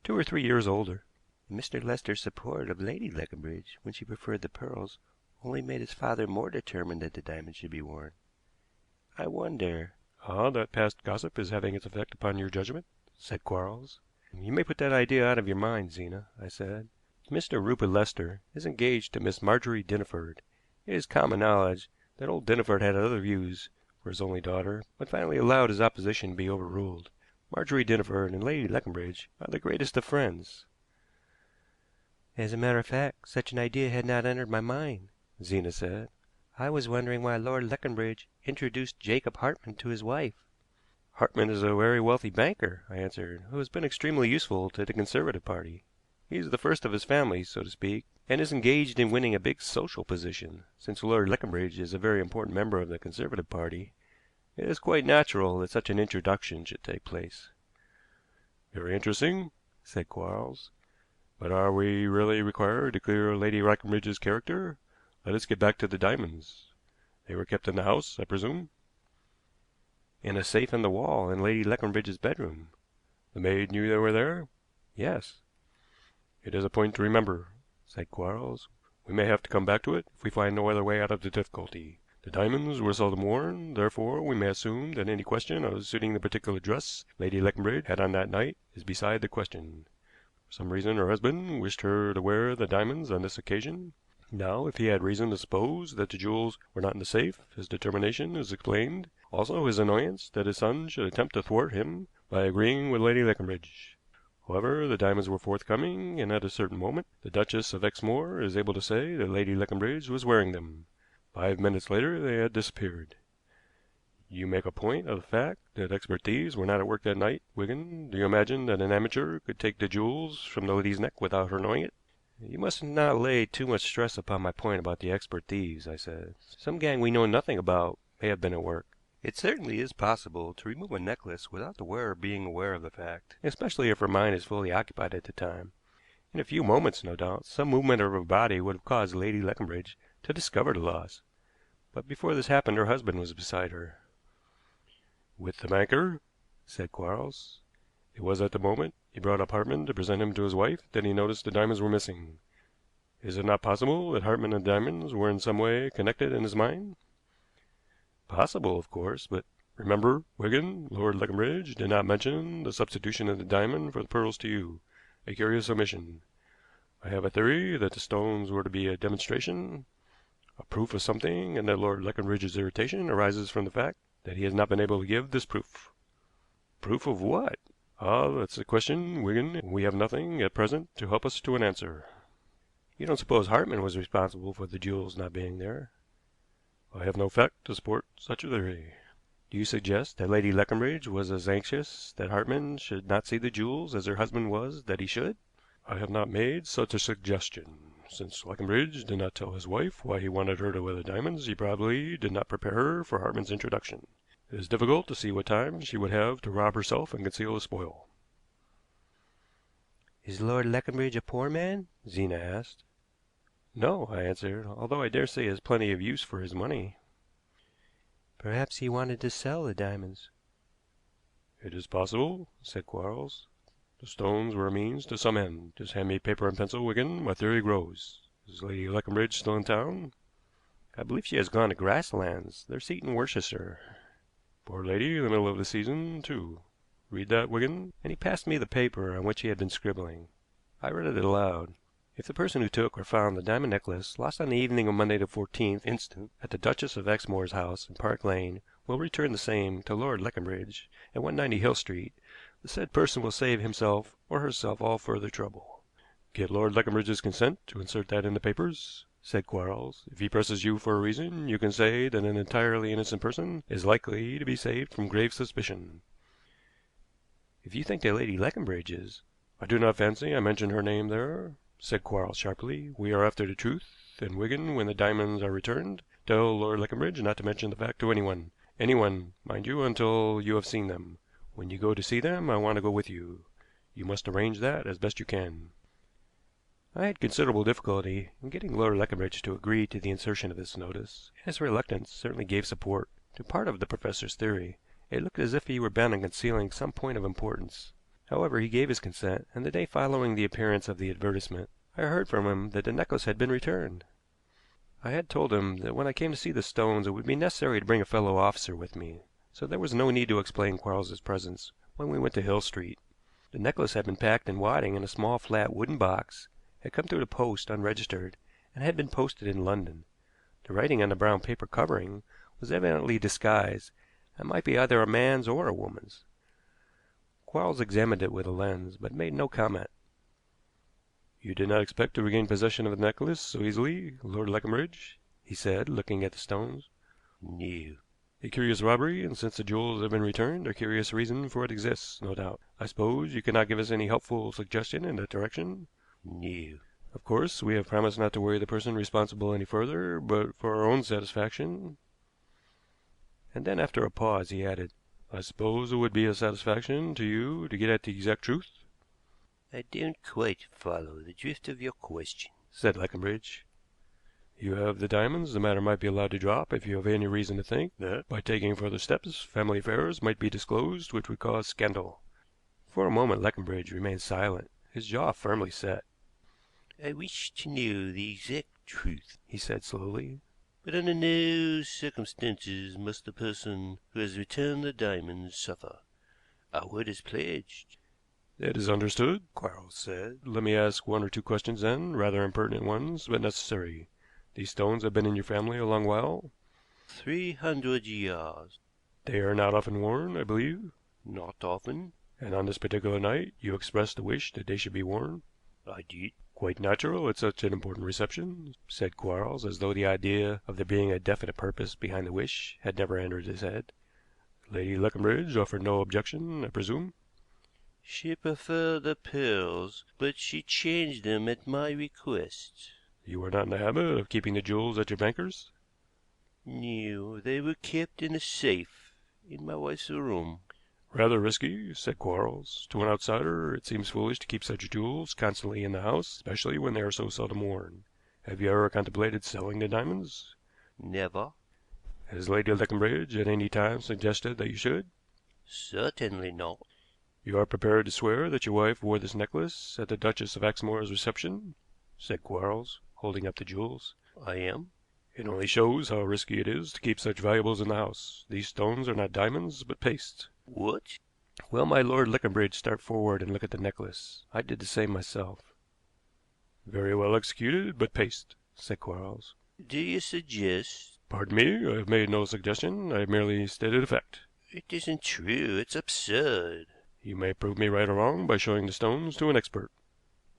2 or 3 years older." Mr. Lester's support of Lady Leconbridge when she preferred the pearls only made his father more determined that the diamond should be worn. I wonder. Ah, that past gossip is having its effect upon your judgment, said Quarles. You may put that idea out of your mind, Zena, I said. Mr. Rupert Lester is engaged to Miss Marjorie Dinneford. It is common knowledge that old Dinneford had other views for his only daughter, but finally allowed his opposition to be overruled. Marjorie Dinneford and Lady Leconbridge are the greatest of friends. As a matter of fact, such an idea had not entered my mind, Zena said. I was wondering why Lord Leconbridge introduced Jacob Hartmann to his wife. Hartmann is a very wealthy banker, I answered, who has been extremely useful to the Conservative Party. He is the first of his family, so to speak, and is engaged in winning a big social position. Since Lord Leconbridge is a very important member of the Conservative Party, it is quite natural that such an introduction should take place. Very interesting, said Quarles. But are we really required to clear Lady Leconbridge's character? Let us get back to the diamonds. They were kept in the house, I presume? In a safe in the wall in Lady Leconbridge's bedroom. The maid knew they were there? Yes. It is a point to remember, said Quarles. We may have to come back to it if we find no other way out of the difficulty. The diamonds were seldom worn, therefore we may assume that any question of suiting the particular dress Lady Leconbridge had on that night is beside the question. For some reason her husband wished her to wear the diamonds on this occasion. Now, if he had reason to suppose that the jewels were not in the safe, his determination is explained. Also his annoyance that his son should attempt to thwart him by agreeing with Lady Leconbridge. However, the diamonds were forthcoming, and at a certain moment the Duchess of Exmoor is able to say that Lady Leconbridge was wearing them. 5 minutes later they had disappeared. You make a point of the fact that expert thieves were not at work that night, Wigan. Do you imagine that an amateur could take the jewels from the lady's neck without her knowing it? You must not lay too much stress upon my point about the expert thieves, I said. Some gang we know nothing about may have been at work. It certainly is possible to remove a necklace without the wearer being aware of the fact, especially if her mind is fully occupied at the time. In a few moments, no doubt, some movement of her body would have caused Lady Leconbridge to discover the loss. But before this happened her husband was beside her. With the banker, said Quarles. It was at the moment he brought up Hartmann to present him to his wife that he noticed the diamonds were missing. Is it not possible that Hartmann and the diamonds were in some way connected in his mind? Possible, of course, but remember, Wigan, Lord Leconbridge did not mention the substitution of the diamond for the pearls to you. A curious omission. I have a theory that the stones were to be a demonstration, a proof of something, and that Lord Leconbridge's irritation arises from the fact that he has not been able to give this proof. Proof of what? Ah, that's the question, Wigan. We have nothing at present to help us to an answer. You don't suppose Hartmann was responsible for the jewels not being there? I have no fact to support such a theory. Do you suggest that Lady Leconbridge was as anxious that Hartmann should not see the jewels as her husband was that he should? I have not made such a suggestion. Since Leconbridge did not tell his wife why he wanted her to wear the diamonds, he probably did not prepare her for Hartmann's introduction. It is difficult to see what time she would have to rob herself and conceal the spoil. Is Lord Leconbridge a poor man? Zena asked. No, I answered, although I dare say he has plenty of use for his money. Perhaps he wanted to sell the diamonds. It is possible, said Quarles. The stones were a means to some end. Just hand me paper and pencil, Wigan. My theory grows. Is Lady Leconbridge still in town? I believe she has gone to Grasslands. Their seat in Worcestershire. Poor lady, in the middle of the season, too. Read that, Wigan. And he passed me the paper on which he had been scribbling. I read it aloud. If the person who took or found the diamond necklace lost on the evening of Monday the 14th instant at the Duchess of Exmoor's house in Park Lane will return the same to Lord Leconbridge at 190 Hill Street, the said person will save himself or herself all further trouble. Get Lord Leconbridge's consent to insert that in the papers, said Quarles. If he presses you for a reason, you can say that an entirely innocent person is likely to be saved from grave suspicion. If you think that Lady Leconbridge is, I do not fancy I mentioned her name there, said Quarles sharply. We are after the truth, and Wigan, when the diamonds are returned, tell Lord Leconbridge not to mention the fact to anyone. Anyone, mind you, until you have seen them. When you go to see them, I want to go with you. You must arrange that as best you can. I had considerable difficulty in getting Lord Leconbridge to agree to the insertion of this notice, and his reluctance certainly gave support to part of the professor's theory. It looked as if he were bent on concealing some point of importance. However, he gave his consent, and the day following the appearance of the advertisement, I heard from him that the necklace had been returned. I had told him that when I came to see the stones it would be necessary to bring a fellow officer with me, so there was no need to explain Quarles's presence when we went to Hill Street. The necklace had been packed in wadding in a small flat wooden box, had come through the post unregistered, and had been posted in London. The writing on the brown paper covering was evidently disguised, and might be either a man's or a woman's. Quarles examined it with a lens, but made no comment. "You did not expect to regain possession of the necklace so easily, Lord Leconbridge?" he said, looking at the stones. No. "A curious robbery, and since the jewels have been returned, a curious reason for it exists, no doubt. I suppose you cannot give us any helpful suggestion in that direction?" No. "Of course, we have promised not to worry the person responsible any further, but for our own satisfaction." And then, after a pause, he added, "I suppose it would be a satisfaction to you to get at the exact truth?" I don't quite follow the drift of your question, said Leconbridge. "You have the diamonds. The matter might be allowed to drop if you have any reason to think that, by taking further steps, family affairs might be disclosed which would cause scandal." For a moment Leconbridge remained silent, his jaw firmly set. I wish to know the exact truth, he said slowly. But under no circumstances must the person who has returned the diamonds suffer. Our word is pledged. "That is understood," Quarles said. "Let me ask one or two questions then, rather impertinent ones, but necessary. These stones have been in your family a long while?" 300 years. "They are not often worn, I believe?" Not often. "And on this particular night you expressed a wish that they should be worn?" I did. "Quite natural at such an important reception," said Quarles, as though the idea of there being a definite purpose behind the wish had never entered his head. "Lady Leconbridge offered no objection, I presume?" She preferred the pearls, but she changed them at my request. "You were not in the habit of keeping the jewels at your banker's?" No, they were kept in a safe in my wife's room. "Rather risky," said Quarles. "To an outsider it seems foolish to keep such jewels constantly in the house, especially when they are so seldom worn. Have you ever contemplated selling the diamonds?" Never. "Has Lady Leconbridge at any time suggested that you should?" Certainly not. "You are prepared to swear that your wife wore this necklace at the Duchess of Exmoor's reception?" said Quarles, holding up the jewels. I am. "It only shows how risky it is to keep such valuables in the house. These stones are not diamonds, but paste." What? Well, my Lord Leconbridge, start forward and look at the necklace. I did the same myself. "Very well executed, but paste," said Quarles. Do you suggest? "Pardon me, I have made no suggestion. I have merely stated a fact." It isn't true. It's absurd. "You may prove me right or wrong by showing the stones to an expert.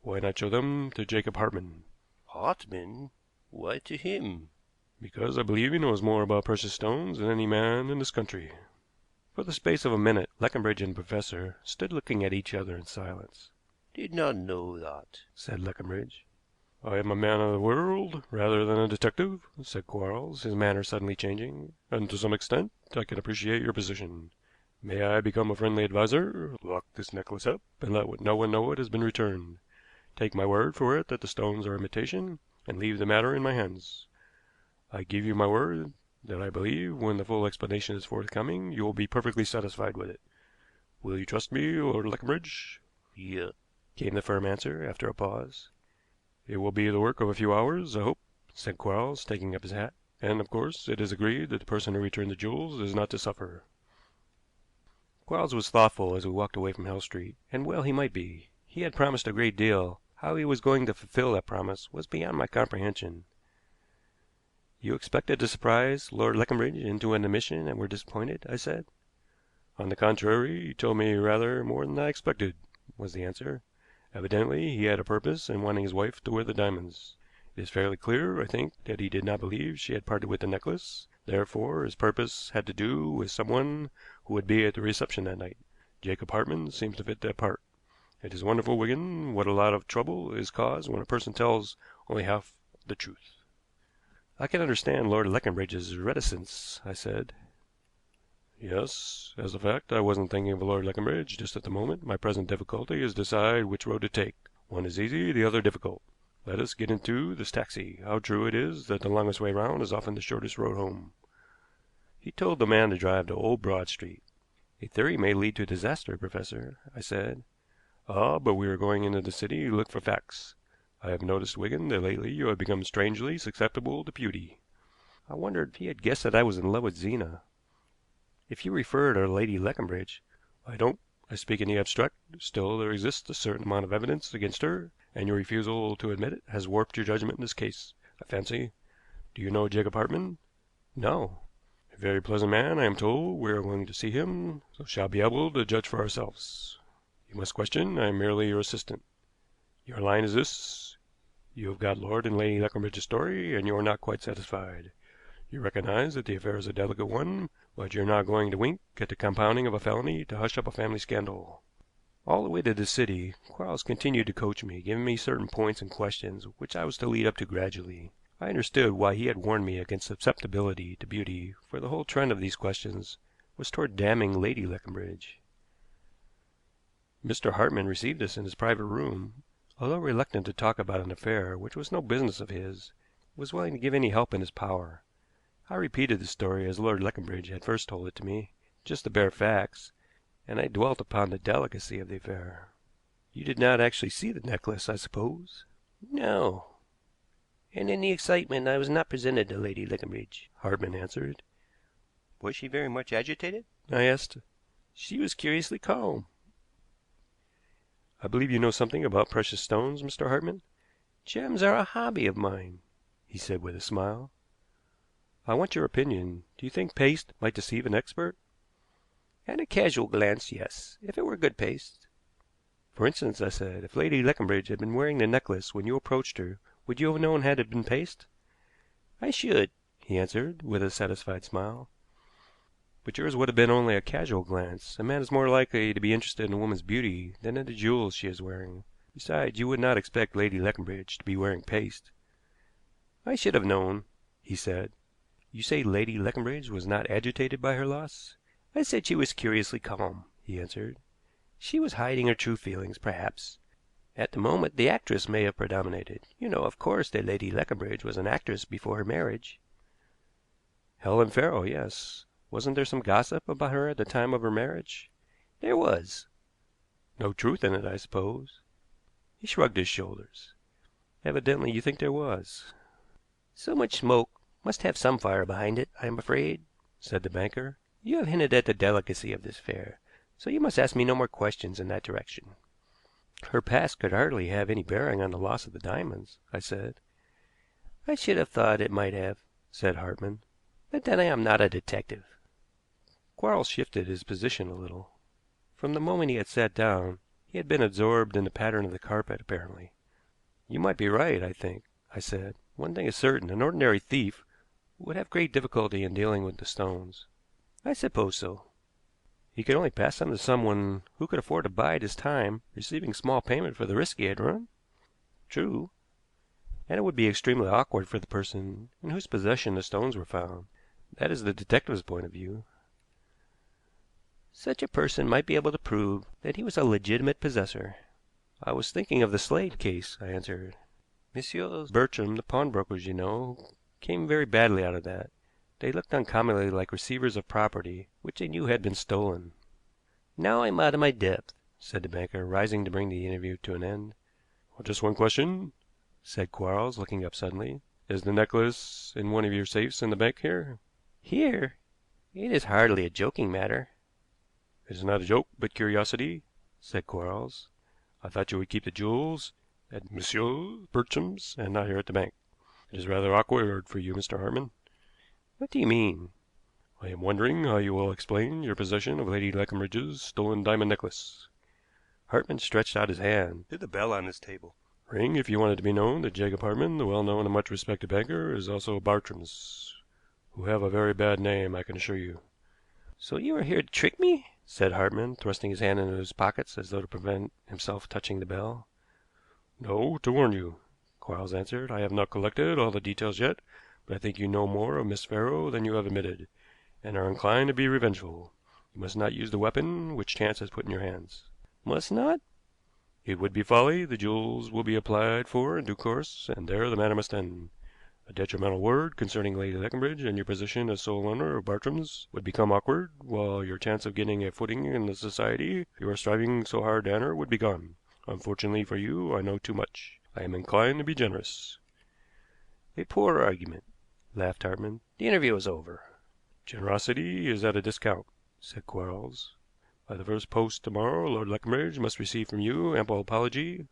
Why not show them to Jacob Hartmann?" Hartmann? Why to him? "Because I believe he knows more about precious stones than any man in this country." For the space of a minute Leconbridge and the professor stood looking at each other in silence. Did not know that, said Leconbridge. "I am a man of the world rather than a detective," said Quarles, his manner suddenly changing, "and to some extent I can appreciate your position. May I become a friendly adviser? Lock this necklace up, and let no one know it has been returned. Take my word for it that the stones are imitation, and leave the matter in my hands. I give you my word that I believe, when the full explanation is forthcoming, you will be perfectly satisfied with it. Will you trust me, Lord Leconbridge?" Yeah, came the firm answer, after a pause. "It will be the work of a few hours, I hope," said Quarles, taking up his hat. "And, of course, it is agreed that the person who returned the jewels is not to suffer." Quarles was thoughtful as we walked away from Hill Street, and well he might be. He had promised a great deal. How he was going to fulfill that promise was beyond my comprehension. "You expected to surprise Lord Leconbridge into an admission and were disappointed?" I said. "On the contrary, he told me rather more than I expected," was the answer. "Evidently he had a purpose in wanting his wife to wear the diamonds. It is fairly clear, I think, that he did not believe she had parted with the necklace. Therefore, his purpose had to do with someone who would be at the reception that night. Jacob Hartmann seems to fit that part. It is wonderful, Wigan, what a lot of trouble is caused when a person tells only half the truth." "I can understand Lord Leconbridge's reticence," I said. "Yes. As a fact, I wasn't thinking of Lord Leconbridge just at the moment. My present difficulty is to decide which road to take. One is easy, the other difficult. Let us get into this taxi. How true it is that the longest way round is often the shortest road home." He told the man to drive to Old Broad Street. "A theory may lead to disaster, Professor," I said. "Ah, but we are going into the city to look for facts. I have noticed, Wigan, that lately you have become strangely susceptible to beauty." I wondered if he had guessed that I was in love with Zena. "If you refer to Lady Leconbridge—" "I don't. I speak in the abstract. Still, there exists a certain amount of evidence against her, and your refusal to admit it has warped your judgment in this case, I fancy. Do you know Jacob Hartmann?" "No." "A very pleasant man, I am told. We are going to see him, so shall be able to judge for ourselves. You must question. I am merely your assistant. Your line is this: you have got Lord and Lady Leconbridge's story, and you are not quite satisfied. You recognize that the affair is a delicate one, but you are not going to wink at the compounding of a felony to hush up a family scandal." All the way to the city, Quarles continued to coach me, giving me certain points and questions which I was to lead up to gradually. I understood why he had warned me against susceptibility to beauty, for the whole trend of these questions was toward damning Lady Leconbridge. Mr. Hartmann received us in his private room. Although reluctant to talk about an affair which was no business of his, he was willing to give any help in his power. I repeated the story as Lord Leconbridge had first told it to me, just the bare facts, and I dwelt upon the delicacy of the affair. "You did not actually see the necklace, I suppose?" "No, and in the excitement I was not presented to Lady Leconbridge," Hartmann answered. Was she very much agitated? I asked. "She was curiously calm." "I believe you know something about precious stones, Mr. Hartmann?" "Gems are a hobby of mine," he said with a smile. "I want your opinion. Do you think paste might deceive an expert?" "At a casual glance, yes, if it were good paste." "For instance," I said, "if Lady Leconbridge had been wearing the necklace when you approached her, would you have known had it been paste?" "I should," he answered, with a satisfied smile. "But yours would have been only a casual glance. A man is more likely to be interested in a woman's beauty than in the jewels she is wearing. Besides, you would not expect Lady Leconbridge to be wearing paste." "I should have known," he said. "You say Lady Leconbridge was not agitated by her loss?" "I said she was curiously calm," he answered. "She was hiding her true feelings, perhaps. At the moment the actress may have predominated. You know, of course, that Lady Leconbridge was an actress before her marriage." "Helen Farrow, yes. Wasn't there some gossip about her at the time of her marriage?" "There was." "No truth in it, I suppose?" He shrugged his shoulders. "Evidently you think there was." "So much smoke must have some fire behind it, I am afraid," said the banker. "You have hinted at the delicacy of this affair, so you must ask me no more questions in that direction." "Her past could hardly have any bearing on the loss of the diamonds," I said. "I should have thought it might have," said Hartmann, "but then I am not a detective." Quarles shifted his position a little. From the moment he had sat down, he had been absorbed in the pattern of the carpet, apparently. "You might be right, I think," I said. "One thing is certain, an ordinary thief would have great difficulty in dealing with the stones." "I suppose so." "He could only pass them to someone who could afford to bide his time, receiving small payment for the risk he had run." "True." "And it would be extremely awkward for the person in whose possession the stones were found. That is the detective's point of view." "Such a person might be able to prove that he was a legitimate possessor." "I was thinking of the Slade case," I answered. "Messrs. Bertram, the pawnbrokers, you know, came very badly out of that. They looked uncommonly like receivers of property which they knew had been stolen." "Now I'm out of my depth," said the banker, rising to bring the interview to an end. "Just one question," said Quarles, looking up suddenly. "Is the necklace in one of your safes in the bank here?" "Here? It is hardly a joking matter." "It is not a joke, but curiosity," said Quarles. "I thought you would keep the jewels at Monsieur Bertram's and not here at the bank. It is rather awkward for you, Mr. Hartmann." "What do you mean?" "I am wondering how you will explain your possession of Lady Leconbridge's stolen diamond necklace." Hartmann stretched out his hand to the bell on his table. "Ring if you want it to be known that Jacob Hartmann, the well-known and much respected banker, is also Bartram's, who have a very bad name, I can assure you." "So you are here to trick me?" said Hartmann, thrusting his hand into his pockets as though to prevent himself touching the bell. "No, to warn you," Quarles answered. "I have not collected all the details yet, but I think you know more of Miss Farrow than you have admitted, and are inclined to be revengeful. You must not use the weapon which chance has put in your hands." "Must not?" "It would be folly. The jewels will be applied for in due course, and there the matter must end. A detrimental word concerning Lady Leconbridge and your position as sole owner of Bartram's would become awkward, while your chance of getting a footing in the society you are striving so hard to enter would be gone. Unfortunately for you, I know too much. I am inclined to be generous." "A poor argument," laughed Hartmann. "The interview is over." "Generosity is at a discount," said Quarles. "By the first post to-morrow Lord Leconbridge must receive from you ample apology.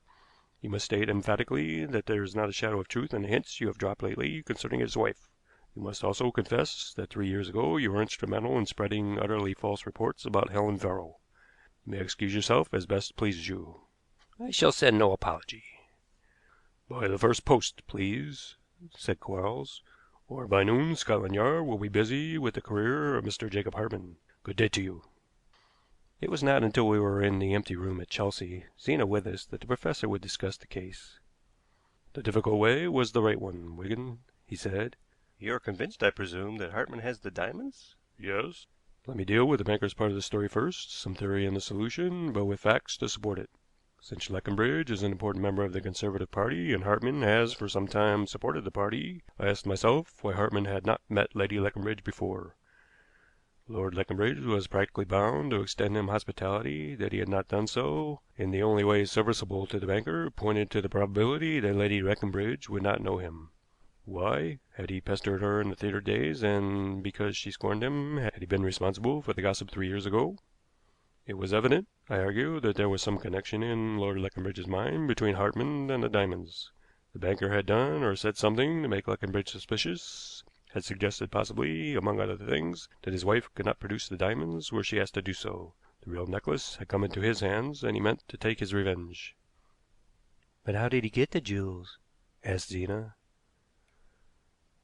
You must state emphatically that there is not a shadow of truth in the hints you have dropped lately concerning his wife. You must also confess that 3 years ago you were instrumental in spreading utterly false reports about Helen Farrow. You may excuse yourself as best pleases you." "I shall send no apology." "By the first post, please," said Quarles, "or by noon Scotland Yard will be busy with the career of Mr. Jacob Hartmann. Good day to you." It was not until we were in the empty room at Chelsea, Zena with us, that the professor would discuss the case. "The difficult way was the right one, Wigan," he said. "You are convinced, I presume, that Hartmann has the diamonds?" "Yes. Let me deal with the banker's part of the story first. Some theory in the solution, but with facts to support it. Since Leconbridge is an important member of the Conservative Party, and Hartmann has for some time supported the party, I asked myself why Hartmann had not met Lady Leconbridge before. Lord Leconbridge was practically bound to extend him hospitality; that he had not done so, in the only way serviceable to the banker, pointed to the probability that Lady Leconbridge would not know him. Why? Had he pestered her in the theater days, and, because she scorned him, had he been responsible for the gossip 3 years ago? It was evident, I argued, that there was some connection in Lord Leconbridge's mind between Hartmann and the diamonds. The banker had done or said something to make Leconbridge suspicious, had suggested possibly, among other things, that his wife could not produce the diamonds were she asked to do so. The real necklace had come into his hands, and he meant to take his revenge. "But how did he get the jewels?" asked Zena.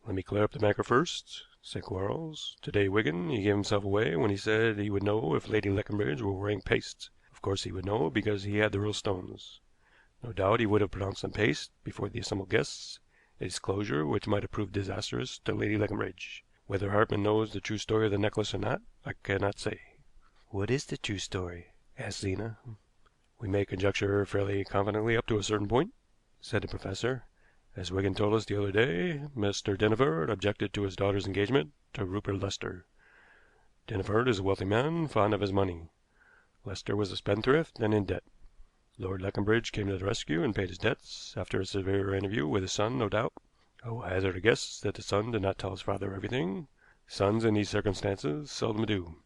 "Let me clear up the banker first," said Quarles. "To day, Wigan, he gave himself away when he said he would know if Lady Leconbridge were wearing paste. Of course he would know, because he had the real stones. No doubt he would have pronounced them paste before the assembled guests, a disclosure which might have proved disastrous to Lady Leconbridge. Whether Hartmann knows the true story of the necklace or not, I cannot say." "What is the true story?" asked Zena. "We may conjecture fairly confidently up to a certain point," said the professor. "As Wigan told us the other day, Mr. Dinneford objected to his daughter's engagement to Rupert Lester. Dinneford is a wealthy man, fond of his money. Lester was a spendthrift and in debt. Lord Leconbridge came to the rescue and paid his debts, after a severe interview with his son, no doubt. I will hazard a guess that the son did not tell his father everything. Sons in these circumstances seldom do.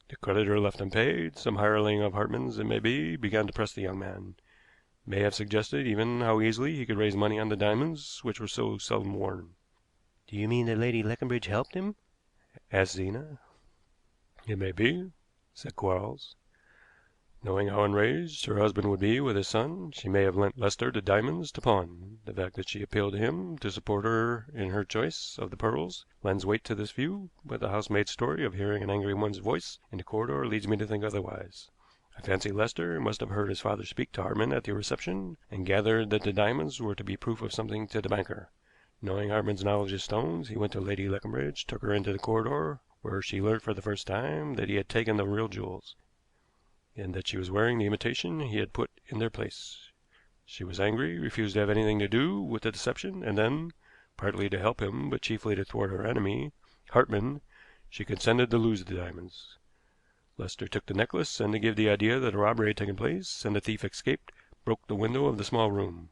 The creditor left unpaid. Some hireling of Hartmann's, it may be, began to press the young man. May have suggested even how easily he could raise money on the diamonds which were so seldom worn." "Do you mean that Lady Leconbridge helped him?" asked Zena. "It may be," said Quarles. "Knowing how enraged her husband would be with his son, she may have lent Lester the diamonds to pawn. The fact that she appealed to him to support her in her choice of the pearls lends weight to this view, but the housemaid's story of hearing an angry woman's voice in the corridor leads me to think otherwise. I fancy Lester must have heard his father speak to Hartmann at the reception, and gathered that the diamonds were to be proof of something to the banker. Knowing Hartmann's knowledge of stones, he went to Lady Leconbridge, took her into the corridor, where she learnt for the first time that he had taken the real jewels, and that she was wearing the imitation he had put in their place. She was angry, refused to have anything to do with the deception, and then, partly to help him, but chiefly to thwart her enemy, Hartmann, she consented to lose the diamonds. Lester took the necklace, and to give the idea that a robbery had taken place and the thief escaped, broke the window of the small room.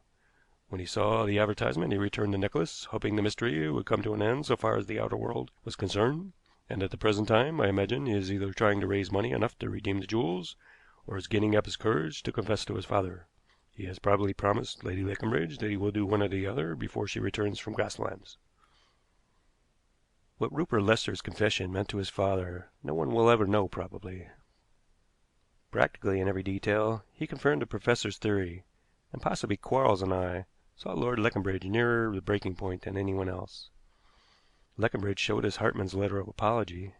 When he saw the advertisement, he returned the necklace, hoping the mystery would come to an end so far as the outer world was concerned, and at the present time, I imagine, he is either trying to raise money enough to redeem the jewels, or is getting up his courage to confess to his father. He has probably promised Lady Leconbridge that he will do one or the other before she returns from Grasslands. What Rupert Lester's confession meant to his father no one will ever know probably. Practically in every detail he confirmed the professor's theory, and possibly Quarles and I saw Lord Leconbridge nearer the breaking point than anyone else. Leconbridge showed us Hartmann's letter of apology.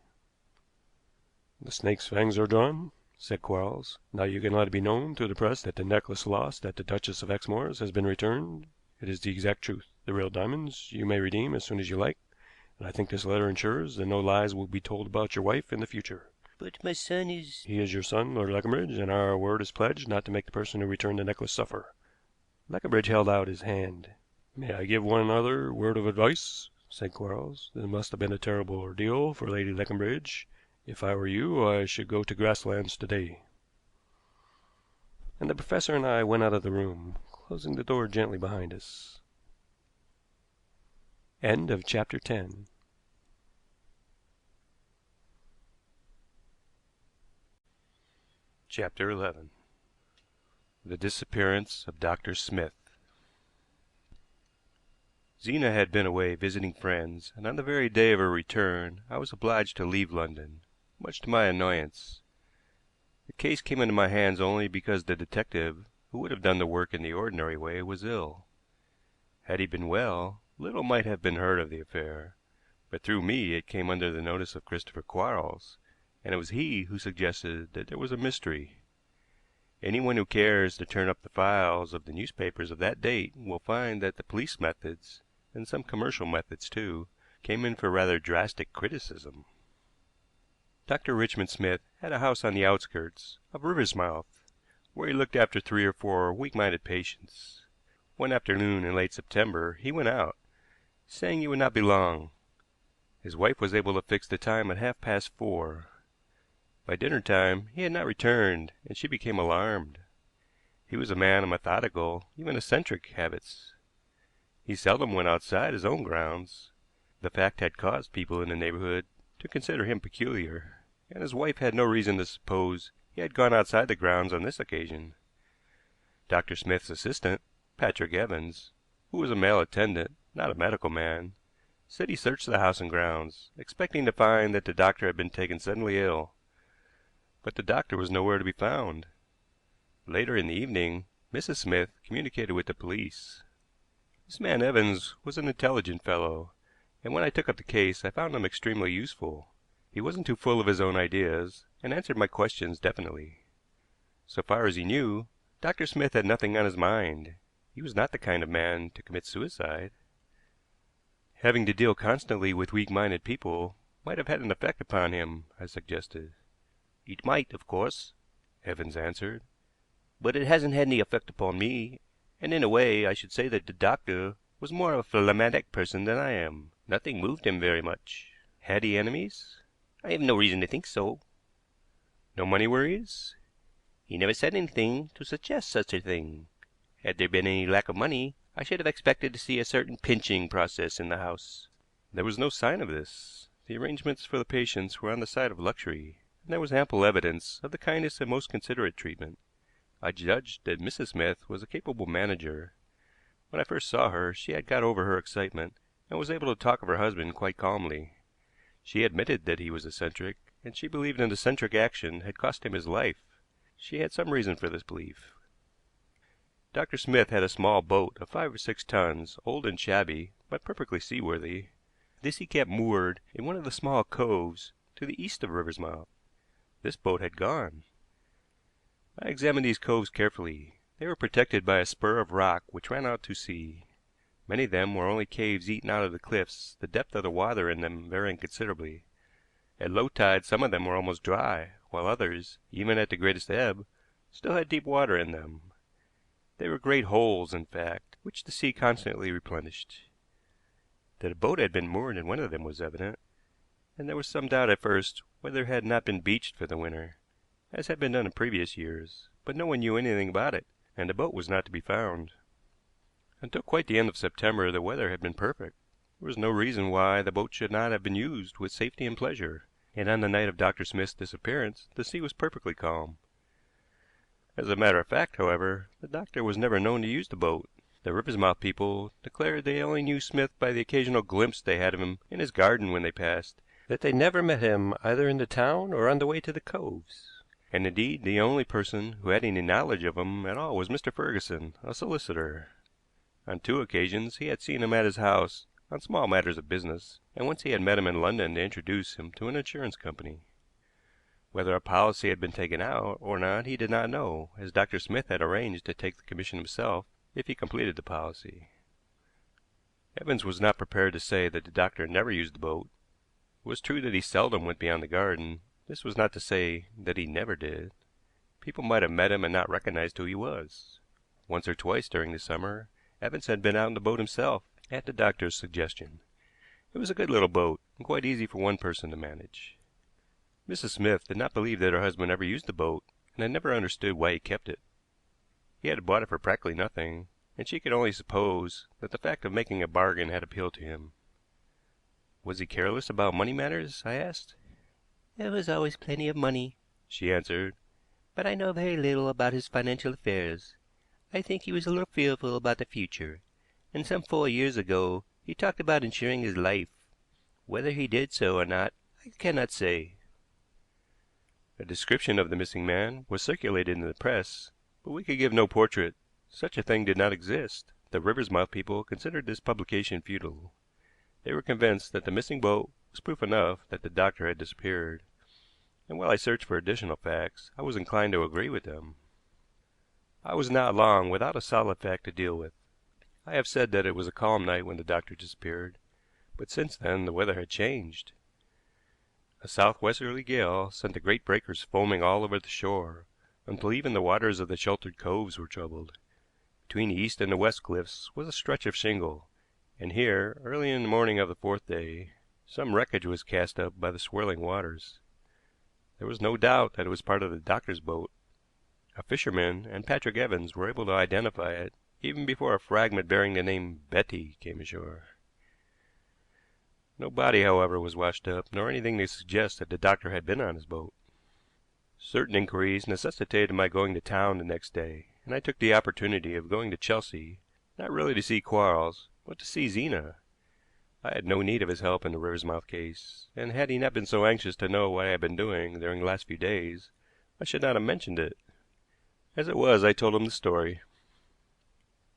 "The snake's fangs are drawn," said Quarles. "Now you can let it be known to the press that the necklace lost at the Duchess of Exmoor's has been returned. It is the exact truth. The real diamonds you may redeem as soon as you like, and I think this letter ensures that no lies will be told about your wife in the future." "But my son is—" "He is your son, Lord Leconbridge, and our word is pledged not to make the person who returned the necklace suffer." Leconbridge held out his hand. "May I give one other word of advice?" said Quarles. "This must have been a terrible ordeal for Lady Leconbridge. If I were you, I should go to Grasslands to-day." and the professor and I went out of the room, closing the door gently behind us. End of chapter 10. Chapter 11. The Disappearance of Dr. Smith. Zena had been away visiting friends, and on the very day of her return I was obliged to leave London, much to my annoyance. The case came into my hands only because the detective, who would have done the work in the ordinary way, was ill. Had he been well, little might have been heard of the affair, but through me it came under the notice of Christopher Quarles, and it was he who suggested that there was a mystery. Anyone who cares to turn up the files of the newspapers of that date will find that the police methods, and some commercial methods too, came in for rather drastic criticism. Dr. Richmond Smith had a house on the outskirts of Riversmouth, where he looked after 3 or 4 weak-minded patients. One afternoon in late September he went out, saying he would not be long. His wife was able to fix the time at 4:30. By dinner time he had not returned, and she became alarmed. He was a man of methodical, even eccentric habits. He seldom went outside his own grounds. The fact had caused people in the neighborhood to consider him peculiar, and his wife had no reason to suppose he had gone outside the grounds on this occasion. Dr. Smith's assistant, Patrick Evans, who was a male attendant, not a medical man, said he searched the house and grounds, expecting to find that the doctor had been taken suddenly ill. But the doctor was nowhere to be found. Later in the evening, Mrs. Smith communicated with the police. This man Evans was an intelligent fellow, and when I took up the case I found him extremely useful. He wasn't too full of his own ideas, and answered my questions definitely. So far as he knew, Dr. Smith had nothing on his mind. He was not the kind of man to commit suicide. Having to deal constantly with weak-minded people might have had an effect upon him, I suggested. It might, of course, Evans answered, but it hasn't had any effect upon me, and in a way I should say that the doctor was more of a phlegmatic person than I am. Nothing moved him very much. Had he enemies? I have no reason to think so. No money worries? He never said anything to suggest such a thing. Had there been any lack of money, I should have expected to see a certain pinching process in the house. There was no sign of this. The arrangements for the patients were on the side of luxury, and there was ample evidence of the kindest and most considerate treatment. I judged that Mrs. Smith was a capable manager. When I first saw her, she had got over her excitement, and was able to talk of her husband quite calmly. She admitted that he was eccentric, and she believed an eccentric action had cost him his life. She had some reason for this belief. Dr. Smith had a small boat of 5 or 6 tons, old and shabby, but perfectly seaworthy. This he kept moored in one of the small coves to the east of Riversmouth. This boat had gone. I examined these coves carefully. They were protected by a spur of rock which ran out to sea. Many of them were only caves eaten out of the cliffs, the depth of the water in them varying considerably. At low tide some of them were almost dry, while others, even at the greatest ebb, still had deep water in them. They were great holes, in fact, which the sea constantly replenished. That a boat had been moored in one of them was evident, and there was some doubt at first whether it had not been beached for the winter, as had been done in previous years, but no one knew anything about it, and the boat was not to be found. Until quite the end of September the weather had been perfect. There was no reason why the boat should not have been used with safety and pleasure, and on the night of Dr. Smith's disappearance the sea was perfectly calm. As a matter of fact, however, the doctor was never known to use the boat. The Riversmouth people declared they only knew Smith by the occasional glimpse they had of him in his garden when they passed, that they never met him either in the town or on the way to the coves. And indeed the only person who had any knowledge of him at all was Mr. Ferguson, a solicitor. On 2 occasions he had seen him at his house on small matters of business, and once he had met him in London to introduce him to an insurance company. Whether a policy had been taken out or not he did not know, as Dr. Smith had arranged to take the commission himself if he completed the policy. Evans was not prepared to say that the doctor never used the boat. It was true that he seldom went beyond the garden. This was not to say that he never did. People might have met him and not recognized who he was. Once or twice during the summer Evans had been out in the boat himself, at the doctor's suggestion. It was a good little boat, and quite easy for one person to manage. Mrs. Smith did not believe that her husband ever used the boat, and had never understood why he kept it. He had bought it for practically nothing, and she could only suppose that the fact of making a bargain had appealed to him. Was he careless about money matters? I asked. There was always plenty of money, she answered, but I know very little about his financial affairs. I think he was a little fearful about the future, and some 4 years ago he talked about insuring his life. Whether he did so or not, I cannot say. A description of the missing man was circulated in the press, but we could give no portrait. Such a thing did not exist. The Riversmouth people considered this publication futile. They were convinced that the missing boat was proof enough that the doctor had disappeared, and while I searched for additional facts, I was inclined to agree with them. I was not long without a solid fact to deal with. I have said that it was a calm night when the doctor disappeared, but since then the weather had changed. A southwesterly gale sent the great breakers foaming all over the shore, until even the waters of the sheltered coves were troubled. Between the east and the west cliffs was a stretch of shingle, and here, early in the morning of the fourth day, some wreckage was cast up by the swirling waters. There was no doubt that it was part of the doctor's boat. A fisherman and Patrick Evans were able to identify it even before a fragment bearing the name Betty came ashore. No body, however, was washed up, nor anything to suggest that the doctor had been on his boat. Certain inquiries necessitated my going to town the next day, and I took the opportunity of going to Chelsea, not really to see Quarles, but to see Zena. I had no need of his help in the Riversmouth case, and had he not been so anxious to know what I had been doing during the last few days, I should not have mentioned it. As it was, I told him the story.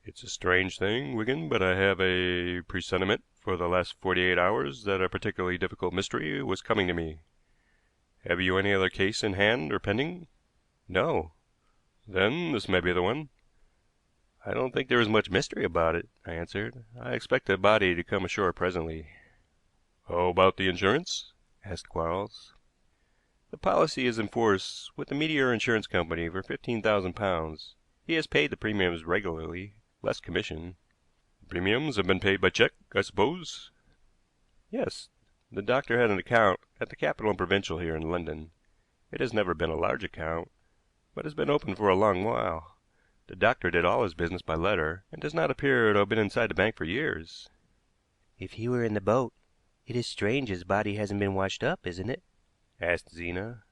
It's a strange thing, Wigan, but I have a presentiment for the last 48 hours that a particularly difficult mystery was coming to me. Have you any other case in hand or pending? No. Then this may be the one. I don't think there is much mystery about it, I answered. I expect the body to come ashore presently. How about the insurance? Asked Quarles. The policy is in force with the Meteor Insurance Company for £15,000. He has paid the premiums regularly, less commission. The premiums have been paid by check, I suppose? Yes. The doctor had an account at the Capital and Provincial here in London. It has never been a large account, but has been open for a long while. The doctor did all his business by letter, and does not appear to have been inside the bank for years. If he were in the boat, it is strange his body hasn't been washed up, isn't it? Asked Zena.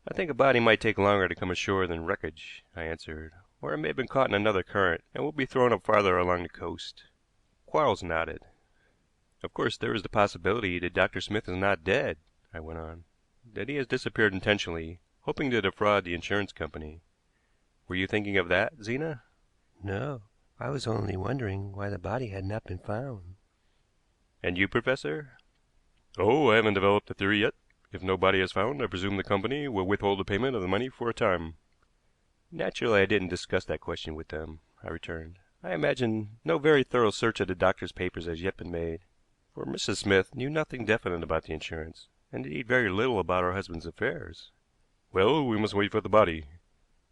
I think a body might take longer to come ashore than wreckage, I answered, or it may have been caught in another current and will be thrown up farther along the coast. Quarles nodded. Of course, there is the possibility that Dr. Smith is not dead, I went on, that he has disappeared intentionally, hoping to defraud the insurance company. Were you thinking of that, Zena? No, I was only wondering why the body had not been found. And you, Professor? Oh, I haven't developed a theory yet. If no body is found, I presume the company will withhold the payment of the money for a time. Naturally, I didn't discuss that question with them, I returned. I imagine no very thorough search of the doctor's papers has yet been made, for Mrs. Smith knew nothing definite about the insurance, and indeed very little about her husband's affairs. Well, we must wait for the body,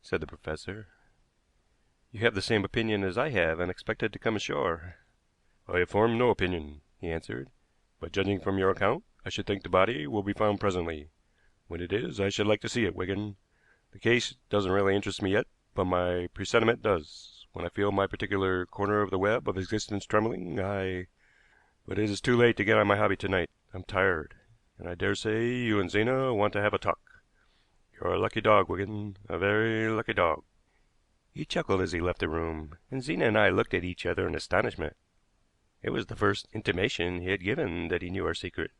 said the professor. You have the same opinion as I have, and expect it to come ashore. I have formed no opinion, he answered, but judging from your account, I should think the body will be found presently. When it is, I should like to see it, Wigan. The case doesn't really interest me yet, but my presentiment does. When I feel my particular corner of the web of existence trembling, But it is too late to get on my hobby tonight. I'm tired, and I dare say you and Zena want to have a talk. You're a lucky dog, Wigan, a very lucky dog. He chuckled as he left the room, and Zena and I looked at each other in astonishment. It was the first intimation he had given that he knew our secret.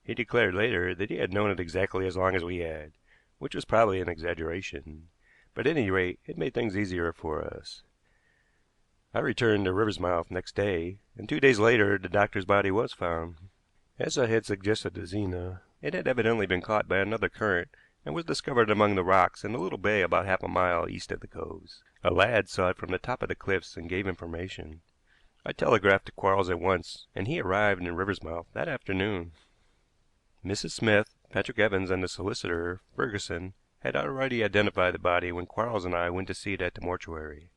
He declared later that he had known it exactly as long as we had, which was probably an exaggeration, but at any rate it made things easier for us. I returned to Riversmouth next day, and 2 days later the doctor's body was found. As I had suggested to Zena, it had evidently been caught by another current and was discovered among the rocks in a little bay about half a mile east of the coves. A lad saw it from the top of the cliffs and gave information. I telegraphed to Quarles at once, and he arrived in Riversmouth that afternoon. Mrs. Smith, Patrick Evans, and the solicitor, Ferguson, had already identified the body when Quarles and I went to see it at the mortuary.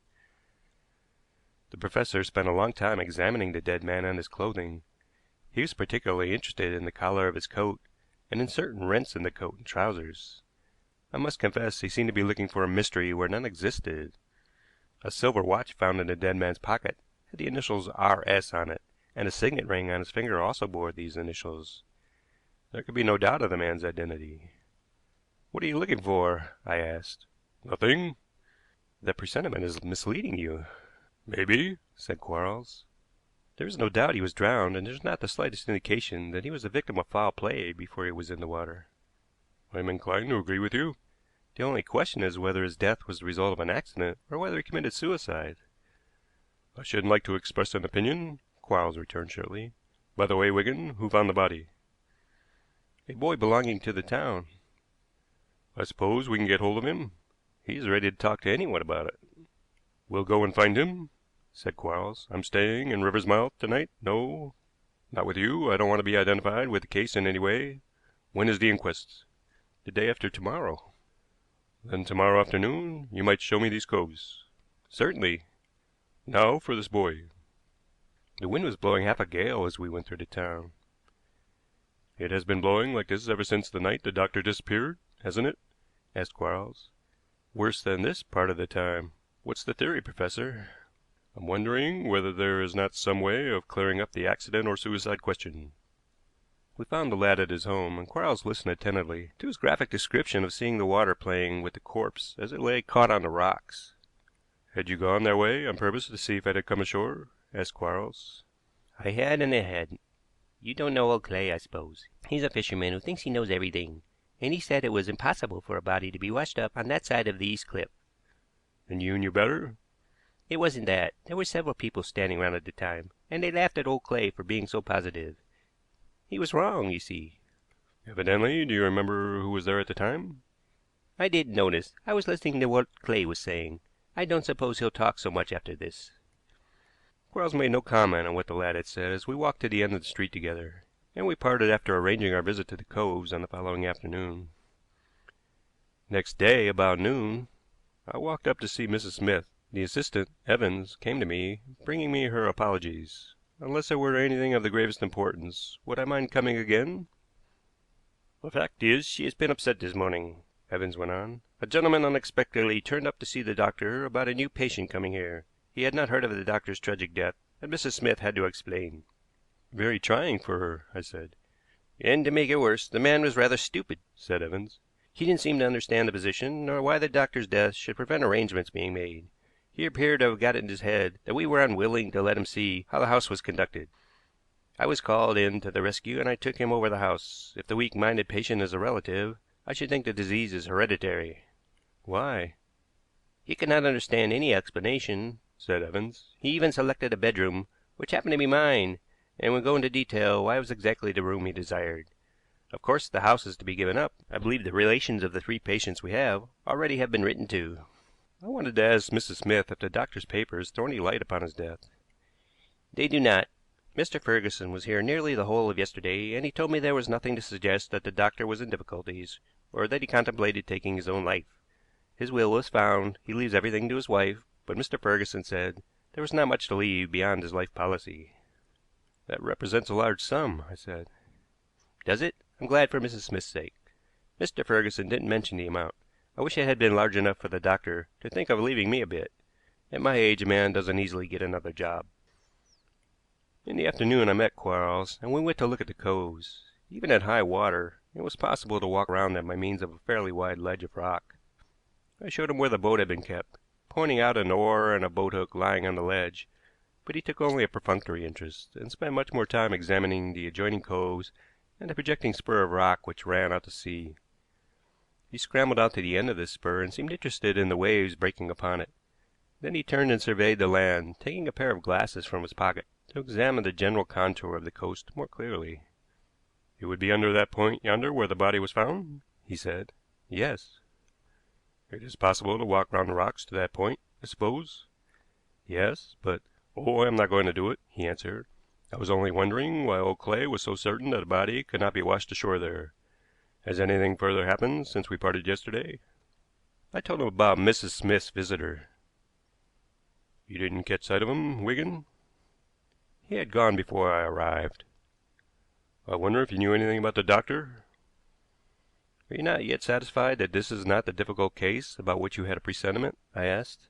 The professor spent a long time examining the dead man and his clothing. He was particularly interested in the collar of his coat and in certain rents in the coat and trousers. I must confess he seemed to be looking for a mystery where none existed. A silver watch found in the dead man's pocket had the initials R.S. on it, and a signet ring on his finger also bore these initials. There could be no doubt of the man's identity. "What are you looking for?" I asked. "Nothing." "The presentiment is misleading you." "Maybe," said Quarles. "There is no doubt he was drowned, and there is not the slightest indication that he was the victim of foul play before he was in the water." "I am inclined to agree with you." "The only question is whether his death was the result of an accident or whether he committed suicide." "I shouldn't like to express an opinion," Quarles returned shortly. "By the way, Wigan, who found the body?" "A boy belonging to the town." "I suppose we can get hold of him. He's ready to talk to anyone about it." "We'll go and find him," said Quarles. "I'm staying in Riversmouth tonight. No, not with you. I don't want to be identified with the case in any way. When is the inquest?" "The day after tomorrow." "Then tomorrow afternoon you might show me these coves." "Certainly." "Now for this boy." The wind was blowing half a gale as we went through the town. "It has been blowing like this ever since the night the doctor disappeared, hasn't it?" asked Quarles. "Worse than this part of the time. What's the theory, Professor?" "I'm wondering whether there is not some way of clearing up the accident or suicide question." We found the lad at his home, and Quarles listened attentively to his graphic description of seeing the water playing with the corpse as it lay caught on the rocks. "Had you gone that way on purpose to see if it had come ashore?" asked Quarles. "I had and I hadn't. You don't know old Clay, I suppose. He's a fisherman who thinks he knows everything, and he said it was impossible for a body to be washed up on that side of the east cliff." "And you knew better?" "It wasn't that. There were several people standing round at the time, and they laughed at old Clay for being so positive. He was wrong, you see." "Evidently. Do you remember who was there at the time?" "I didn't notice. I was listening to what Clay was saying. I don't suppose he'll talk so much after this." Quarles made no comment on what the lad had said as we walked to the end of the street together, and we parted after arranging our visit to the coves on the following afternoon. Next day, about noon, I walked up to see Mrs. Smith. The assistant, Evans, came to me, bringing me her apologies. Unless there were anything of the gravest importance, would I mind coming again? "The fact is, she has been upset this morning," Evans went on. "A gentleman unexpectedly turned up to see the doctor about a new patient coming here. He had not heard of the doctor's tragic death, and Mrs. Smith had to explain." "Very trying for her," I said. "And to make it worse, the man was rather stupid," said Evans. "He didn't seem to understand the position, nor why the doctor's death should prevent arrangements being made. He appeared to have got it in his head that we were unwilling to let him see how the house was conducted. I was called in to the rescue, and I took him over the house. If the weak-minded patient is a relative, I should think the disease is hereditary." "Why?" "He could not understand any explanation," said Evans. "He even selected a bedroom, which happened to be mine, and would go into detail why it was exactly the room he desired. Of course, the house is to be given up. I believe the relations of the three patients we have already have been written to." I wanted to ask Mrs. Smith if the doctor's papers throw any light upon his death. "They do not. Mr. Ferguson was here nearly the whole of yesterday, and he told me there was nothing to suggest that the doctor was in difficulties, or that he contemplated taking his own life. His will was found. He leaves everything to his wife, but Mr. Ferguson said there was not much to leave beyond his life policy." "That represents a large sum," I said. "Does it? I'm glad for Mrs. Smith's sake. Mr. Ferguson didn't mention the amount. I wish it had been large enough for the doctor to think of leaving me a bit. At my age a man doesn't easily get another job." In the afternoon I met Quarles, and we went to look at the coves. Even at high water, it was possible to walk around them by means of a fairly wide ledge of rock. I showed him where the boat had been kept, pointing out an oar and a boathook lying on the ledge, but he took only a perfunctory interest, and spent much more time examining the adjoining coves and the projecting spur of rock which ran out to sea. He scrambled out to the end of this spur and seemed interested in the waves breaking upon it. Then he turned and surveyed the land, taking a pair of glasses from his pocket to examine the general contour of the coast more clearly. "It would be under that point yonder where the body was found?" he said. "Yes." "It is possible to walk round the rocks to that point, I suppose?" "Yes, but—" "Oh, I am not going to do it," he answered. "I was only wondering why old Clay was so certain that a body could not be washed ashore there. Has anything further happened since we parted yesterday?" I told him about Mrs. Smith's visitor. "You didn't catch sight of him, Wigan?" "He had gone before I arrived." "I wonder if you knew anything about the doctor?" Are you not yet satisfied that this is not the difficult case about which you had a presentiment? I asked.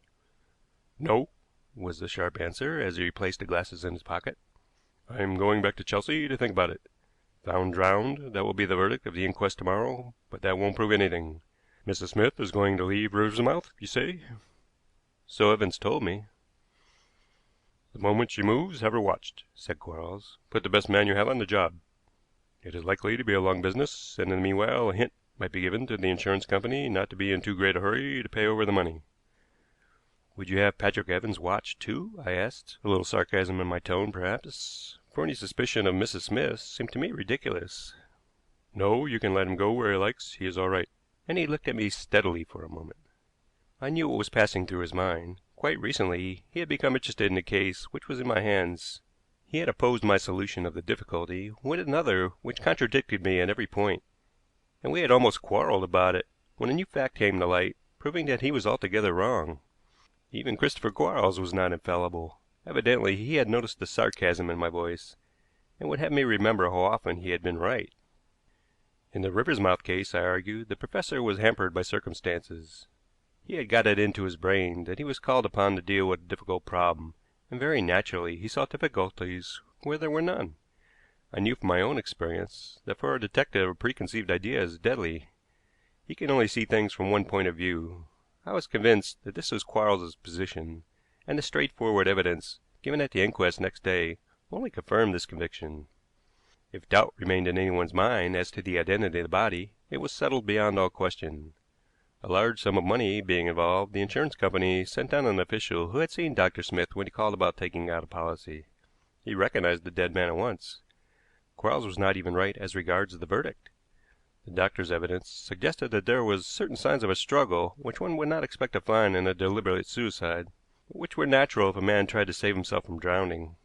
No, was the sharp answer, as he replaced the glasses in his pocket. I am going back to Chelsea to think about it. Found drowned, that will be the verdict of the inquest tomorrow, but that won't prove anything. Mrs. Smith is going to leave Riversmouth, you say? So Evans told me. The moment she moves, have her watched, said Quarles. Put the best man you have on the job. It is likely to be a long business, and in the meanwhile a hint might be given to the insurance company not to be in too great a hurry to pay over the money. Would you have Patrick Evans watched, too? I asked, a little sarcasm in my tone, perhaps, for any suspicion of Mrs. Smith seemed to me ridiculous. No, you can let him go where he likes. He is all right. And he looked at me steadily for a moment. I knew what was passing through his mind. Quite recently he had become interested in the case which was in my hands. He had opposed my solution of the difficulty with another which contradicted me at every point, and we had almost quarreled about it when a new fact came to light, proving that he was altogether wrong. Even Christopher Quarles was not infallible. Evidently he had noticed the sarcasm in my voice, and would have me remember how often he had been right. In the Riversmouth case, I argued, the professor was hampered by circumstances. He had got it into his brain that he was called upon to deal with a difficult problem, and very naturally he saw difficulties where there were none. I knew from my own experience that for a detective a preconceived idea is deadly. He can only see things from one point of view. I was convinced that this was Quarles's position, and the straightforward evidence given at the inquest next day only confirmed this conviction. If doubt remained in anyone's mind as to the identity of the body, it was settled beyond all question. A large sum of money being involved, the insurance company sent down an official who had seen Dr. Smith when he called about taking out a policy. He recognized the dead man at once. Quarles was not even right as regards the verdict. The doctor's evidence suggested that there was certain signs of a struggle which one would not expect to find in a deliberate suicide, but which were natural if a man tried to save himself from drowning.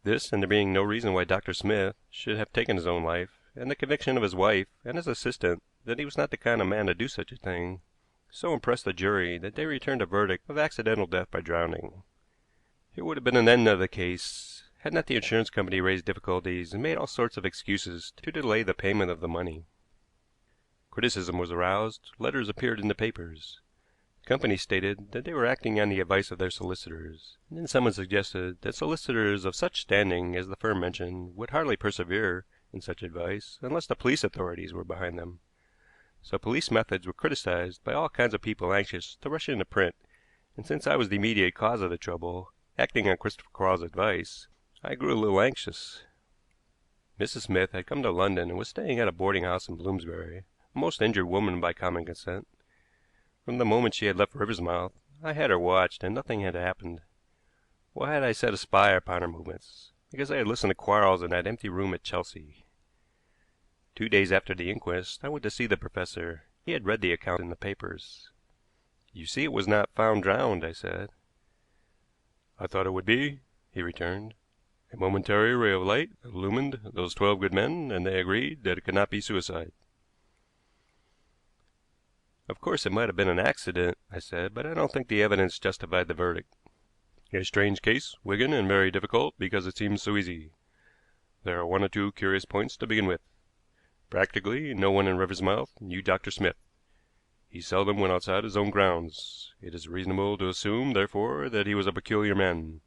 This, and there being no reason why Dr. Smith should have taken his own life, and the conviction of his wife and his assistant that he was not the kind of man to do such a thing, so impressed the jury that they returned a verdict of accidental death by drowning. It would have been an end of the case had not the insurance company raised difficulties and made all sorts of excuses to delay the payment of the money. Criticism was aroused. Letters appeared in the papers. The company stated that they were acting on the advice of their solicitors, and then someone suggested that solicitors of such standing as the firm mentioned would hardly persevere in such advice unless the police authorities were behind them. So police methods were criticized by all kinds of people anxious to rush into print, and since I was the immediate cause of the trouble, acting on Christopher Quarles' advice, I grew a little anxious. Mrs. Smith had come to London and was staying at a boarding house in Bloomsbury, a most injured woman by common consent. From the moment she had left Riversmouth, I had her watched, and nothing had happened. Why had I set a spy upon her movements? Because I had listened to Quarles in that empty room at Chelsea. 2 days after the inquest, I went to see the professor. He had read the account in the papers. You see, it was not found drowned, I said. I thought it would be, he returned. A momentary ray of light illumined those 12 good men, and they agreed that it could not be suicide. Of course, it might have been an accident, I said, but I don't think the evidence justified the verdict. A strange case, Wigan, and very difficult because it seems so easy. There are one or two curious points to begin with. Practically, no one in Riversmouth knew Dr. Smith. He seldom went outside his own grounds. It is reasonable to assume, therefore, that he was a peculiar man.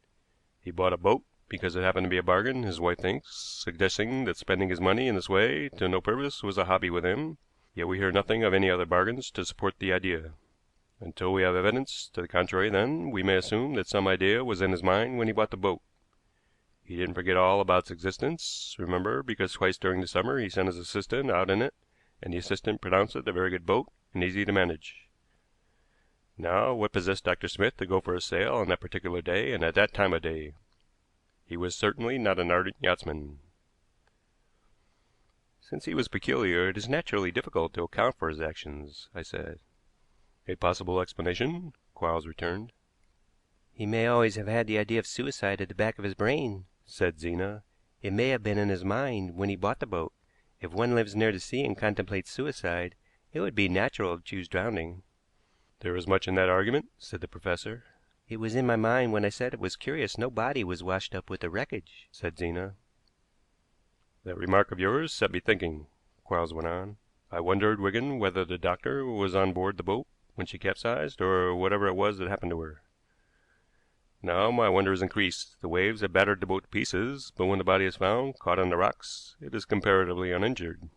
He bought a boat because it happened to be a bargain, his wife thinks, suggesting that spending his money in this way to no purpose was a hobby with him, yet we hear nothing of any other bargains to support the idea. Until we have evidence to the contrary, then, we may assume that some idea was in his mind when he bought the boat. He didn't forget all about its existence, remember, because twice during the summer he sent his assistant out in it, and the assistant pronounced it a very good boat and easy to manage. Now, what possessed Dr. Smith to go for a sail on that particular day and at that time of day? He was certainly not an ardent yachtsman. Since he was peculiar, it is naturally difficult to account for his actions, I said. A possible explanation, Quarles returned. He may always have had the idea of suicide at the back of his brain, said Zena. It may have been in his mind when he bought the boat. If one lives near the sea and contemplates suicide, it would be natural to choose drowning. There is much in that argument, said the professor. It was in my mind when I said it was curious no body was washed up with the wreckage, said Zena. That remark of yours set me thinking, Quarles went on. I wondered, Wigan, whether the doctor was on board the boat when she capsized, or whatever it was that happened to her. Now my wonder is increased. The waves have battered the boat to pieces, but when the body is found, caught on the rocks, it is comparatively uninjured."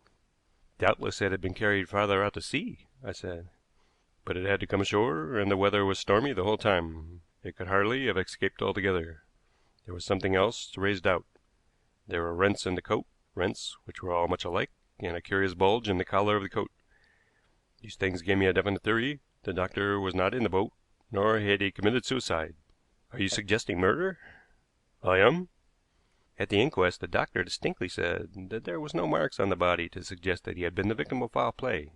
"Doubtless it had been carried farther out to sea," I said. "But it had to come ashore, and the weather was stormy the whole time. It could hardly have escaped altogether. There was something else to raise doubt. There were rents in the coat, rents which were all much alike, and a curious bulge in the collar of the coat. These things gave me a definite theory. The doctor was not in the boat, nor had he committed suicide." "Are you suggesting murder?" "I am." "At the inquest the doctor distinctly said that there was no marks on the body to suggest that he had been the victim of foul play.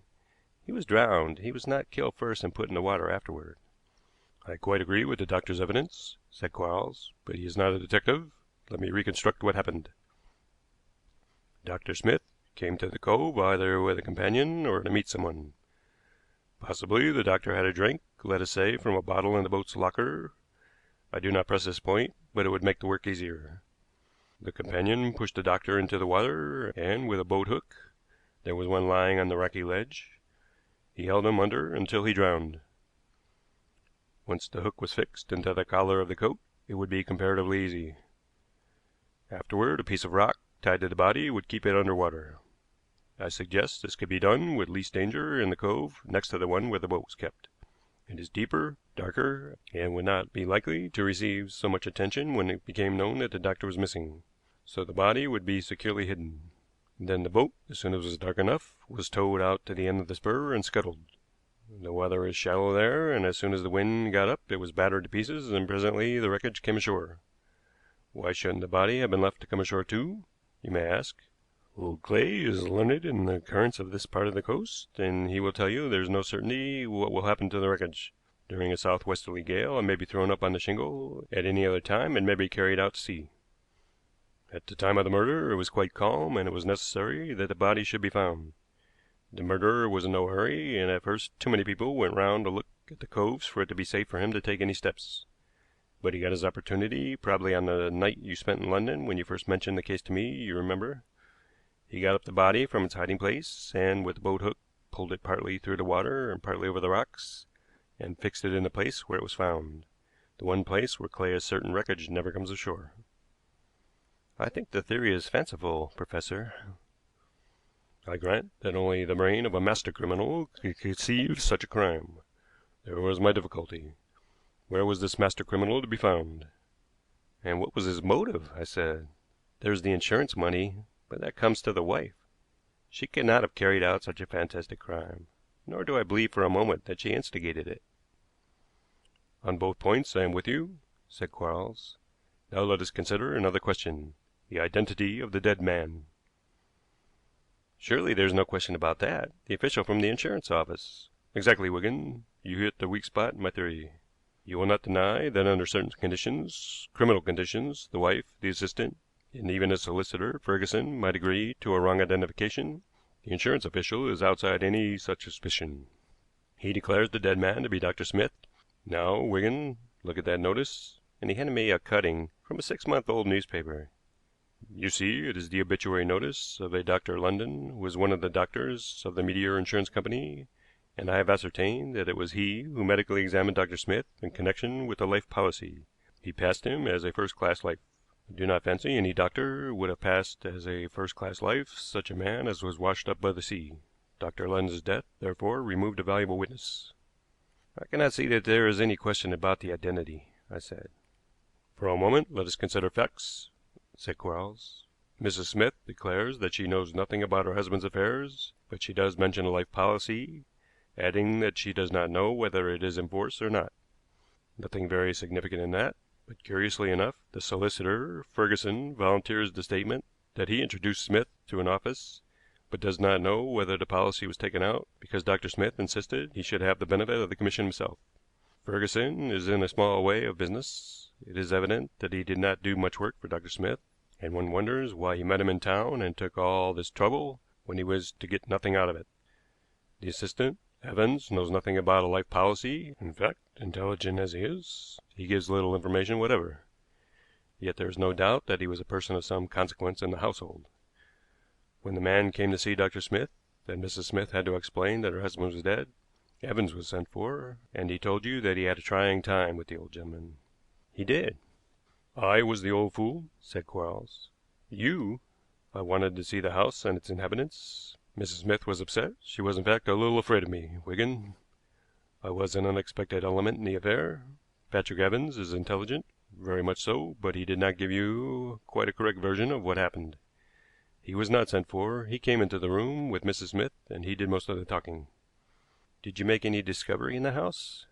He was drowned. He was not killed first and put in the water afterward." "I quite agree with the doctor's evidence," said Quarles, "but he is not a detective. Let me reconstruct what happened. Dr. Smith came to the cove either with a companion or to meet someone. Possibly the doctor had a drink, let us say, from a bottle in the boat's locker. I do not press this point, but it would make the work easier. The companion pushed the doctor into the water, and with a boat hook there was one lying on the rocky ledge. He held him under until he drowned. Once the hook was fixed into the collar of the coat, it would be comparatively easy. Afterward, a piece of rock tied to the body would keep it under water. I suggest this could be done with least danger in the cove next to the one where the boat was kept. It is deeper, darker, and would not be likely to receive so much attention when it became known that the doctor was missing. So the body would be securely hidden. Then the boat, as soon as it was dark enough, was towed out to the end of the spur and scuttled. The water is shallow there, and as soon as the wind got up it was battered to pieces, and presently the wreckage came ashore. Why shouldn't the body have been left to come ashore too, you may ask? Old Clay is learned in the currents of this part of the coast, and he will tell you there is no certainty what will happen to the wreckage. During a southwesterly gale it may be thrown up on the shingle, at any other time it may be carried out to sea. At the time of the murder it was quite calm, and it was necessary that the body should be found. The murderer was in no hurry, and at first too many people went round to look at the coves for it to be safe for him to take any steps. But he got his opportunity, probably on the night you spent in London when you first mentioned the case to me, you remember. He got up the body from its hiding place, and with the boat hook pulled it partly through the water and partly over the rocks, and fixed it in the place where it was found, the one place where Clay is certain wreckage never comes ashore. "I think the theory is fanciful, Professor." I grant that only the brain of a master criminal could conceive such a crime. There was my difficulty. Where was this master criminal to be found? "And what was his motive?" I said. "There's the insurance money, but that comes to the wife. She could not have carried out such a fantastic crime, nor do I believe for a moment that she instigated it." "On both points I am with you," said Quarles. "Now let us consider another question, the identity of the dead man." "Surely there is no question about that. The official from the insurance office." "Exactly, Wigan. You hit the weak spot in my theory. You will not deny that under certain conditions, criminal conditions, the wife, the assistant, and even a solicitor, Ferguson, might agree to a wrong identification. The insurance official is outside any such suspicion. He declares the dead man to be Dr. Smith. Now, Wigan, look at that notice," and he handed me a cutting from a 6-month-old newspaper. "You see, it is the obituary notice of a Dr. London, who was one of the doctors of the Meteor Insurance Company, and I have ascertained that it was he who medically examined Dr. Smith in connection with the life policy. He passed him as a first-class life. I do not fancy any doctor would have passed as a first-class life such a man as was washed up by the sea. Dr. London's death, therefore, removed a valuable witness." "I cannot see that there is any question about the identity," I said. "For a moment let us consider facts," said Quarles. "Mrs. Smith declares that she knows nothing about her husband's affairs, but she does mention a life policy, adding that she does not know whether it is in force or not. Nothing very significant in that, but curiously enough, the solicitor, Ferguson, volunteers the statement that he introduced Smith to an office, but does not know whether the policy was taken out because Dr. Smith insisted he should have the benefit of the commission himself. Ferguson is in a small way of business. It is evident that he did not do much work for Dr. Smith, and one wonders why he met him in town and took all this trouble when he was to get nothing out of it. The assistant, Evans, knows nothing about a life policy. In fact, intelligent as he is, he gives little information whatever. Yet there is no doubt that he was a person of some consequence in the household. When the man came to see Dr. Smith, Then Mrs. Smith had to explain that her husband was dead. Evans was sent for, and he told you that he had a trying time with the old gentleman. He did. I was the old fool, said Quarles. You? I wanted to see the house and its inhabitants. Mrs. Smith was upset. She was, in fact, a little afraid of me, Wigan. I was an unexpected element in the affair. Patrick Evans is intelligent, very much so, but he did not give you quite a correct version of what happened. He was not sent for. He came into the room with Mrs. Smith, and he did most of the talking. Did you make any discovery in the house?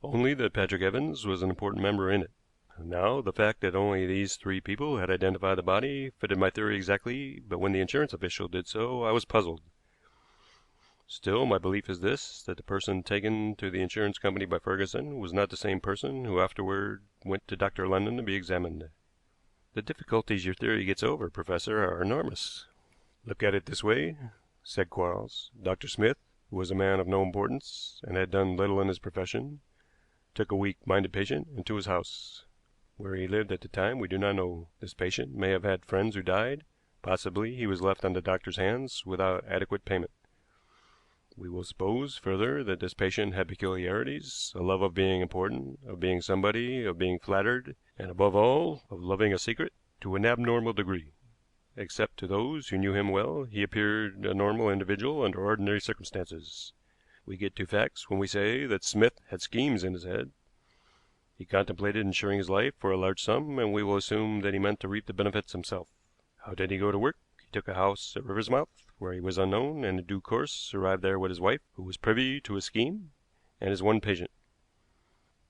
Only that Patrick Evans was an important member in it. Now, the fact that only these three people had identified the body fitted my theory exactly, but when the insurance official did so, I was puzzled. Still, my belief is this, that the person taken to the insurance company by Ferguson was not the same person who afterward went to Dr. London to be examined. The difficulties your theory gets over, Professor, are enormous. Look at it this way, said Quarles. Dr. Smith, who was a man of no importance and had done little in his profession, took a weak-minded patient into his house. Where he lived at the time we do not know. This patient may have had friends who died. Possibly he was left on the doctor's hands without adequate payment. We will suppose, further, that this patient had peculiarities, a love of being important, of being somebody, of being flattered, and, above all, of loving a secret to an abnormal degree. Except to those who knew him well, he appeared a normal individual under ordinary circumstances. We get to facts when we say that Smith had schemes in his head. He contemplated insuring his life for a large sum, and we will assume that he meant to reap the benefits himself. How did he go to work? He took a house at Riversmouth, where he was unknown, and in due course arrived there with his wife, who was privy to his scheme, and his one patient.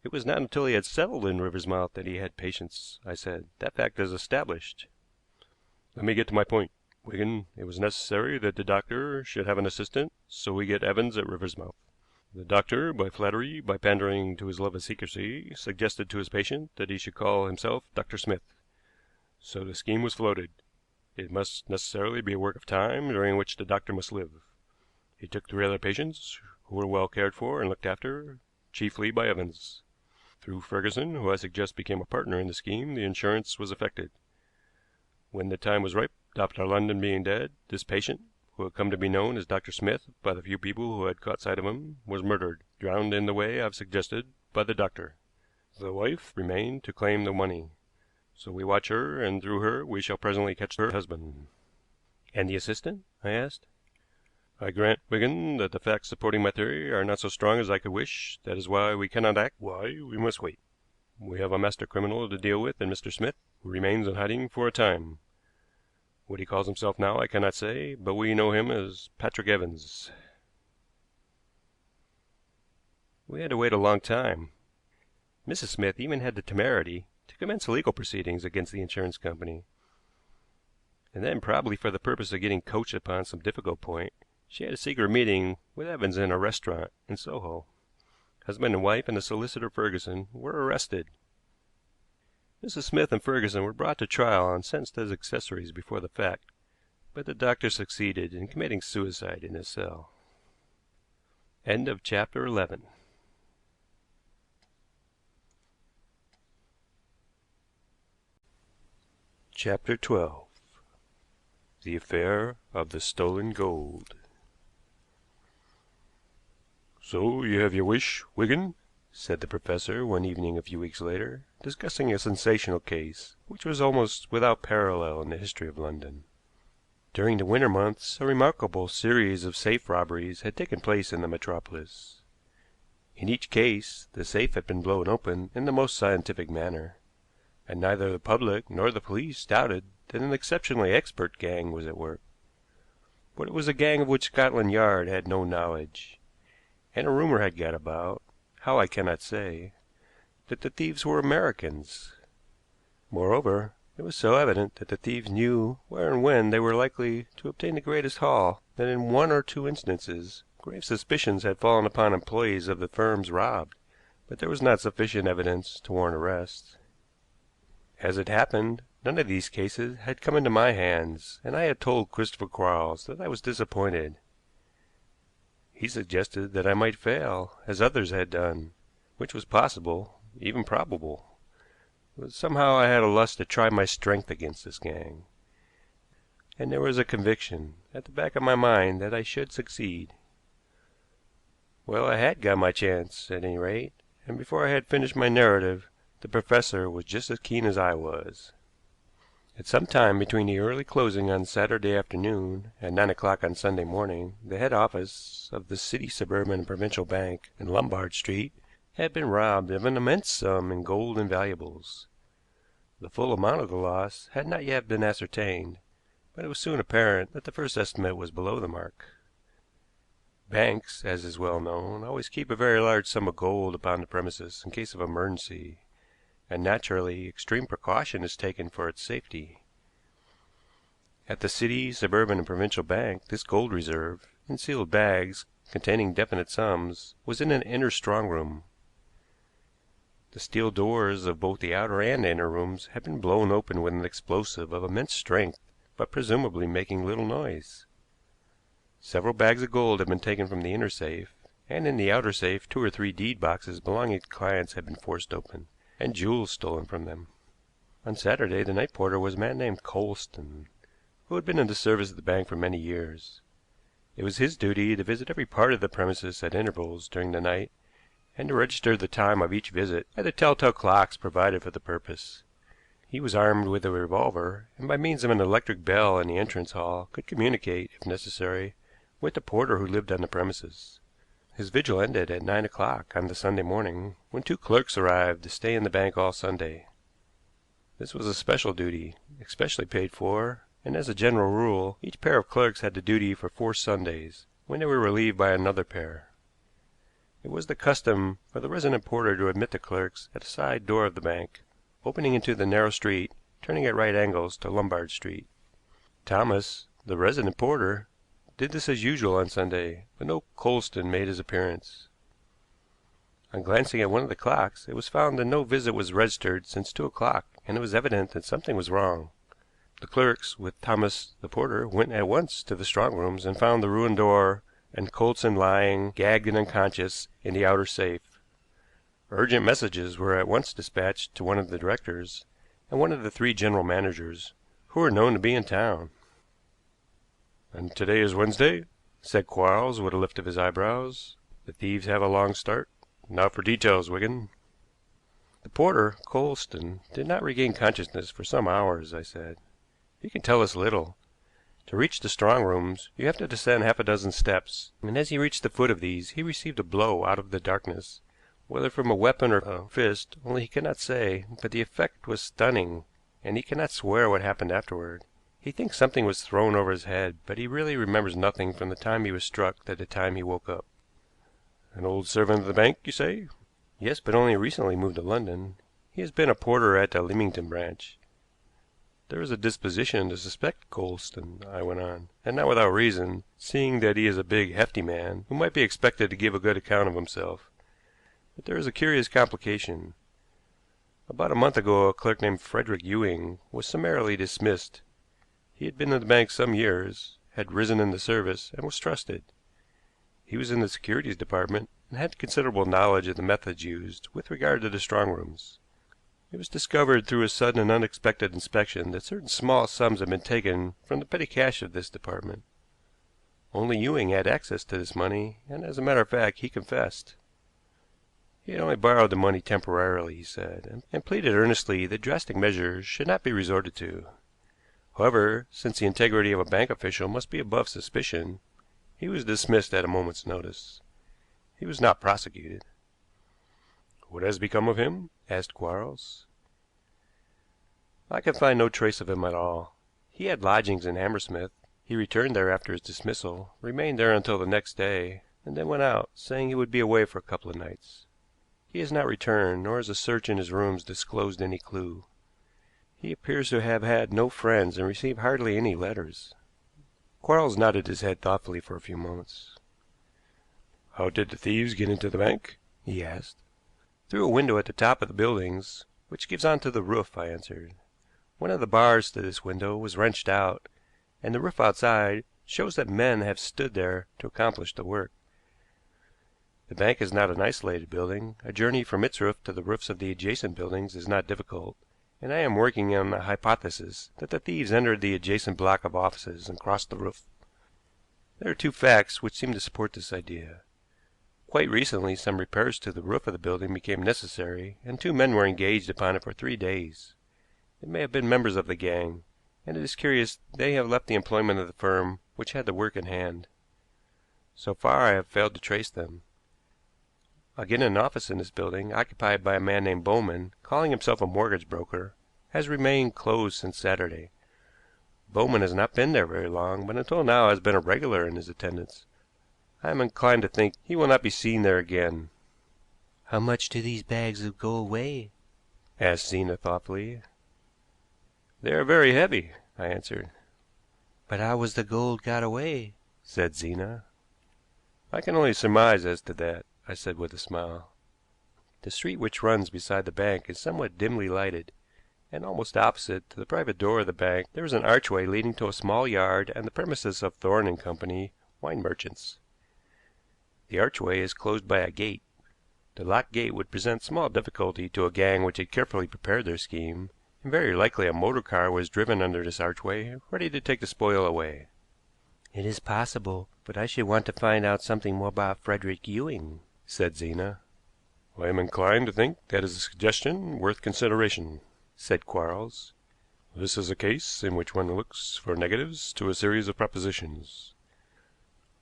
It was not until he had settled in Riversmouth that he had patients, I said. That fact is established. Let me get to my point, Wigan. It was necessary that the doctor should have an assistant, so we get Evans at Riversmouth. The doctor, by flattery, by pandering to his love of secrecy, suggested to his patient that he should call himself Dr. Smith. So the scheme was floated. It must necessarily be a work of time, during which the doctor must live. He took three other patients, who were well cared for and looked after, chiefly by Evans. Through Ferguson, who I suggest became a partner in the scheme, the insurance was effected. When the time was ripe, Dr. London being dead, this patient, who had come to be known as Dr. Smith by the few people who had caught sight of him, was murdered, drowned in the way I have suggested, by the doctor. The wife remained to claim the money. So we watch her, and through her we shall presently catch her husband. And the assistant? I asked. I grant, Wigan, that the facts supporting my theory are not so strong as I could wish. That is why we cannot act, why we must wait. We have a master criminal to deal with in Mr. Smith, who remains in hiding for a time. What he calls himself now I cannot say, but we know him as Patrick Evans. We had to wait a long time. Mrs. Smith even had the temerity to commence legal proceedings against the insurance company, and then, probably for the purpose of getting coached upon some difficult point, she had a secret meeting with Evans in a restaurant in Soho. Husband and wife and the solicitor Ferguson were arrested. Mrs. Smith and Ferguson were brought to trial and sentenced as accessories before the fact, but the doctor succeeded in committing suicide in his cell. End of chapter 11. Chapter 12. The Affair of the Stolen Gold. So you have your wish, Wigan, said the professor one evening a few weeks later, discussing a sensational case which was almost without parallel in the history of London. During the winter months a remarkable series of safe robberies had taken place in the metropolis. In each case the safe had been blown open in the most scientific manner, and neither the public nor the police doubted that an exceptionally expert gang was at work. But it was a gang of which Scotland Yard had no knowledge, and a rumor had got about, how I cannot say, that the thieves were Americans. Moreover, it was so evident that the thieves knew where and when they were likely to obtain the greatest haul that in one or two instances grave suspicions had fallen upon employees of the firms robbed, but there was not sufficient evidence to warrant arrest. As it happened, none of these cases had come into my hands, and I had told Christopher Quarles that I was disappointed. He suggested that I might fail, as others had done, which was possible, even probable. But somehow I had a lust to try my strength against this gang. and there was a conviction at the back of my mind that I should succeed. Well, I had got my chance, at any rate, and before I had finished my narrative the professor was just as keen as I was. At some time between the early closing on Saturday afternoon and 9 o'clock on Sunday morning, the head office of the City, Suburban and Provincial Bank in Lombard Street had been robbed of an immense sum in gold and valuables. The full amount of the loss had not yet been ascertained, but it was soon apparent that the first estimate was below the mark. Banks, as is well known, always keep a very large sum of gold upon the premises in case of emergency, and naturally extreme precaution is taken for its safety. At the City, Suburban and Provincial Bank this gold reserve, in sealed bags containing definite sums, was in an inner strong room. The steel doors of both the outer and inner rooms had been blown open with an explosive of immense strength, but presumably making little noise. Several bags of gold had been taken from the inner safe, and in the outer safe 2 or 3 deed boxes belonging to clients had been forced open, and jewels stolen from them. On Saturday the night porter was a man named Colston, who had been in the service of the bank for many years. It was his duty to visit every part of the premises at intervals during the night, and to register the time of each visit by the telltale clocks provided for the purpose. He was armed with a revolver, and by means of an electric bell in the entrance hall could communicate, if necessary, with the porter who lived on the premises. His vigil ended at 9 o'clock on the Sunday morning, when 2 clerks arrived to stay in the bank all Sunday. This was a special duty, especially paid for, and as a general rule each pair of clerks had the duty for 4 Sundays, when they were relieved by another pair. It was the custom for the resident porter to admit the clerks at a side door of the bank, opening into the narrow street, turning at right angles to Lombard Street. Thomas, the resident porter, did this as usual on Sunday, but no Colston made his appearance. On glancing at one of the clocks, it was found that no visit was registered since 2 o'clock, and it was evident that something was wrong. The clerks, with Thomas the porter, went at once to the strong rooms and found the ruined door and Colston lying, gagged and unconscious, in the outer safe. Urgent messages were at once dispatched to one of the directors and one of the 3 general managers, who were known to be in town. "And today is Wednesday," said Quarles, with a lift of his eyebrows. "The thieves have a long start. Now for details, Wigan." The porter, Colston, did not regain consciousness for some hours, I said. "He can tell us little. To reach the strong rooms you have to descend half a dozen steps, and as he reached the foot of these he received a blow out of the darkness, whether from a weapon or a fist, only he cannot say, but the effect was stunning, and he cannot swear what happened afterward. He thinks something was thrown over his head, but he really remembers nothing from the time he was struck to the time he woke up." "An old servant of the bank, you say?" "Yes, but only recently moved to London. He has been a porter at the Leamington branch." "There is a disposition to suspect Colston," I went on, "and not without reason, seeing that he is a big, hefty man who might be expected to give a good account of himself. But there is a curious complication. About a month ago a clerk named Frederick Ewing was summarily dismissed. He had been in the bank some years, had risen in the service, and was trusted. He was in the securities department, and had considerable knowledge of the methods used with regard to the strong rooms. It was discovered through a sudden and unexpected inspection that certain small sums had been taken from the petty cash of this department. Only Ewing had access to this money, and, as a matter of fact, he confessed. He had only borrowed the money temporarily, he said, and pleaded earnestly that drastic measures should not be resorted to. However, since the integrity of a bank official must be above suspicion, he was dismissed at a moment's notice. He was not prosecuted. "What has become of him?" asked Quarles. "I can find no trace of him at all. He had lodgings in Hammersmith. He returned there after his dismissal, remained there until the next day, and then went out, saying he would be away for a couple of nights. He has not returned, nor has a search in his rooms disclosed any clue. He appears to have had no friends and received hardly any letters." Quarles nodded his head thoughtfully for a few moments. "How did the thieves get into the bank?" he asked. "Through a window at the top of the buildings, which gives on to the roof," I answered. "One of the bars to this window was wrenched out, and the roof outside shows that men have stood there to accomplish the work. The bank is not an isolated building. A journey from its roof to the roofs of the adjacent buildings is not difficult, and I am working on the hypothesis that the thieves entered the adjacent block of offices and crossed the roof. There are two facts which seem to support this idea. Quite recently some repairs to the roof of the building became necessary, and two men were engaged upon it for 3 days. They may have been members of the gang, and it is curious they have left the employment of the firm which had the work in hand. So far I have failed to trace them. Again, an office in this building, occupied by a man named Bowman, calling himself a mortgage broker, has remained closed since Saturday. Bowman has not been there very long, but until now has been a regular in his attendance. I am inclined to think he will not be seen there again. How much do these bags go away? Asked Zena thoughtfully. They are very heavy, I answered. But how was the gold got away? Said Zena. I can only surmise as to that, I said with a smile. The street which runs beside the bank is somewhat dimly lighted, and almost opposite to the private door of the bank there is an archway leading to a small yard and the premises of Thorne & Company, wine merchants. The archway is closed by a gate. The locked gate would present small difficulty to a gang which had carefully prepared their scheme, and very likely a motor car was driven under this archway, ready to take the spoil away. It is possible, but I should want to find out something more about Frederick Ewing, said Zena. I am inclined to think that is a suggestion worth consideration, said Quarles. This is a case in which one looks for negatives to a series of propositions.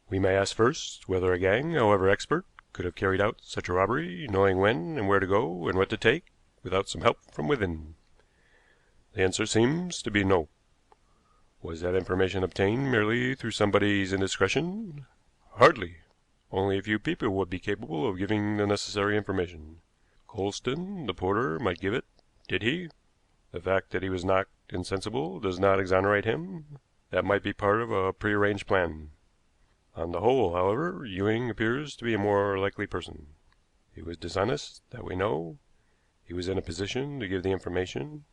We may ask first whether a gang, however expert, could have carried out such a robbery, knowing when and where to go and what to take, without some help from within. The answer seems to be no. Was that information obtained merely through somebody's indiscretion? Hardly. Only a few people would be capable of giving the necessary information. Coulston, the porter, might give it. Did he? The fact that he was knocked insensible does not exonerate him. That might be part of a prearranged plan. On the whole, however, Ewing appears to be a more likely person. He was dishonest, that we know. He was in a position to give the information.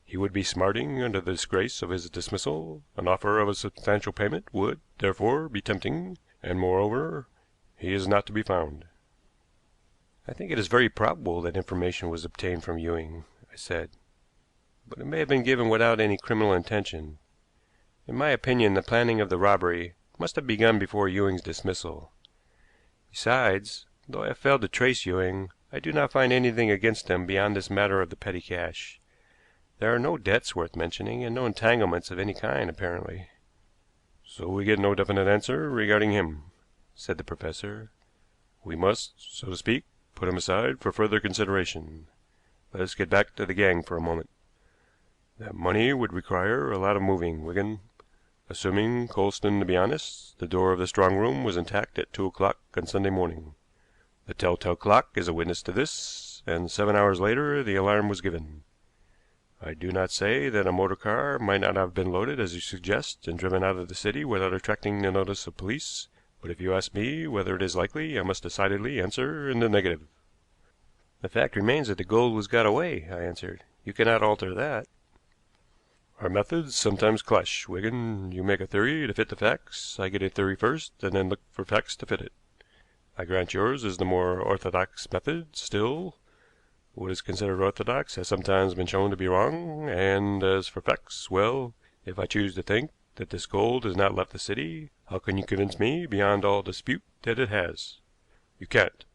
He would be smarting under the disgrace of his dismissal. An offer of a substantial payment would, therefore, be tempting, and, moreover, he is not to be found. I think it is very probable that information was obtained from Ewing, I said, but it may have been given without any criminal intention. In my opinion, the planning of the robbery must have begun before Ewing's dismissal. Besides, though I have failed to trace Ewing, I do not find anything against him beyond this matter of the petty cash. There are no debts worth mentioning, and no entanglements of any kind, apparently. So we get no definite answer regarding him, said the professor. We must, so to speak, put him aside for further consideration. Let us get back to the gang for a moment. That money would require a lot of moving, Wigan. Assuming Coulston to be honest, the door of the strong room was intact at 2 o'clock on Sunday morning. The telltale clock is a witness to this, and 7 hours later the alarm was given. I do not say that a motor car might not have been loaded as you suggest and driven out of the city without attracting the notice of police, but if you ask me whether it is likely, I must decidedly answer in the negative. The fact remains that the gold was got away, I answered. You cannot alter that. Our methods sometimes clash, Wigan. You make a theory to fit the facts. I get a theory first, and then look for facts to fit it. I grant yours is the more orthodox method. Still, what is considered orthodox has sometimes been shown to be wrong, and as for facts, well, if I choose to think that this gold has not left the city, how can you convince me beyond all dispute that it has? You can't.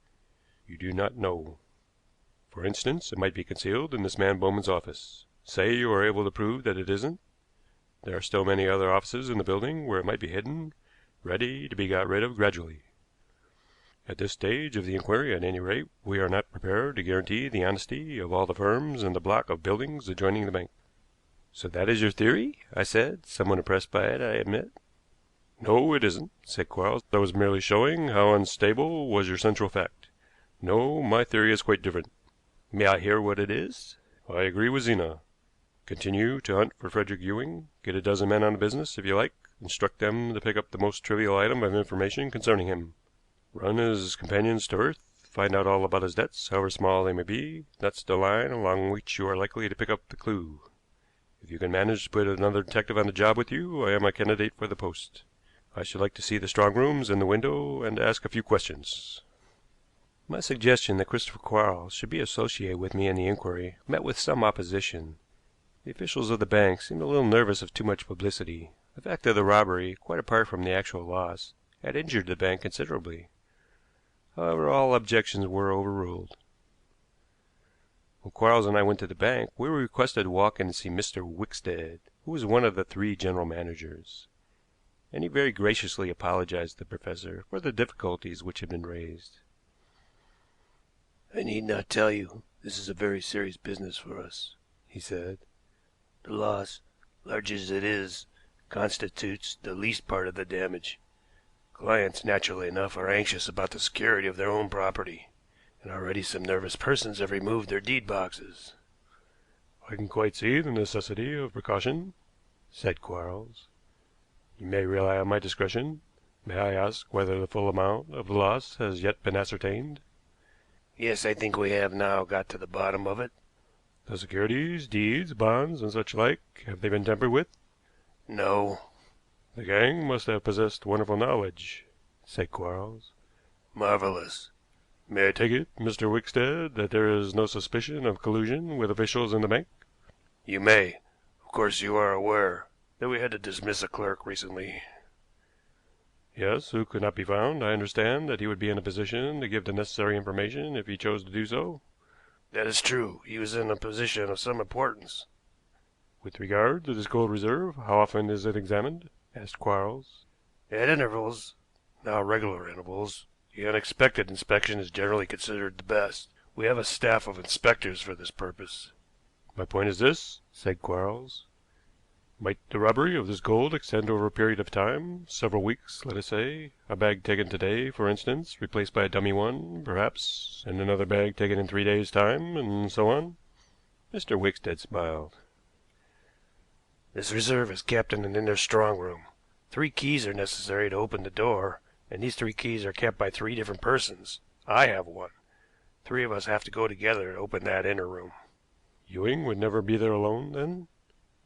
You do not know. For instance, it might be concealed in this man Bowman's office. Say you are able to prove that it isn't. There are still many other offices in the building where it might be hidden, ready to be got rid of gradually. At this stage of the inquiry, at any rate, we are not prepared to guarantee the honesty of all the firms in the block of buildings adjoining the bank. So that is your theory? I said, somewhat impressed by it, I admit. No, it isn't, said Quarles. I was merely showing how unstable was your central fact. No, my theory is quite different. May I hear what it is? I agree with Zena. Continue to hunt for Frederick Ewing. Get a dozen men on the business, if you like. Instruct them to pick up the most trivial item of information concerning him. Run his companions to earth. Find out all about his debts, however small they may be. That's the line along which you are likely to pick up the clue. If you can manage to put another detective on the job with you, I am a candidate for the post. I should like to see the strong rooms and the window and to ask a few questions. My suggestion that Christopher Quarles should be associated with me in the inquiry met with some opposition, The officials of the bank seemed a little nervous of too much publicity. The fact of the robbery, quite apart from the actual loss, had injured the bank considerably. However, all objections were overruled. When Quarles and I went to the bank, we were requested to walk in and see Mr. Wickstead, who was one of the three general managers, and he very graciously apologized to the professor for the difficulties which had been raised. "I need not tell you this is a very serious business for us," he said. "The loss, large as it is, constitutes the least part of the damage. Clients, naturally enough, are anxious about the security of their own property, and already some nervous persons have removed their deed boxes." "I can quite see the necessity of precaution," said Quarles. "You may rely on my discretion. May I ask whether the full amount of the loss has yet been ascertained?" "Yes, I think we have now got to the bottom of it." "The securities, deeds, bonds, and such like, have they been tampered with?" "No." "The gang must have possessed wonderful knowledge," said Quarles. "Marvelous." "May I take it, Mr. Wickstead, that there is no suspicion of collusion with officials in the bank?" "You may. Of course you are aware that we had to dismiss a clerk recently." "Yes, who could not be found. I understand that he would be in a position to give the necessary information if he chose to do so." "That is true. He was in a position of some importance." "With regard to this gold reserve, how often is it examined?" asked Quarles. "At intervals, now regular intervals. The unexpected inspection is generally considered the best. We have a staff of inspectors for this purpose." "My point is this," said Quarles. "Might the robbery of this gold extend over a period of time, several weeks, let us say, a bag taken today, for instance, replaced by a dummy one, perhaps, and another bag taken in 3 days' time, and so on?" Mr. Wickstead smiled. "This reserve is kept in an inner strong room. 3 keys are necessary to open the door, and these 3 keys are kept by 3 different persons. I have one. 3 of us have to go together to open that inner room." "Ewing would never be there alone, then?"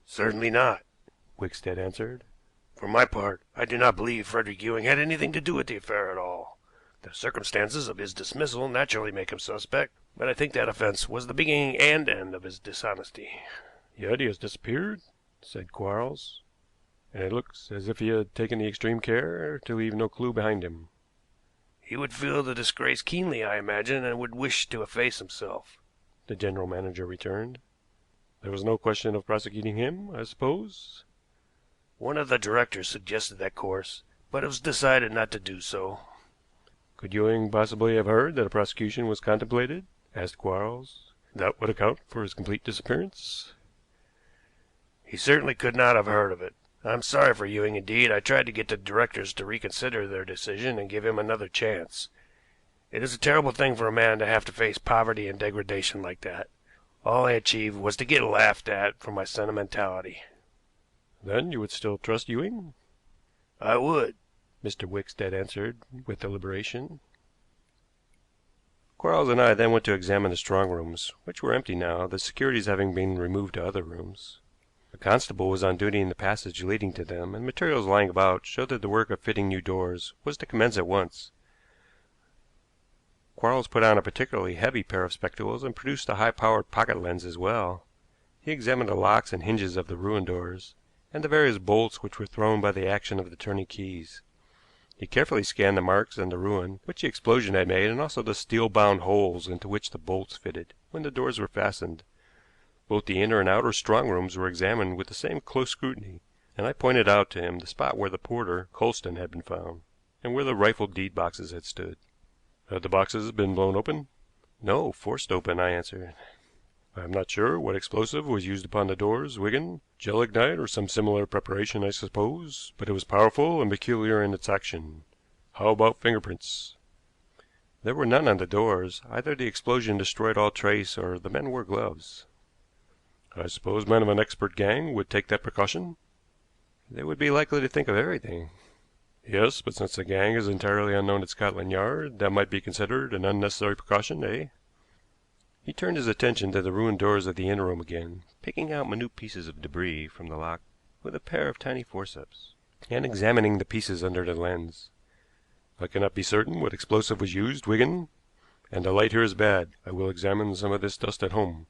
"Certainly not," Wickstead answered. "For my part, I do not believe Frederick Ewing had anything to do with the affair at all. The circumstances of his dismissal naturally make him suspect, but I think that offense was the beginning and end of his dishonesty." "Yet he has disappeared," said Quarles, "and it looks as if he had taken the extreme care to leave no clue behind him." "He would feel the disgrace keenly, I imagine, and would wish to efface himself," the general manager returned. "There was no question of prosecuting him, I suppose?" "One of the directors suggested that course, but it was decided not to do so." "Could Ewing possibly have heard that a prosecution was contemplated?" asked Quarles. "That would account for his complete disappearance." "He certainly could not have heard of it. I'm sorry for Ewing, indeed. I tried to get the directors to reconsider their decision and give him another chance. It is a terrible thing for a man to have to face poverty and degradation like that. All I achieved was to get laughed at for my sentimentality." "Then you would still trust Ewing?" "I would," Mr. Wickstead answered with deliberation. Quarles and I then went to examine the strong rooms, which were empty now, the securities having been removed to other rooms. A constable was on duty in the passage leading to them, and materials lying about showed that the work of fitting new doors was to commence at once. Quarles put on a particularly heavy pair of spectacles and produced a high-powered pocket lens as well. He examined the locks and hinges of the ruined doors, and the various bolts which were thrown by the action of the turning keys. He carefully scanned the marks and the ruin which the explosion had made, and also the steel-bound holes into which the bolts fitted when the doors were fastened. Both the inner and outer strong rooms were examined with the same close scrutiny, and I pointed out to him the spot where the porter, Colston, had been found, and where the rifled deed boxes had stood. "Had the boxes been blown open?" "No, forced open," I answered. "I am not sure what explosive was used upon the doors, Wigan. Gelignite or some similar preparation, I suppose, but it was powerful and peculiar in its action. How about fingerprints?" "There were none on the doors. Either the explosion destroyed all trace or the men wore gloves." "I suppose men of an expert gang would take that precaution?" "They would be likely to think of everything." "Yes, but since the gang is entirely unknown at Scotland Yard, that might be considered an unnecessary precaution, eh?" He turned his attention to the ruined doors of the inner room again, picking out minute pieces of debris from the lock with a pair of tiny forceps, and examining the pieces under the lens. "I cannot be certain what explosive was used, Wigan, and the light here is bad. I will examine some of this dust at home."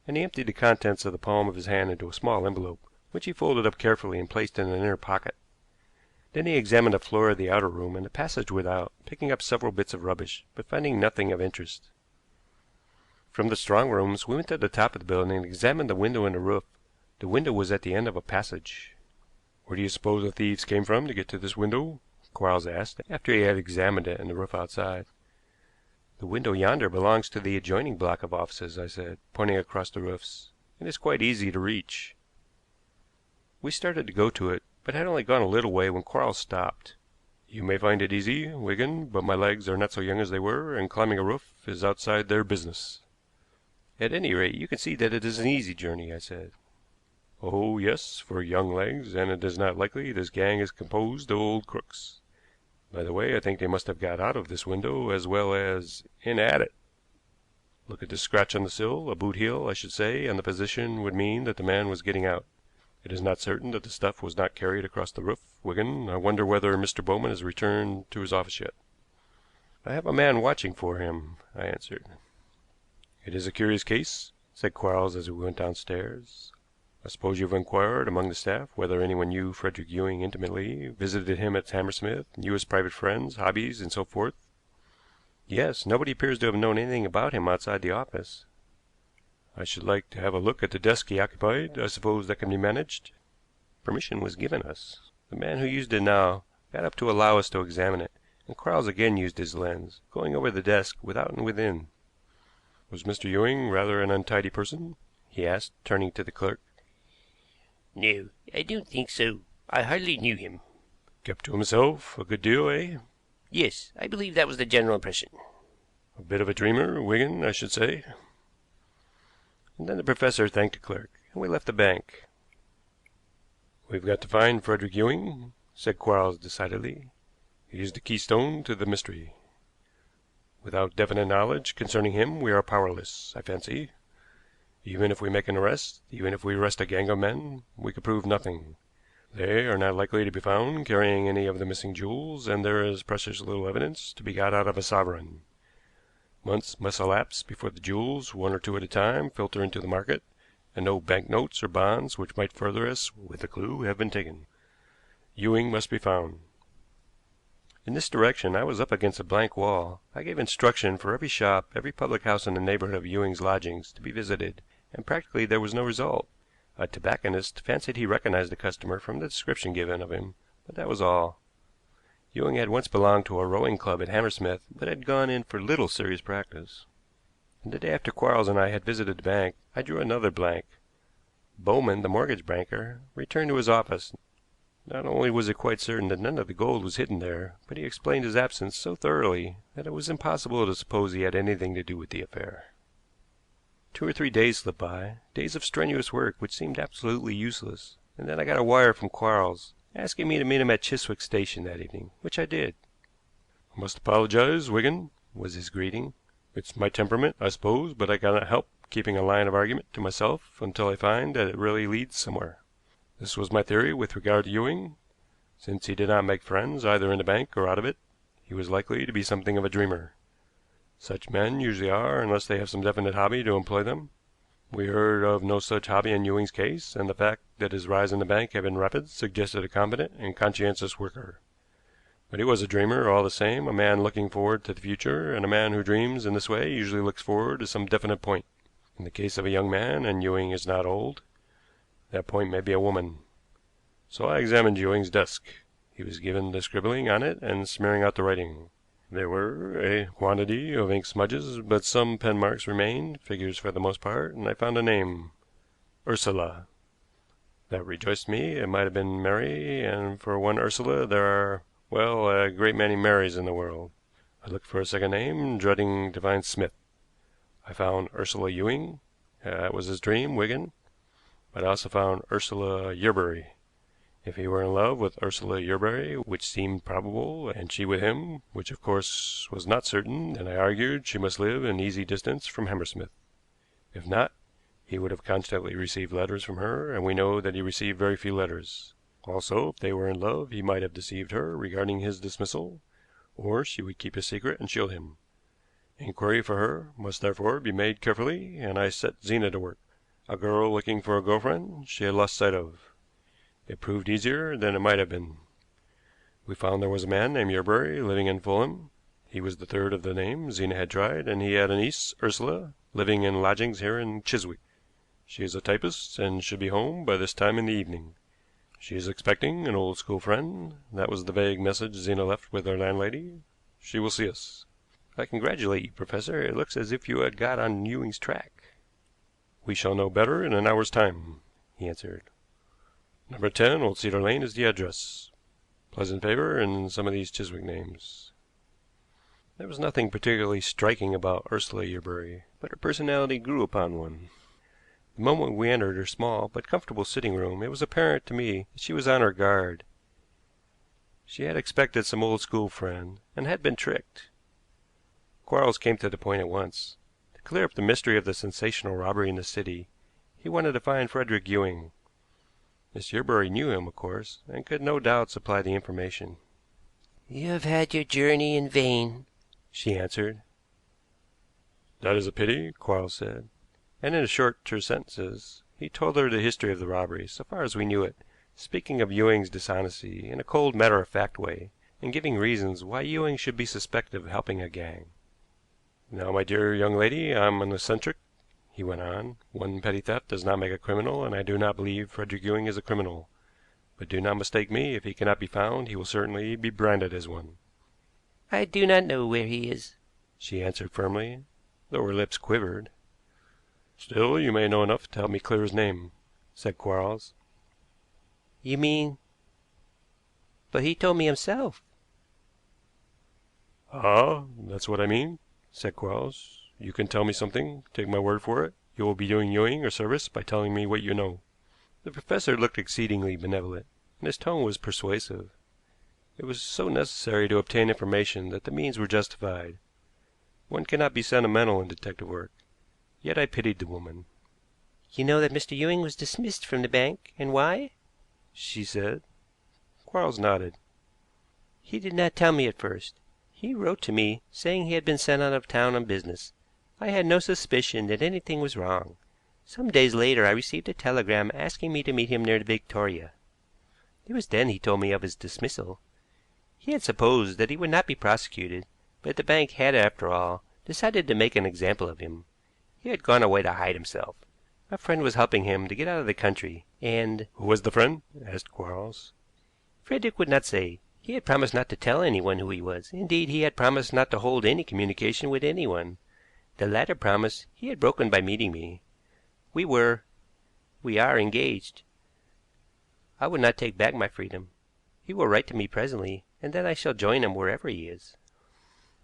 and he emptied the contents of the palm of his hand into a small envelope, which he folded up carefully and placed in an inner pocket. Then he examined the floor of the outer room and the passage without, picking up several bits of rubbish, but finding nothing of interest. From the strong rooms we went to the top of the building and examined the window in the roof. The window was at the end of a passage. "Where do you suppose the thieves came from to get to this window?" Quarles asked, after he had examined it and the roof outside. "The window yonder belongs to the adjoining block of offices," I said, pointing across the roofs. "It is quite easy to reach." We started to go to it, but had only gone a little way when Quarles stopped. "You may find it easy, Wigan, but my legs are not so young as they were, and climbing a roof is outside their business." "At any rate, you can see that it is an easy journey," I said. "Oh, yes, for young legs, and it is not likely this gang is composed of old crooks. By the way, I think they must have got out of this window as well as in at it. Look at this scratch on the sill, a boot heel, I should say, and the position would mean that the man was getting out. It is not certain that the stuff was not carried across the roof. Wigan, I wonder whether Mr. Bowman has returned to his office yet." "I have a man watching for him," I answered. "It is a curious case," said Quarles as we went downstairs. "I suppose you have inquired among the staff whether anyone knew Frederick Ewing intimately, visited him at Hammersmith, knew his private friends, hobbies, and so forth?" "Yes, nobody appears to have known anything about him outside the office." "I should like to have a look at the desk he occupied. I suppose that can be managed?" Permission was given us. The man who used it now got up to allow us to examine it, and Quarles again used his lens, going over the desk without and within. "Was Mr. Ewing rather an untidy person?" he asked, turning to the clerk. No, I don't think so. I hardly knew him. "Kept to himself a good deal, eh?" Yes, I believe that was the general impression. "A bit of a dreamer, Wigan, I should say." And then the professor thanked the clerk, and we left the bank. "We've got to find Frederick Ewing," said Quarles decidedly. "He is the keystone to the mystery. Without definite knowledge concerning him we are powerless, I fancy. Even if we make an arrest, even if we arrest a gang of men, we could prove nothing. They are not likely to be found carrying any of the missing jewels, and there is precious little evidence to be got out of a sovereign. Months must elapse before the jewels, one or two at a time, filter into the market, and no bank notes or bonds which might further us with a clue have been taken. Ewing must be found." In this direction I was up against a blank wall. I gave instruction for every shop, every public house in the neighborhood of Ewing's lodgings to be visited, and practically there was no result. A tobacconist fancied he recognized the customer from the description given of him, but that was all. Ewing had once belonged to a rowing club at Hammersmith, but had gone in for little serious practice. And the day after Quarles and I had visited the bank, I drew another blank. Bowman, the mortgage banker, returned to his office. Not only was it quite certain that none of the gold was hidden there, but he explained his absence so thoroughly that it was impossible to suppose he had anything to do with the affair. 2 or 3 days slipped by, days of strenuous work which seemed absolutely useless, and then I got a wire from Quarles asking me to meet him at Chiswick Station that evening, which I did. "I must apologize, Wigan," was his greeting. "It's my temperament, I suppose, but I cannot help keeping a line of argument to myself until I find that it really leads somewhere. This was my theory with regard to Ewing. Since he did not make friends either in the bank or out of it, he was likely to be something of a dreamer. Such men usually are unless they have some definite hobby to employ them. We heard of no such hobby in Ewing's case, and the fact that his rise in the bank had been rapid suggested a competent and conscientious worker. But he was a dreamer, all the same, a man looking forward to the future, and a man who dreams in this way usually looks forward to some definite point. In the case of a young man, and Ewing is not old, that point may be a woman. So I examined Ewing's desk. He was given to scribbling on it and smearing out the writing. There were a quantity of ink smudges, but some pen marks remained, figures for the most part, and I found a name, Ursula. That rejoiced me. It might have been Mary, and for one Ursula there are, well, a great many Marys in the world. I looked for a second name, dreading to find Smith. I found Ursula Ewing. That was his dream, Wigan. But I also found Ursula Yerbury. If he were in love with Ursula Yerbury, which seemed probable, and she with him, which of course was not certain, then I argued she must live in easy distance from Hammersmith. If not, he would have constantly received letters from her, and we know that he received very few letters. Also, if they were in love, he might have deceived her regarding his dismissal, or she would keep his secret and shield him. Inquiry for her must therefore be made carefully, and I set Zena to work. A girl looking for a girlfriend she had lost sight of. It proved easier than it might have been. We found there was a man named Yerbury living in Fulham. He was the third of the name Zena had tried, and he had a niece, Ursula, living in lodgings here in Chiswick. She is a typist, and should be home by this time in the evening. She is expecting an old school friend. That was the vague message Zena left with our landlady. She will see us. I congratulate you, Professor. It looks as if you had got on Ewing's track. We shall know better in an hour's time, he answered. Number 10, Old Cedar Lane, is the address. Pleasant favor in some of these Chiswick names. There was nothing particularly striking about Ursula Yerbury, but her personality grew upon one. The moment we entered her small but comfortable sitting room, it was apparent to me that she was on her guard. She had expected some old school friend, and had been tricked. Quarles came to the point at once. To clear up the mystery of the sensational robbery in the city, he wanted to find Frederick Ewing. Miss Yerbury knew him, of course, and could no doubt supply the information. "You have had your journey in vain," she answered. That is a pity, Quarles said. And in short, terse sentences, he told her the history of the robbery, so far as we knew it, speaking of Ewing's dishonesty in a cold, matter-of-fact way, and giving reasons why Ewing should be suspected of helping a gang. Now, my dear young lady, I'm an eccentric, he went on. One petty theft does not make a criminal, and I do not believe Frederick Ewing is a criminal. But do not mistake me. If he cannot be found, he will certainly be branded as one. "I do not know where he is," she answered firmly, though her lips quivered. Still, you may know enough to help me clear his name, said Quarles. "You mean—" "But he told me himself." Ah, that's what I mean, said Quarles. You can tell me something. Take my word for it. You will be doing Ewing a service by telling me what you know. The professor looked exceedingly benevolent, and his tone was persuasive. It was so necessary to obtain information that the means were justified. One cannot be sentimental in detective work, yet I pitied the woman. "You know that Mr. Ewing was dismissed from the bank, and why?" she said. Quarles nodded. "He did not tell me at first. He wrote to me, saying he had been sent out of town on business. I had no suspicion that anything was wrong. Some days later I received a telegram asking me to meet him near the Victoria. It was then he told me of his dismissal. He had supposed that he would not be prosecuted, but the bank had, after all, decided to make an example of him. He had gone away to hide himself. A friend was helping him to get out of the country, and—" Who was the friend? Asked Quarles. "Frederick would not say. He had promised not to tell anyone who he was. Indeed, he had promised not to hold any communication with anyone. The latter promise he had broken by meeting me. We are engaged. I would not take back my freedom. He will write to me presently, and then I shall join him wherever he is."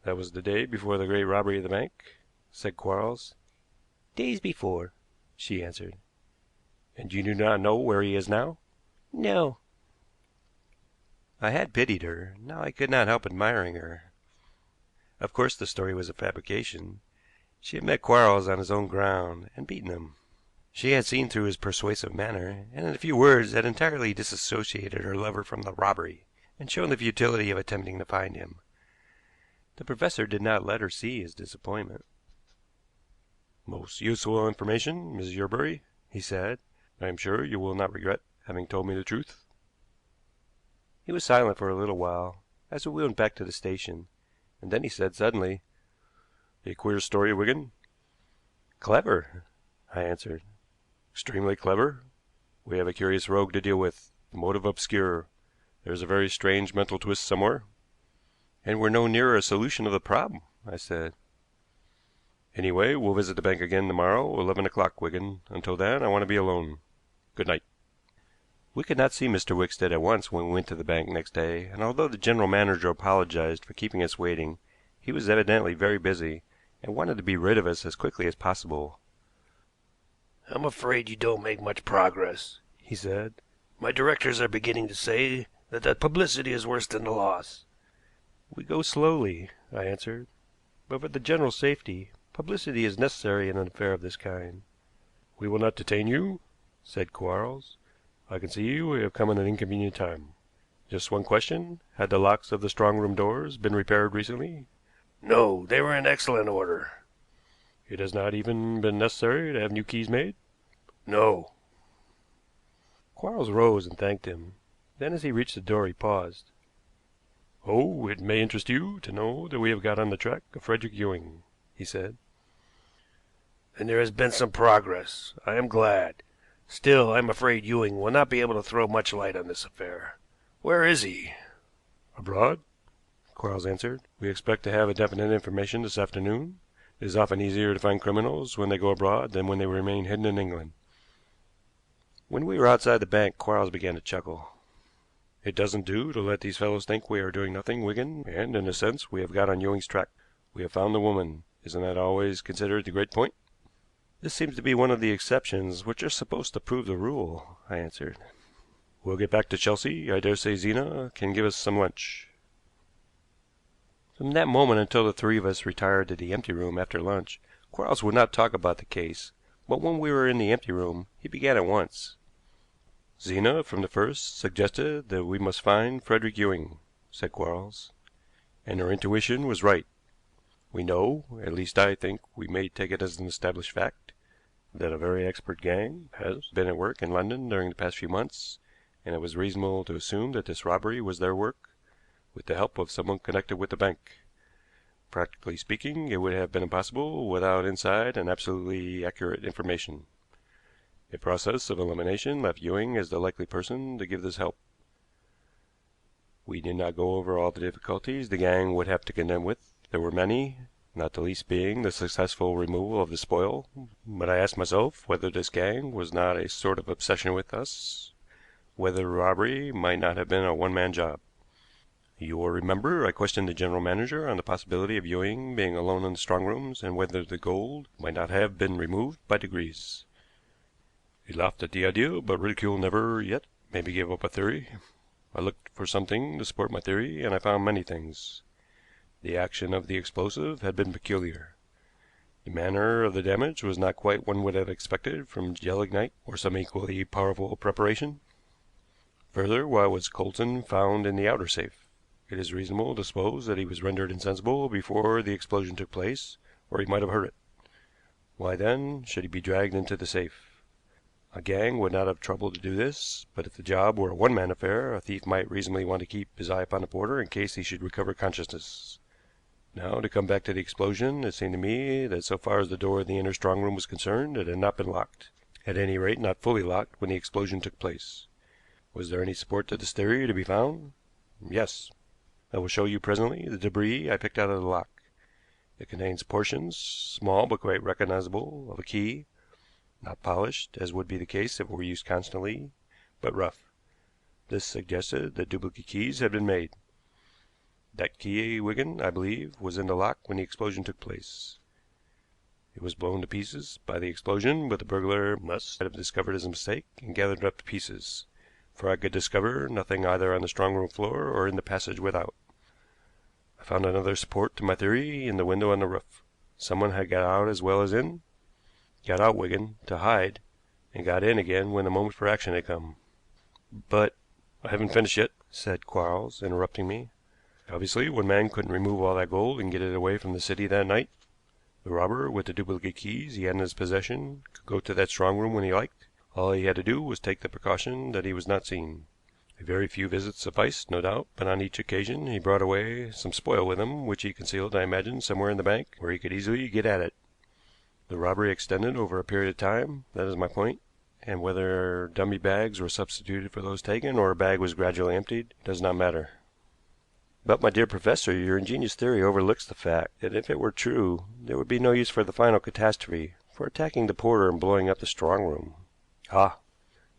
That was the day before the great robbery of the bank, said Quarles. "Days before," she answered. And you do not know where he is now? "No." I had pitied her. Now I could not help admiring her. Of course the story was a fabrication. She had met Quarles on his own ground and beaten him. She had seen through his persuasive manner, and in a few words had entirely disassociated her lover from the robbery, and shown the futility of attempting to find him. The professor did not let her see his disappointment. Most useful information, Miss Yerbury, he said. I am sure you will not regret having told me the truth. He was silent for a little while, as we went back to the station, and then he said suddenly: A queer story, Wigan. "Clever," I answered. Extremely clever. We have a curious rogue to deal with. The motive obscure. There's a very strange mental twist somewhere. "And we're no nearer a solution of the problem," I said. Anyway, we'll visit the bank again tomorrow, 11 o'clock, Wigan. Until then, I want to be alone. Good night. We could not see Mr. Wickstead at once when we went to the bank next day, and although the general manager apologized for keeping us waiting, he was evidently very busy, and wanted to be rid of us as quickly as possible. "I'm afraid you don't make much progress," he said. "My directors are beginning to say that the publicity is worse than the loss." "We go slowly," I answered, "but for the general safety, publicity is necessary in an affair of this kind." We will not detain you, said Quarles. I can see we have come at an inconvenient time. Just one question. Had the locks of the strong room doors been repaired recently? "No, they were in excellent order." It has not even been necessary to have new keys made? No. Quarles rose and thanked him. Then, as he reached the door, he paused. "Oh, it may interest you to know that we have got on the track of Frederick Ewing," he said. "And there has been some progress. I am glad. Still, I am afraid Ewing will not be able to throw much light on this affair. Where is he?" "Abroad," Quarles answered. "We expect to have definite information this afternoon. It is often easier to find criminals when they go abroad than when they remain hidden in England." When we were outside the bank, Quarles began to chuckle. "It doesn't do to let these fellows think we are doing nothing, Wigan, and, in a sense, we have got on Ewing's track. We have found the woman. Isn't that always considered the great point?" "This seems to be one of the exceptions which are supposed to prove the rule," I answered. "We'll get back to Chelsea. I dare say Zena can give us some lunch." From that moment until the three of us retired to the empty room after lunch, Quarles would not talk about the case, but when we were in the empty room he began at once. "Zena, from the first, suggested that we must find Frederick Ewing," said Quarles, "and her intuition was right. We know, at least I think we may take it as an established fact, that a very expert gang has been at work in London during the past few months, and it was reasonable to assume that this robbery was their work, with the help of someone connected with the bank. Practically speaking, it would have been impossible without inside and absolutely accurate information. A process of elimination left Ewing as the likely person to give this help. We need not go over all the difficulties the gang would have to contend with. There were many, not the least being the successful removal of the spoil, but I asked myself whether this gang was not a sort of obsession with us, whether the robbery might not have been a one-man job. You will remember I questioned the general manager on the possibility of Ewing being alone in the strong rooms, and whether the gold might not have been removed by degrees. He laughed at the idea, but ridicule never yet made me give up a theory. I looked for something to support my theory, and I found many things. The action of the explosive had been peculiar. The manner of the damage was not quite what one would have expected from gelignite or some equally powerful preparation. Further, why was Coulson found in the outer safe? It is reasonable to suppose that he was rendered insensible before the explosion took place, or he might have heard it. Why, then, should he be dragged into the safe? A gang would not have troubled to do this, but if the job were a one-man affair, a thief might reasonably want to keep his eye upon the porter in case he should recover consciousness. Now, to come back to the explosion, it seemed to me that so far as the door of the inner strong room was concerned, it had not been locked, at any rate not fully locked when the explosion took place. Was there any support to this theory to be found? Yes. I will show you presently the debris I picked out of the lock. It contains portions, small but quite recognizable, of a key, not polished, as would be the case if it were used constantly, but rough. This suggested that duplicate keys had been made. That key, Wigan, I believe, was in the lock when the explosion took place. It was blown to pieces by the explosion, but the burglar must have discovered his mistake and gathered up the pieces, for I could discover nothing either on the strong room floor or in the passage without. I found another support to my theory in the window on the roof. Someone had got out as well as in. Got out, Wigan, to hide, and got in again when the moment for action had come. But I haven't finished yet, said Quarles, interrupting me. Obviously, one man couldn't remove all that gold and get it away from the city that night. The robber, with the duplicate keys he had in his possession, could go to that strong room when he liked. All he had to do was take the precaution that he was not seen. A very few visits sufficed, no doubt, but on each occasion he brought away some spoil with him, which he concealed, I imagine, somewhere in the bank, where he could easily get at it. The robbery extended over a period of time, that is my point, and whether dummy bags were substituted for those taken, or a bag was gradually emptied, does not matter. But, my dear professor, your ingenious theory overlooks the fact that if it were true, there would be no use for the final catastrophe, for attacking the porter and blowing up the strong room. Ah,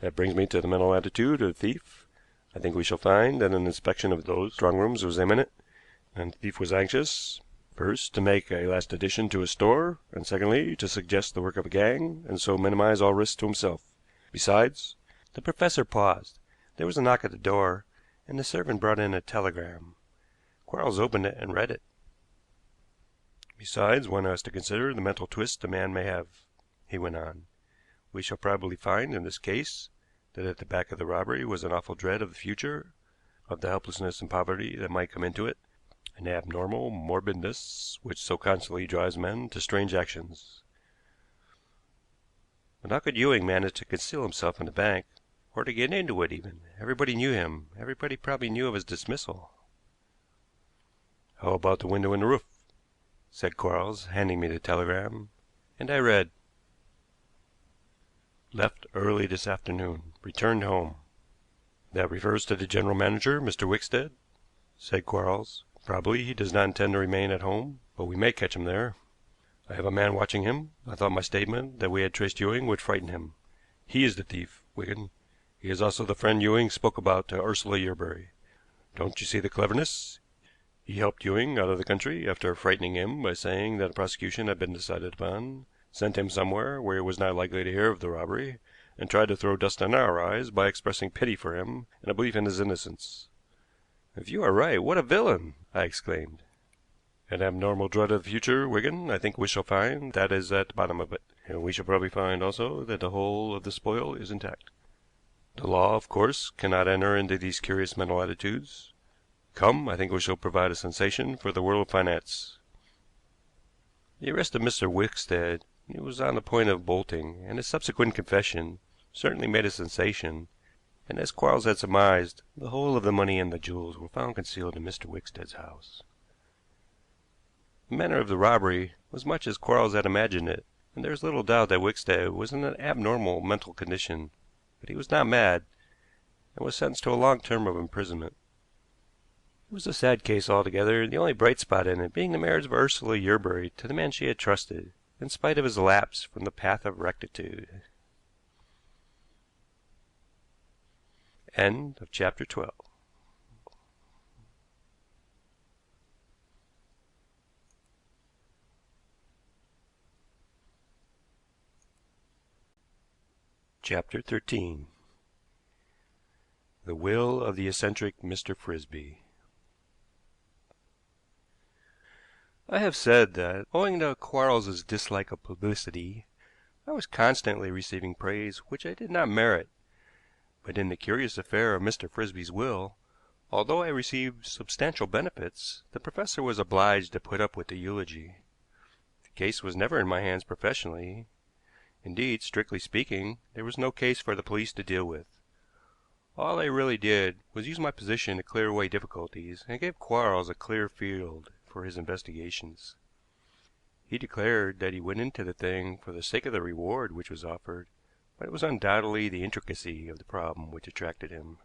that brings me to the mental attitude of the thief. I think we shall find that an inspection of those strong rooms was imminent, and the thief was anxious, first, to make a last addition to his store, and secondly, to suggest the work of a gang, and so minimize all risk to himself. Besides, The professor paused. There was a knock at the door, and the servant brought in a telegram. Quarles opened it and read it. besides, one has to consider the mental twist a man may have, he went on. We shall probably find in this case that at the back of the robbery was an awful dread of the future, of the helplessness and poverty that might come into it, an abnormal morbidness which so constantly drives men to strange actions. But how could Ewing manage to conceal himself in the bank, or to get into it even? Everybody knew him. Everybody probably knew of his dismissal. "How about the window in the roof?" said Quarles, handing me the telegram, and I read: "Left early this afternoon. Returned home." "That refers to the general manager, Mr. Wickstead," said Quarles. "Probably he does not intend to remain at home, but we may catch him there. I have a man watching him. I thought my statement that we had traced Ewing would frighten him. He is the thief, Wigan. He is also the friend Ewing spoke about to Ursula Yerbury. Don't you see the cleverness? He helped Ewing out of the country after frightening him by saying that a prosecution had been decided upon, sent him somewhere where he was not likely to hear of the robbery, and tried to throw dust in our eyes by expressing pity for him and a belief in his innocence." "If you are right, what a villain!" I exclaimed. "An abnormal dread of the future, Wigan. I think we shall find that is at the bottom of it, and we shall probably find also that the whole of the spoil is intact. The law, of course, cannot enter into these curious mental attitudes. Come, I think we shall provide a sensation for the world of finance." The arrest of Mr. Wickstead, he was on the point of bolting, and his subsequent confession certainly made a sensation, and, as Quarles had surmised, the whole of the money and the jewels were found concealed in Mr. Wickstead's house. The manner of the robbery was much as Quarles had imagined it, and there is little doubt that Wickstead was in an abnormal mental condition, but he was not mad, and was sentenced to a long term of imprisonment. It was a sad case altogether, the only bright spot in it being the marriage of Ursula Yerbury to the man she had trusted, in spite of his lapse from the path of rectitude. End of chapter 12. Chapter 13. The Will of the Eccentric Mr. Frisby. I have said that, owing to Quarles's dislike of publicity, I was constantly receiving praise which I did not merit, but in the curious affair of Mr. Frisby's will, although I received substantial benefits, the professor was obliged to put up with the eulogy. The case was never in my hands professionally. Indeed, strictly speaking, there was no case for the police to deal with. All I really did was use my position to clear away difficulties and give Quarles a clear field for his investigations. He declared that he went into the thing for the sake of the reward which was offered, but it was undoubtedly the intricacy of the problem which attracted him.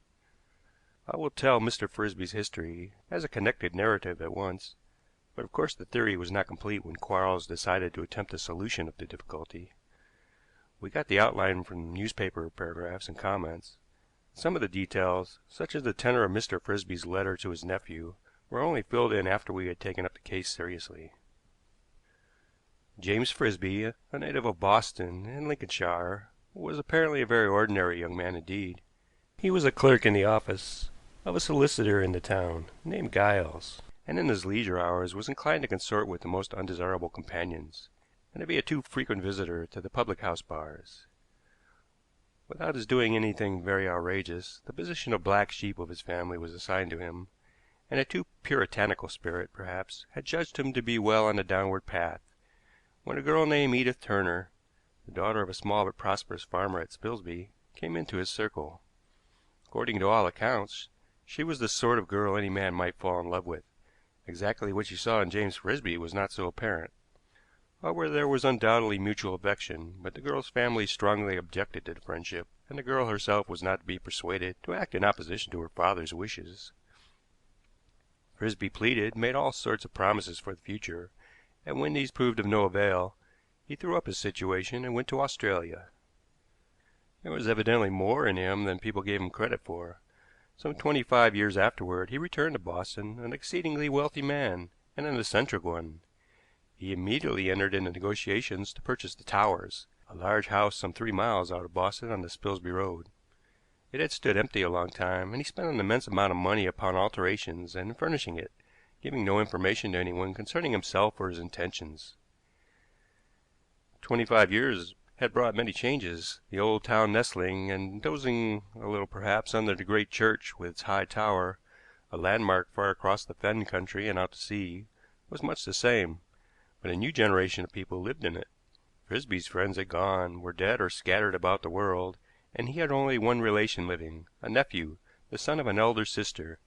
I will tell Mr. Frisby's history as a connected narrative at once, but of course the theory was not complete when Quarles decided to attempt a solution of the difficulty. We got the outline from newspaper paragraphs and comments. Some of the details, such as the tenor of Mr. Frisby's letter to his nephew, were only filled in after we had taken up the case seriously. James Frisby, a native of Boston, in Lincolnshire, was apparently a very ordinary young man indeed. He was a clerk in the office of a solicitor in the town, named Giles, and in his leisure hours was inclined to consort with the most undesirable companions, and to be a too frequent visitor to the public-house bars. Without his doing anything very outrageous, the position of black sheep of his family was assigned to him, and a too puritanical spirit, perhaps, had judged him to be well on the downward path, when a girl named Edith Turner, the daughter of a small but prosperous farmer at Spilsby, came into his circle. According to all accounts, she was the sort of girl any man might fall in love with. Exactly what she saw in James Frisby was not so apparent. However, there was undoubtedly mutual affection, but the girl's family strongly objected to the friendship, and the girl herself was not to be persuaded to act in opposition to her father's wishes. Frisby pleaded, made all sorts of promises for the future, and when these proved of no avail, he threw up his situation and went to Australia. There was evidently more in him than people gave him credit for. Some 25 years afterward he returned to Boston, an exceedingly wealthy man, and an eccentric one. He immediately entered into negotiations to purchase the Towers, a large house some 3 miles out of Boston on the Spilsby Road. It had stood empty a long time, and he spent an immense amount of money upon alterations and in furnishing it, giving no information to anyone concerning himself or his intentions. 25 years had brought many changes. The old town nestling and dozing a little perhaps under the great church with its high tower, a landmark far across the fen country and out to sea, was much the same, but a new generation of people lived in it. Frisby's friends had gone, were dead or scattered about the world, and he had only one relation living, a nephew, the son of an elder sister.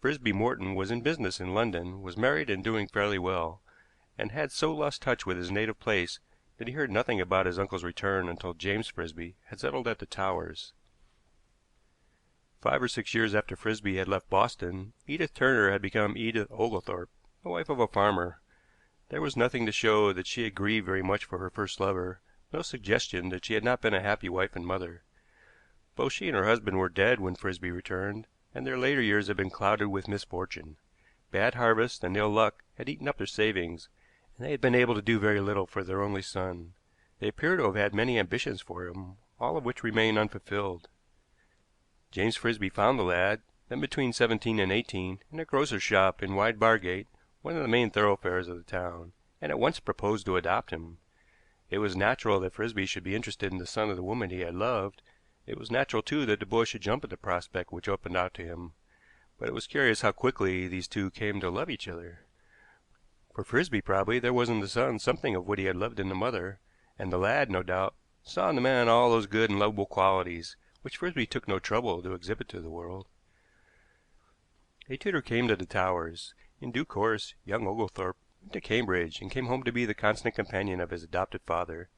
Frisby Morton was in business in London, was married and doing fairly well, and had so lost touch with his native place that he heard nothing about his uncle's return until James Frisby had settled at the Towers. 5 or 6 years after Frisby had left Boston, Edith Turner had become Edith Oglethorpe, the wife of a farmer. There was nothing to show that she had grieved very much for her first lover, no suggestion that she had not been a happy wife and mother. Both she and her husband were dead when Frisby returned, and their later years had been clouded with misfortune. Bad harvest and ill luck had eaten up their savings, and they had been able to do very little for their only son. They appear to have had many ambitions for him, all of which remained unfulfilled. James Frisby found the lad, then between 17 and 18, in a grocer's shop in Wide Bargate, one of the main thoroughfares of the town, and at once proposed to adopt him. It was natural that Frisby should be interested in the son of the woman he had loved. It was natural, too, that the boy should jump at the prospect which opened out to him. But it was curious how quickly these two came to love each other. For Frisby, probably, there was in the son something of what he had loved in the mother, and the lad, no doubt, saw in the man all those good and lovable qualities which Frisby took no trouble to exhibit to the world. A tutor came to the Towers. In due course, young Oglethorpe went to Cambridge and came home to be the constant companion of his adopted father.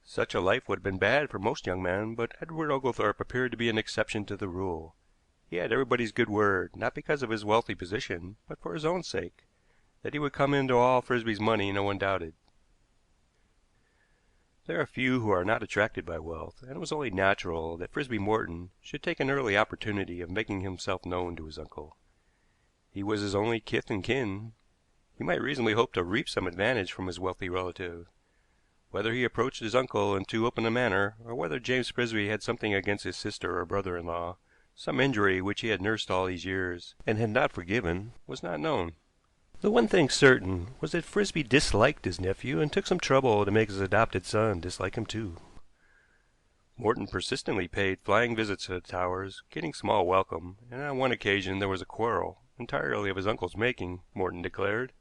Such a life would have been bad for most young men, but Edward Oglethorpe appeared to be an exception to the rule. He had everybody's good word, not because of his wealthy position, but for his own sake. That he would come into all Frisby's money no one doubted. There are few who are not attracted by wealth, and it was only natural that Frisby Morton should take an early opportunity of making himself known to his uncle. He was his only kith and kin. He might reasonably hope to reap some advantage from his wealthy relative. Whether he approached his uncle in too open a manner, or whether James Frisby had something against his sister or brother-in-law, some injury which he had nursed all these years and had not forgiven, was not known. The one thing certain was that Frisby disliked his nephew and took some trouble to make his adopted son dislike him too. Morton persistently paid flying visits to the Towers, getting small welcome, and on one occasion there was a quarrel, entirely of his uncle's making, Morton declared.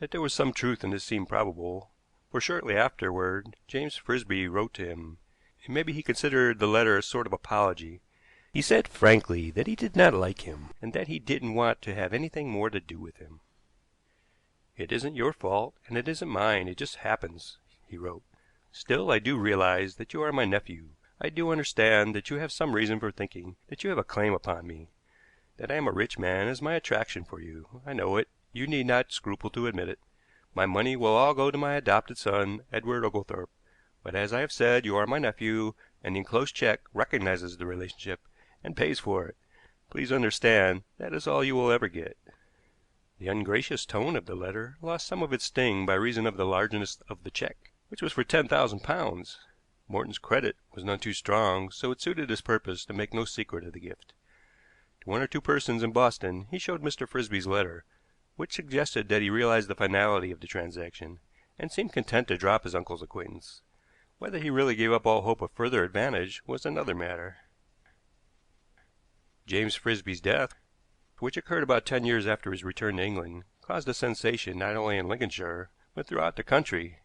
That there was some truth in this seemed probable, for shortly afterward James Frisby wrote to him, and maybe he considered the letter a sort of apology. He said frankly that he did not like him, and that he didn't want to have anything more to do with him. "It isn't your fault, and it isn't mine. It just happens," he wrote. "Still, I do realize that you are my nephew. I do understand that you have some reason for thinking that you have a claim upon me. That I am a rich man is my attraction for you. I know it. You need not scruple to admit it. My money will all go to my adopted son, Edward Oglethorpe. But as I have said, you are my nephew, and the enclosed check recognizes the relationship and pays for it. Please understand that is all you will ever get." The ungracious tone of the letter lost some of its sting by reason of the largeness of the check, which was for £10,000. Morton's credit was none too strong, so it suited his purpose to make no secret of the gift. To one or two persons in Boston he showed Mr. Frisby's letter, which suggested that he realized the finality of the transaction, and seemed content to drop his uncle's acquaintance. Whether he really gave up all hope of further advantage was another matter. James Frisby's death, which occurred about 10 years after his return to England, caused a sensation not only in Lincolnshire, but throughout the country.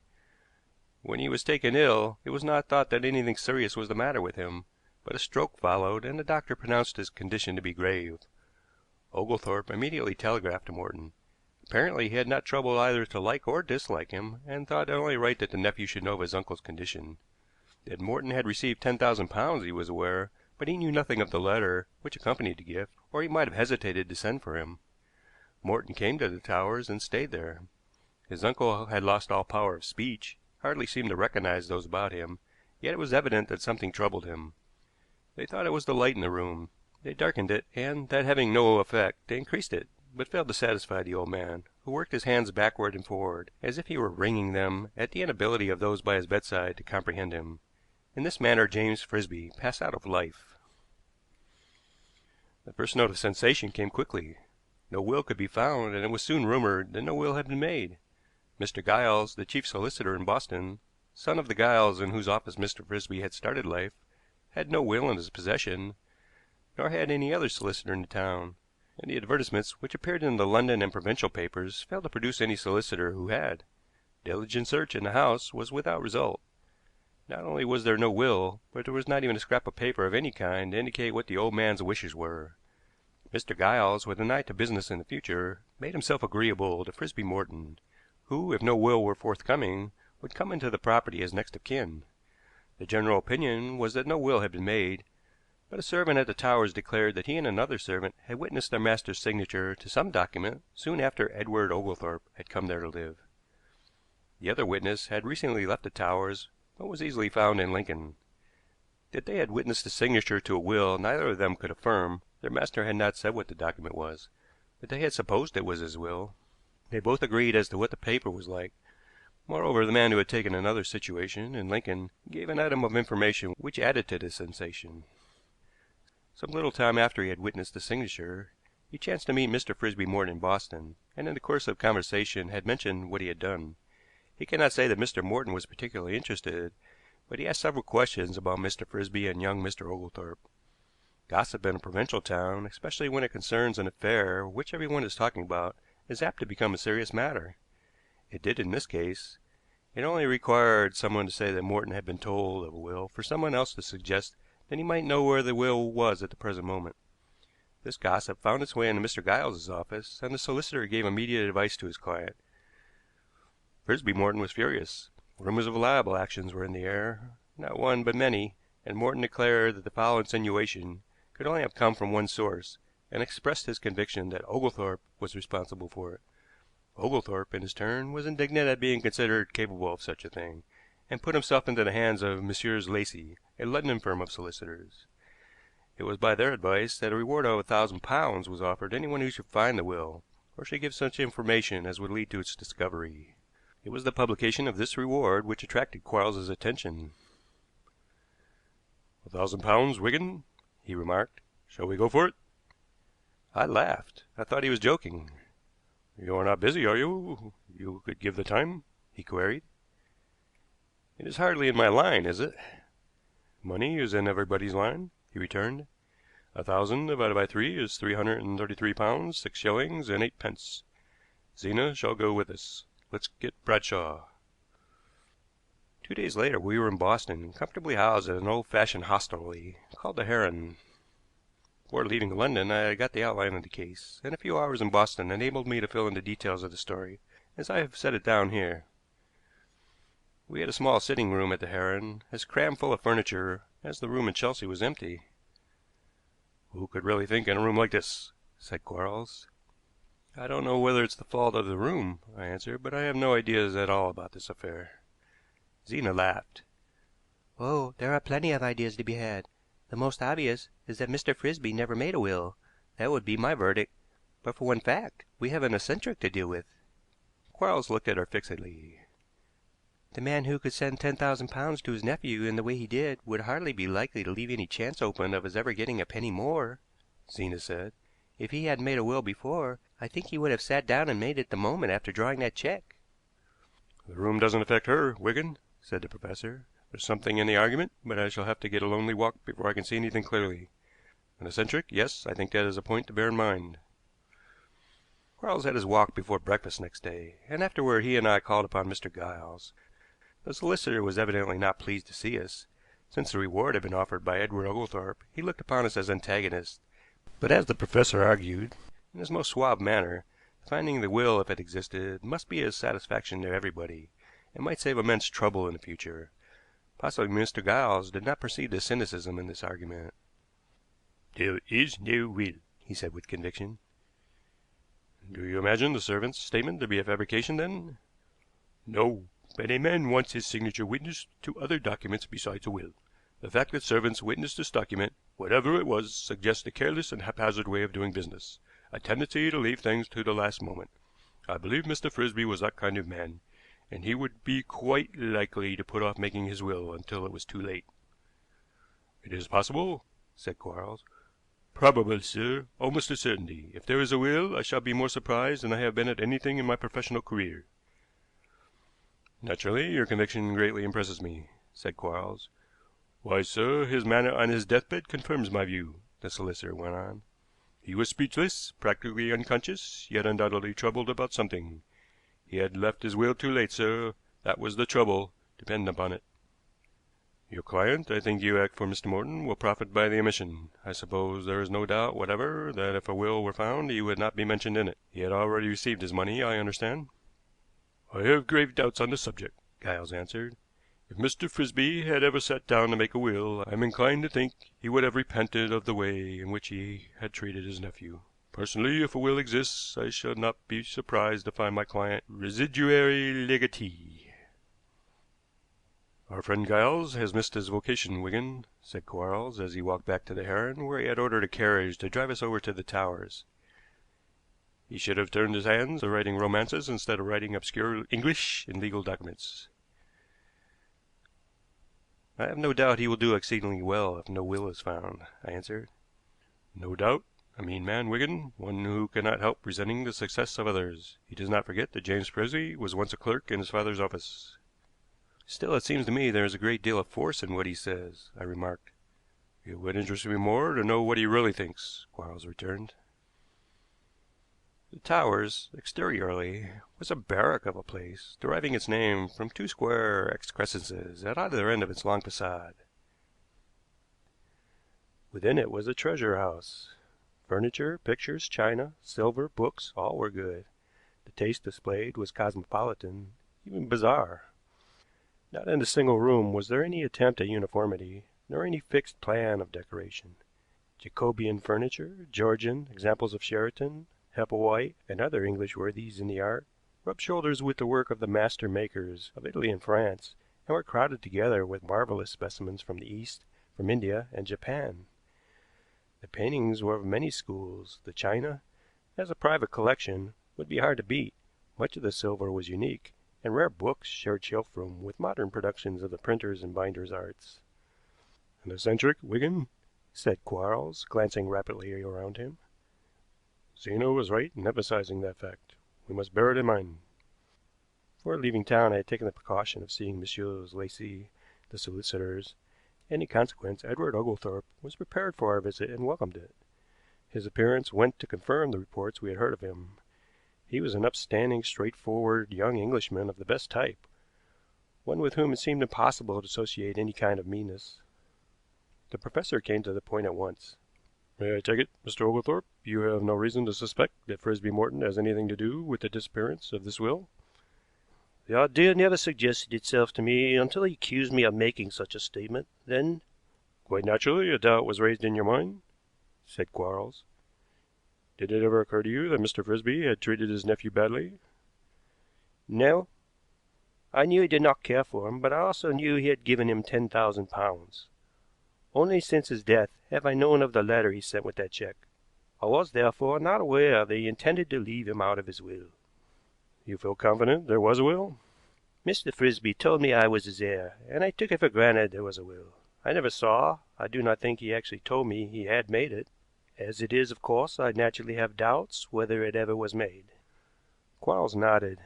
When he was taken ill, it was not thought that anything serious was the matter with him, but a stroke followed, and the doctor pronounced his condition to be grave. Oglethorpe immediately telegraphed to Morton. Apparently he had not troubled either to like or dislike him, and thought it only right that the nephew should know of his uncle's condition. That Morton had received £10,000 he was aware, but he knew nothing of the letter which accompanied the gift, or he might have hesitated to send for him. Morton came to the Towers and stayed there. His uncle had lost all power of speech, hardly seemed to recognize those about him, yet it was evident that something troubled him. They thought it was the light in the room. They darkened it, and, that having no effect, they increased it, but failed to satisfy the old man, who worked his hands backward and forward, as if he were wringing them at the inability of those by his bedside to comprehend him. In this manner James Frisby passed out of life. The first note of sensation came quickly. No will could be found, and it was soon rumored that no will had been made. Mr. Giles, the chief solicitor in Boston, son of the Giles in whose office Mr. Frisby had started life, had no will in his possession, nor had any other solicitor in the town, and the advertisements which appeared in the London and provincial papers failed to produce any solicitor who had. Diligent search in the house was without result. Not only was there no will, but there was not even a scrap of paper of any kind to indicate what the old man's wishes were. Mr. Giles, with an eye to business in the future, made himself agreeable to Frisby Morton, who, if no will were forthcoming, would come into the property as next of kin. The general opinion was that no will had been made, but a servant at the Towers declared that he and another servant had witnessed their master's signature to some document soon after Edward Oglethorpe had come there to live. The other witness had recently left the Towers, but was easily found in Lincoln. That they had witnessed the signature to a will neither of them could affirm. Their master had not said what the document was, but they had supposed it was his will. They both agreed as to what the paper was like. Moreover, the man who had taken another situation in Lincoln gave an item of information which added to the sensation. Some little time after he had witnessed the signature, he chanced to meet Mr. Frisby Morton in Boston, and in the course of conversation had mentioned what he had done. He cannot say that Mr. Morton was particularly interested, but he asked several questions about Mr. Frisby and young Mr. Oglethorpe. Gossip in a provincial town, especially when it concerns an affair which everyone is talking about, is apt to become a serious matter. It did in this case. It only required someone to say that Morton had been told of a will for someone else to suggest that he might know where the will was at the present moment. This gossip found its way into Mr. Giles's office, and the solicitor gave immediate advice to his client. Frisby Morton was furious. Rumors of libel actions were in the air, not one but many, and Morton declared that the foul insinuation could only have come from one source, and expressed his conviction that Oglethorpe was responsible for it. Oglethorpe, in his turn, was indignant at being considered capable of such a thing, and put himself into the hands of Messrs. Lacy, a London firm of solicitors. It was by their advice that a reward of £1,000 was offered to anyone who should find the will, or should give such information as would lead to its discovery. It was the publication of this reward which attracted Quarles's attention. £1,000, Wigan, he remarked. Shall we go for it? I laughed. I thought he was joking. You are not busy, are you? You could give the time? He queried. It is hardly in my line, is it? Money is in everybody's line, he returned. 1,000 divided by 3 is £333, 6 shillings and 8 pence. Zena shall go with us. Let's get Bradshaw. 2 days later we were in Boston, comfortably housed at an old-fashioned hostelry called the Heron. Before leaving London I got the outline of the case, and a few hours in Boston enabled me to fill in the details of the story, as I have set it down here. We had a small sitting room at the Heron, as crammed full of furniture as the room in Chelsea was empty. Who could really think in a room like this? Said Quarles. I don't know whether it's the fault of the room, I answered, but I have no ideas at all about this affair. Zena laughed. Oh, there are plenty of ideas to be had. The most obvious is that Mr. Frisby never made a will. That would be my verdict. But for one fact, we have an eccentric to deal with. Quarles looked at her fixedly. The man who could send £10,000 to his nephew in the way he did would hardly be likely to leave any chance open of his ever getting a penny more, Zena said. If he had made a will before, I think he would have sat down and made it the moment after drawing that check. The room doesn't affect her, Wigan, said the professor. There's something in the argument, but I shall have to get a lonely walk before I can see anything clearly. An eccentric, yes, I think that is a point to bear in mind. Quarles had his walk before breakfast next day, and afterward he and I called upon Mr. Giles. The solicitor was evidently not pleased to see us. Since the reward had been offered by Edward Oglethorpe, he looked upon us as antagonists. But as the professor argued, in his most suave manner, finding the will, if it existed, must be a satisfaction to everybody, and might save immense trouble in the future. Possibly Mr. Giles did not perceive the cynicism in this argument. There is no will, he said with conviction. Do you imagine the servant's statement to be a fabrication, then? No, but a man wants his signature witnessed to other documents besides a will. The fact that servants witnessed this document, whatever it was, suggests a careless and haphazard way of doing business, a tendency to leave things to the last moment. I believe Mr. Frisby was that kind of man, and he would be quite likely to put off making his will until it was too late. It is possible, said Quarles. Probable, sir, almost a certainty. If there is a will, I shall be more surprised than I have been at anything in my professional career. Naturally, your conviction greatly impresses me, said Quarles. Why, sir, his manner on his deathbed confirms my view, the solicitor went on. He was speechless, practically unconscious, yet undoubtedly troubled about something. He had left his will too late, sir. That was the trouble, depend upon it. Your client, I think you act for Mr. Morton, will profit by the omission. I suppose there is no doubt whatever that if a will were found he would not be mentioned in it. He had already received his money, I understand." "I have grave doubts on the subject," Giles answered. "If Mr. Frisby had ever sat down to make a will, I am inclined to think he would have repented of the way in which he had treated his nephew. Personally, if a will exists, I should not be surprised to find my client residuary legatee." "Our friend Giles has missed his vocation, Wigan," said Quarles, as he walked back to the Heron, where he had ordered a carriage to drive us over to the Towers. "He should have turned his hands to writing romances instead of writing obscure English in legal documents." "I have no doubt he will do exceedingly well if no will is found," I answered. "No doubt. A mean man, Wigan, one who cannot help resenting the success of others. He does not forget that James Frisby was once a clerk in his father's office." "Still, it seems to me there is a great deal of force in what he says," I remarked. "It would interest me more to know what he really thinks," Quarles returned. The Towers, exteriorly, was a barrack of a place, deriving its name from two square excrescences at either end of its long facade. Within it was a treasure house. Furniture, pictures, china, silver, books, all were good. The taste displayed was cosmopolitan, even bizarre. Not in a single room was there any attempt at uniformity, nor any fixed plan of decoration. Jacobean furniture, Georgian, examples of Sheraton, Hepplewhite, and other English worthies in the art, rubbed shoulders with the work of the master makers of Italy and France, and were crowded together with marvelous specimens from the East, from India and Japan. The paintings were of many schools. The china, as a private collection, would be hard to beat. Much of the silver was unique, and rare books shared shelf room with modern productions of the printers' and binders' arts. "An eccentric, Wigan," said Quarles, glancing rapidly around him. "Zena was right in emphasizing that fact. We must bear it in mind." Before leaving town I had taken the precaution of seeing Messrs. Lacey, the solicitors, and in consequence Edward Oglethorpe was prepared for our visit and welcomed it. His appearance went to confirm the reports we had heard of him. He was an upstanding, straightforward young Englishman of the best type, one with whom it seemed impossible to associate any kind of meanness. The professor came to the point at once. "May I take it, Mr. Oglethorpe, you have no reason to suspect that Frisby Morton has anything to do with the disappearance of this will?" "The idea never suggested itself to me until he accused me of making such a statement. Then—" "Quite naturally, a doubt was raised in your mind," said Quarles. "Did it ever occur to you that Mr. Frisby had treated his nephew badly?" "No. I knew he did not care for him, but I also knew he had given him £10,000. Only since his death have I known of the letter he sent with that check. I was, therefore, not aware that he intended to leave him out of his will." "You feel confident there was a will?" "Mr. Frisby told me I was his heir, and I took it for granted there was a will. I never saw, I do not think he actually told me he had made it. As it is, of course, I naturally have doubts whether it ever was made." Quarles nodded.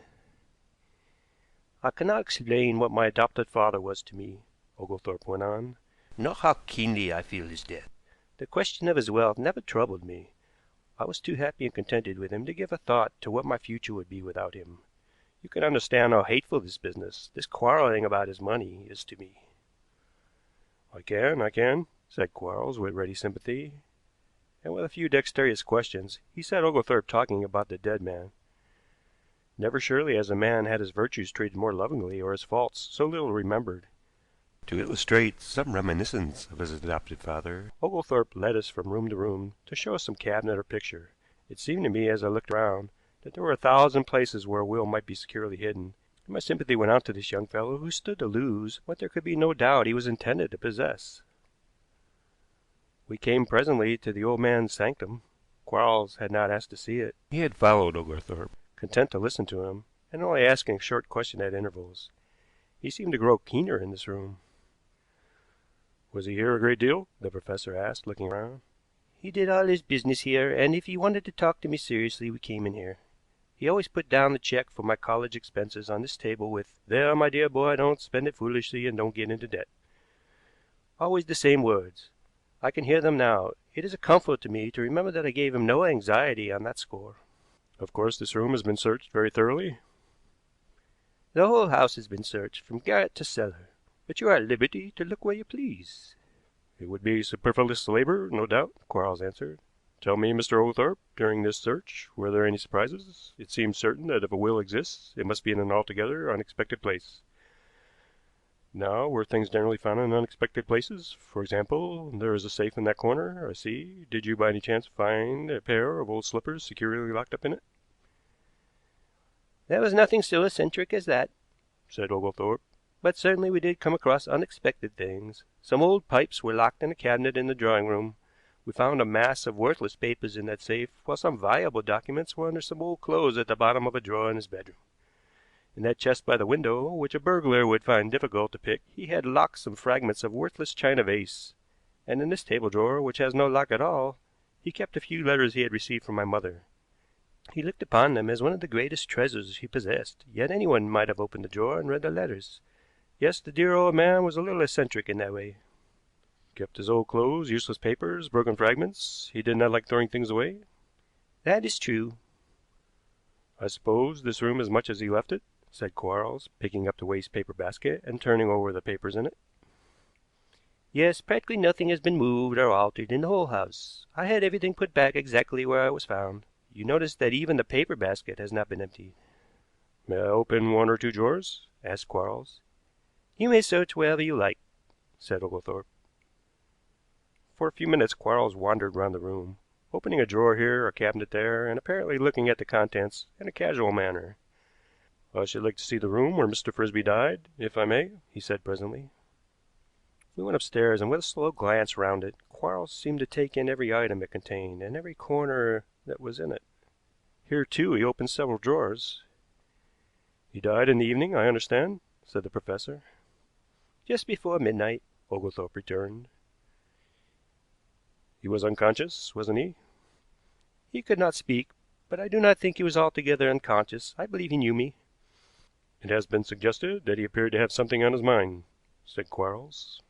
"I cannot explain what my adopted father was to me," Oglethorpe went on, "nor how keenly I feel his death. The question of his wealth never troubled me. I was too happy and contented with him to give a thought to what my future would be without him. You can understand how hateful this business, this quarreling about his money, is to me." I can," said Quarles with ready sympathy, and with a few dexterous questions he set Oglethorpe talking about the dead man. Never surely has a man had his virtues treated more lovingly or his faults so little remembered. To illustrate some reminiscence of his adopted father, Oglethorpe led us from room to room to show us some cabinet or picture. It seemed to me as I looked around that there were 1,000 places where a will might be securely hidden, and my sympathy went out to this young fellow who stood to lose what there could be no doubt he was intended to possess. We came presently to the old man's sanctum. Quarles had not asked to see it. He had followed Oglethorpe, content to listen to him, and only asking a short question at intervals. He seemed to grow keener in this room. "Was he here a great deal?" the professor asked, looking around. "He did all his business here, and if he wanted to talk to me seriously, we came in here. He always put down the check for my college expenses on this table with, 'There, my dear boy, don't spend it foolishly and don't get into debt.' Always the same words. I can hear them now. It is a comfort to me to remember that I gave him no anxiety on that score." "Of course this room has been searched very thoroughly?" The whole house has been searched from garret to cellar, but you are at liberty to look where you please." "It would be superfluous labor, no doubt," Quarles answered. "Tell me, Mr. Oglethorpe, during this search were there any surprises? It seems certain that if a will exists, it must be in an altogether unexpected place. Now, were things generally found in unexpected places? For example, there is a safe in that corner, I see. Did you by any chance find a pair of old slippers securely locked up in it?" "There was nothing so eccentric as that," said Oglethorpe. "but certainly we did come across unexpected things. Some old pipes were locked in a cabinet in the drawing room. We found a mass of worthless papers in that safe, while some valuable documents were under some old clothes at the bottom of a drawer in his bedroom. In that chest by the window, which a burglar would find difficult to pick, he had locked some fragments of worthless china vase, and in this table drawer, which has no lock at all, he kept a few letters he had received from my mother. He looked upon them as one of the greatest treasures he possessed, yet anyone might have opened the drawer and read the letters. Yes, the dear old man was a little eccentric in that way." "Kept his old clothes, useless papers, broken fragments. He did not like throwing things away?" "That is true." "I suppose this room is much as he left it?" said Quarles, picking up the waste paper basket and turning over the papers in it. "Yes, practically nothing has been moved or altered in the whole house. I had everything put back exactly where it was found. You notice that even the paper basket has not been emptied." "May I open one or two drawers?" asked Quarles. "You may search wherever you like," said Oglethorpe. For a few minutes Quarles wandered round the room, opening a drawer here, a cabinet there, and apparently looking at the contents in a casual manner. "I should like to see the room where Mr. Frisby died, if I may," he said presently. We went upstairs, and with a slow glance round it, Quarles seemed to take in every item it contained and every corner that was in it. Here, too, he opened several drawers. "He died in the evening, I understand," said the professor. "Just before midnight," Oglethorpe returned. "He was unconscious, wasn't he?" "He could not speak, but I do not think he was altogether unconscious. I believe he knew me." "It has been suggested that he appeared to have something on his mind," said Quarles.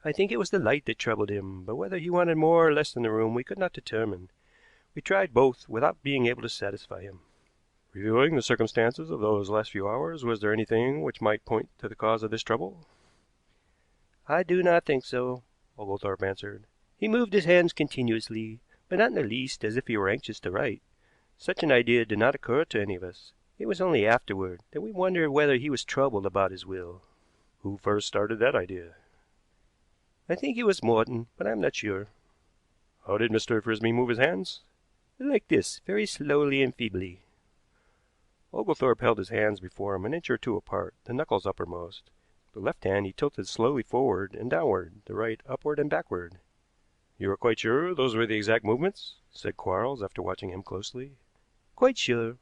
"I think it was the light that troubled him, but whether he wanted more or less in the room we could not determine. We tried both without being able to satisfy him." "Reviewing the circumstances of those last few hours, was there anything which might point to the cause of this trouble?" "I do not think so," Oglethorpe answered. "He moved his hands continuously, but not in the least as if he were anxious to write. Such an idea did not occur to any of us. It was only afterward that we wondered whether he was troubled about his will." "Who first started that idea?" "I think it was Morton, but I am not sure." "How did Mr. Frisby move his hands?" "Like this, very slowly and feebly." Oglethorpe held his hands before him an inch or two apart, the knuckles uppermost. The left hand he tilted slowly forward and downward, the right upward and backward. "You are quite sure those were the exact movements?" said Quarles, after watching him closely. "Quite sure."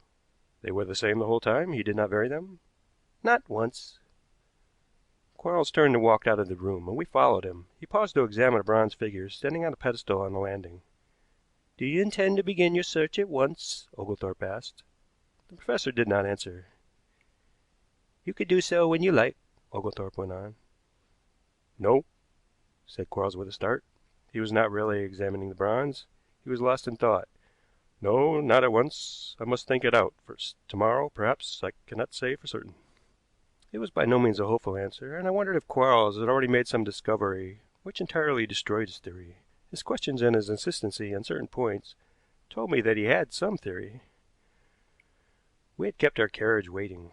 "They were the same the whole time? He did not vary them?" "Not once." Quarles turned and walked out of the room, and we followed him. He paused to examine a bronze figure standing on a pedestal on the landing. "Do you intend to begin your search at once?" Oglethorpe asked. The professor did not answer. "You could do so when you like," Oglethorpe went on. "No," said Quarles with a start. He was not really examining the bronze. He was lost in thought. "No, not at once. I must think it out first. Tomorrow, perhaps. I cannot say for certain." It was by no means a hopeful answer, and I wondered if Quarles had already made some discovery which entirely destroyed his theory. His questions and his insistency on certain points told me that he had some theory. We had kept our carriage waiting.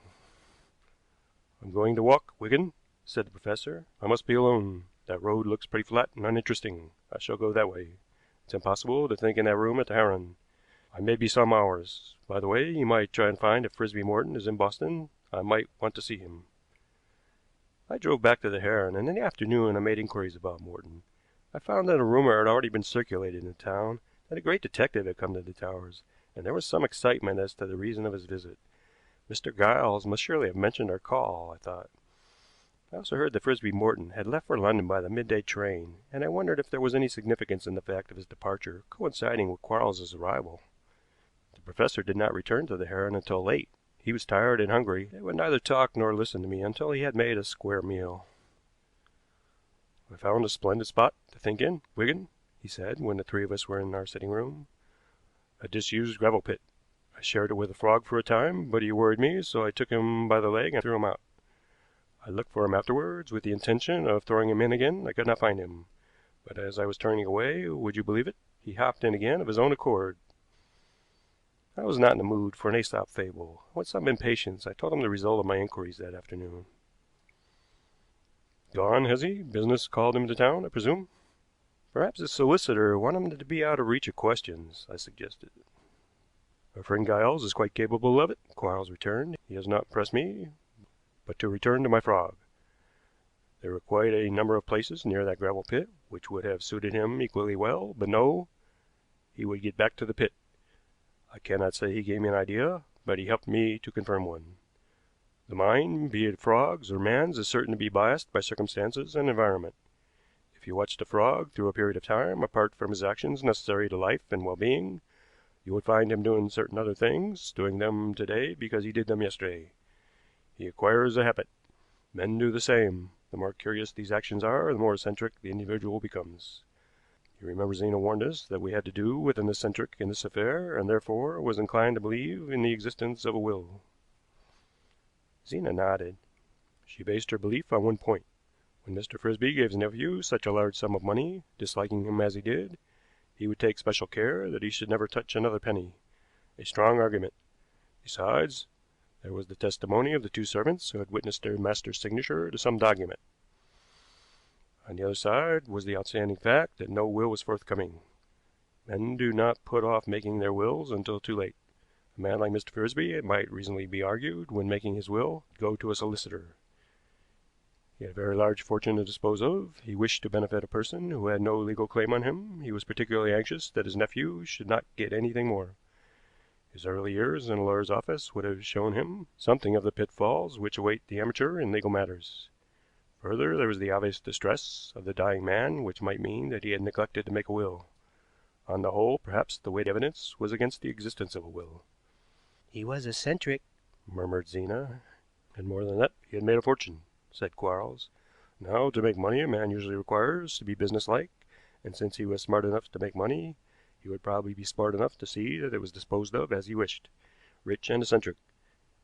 "I'm going to walk, Wigan," said the professor. "I must be alone. That road looks pretty flat and uninteresting. I shall go that way. It's impossible to think in that room at the Heron. I may be some hours. By the way, you might try and find if Frisby Morton is in Boston. I might want to see him." I drove back to the Heron, and in the afternoon I made inquiries about Morton. I found that a rumor had already been circulated in the town that a great detective had come to the Towers, and there was some excitement as to the reason of his visit. Mr. Giles must surely have mentioned our call, I thought. I also heard that Frisby Morton had left for London by the midday train, and I wondered if there was any significance in the fact of his departure coinciding with Quarles's arrival. The professor did not return to the Heron until late. He was tired and hungry, and would neither talk nor listen to me until he had made a square meal. "I found a splendid spot to think in, Wigan," he said, when the three of us were in our sitting room. "A disused gravel pit. I shared it with the frog for a time, but he worried me, so I took him by the leg and threw him out. I looked for him afterwards with the intention of throwing him in again. I could not find him, but as I was turning away, would you believe it, he hopped in again of his own accord. I was not in the mood for an Aesop fable. With some impatience, I told him the result of my inquiries that afternoon. Gone, has he? Business called him to town, I presume? Perhaps his solicitor wanted him to be out of reach of questions, I suggested. Our friend Giles is quite capable of it, Quarles returned. He has not pressed me. But to return to my frog. There were quite a number of places near that gravel pit which would have suited him equally well, but no, he would get back to the pit. I cannot say he gave me an idea, but he helped me to confirm one. The mind, be it frog's or man's, is certain to be biased by circumstances and environment. If you watched a frog through a period of time, apart from his actions necessary to life and well-being, you would find him doing certain other things, doing them today because he did them yesterday. He acquires a habit. Men do the same. The more curious these actions are, the more eccentric the individual becomes. You remember Zena warned us that we had to do with an eccentric in this affair, and therefore was inclined to believe in the existence of a will. Zena nodded. She based her belief on one point. When Mr. Frisby gave his nephew such a large sum of money, disliking him as he did, he would take special care that he should never touch another penny. A strong argument. Besides, there was the testimony of the two servants who had witnessed their master's signature to some document. On the other side was the outstanding fact that no will was forthcoming. Men do not put off making their wills until too late. A man like Mr. Frisby, it might reasonably be argued, when making his will, go to a solicitor. He had a very large fortune to dispose of. He wished to benefit a person who had no legal claim on him. He was particularly anxious that his nephew should not get anything more. His early years in a lawyer's office would have shown him something of the pitfalls which await the amateur in legal matters. Further, there was the obvious distress of the dying man, which might mean that he had neglected to make a will. On the whole, perhaps the weight of evidence was against the existence of a will. He was eccentric, Murmured Zena. And more than that, he had made a fortune, said Quarles. Now, to make money, a man usually requires to be businesslike, and since he was smart enough to make money, he would probably be smart enough to see that it was disposed of as he wished. Rich and eccentric.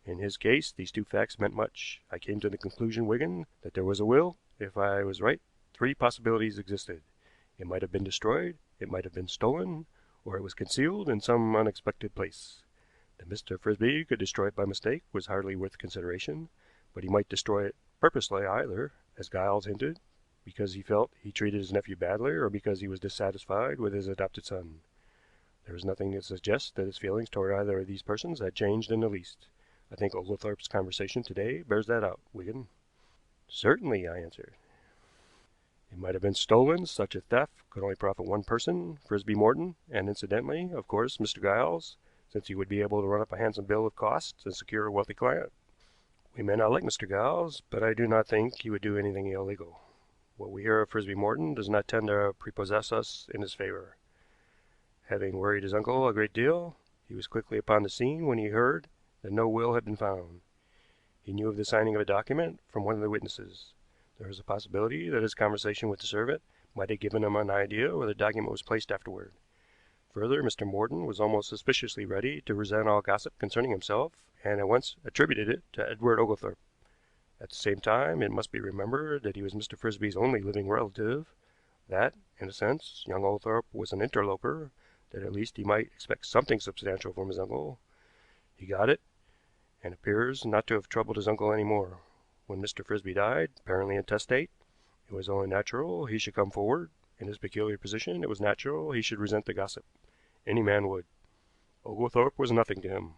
In his case, these two facts meant much. I came to the conclusion, Wigan, that there was a will. If I was right, three possibilities existed. It might have been destroyed, it might have been stolen, or it was concealed in some unexpected place. That Mr. Frisby could destroy it by mistake was hardly worth consideration, but he might destroy it purposely either, as Giles hinted, because he felt he treated his nephew badly, or because he was dissatisfied with his adopted son. There is nothing to suggest that his feelings toward either of these persons had changed in the least. I think Oglethorpe's conversation today bears that out, Wigan. Certainly, I answered. It might have been stolen. Such a theft could only profit one person, Frisby Morton, and incidentally, of course, Mr. Giles, since he would be able to run up a handsome bill of costs and secure a wealthy client. We may not like Mr. Giles, but I do not think he would do anything illegal. What we hear of Frisby Morton does not tend to prepossess us in his favor. Having worried his uncle a great deal, he was quickly upon the scene when he heard that no will had been found. He knew of the signing of a document from one of the witnesses. There was a possibility that his conversation with the servant might have given him an idea where the document was placed afterward. Further, Mr. Morton was almost suspiciously ready to resent all gossip concerning himself, and at once attributed it to Edward Oglethorpe. At the same time, it must be remembered that he was Mr. Frisby's only living relative, that, in a sense, young Oglethorpe was an interloper, that at least he might expect something substantial from his uncle. He got it, and appears not to have troubled his uncle any more. When Mr. Frisby died, apparently intestate, it was only natural he should come forward. In his peculiar position, it was natural he should resent the gossip. Any man would. Oglethorpe was nothing to him.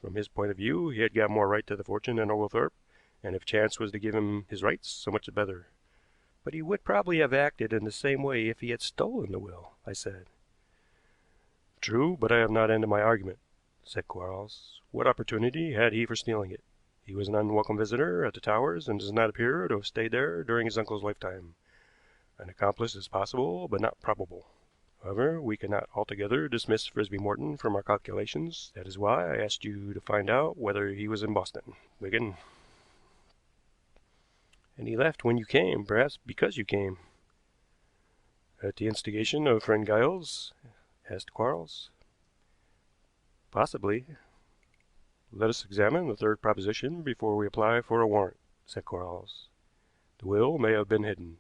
From his point of view, he had got more right to the fortune than Oglethorpe, and if chance was to give him his rights, so much the better. but he would probably have acted in the same way if he had stolen the will, I said. True, but I have not ended my argument, said Quarles. What opportunity had he for stealing it? He was an unwelcome visitor at the Towers, and does not appear to have stayed there during his uncle's lifetime. An accomplice is possible, but not probable. However, we cannot altogether dismiss Frisby Morton from our calculations. That is why I asked you to find out whether he was in Boston, Wigan. And he left when you came, perhaps because you came. At the instigation of friend Giles? Asked Quarles. Possibly. Let us examine the third proposition before we apply for a warrant, said Quarles. The will may have been hidden.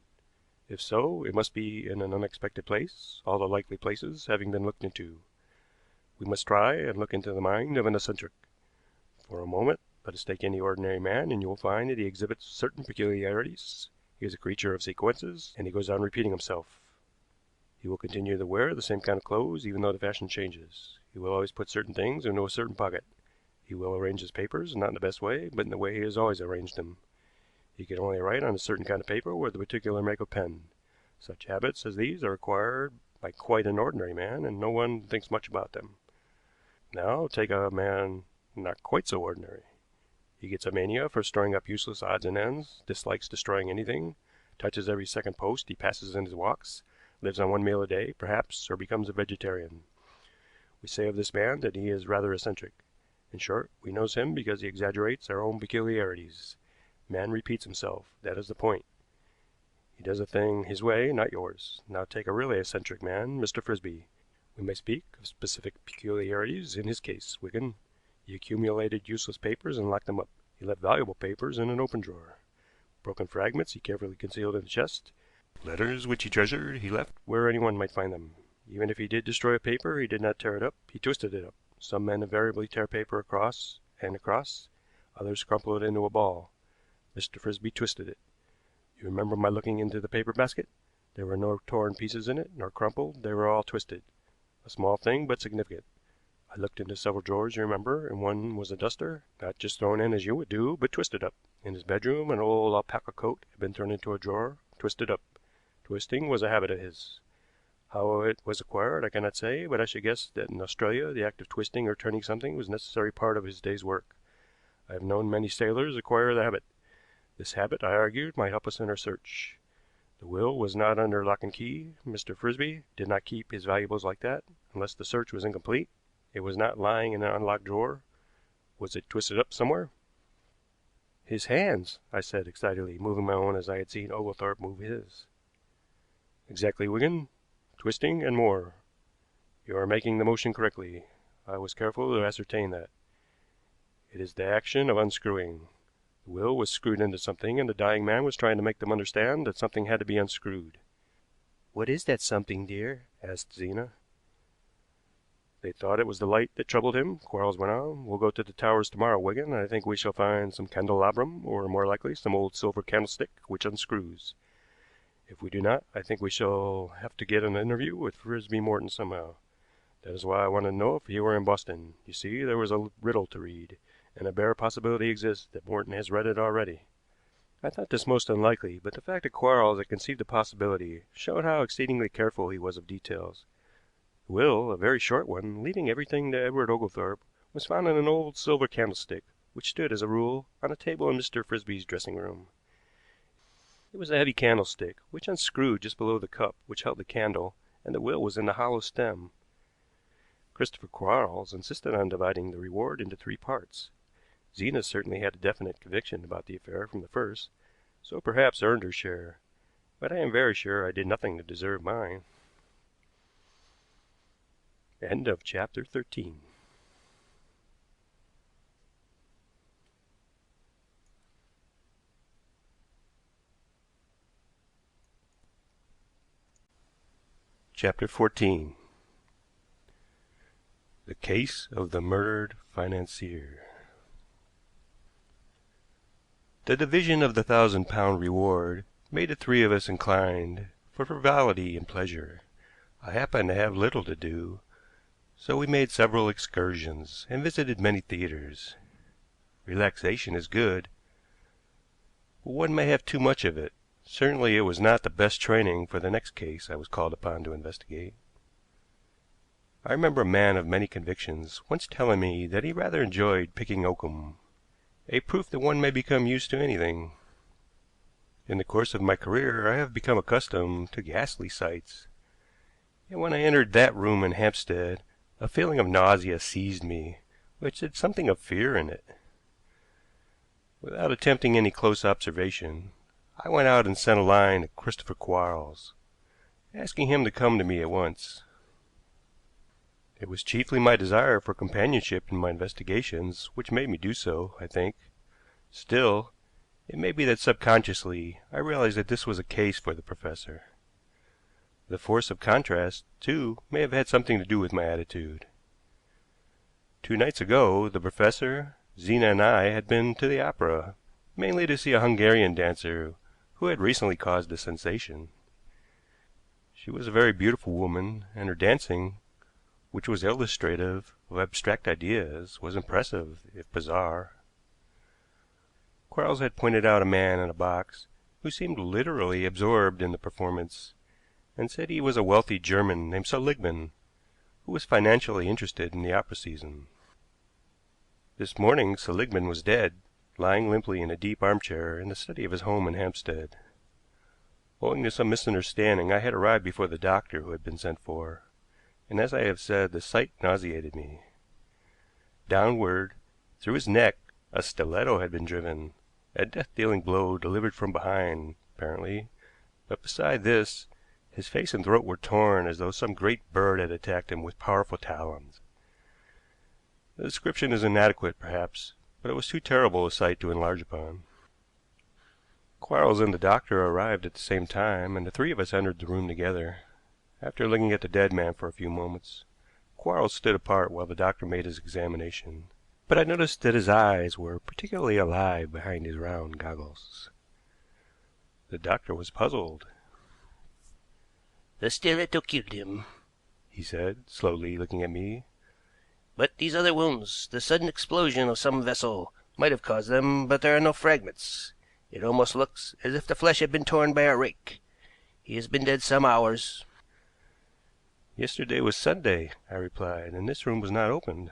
If so, it must be in an unexpected place, all the likely places having been looked into. We must try and look into the mind of an eccentric. For a moment, let us take any ordinary man, and you will find that he exhibits certain peculiarities. He is a creature of sequences, and he goes on repeating himself. He will continue to wear the same kind of clothes, even though the fashion changes. He will always put certain things into a certain pocket. He will arrange his papers, not in the best way, but in the way he has always arranged them. He can only write on a certain kind of paper with a particular make of pen. Such habits as these are acquired by quite an ordinary man, and no one thinks much about them. Now take a man not quite so ordinary. He gets a mania for storing up useless odds and ends, dislikes destroying anything, touches every second post he passes in his walks, lives on one meal a day, perhaps, or becomes a vegetarian. We say of this man that he is rather eccentric. In short, we notice him because he exaggerates our own peculiarities. Man repeats himself. That is the point. He does a thing his way, not yours. Now take a really eccentric man, Mr. Frisby. We may speak of specific peculiarities in his case, Wigan. He accumulated useless papers and locked them up. He left valuable papers in an open drawer. Broken fragments he carefully concealed in the chest. Letters which he treasured he left where anyone might find them. Even if he did destroy a paper, he did not tear it up, he twisted it up. Some men invariably tear paper across and across, others crumple it into a ball. Mr. Frisby twisted it. You remember my looking into the paper basket? There were no torn pieces in it, nor crumpled, they were all twisted. A small thing, but significant. I looked into several drawers, you remember, and one was a duster, not just thrown in as you would do, but twisted up. In his bedroom, an old alpaca coat had been turned into a drawer, twisted up. Twisting was a habit of his. How it was acquired I cannot say, but I should guess that in Australia the act of twisting or turning something was a necessary part of his day's work. I have known many sailors acquire the habit. This habit, I argued, might help us in our search. The will was not under lock and key. Mr. Frisby did not keep his valuables like that, unless the search was incomplete. It was not lying in an unlocked drawer. Was it twisted up somewhere? His hands, I said excitedly, moving my own as I had seen Oglethorpe move his. Exactly, Wigan. Twisting and more. You are making the motion correctly. I was careful to ascertain that. It is the action of unscrewing. The will was screwed into something, and the dying man was trying to make them understand that something had to be unscrewed. What is that something, dear? Asked Zena. They thought it was the light that troubled him, Quarles went on. We'll go to the towers tomorrow, Wigan. I think we shall find some candelabrum, or more likely some old silver candlestick which unscrews. If we do not, I think we shall have to get an interview with Frisby Morton somehow. That is why I wanted to know if he were in Boston. You see, there was a riddle to read, and a bare possibility exists that Morton has read it already. I thought this most unlikely, but the fact that Quarles had conceived the possibility showed how exceedingly careful he was of details. The will, a very short one, leaving everything to Edward Oglethorpe, was found in an old silver candlestick, which stood, as a rule, on a table in Mr. Frisby's dressing room. It was a heavy candlestick, which unscrewed just below the cup which held the candle, and the will was in the hollow stem. Christopher Quarles insisted on dividing the reward into 3 parts. Zena certainly had a definite conviction about the affair from the first, so perhaps earned her share, but I am very sure I did nothing to deserve mine. End of chapter 13. Chapter 14. The case of the murdered financier. The division of the £1,000 reward made the 3 of us inclined for frivolity and pleasure. I happened to have little to do, so we made several excursions and visited many theaters. Relaxation is good, but one may have too much of it. Certainly it was not the best training for the next case I was called upon to investigate. I remember a man of many convictions once telling me that he rather enjoyed picking oakum, a proof that one may become used to anything. In the course of my career I have become accustomed to ghastly sights, yet when I entered that room in Hampstead a feeling of nausea seized me, which had something of fear in it. Without attempting any close observation, I went out and sent a line to Christopher Quarles, asking him to come to me at once. It was chiefly my desire for companionship in my investigations which made me do so, I think. Still, it may be that subconsciously I realized that this was a case for the professor. The force of contrast, too, may have had something to do with my attitude. 2 nights ago, the professor, Zena, and I had been to the opera, mainly to see a Hungarian dancer who had recently caused a sensation. She was a very beautiful woman, and her dancing, which was illustrative of abstract ideas, was impressive, if bizarre. Quarles had pointed out a man in a box who seemed literally absorbed in the performance, and said he was a wealthy German named Seligmann, who was financially interested in the opera season. This morning Seligmann was dead, lying limply in a deep armchair in the study of his home in Hampstead. Owing to some misunderstanding, I had arrived before the doctor who had been sent for, and as I have said, the sight nauseated me. Downward, through his neck, a stiletto had been driven, a death-dealing blow delivered from behind, apparently, but beside this, his face and throat were torn as though some great bird had attacked him with powerful talons. The description is inadequate, perhaps, but it was too terrible a sight to enlarge upon. Quarles and the doctor arrived at the same time, and the 3 of us entered the room together. After looking at the dead man for a few moments, Quarles stood apart while the doctor made his examination, but I noticed that his eyes were particularly alive behind his round goggles. The doctor was puzzled. The stiletto killed him, He said, slowly looking at me. but these other wounds, the sudden explosion of some vessel, might have caused them, but there are no fragments. It almost looks as if the flesh had been torn by a rake. He has been dead some hours. Yesterday was Sunday, I replied, and this room was not opened.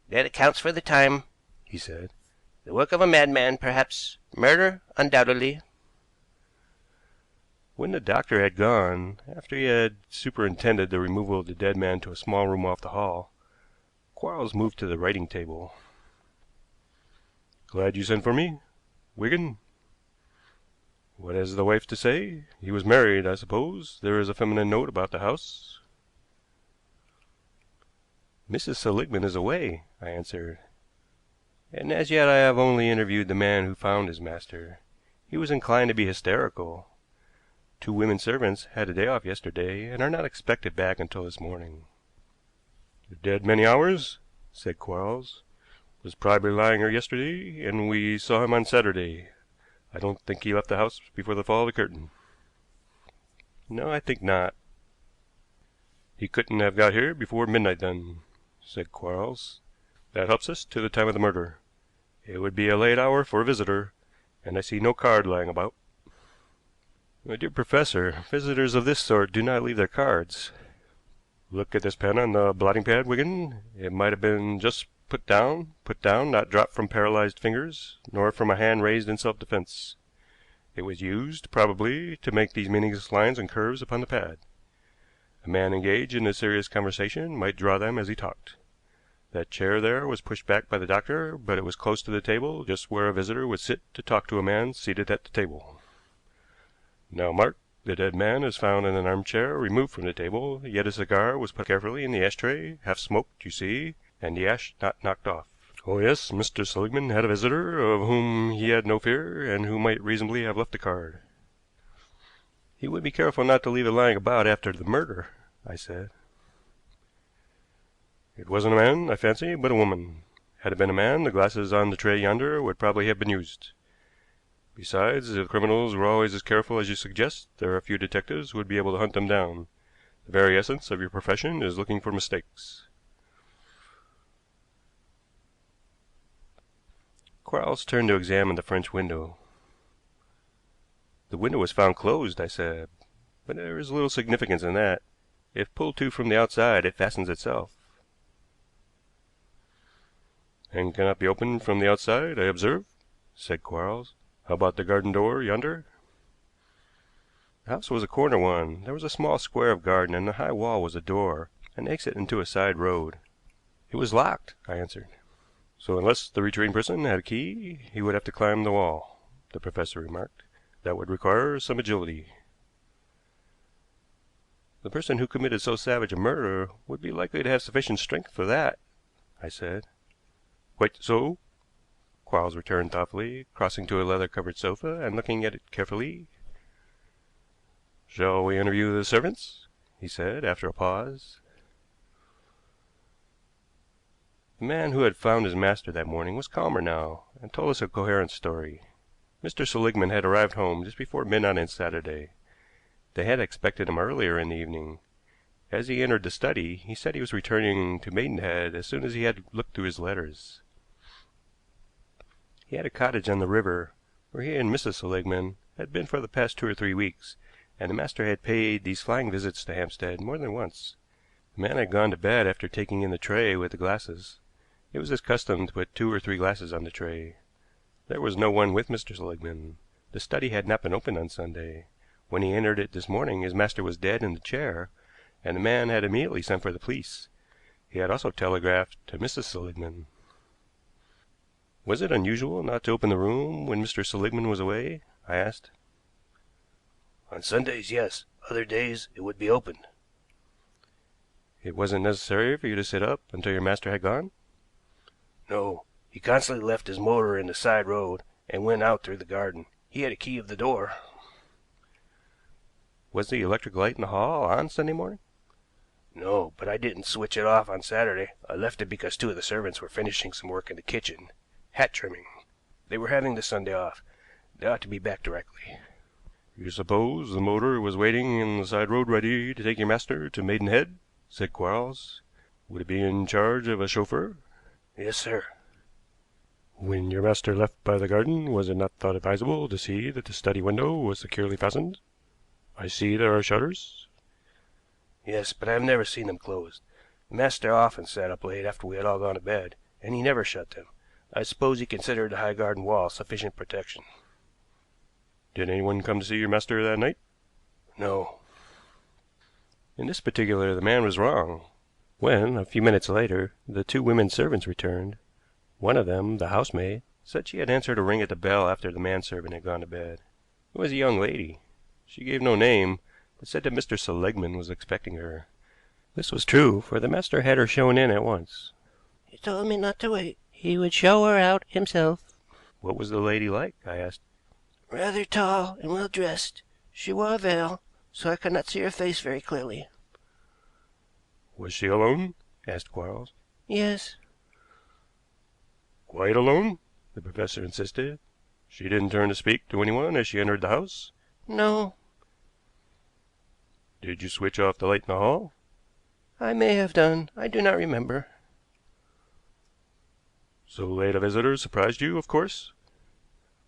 That accounts for the time, He said. the work of a madman, perhaps. Murder, undoubtedly. When the doctor had gone, after he had superintended the removal of the dead man to a small room off the hall, Quarles moved to the writing table. "Glad you sent for me, Wigan. What has the wife to say? He was married, I suppose. There is a feminine note about the house." "Mrs. Seligmann is away," I answered, "and as yet I have only interviewed the man who found his master. He was inclined to be hysterical. 2 women servants had a day off yesterday and are not expected back until this morning." "Dead many hours?" said Quarles. "Was probably lying here yesterday, and we saw him on Saturday. I don't think he left the house before the fall of the curtain." "No, I think not." "He couldn't have got here before midnight, then," said Quarles. "That helps us to the time of the murder. It would be a late hour for a visitor, and I see no card lying about." "My dear professor, visitors of this sort do not leave their cards." "Look at this pen on the blotting pad, Wigan. It might have been just put down, not dropped from paralyzed fingers, nor from a hand raised in self-defense. It was used, probably, to make these meaningless lines and curves upon the pad. A man engaged in a serious conversation might draw them as he talked. That chair there was pushed back by the doctor, but it was close to the table, just where a visitor would sit to talk to a man seated at the table. Now, mark, the dead man is found in an armchair removed from the table, yet a cigar was put carefully in the ashtray, half smoked, you see, and the ash not knocked off. Oh, yes, Mr. Seligmann had a visitor of whom he had no fear, and who might reasonably have left a card." "He would be careful not to leave it lying about after the murder," I said. "It wasn't a man, I fancy, but a woman. Had it been a man, the glasses on the tray yonder would probably have been used. Besides, if the criminals were always as careful as you suggest, there are few detectives who would be able to hunt them down. The very essence of your profession is looking for mistakes." Quarles turned to examine the French window. "The window was found closed," I said, "but there is little significance in that. If pulled to from the outside, it fastens itself." "And cannot be opened from the outside, I observe," said Quarles. "How about the garden door yonder?" "The house was a corner one. There was a small square of garden, and the high wall was a door, an exit into a side road. It was locked," I answered. "So unless the retreating person had a key, he would have to climb the wall," the professor remarked. "That would require some agility." The person who committed so savage a murder would be likely to have sufficient strength for that, I said. Quite so, Quarles returned thoughtfully, crossing to a leather-covered sofa and looking at it carefully. Shall we interview the servants? He said, after a pause. The man who had found his master that morning was calmer now, and told us a coherent story. Mr. Seligmann had arrived home just before midnight on Saturday. They had expected him earlier in the evening. As he entered the study, he said he was returning to Maidenhead as soon as he had looked through his letters. He had a cottage on the river, where he and Mrs. Seligmann had been for the past 2 or 3 weeks, and the master had paid these flying visits to Hampstead more than once. The man had gone to bed after taking in the tray with the glasses. It was his custom to put 2 or 3 glasses on the tray. There was no one with Mr. Seligmann. The study had not been opened on Sunday. When he entered it this morning, his master was dead in the chair, and the man had immediately sent for the police. He had also telegraphed to Mrs. Seligmann. Was it unusual not to open the room when Mr. Seligmann was away? I asked. On Sundays, yes. Other days it would be opened. It wasn't necessary for you to sit up until your master had gone? No. He constantly left his motor in the side road and went out through the garden. He had a key of the door. Was the electric light in the hall on Sunday morning? No, but I didn't switch it off on Saturday. I left it because 2 of the servants were finishing some work in the kitchen. Hat trimming. They were having the Sunday off. They ought to be back directly. You suppose the motor was waiting in the side road ready to take your master to Maidenhead? Said Quarles. Would it be in charge of a chauffeur? Yes, sir. When your master left by the garden, was it not thought advisable to see that the study window was securely fastened? I see there are shutters. Yes, but I have never seen them closed. The master often sat up late after we had all gone to bed, and he never shut them. I suppose he considered the high garden wall sufficient protection. Did anyone come to see your master that night? No. In this particular, the man was wrong. When, a few minutes later, the 2 women servants returned, one of them, the housemaid, said she had answered a ring at the bell after the manservant had gone to bed. It was a young lady. She gave no name, but said that Mr. Seligmann was expecting her. This was true, for the master had her shown in at once. He told me not to wait. He would show her out himself. What was the lady like? I asked. Rather tall and well dressed. She wore a veil, so I could not see her face very clearly. Was she alone? Asked Quarles. Yes. Quite alone? The professor insisted. She didn't turn to speak to anyone as she entered the house? No. Did you switch off the light in the hall? I may have done. I do not remember. So late a visitor surprised you, of course?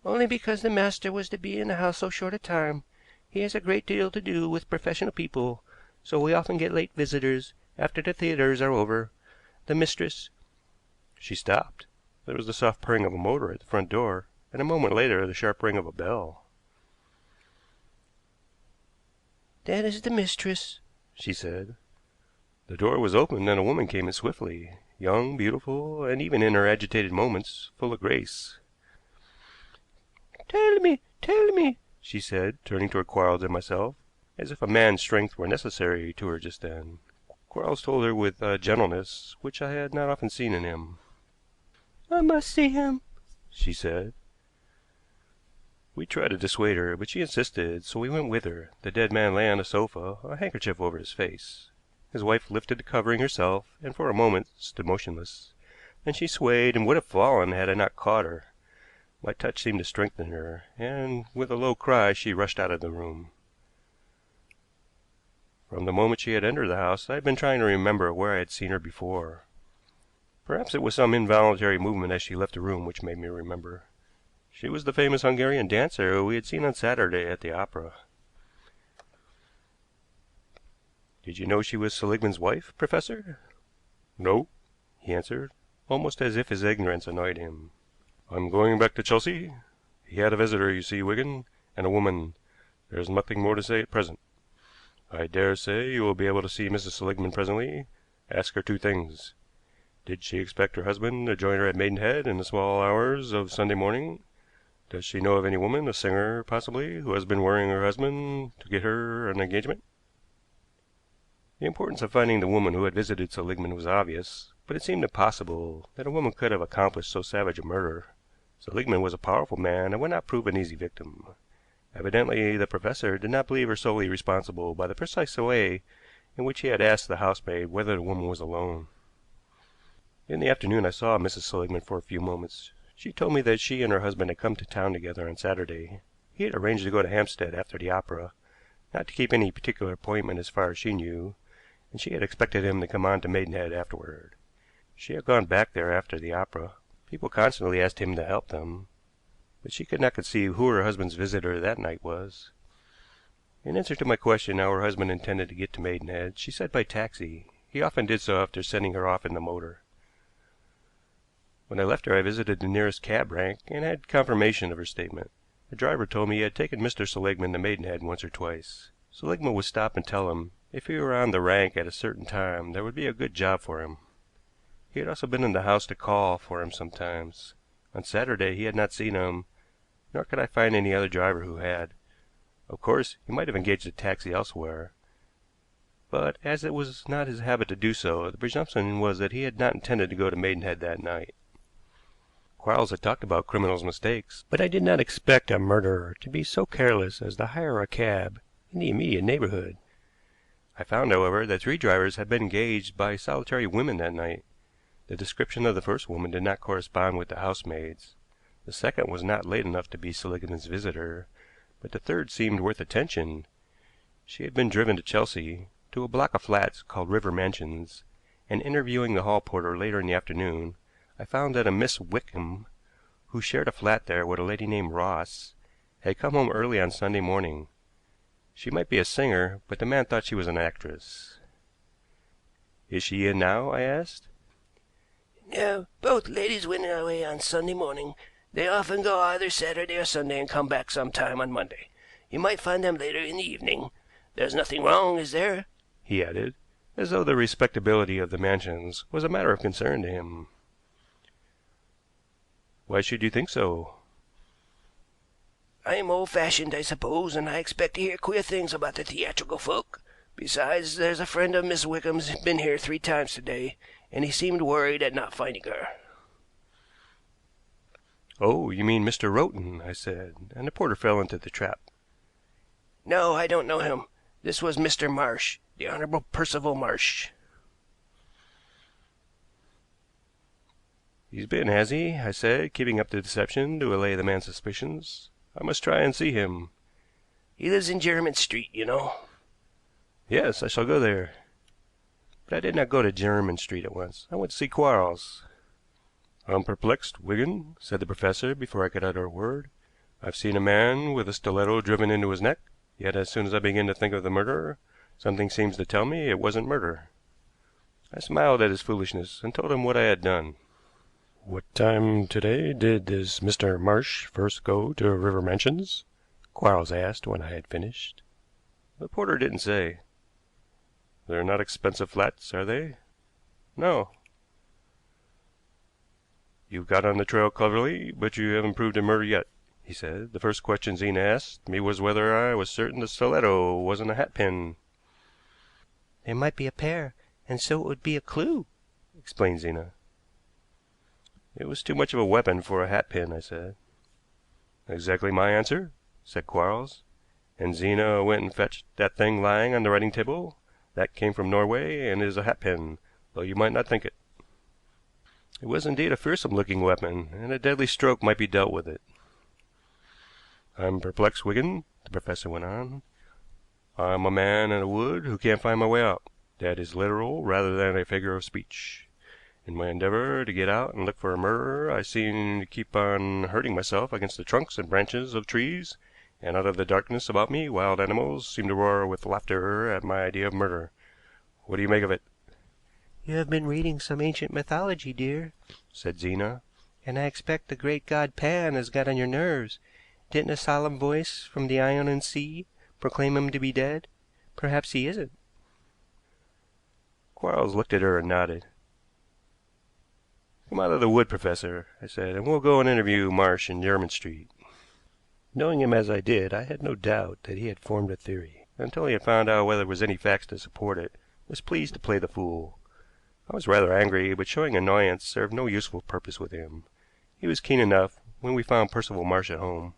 Only because the master was to be in the house so short a time. He has a great deal to do with professional people, so we often get late visitors after the theaters are over. The mistress. She stopped. There was the soft purring of a motor at the front door, and a moment later the sharp ring of a bell. That is the mistress, she said. The door was opened and a woman came in swiftly, young, beautiful, and even in her agitated moments full of grace. Tell me, she said, turning toward Quarles and myself, as if a man's strength were necessary to her just then. Quarles told her with a gentleness which I had not often seen in him. I must see him, she said. We tried to dissuade her, but she insisted, so we went with her. The dead man lay on a sofa, a handkerchief over his face. His wife lifted the covering herself, and for a moment stood motionless. Then she swayed and would have fallen had I not caught her. My touch seemed to strengthen her, and with a low cry she rushed out of the room. From the moment she had entered the house I had been trying to remember where I had seen her before. Perhaps it was some involuntary movement as she left the room which made me remember. She was the famous Hungarian dancer who we had seen on Saturday at the opera. Did you know she was Seligmann's wife, Professor? No, he answered, almost as if his ignorance annoyed him. I'm going back to Chelsea. He had a visitor, you see, Wigan, and a woman. There's nothing more to say at present. I dare say you will be able to see Mrs. Seligmann presently. Ask her 2 things. Did she expect her husband to join her at Maidenhead in the small hours of Sunday morning? Does she know of any woman, a singer possibly, who has been worrying her husband to get her an engagement? The importance of finding the woman who had visited Seligmann was obvious, but it seemed impossible that a woman could have accomplished so savage a murder. Seligmann was a powerful man and would not prove an easy victim. Evidently, the professor did not believe her solely responsible by the precise way in which he had asked the housemaid whether the woman was alone. In the afternoon I saw Mrs. Seligmann for a few moments. She told me that she and her husband had come to town together on Saturday. He had arranged to go to Hampstead after the opera, not to keep any particular appointment as far as she knew, and she had expected him to come on to Maidenhead afterward. She had gone back there after the opera. People constantly asked him to help them, but she could not conceive who her husband's visitor that night was. In answer to my question how her husband intended to get to Maidenhead, she said by taxi. He often did so after sending her off in the motor. When I left her, I visited the nearest cab rank and had confirmation of her statement. The driver told me he had taken Mr. Seligmann to Maidenhead once or twice. Seligmann would stop and tell him if he were on the rank at a certain time there would be a good job for him. He had also been in the house to call for him sometimes. On Saturday he had not seen him, nor could I find any other driver who had. Of course, he might have engaged a taxi elsewhere, but as it was not his habit to do so, the presumption was that he had not intended to go to Maidenhead that night. Quarles had talked about criminals' mistakes, but I did not expect a murderer to be so careless as to hire a cab in the immediate neighborhood. I found, however, that 3 drivers had been engaged by solitary women that night. The description of the first woman did not correspond with the housemaid's. The second was not late enough to be Seligmann's visitor, but the third seemed worth attention. She had been driven to Chelsea, to a block of flats called River Mansions, and interviewing the hall porter later in the afternoon, I found that a Miss Wickham, who shared a flat there with a lady named Ross, had come home early on Sunday morning. She might be a singer, but the man thought she was an actress. "Is she in now?" I asked. No, both ladies went away on Sunday morning. They often go either Saturday or Sunday and come back sometime on Monday. You might find them later in the evening. There's nothing wrong, is there?" he added, as though the respectability of the mansions was a matter of concern to him. "Why should you think so?" "I am old-fashioned, I suppose, and I expect to hear queer things about the theatrical folk. Besides, there's a friend of Miss Wickham's been here 3 times today, and he seemed worried at not finding her." "Oh, you mean Mr. Rowton," I said, and the porter fell into the trap. "No, I don't know him. This was Mr. Marsh, the Honorable Percival Marsh." "He's been, has he?" I said, keeping up the deception to allay the man's suspicions. "I must try and see him." "He lives in Jermyn Street, you know." "Yes, I shall go there." But I did not go to Jermyn Street at once. I went to see Quarles. "I'm perplexed, Wigan," said the professor before I could utter a word. "I've seen a man with a stiletto driven into his neck, yet as soon as I begin to think of the murderer, something seems to tell me it wasn't murder." I smiled at his foolishness and told him what I had done. "What time today did this Mr. Marsh first go to River Mansions?" Quarles asked when I had finished. The porter didn't say. "They're not expensive flats, are they?" "No." "You've got on the trail cleverly, but you haven't proved a murder yet," he said. "The first question Zena asked me was whether I was certain the stiletto wasn't a hatpin." "There might be a pair, and so it would be a clue," explained Zena. "It was too much of a weapon for a hatpin," I said. "Exactly my answer," said Quarles. "And Zena went and fetched that thing lying on the writing table. That came from Norway and is a hatpin, though you might not think it. It was indeed a fearsome-looking weapon, and a deadly stroke might be dealt with it." "I'm perplexed, Wigan," the professor went on. "I'm a man in a wood who can't find my way out. That is literal rather than a figure of speech. In my endeavor to get out and look for a murderer, I seem to keep on hurting myself against the trunks and branches of trees, and out of the darkness about me wild animals seem to roar with laughter at my idea of murder. What do you make of it?" "You have been reading some ancient mythology, dear," said Zena, "and I expect the great god Pan has got on your nerves. Didn't a solemn voice from the Ionian Sea proclaim him to be dead? Perhaps he isn't." Quarles looked at her and nodded. "Come out of the wood, Professor," I said, "and we'll go and interview Marsh in Jermyn Street." Knowing him as I did, I had no doubt that he had formed a theory, until he had found out whether there was any facts to support it, was pleased to play the fool. I was rather angry, but showing annoyance served no useful purpose with him. He was keen enough when we found Percival Marsh at home.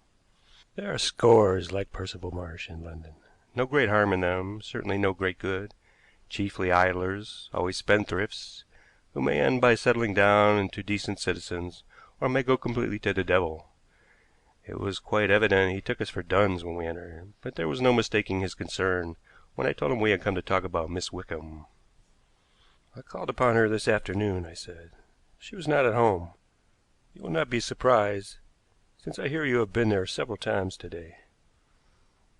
There are scores like Percival Marsh in London. No great harm in them, certainly no great good. Chiefly idlers, always spendthrifts, who may end by settling down into decent citizens, or may go completely to the devil. It was quite evident he took us for duns when we entered, but there was no mistaking his concern when I told him we had come to talk about Miss Wickham. "I called upon her this afternoon," I said. "She was not at home. You will not be surprised, since I hear you have been there several times today."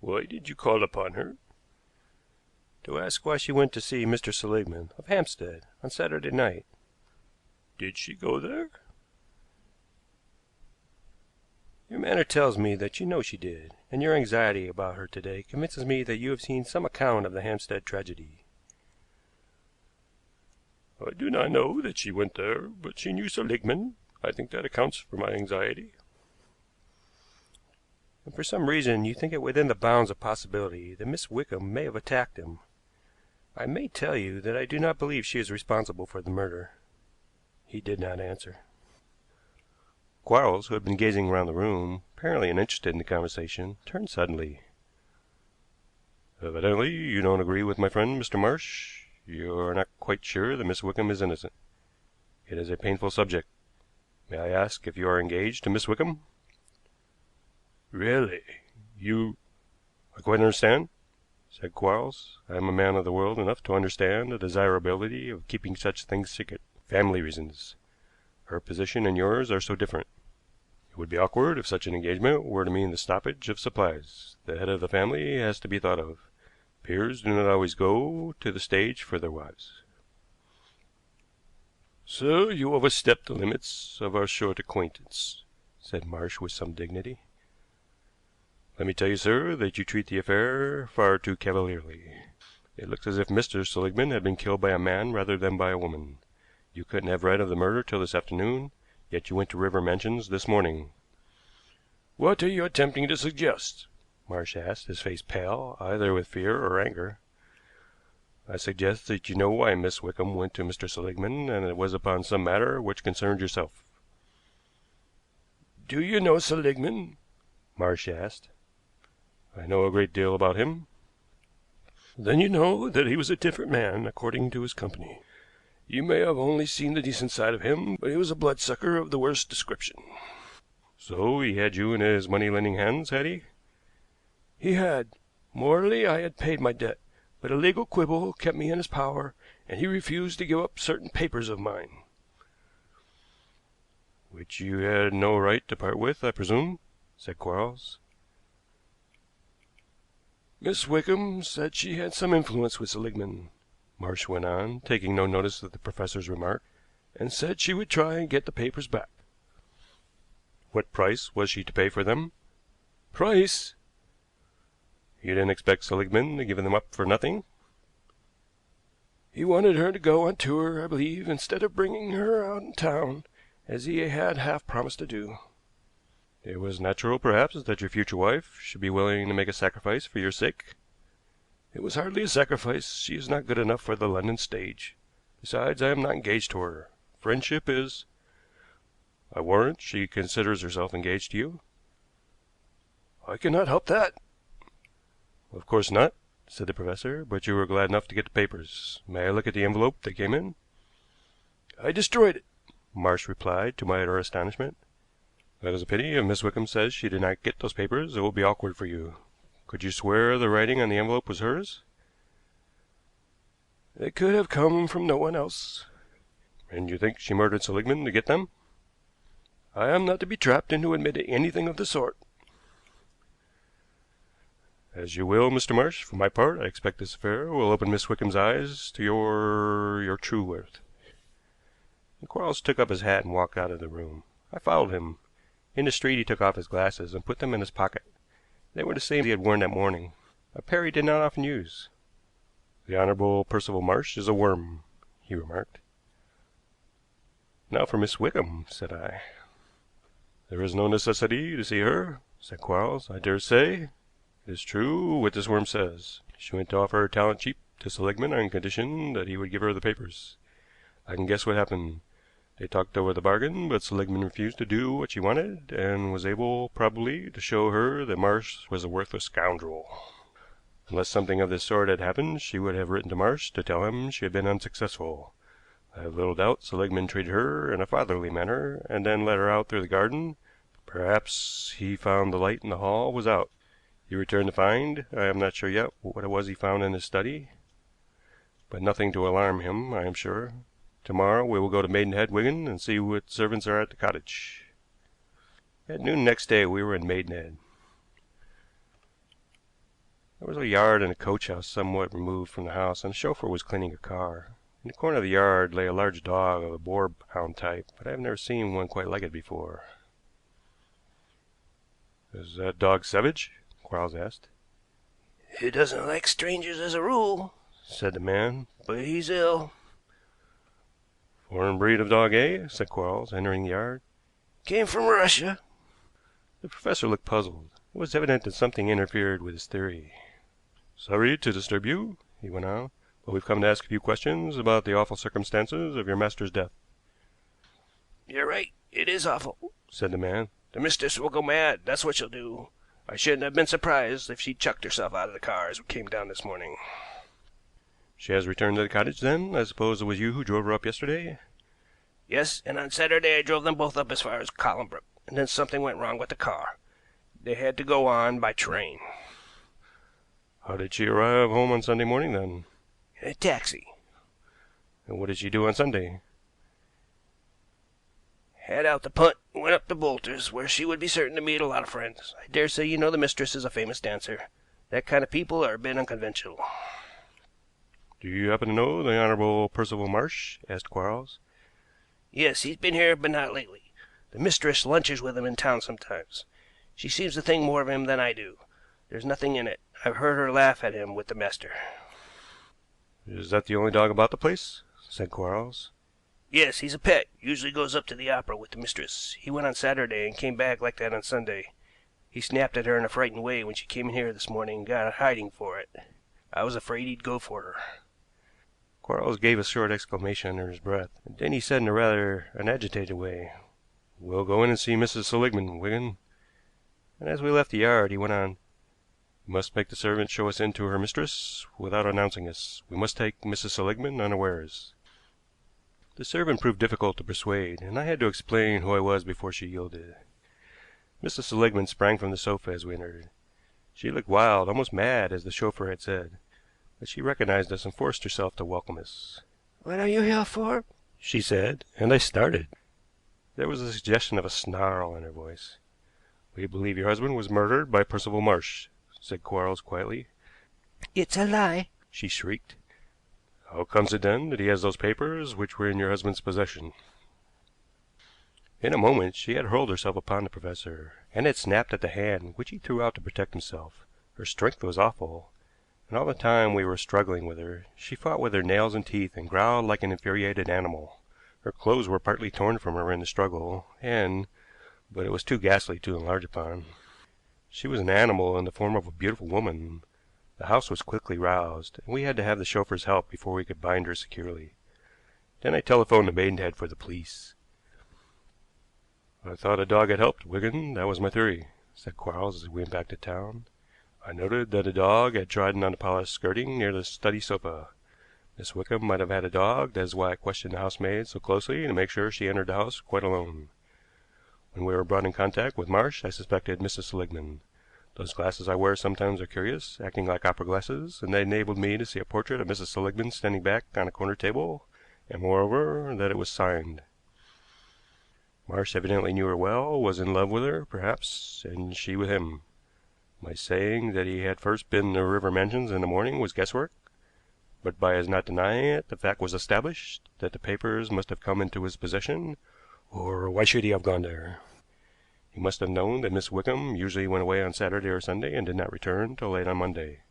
"Why did you call upon her?" "To ask why she went to see Mr. Seligmann, of Hampstead, on Saturday night." "Did she go there?" "Your manner tells me that you know she did, and your anxiety about her today convinces me that you have seen some account of the Hampstead tragedy." "I do not know that she went there, but she knew Seligmann. I think that accounts for my anxiety." "And for some reason you think it within the bounds of possibility that Miss Wickham may have attacked him. I may tell you that I do not believe she is responsible for the murder." He did not answer. Quarles, who had been gazing round the room, apparently uninterested in the conversation, turned suddenly. "Evidently you don't agree with my friend, Mr. Marsh. You are not quite sure that Miss Wickham is innocent. It is a painful subject. May I ask if you are engaged to Miss Wickham?" "Really, you—" "I quite understand," said Quarles. "I am a man of the world enough to understand the desirability of keeping such things secret. Family reasons. Her position and yours are so different. It would be awkward if such an engagement were to mean the stoppage of supplies. The head of the family has to be thought of. Peers do not always go to the stage for their wives." "So you overstep the limits of our short acquaintance," said Marsh with some dignity. "Let me tell you, sir, that you treat the affair far too cavalierly. It looks as if Mr. Seligmann had been killed by a man rather than by a woman. You couldn't have read of the murder till this afternoon, yet you went to River Mansions this morning." "What are you attempting to suggest?" Marsh asked, his face pale, either with fear or anger. "I suggest that you know why Miss Wickham went to Mr. Seligmann, and it was upon some matter which concerned yourself." "Do you know Seligmann?" Marsh asked. "I know a great deal about him." "Then you know that he was a different man according to his company. You may have only seen the decent side of him, but he was a bloodsucker of the worst description." "So he had you in his money-lending hands, had he?" "He had. Morally, I had paid my debt, but a legal quibble kept me in his power, and he refused to give up certain papers of mine." "Which you had no right to part with, I presume?" said Quarles. "Miss Wickham said she had some influence with Seligmann," Marsh went on, taking no notice of the professor's remark, "and said she would try and get the papers back." "What price was she to pay for them?" "Price?" "You didn't expect Seligmann to give them up for nothing?" "He wanted her to go on tour, I believe, instead of bringing her out in town, as he had half promised to do." "It was natural, perhaps, that your future wife should be willing to make a sacrifice for your sake?" "It was hardly a sacrifice. She is not good enough for the London stage. Besides, I am not engaged to her. Friendship is—" "I warrant she considers herself engaged to you." "I cannot help that." "Of course not," said the professor, "but you were glad enough to get the papers. May I look at the envelope they came in?" "I destroyed it," Marsh replied, to my utter astonishment. "That is a pity. If Miss Wickham says she did not get those papers, it will be awkward for you. Could you swear the writing on the envelope was hers?" "It could have come from no one else." "And you think she murdered Seligmann to get them?" "I am not to be trapped into admitting anything of the sort." "As you will, Mr. Marsh. For my part, I expect this affair will open Miss Wickham's eyes to your true worth." And Quarles took up his hat and walked out of the room. I followed him. In the street he took off his glasses and put them in his pocket. They were the same he had worn that morning, a pair he did not often use. "The Honorable Percival Marsh is a worm," he remarked. "Now for Miss Wickham," said I. "There is no necessity to see her," said Quarles. "I dare say it is true what this worm says. She went to offer her talent cheap to Seligmann on condition that he would give her the papers. I can guess what happened. They talked over the bargain, but Seligmann refused to do what she wanted, and was able, probably, to show her that Marsh was a worthless scoundrel. Unless something of this sort had happened, she would have written to Marsh to tell him she had been unsuccessful. I have little doubt Seligmann treated her in a fatherly manner, and then let her out through the garden. Perhaps he found the light in the hall was out. He returned to find, I am not sure yet what it was he found in his study, but nothing to alarm him, I am sure. Tomorrow we will go to Maidenhead, Wigan, and see what servants are at the cottage. At noon next day we were in Maidenhead. There was a yard and a coach house somewhat removed from the house, and a chauffeur was cleaning a car. In the corner of the yard lay a large dog of the boarhound type, but I have never seen one quite like it before. "Is that dog savage?" Quarles asked. "He doesn't like strangers as a rule," said the man, "but he's ill." "Foreign breed of dog, eh?" said Quarles, entering the yard. "Came from Russia." The professor looked puzzled. It was evident that something interfered with his theory. "Sorry to disturb you," he went on, "but we've come to ask a few questions about the awful circumstances of your master's death." "You're right. It is awful," said the man. "The mistress will go mad. That's what she'll do. I shouldn't have been surprised if she chucked herself out of the car as we came down this morning." "She has returned to the cottage, then? I suppose it was you who drove her up yesterday?" "Yes, and on Saturday I drove them both up as far as Colnbrook, and then something went wrong with the car. They had to go on by train." "How did she arrive home on Sunday morning, then?" "In a taxi." "And what did she do on Sunday?" "Had out the punt and went up to Bolter's, where she would be certain to meet a lot of friends. I dare say you know the mistress is a famous dancer. That kind of people are a bit unconventional." "Do you happen to know the Honorable Percival Marsh?" asked Quarles. "Yes, he's been here, but not lately. The mistress lunches with him in town sometimes. She seems to think more of him than I do. There's nothing in it. I've heard her laugh at him with the master." "Is that the only dog about the place?" said Quarles. "Yes, he's a pet. Usually goes up to the opera with the mistress. He went on Saturday and came back like that on Sunday. He snapped at her in a frightened way when she came in here this morning and got hiding for it. I was afraid he'd go for her." Quarles gave a short exclamation under his breath, and then he said in a rather an agitated way, "We'll go in and see Mrs. Seligmann, Wigan." And as we left the yard, he went on, "You must make the servant show us in to her mistress without announcing us. We must take Mrs. Seligmann unawares." The servant proved difficult to persuade, and I had to explain who I was before she yielded. Mrs. Seligmann sprang from the sofa as we entered. She looked wild, almost mad, as the chauffeur had said, but she recognized us and forced herself to welcome us. "What are you here for?" she said, and I started. There was a suggestion of a snarl in her voice. "We believe your husband was murdered by Percival Marsh," said Quarles quietly. "It's a lie," she shrieked. "How comes it, then, that he has those papers which were in your husband's possession?" In a moment she had hurled herself upon the professor, and had snapped at the hand which he threw out to protect himself. Her strength was awful, and all the time we were struggling with her she fought with her nails and teeth and growled like an infuriated animal. Her clothes were partly torn from her in the struggle, but it was too ghastly to enlarge upon. She was an animal in the form of a beautiful woman. The house was quickly roused, and we had to have the chauffeur's help before we could bind her securely. Then I telephoned to Maidenhead for the police. "I thought a dog had helped, Wigan. That was my theory," said Quarles as we went back to town. "I noted that a dog had trodden on the polished skirting near the study sofa. Miss Wickham might have had a dog. That is why I questioned the housemaid so closely to make sure she entered the house quite alone. When we were brought in contact with Marsh, I suspected Mrs. Seligmann. Those glasses I wear sometimes are curious, acting like opera glasses, and they enabled me to see a portrait of Mrs. Seligmann standing back on a corner table, and, moreover, that it was signed. Marsh evidently knew her well, was in love with her, perhaps, and she with him. My saying that he had first been to River Mansions in the morning was guesswork, but by his not denying it, the fact was established that the papers must have come into his possession, or why should he have gone there? He must have known that Miss Wickham usually went away on Saturday or Sunday and did not return till late on Monday.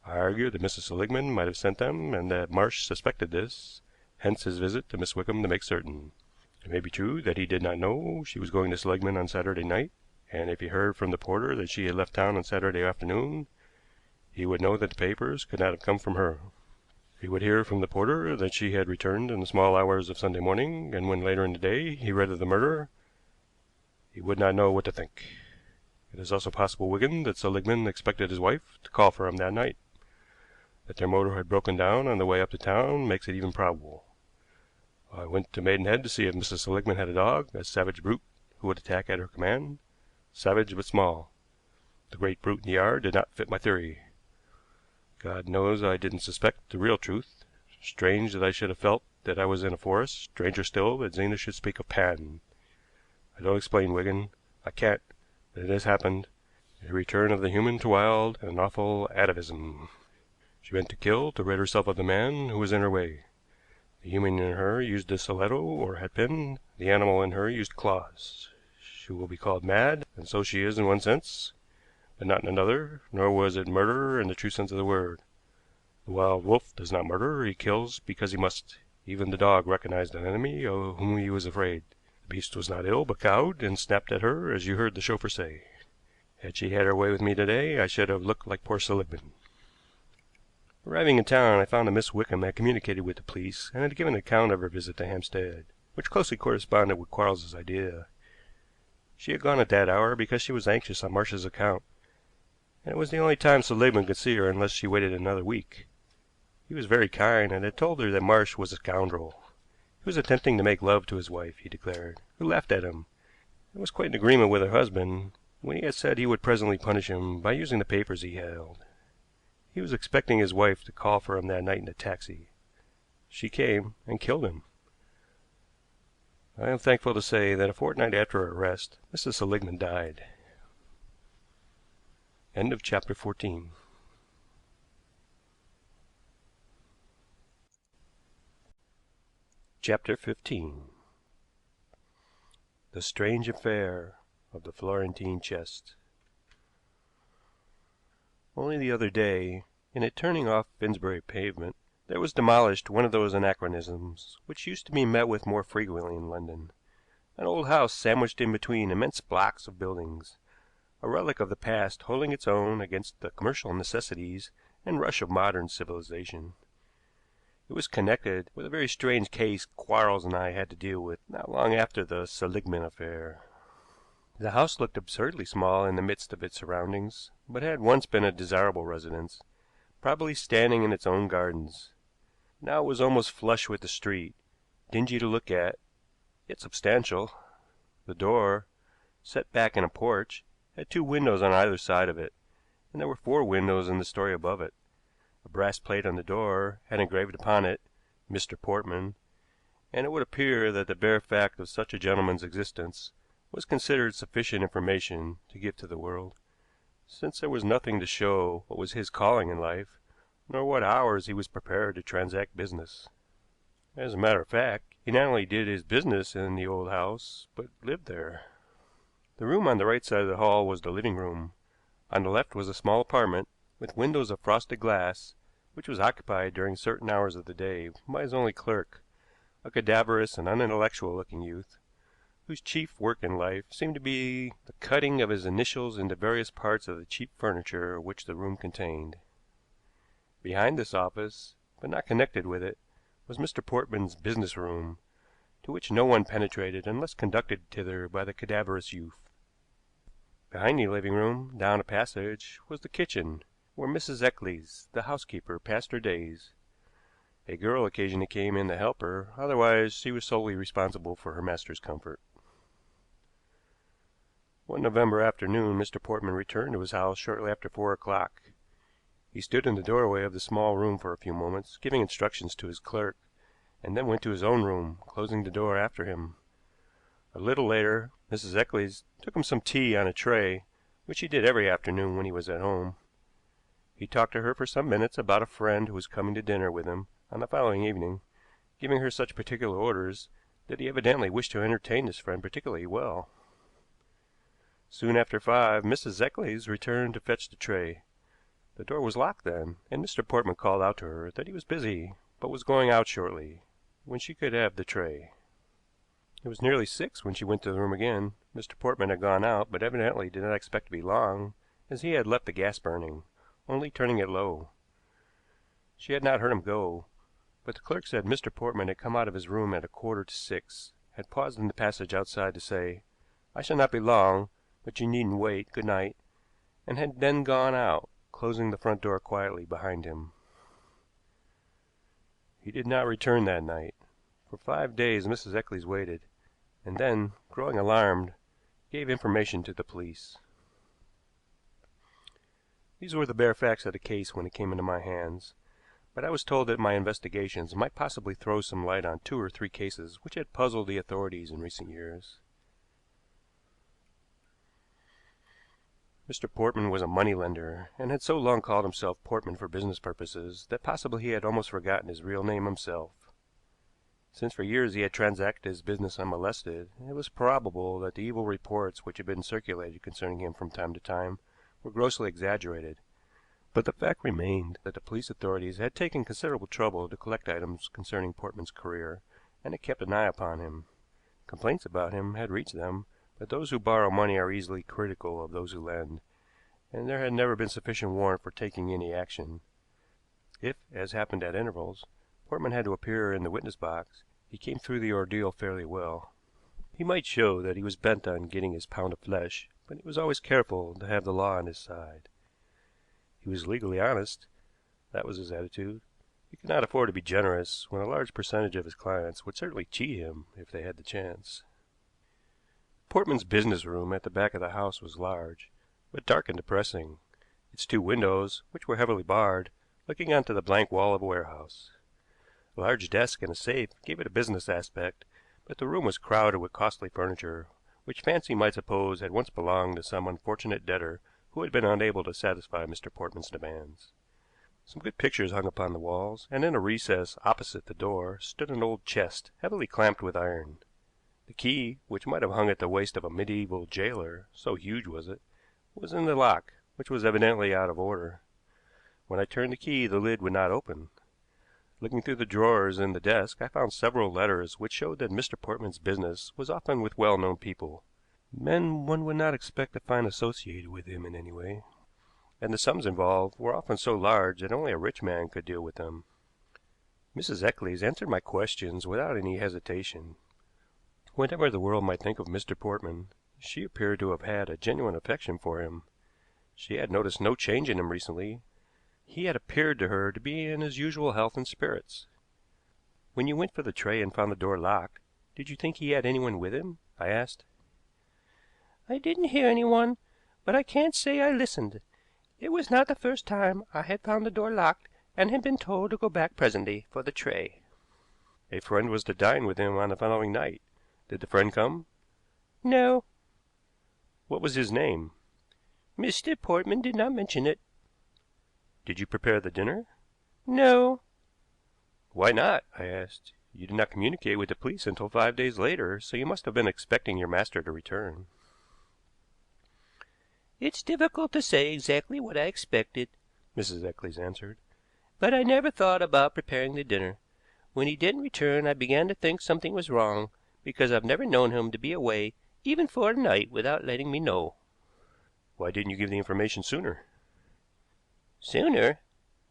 I argued that Mrs. Seligmann might have sent them, and that Marsh suspected this, hence his visit to Miss Wickham to make certain. It may be true that he did not know she was going to Seligmann on Saturday night, and if he heard from the porter that she had left town on Saturday afternoon, he would know that the papers could not have come from her. He would hear from the porter that she had returned in the small hours of Sunday morning, and when later in the day he read of the murder, he would not know what to think. It is also possible, Wigan, that Seligmann expected his wife to call for him that night. That their motor had broken down on the way up to town makes it even probable. I went to Maidenhead to see if Mrs. Seligmann had a dog, a savage brute who would attack at her command, savage but small. The great brute in the yard did not fit my theory. God knows I didn't suspect the real truth. Strange that I should have felt that I was in a forest, stranger still that Zena should speak of Pan. I don't explain, Wigan. I can't, but it has happened. A return of the human to wild, an awful atavism. She meant to kill to rid herself of the man who was in her way. The human in her used a stiletto or hat pin, the animal in her used claws. She will be called mad, and so she is in one sense, but not in another, nor was it murder in the true sense of the word. The wild wolf does not murder, he kills because he must. Even the dog recognized an enemy of whom he was afraid. The beast was not ill, but cowed, and snapped at her, as you heard the chauffeur say. Had she had her way with me today, I should have looked like poor Seligmann. Arriving in town, I found that Miss Wickham had communicated with the police and had given an account of her visit to Hampstead, which closely corresponded with Quarles's idea. She had gone at that hour because she was anxious on Marsh's account, and it was the only time Seligmann could see her unless she waited another week. He was very kind, and had told her that Marsh was a scoundrel. He was attempting to make love to his wife, he declared, who laughed at him, and was quite in agreement with her husband when he had said he would presently punish him by using the papers he held. He was expecting his wife to call for him that night in a taxi. She came and killed him. I am thankful to say that a fortnight after her arrest, Mrs. Seligmann died. End of chapter 14. Chapter 15. The Strange Affair of the Florentine Chest. Only the other day, in a turning off Finsbury pavement, there was demolished one of those anachronisms which used to be met with more frequently in London. An old house sandwiched in between immense blocks of buildings, a relic of the past holding its own against the commercial necessities and rush of modern civilization. It was connected with a very strange case Quarles and I had to deal with not long after the Seligmann affair. The house looked absurdly small in the midst of its surroundings, but had once been a desirable residence, probably standing in its own gardens. Now it was almost flush with the street, dingy to look at, yet substantial. The door, set back in a porch, had two windows on either side of it, and there were four windows in the story above it. A brass plate on the door had engraved upon it "Mr. Portman," and it would appear that the bare fact of such a gentleman's existence was considered sufficient information to give to the world, since there was nothing to show what was his calling in life, nor what hours he was prepared to transact business. As a matter of fact, he not only did his business in the old house, but lived there. The room on the right side of the hall was the living room. On the left was a small apartment, with windows of frosted glass, which was occupied during certain hours of the day by his only clerk, a cadaverous and unintellectual-looking youth, whose chief work in life seemed to be the cutting of his initials into various parts of the cheap furniture which the room contained. Behind this office, but not connected with it, was Mr. Portman's business room, to which no one penetrated unless conducted thither by the cadaverous youth. Behind the living room, down a passage, was the kitchen, where Mrs. Eccles, the housekeeper, passed her days. A girl occasionally came in to help her, otherwise she was solely responsible for her master's comfort. One November afternoon Mr. Portman returned to his house shortly after 4 o'clock. He stood in the doorway of the small room for a few moments, giving instructions to his clerk, and then went to his own room, closing the door after him. A little later Mrs. Eccles took him some tea on a tray, which she did every afternoon when he was at home. He talked to her for some minutes about a friend who was coming to dinner with him on the following evening, giving her such particular orders that he evidently wished to entertain this friend particularly well. Soon after 5 Mrs. Eccles returned to fetch the tray. The door was locked then, and Mr. Portman called out to her that he was busy, but was going out shortly, when she could have the tray. It was nearly 6 when she went to the room again. Mr. Portman had gone out, but evidently did not expect to be long, as he had left the gas burning, only turning it low. She had not heard him go, but the clerk said Mr. Portman had come out of his room at 5:45, had paused in the passage outside to say, "I shall not be long, but you needn't wait. Good night," and had then gone out, closing the front door quietly behind him. He did not return that night. For 5 days Mrs. Eccles waited, and then, growing alarmed, gave information to the police. These were the bare facts of the case when it came into my hands, but I was told that my investigations might possibly throw some light on 2 or 3 cases which had puzzled the authorities in recent years. Mr. Portman was a moneylender, and had so long called himself Portman for business purposes that possibly he had almost forgotten his real name himself. Since for years he had transacted his business unmolested, it was probable that the evil reports which had been circulated concerning him from time to time were grossly exaggerated, but the fact remained that the police authorities had taken considerable trouble to collect items concerning Portman's career, and had kept an eye upon him. Complaints about him had reached them, but those who borrow money are easily critical of those who lend, and there had never been sufficient warrant for taking any action. If, as happened at intervals, Portman had to appear in the witness box, he came through the ordeal fairly well. He might show that he was bent on getting his pound of flesh, but he was always careful to have the law on his side. He was legally honest. That was his attitude. He could not afford to be generous when a large percentage of his clients would certainly cheat him if they had the chance. Portman's business room at the back of the house was large, but dark and depressing, its 2 windows, which were heavily barred, looking onto the blank wall of a warehouse. A large desk and a safe gave it a business aspect, but the room was crowded with costly furniture, which fancy might suppose had once belonged to some unfortunate debtor who had been unable to satisfy Mr. Portman's demands. Some good pictures hung upon the walls, and in a recess opposite the door stood an old chest heavily clamped with iron. The key, which might have hung at the waist of a medieval jailer, so huge was it, was in the lock, which was evidently out of order. When I turned the key, the lid would not open. Looking through the drawers in the desk, I found several letters which showed that Mr. Portman's business was often with well-known people, men one would not expect to find associated with him in any way, and the sums involved were often so large that only a rich man could deal with them. Mrs. Eccles answered my questions without any hesitation. Whatever the world might think of Mr. Portman, she appeared to have had a genuine affection for him. She had noticed no change in him recently. He had appeared to her to be in his usual health and spirits. "When you went for the tray and found the door locked, did you think he had anyone with him?" I asked. "I didn't hear anyone, but I can't say I listened. It was not the first time I had found the door locked and had been told to go back presently for the tray." A friend was to dine with him on the following night. Did the friend come? "No." What was his name? "Mr. Portman did not mention it." Did you prepare the dinner? "No." Why not?" I asked. "You did not communicate with the police until 5 days later, so you must have been expecting your master to return." "It's difficult to say exactly what I expected," Mrs. Eccles answered. "but I never thought about preparing the dinner. When he didn't return, I began to think something was wrong, because I've never known him to be away, even for a night, without letting me know." "Why didn't you give the information sooner?" "Sooner?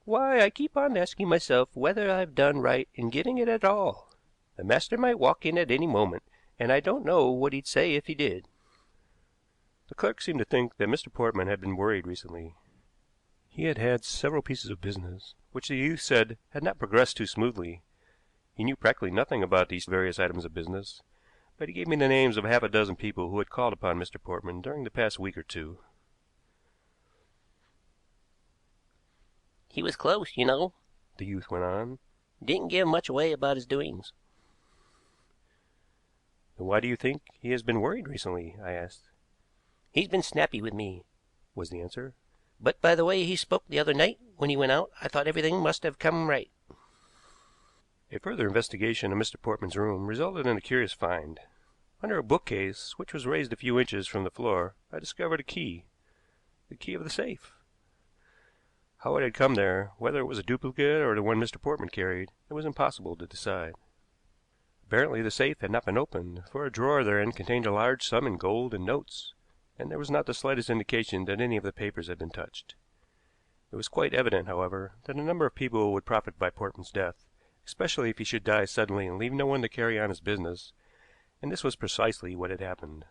Why, I keep on asking myself whether I've done right in giving it at all. The master might walk in at any moment, and I don't know what he'd say if he did." The clerk seemed to think that Mr. Portman had been worried recently. He had had several pieces of business, which the youth said had not progressed too smoothly. He knew practically nothing about these various items of business, but he gave me the names of half a dozen people who had called upon Mr. Portman during the past week or 2. "He was close, you know," The youth went on. "Didn't give much away about his doings." "Then why do you think he has been worried recently?" I asked. "He's been snappy with me," Was the answer. "but by the way he spoke the other night when he went out, I thought everything must have come right." A further investigation of Mr. Portman's room resulted in a curious find. Under a bookcase, which was raised a few inches from the floor, I discovered a key, the key of the safe. How it had come there, whether it was a duplicate or the one Mr. Portman carried, it was impossible to decide. Apparently the safe had not been opened, for a drawer therein contained a large sum in gold and notes, and there was not the slightest indication that any of the papers had been touched. It was quite evident, however, that a number of people would profit by Portman's death, especially if he should die suddenly and leave no one to carry on his business, and this was precisely what had happened.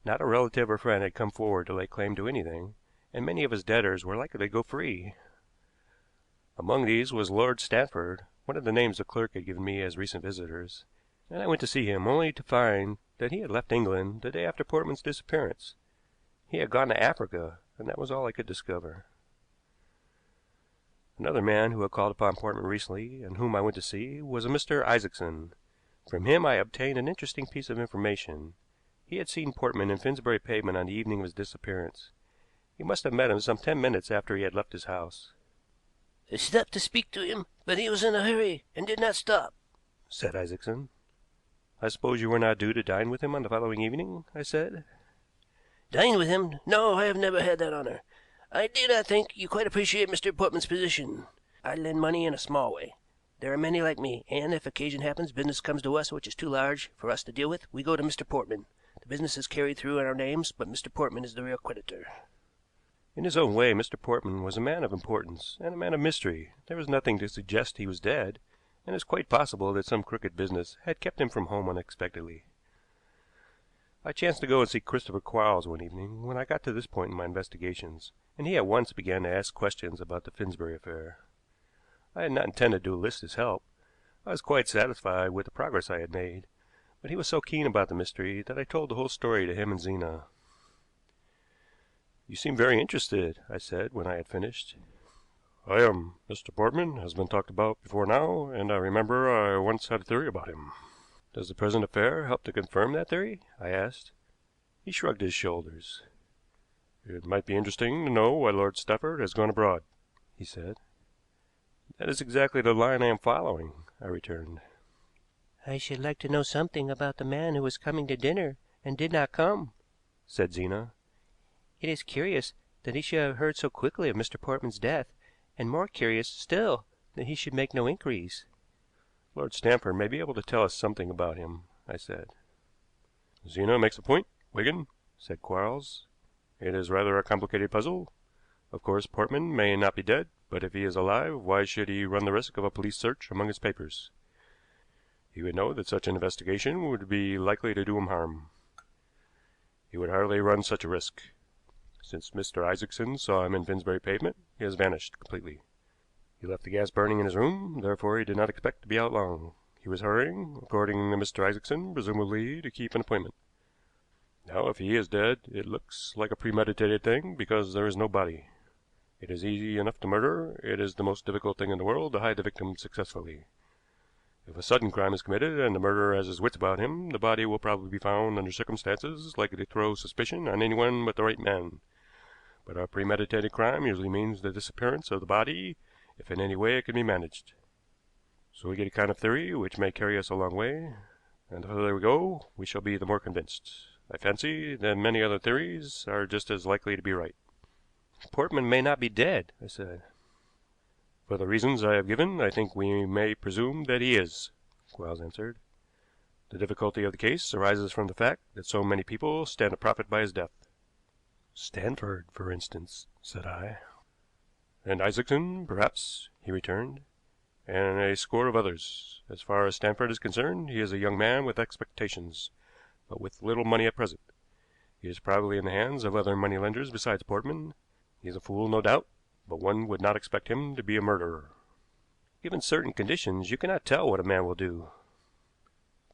Not a relative or friend had come forward to lay claim to anything, and many of his debtors were likely to go free. Among these was Lord Stanford, one of the names the clerk had given me as recent visitors, and I went to see him only to find that he had left England the day after Portman's disappearance. He had gone to Africa, and that was all I could discover. Another man who had called upon Portman recently, and whom I went to see, was a Mr. Isaacson. From him I obtained an interesting piece of information. He had seen Portman in Finsbury Pavement on the evening of his disappearance. He must have met him some 10 minutes after he had left his house. "I stopped to speak to him, but he was in a hurry and did not stop," said Isaacson. "I suppose you were not due to dine with him on the following evening?" I said. "Dine with him? No, I have never had that honor. I do not think you quite appreciate Mr. Portman's position. I lend money in a small way. There are many like me, and if occasion happens business comes to us which is too large for us to deal with, we go to Mr. Portman. The business is carried through in our names, but Mr. Portman is the real creditor." In his own way, Mr. Portman was a man of importance and a man of mystery. There was nothing to suggest he was dead, and it was quite possible that some crooked business had kept him from home unexpectedly. I chanced to go and see Christopher Quarles one evening when I got to this point in my investigations, and he at once began to ask questions about the Finsbury affair. I had not intended to enlist his help. I was quite satisfied with the progress I had made, but he was so keen about the mystery that I told the whole story to him and Zena. "You seem very interested," I said when I had finished. "I am. Mr. Portman has been talked about before now, and I remember I once had a theory about him." "Does the present affair help to confirm that theory?" I asked. He shrugged his shoulders. "It might be interesting to know why Lord Stanford has gone abroad," he said. "That is exactly the line I am following," I returned. "I should like to know something about the man who was coming to dinner and did not come," said Zena. "It is curious that he should have heard so quickly of Mr. Portman's death, and more curious still that he should make no inquiries." "Lord Stanford may be able to tell us something about him," I said. "Zena makes a point, Wigan," said Quarles. "It is rather a complicated puzzle. Of course, Portman may not be dead, but if he is alive, why should he run the risk of a police search among his papers? He would know that such an investigation would be likely to do him harm. He would hardly run such a risk. Since Mr. Isaacson saw him in Finsbury Pavement, he has vanished completely. He left the gas burning in his room, therefore he did not expect to be out long. He was hurrying, according to Mr. Isaacson, presumably to keep an appointment. Now, if he is dead, it looks like a premeditated thing because there is no body. It is easy enough to murder. It is the most difficult thing in the world to hide the victim successfully. If a sudden crime is committed and the murderer has his wits about him, the body will probably be found under circumstances likely to throw suspicion on anyone but the right man. But a premeditated crime usually means the disappearance of the body if in any way it can be managed. So we get a kind of theory which may carry us a long way, and the further we go, we shall be the more convinced. I fancy that many other theories are just as likely to be right." "Portman may not be dead," I said. "For the reasons I have given, I think we may presume that he is," Quarles answered. "The difficulty of the case arises from the fact that so many people stand to profit by his death." Stanford, for instance, said I. "And Isaacson, perhaps," he returned, "and a score of others. As far as Stanford is concerned, he is a young man with expectations, but with little money at present. He is probably in the hands of other money lenders besides Portman. He is a fool, no doubt, but one would not expect him to be a murderer." "Given certain conditions, you cannot tell what a man will do."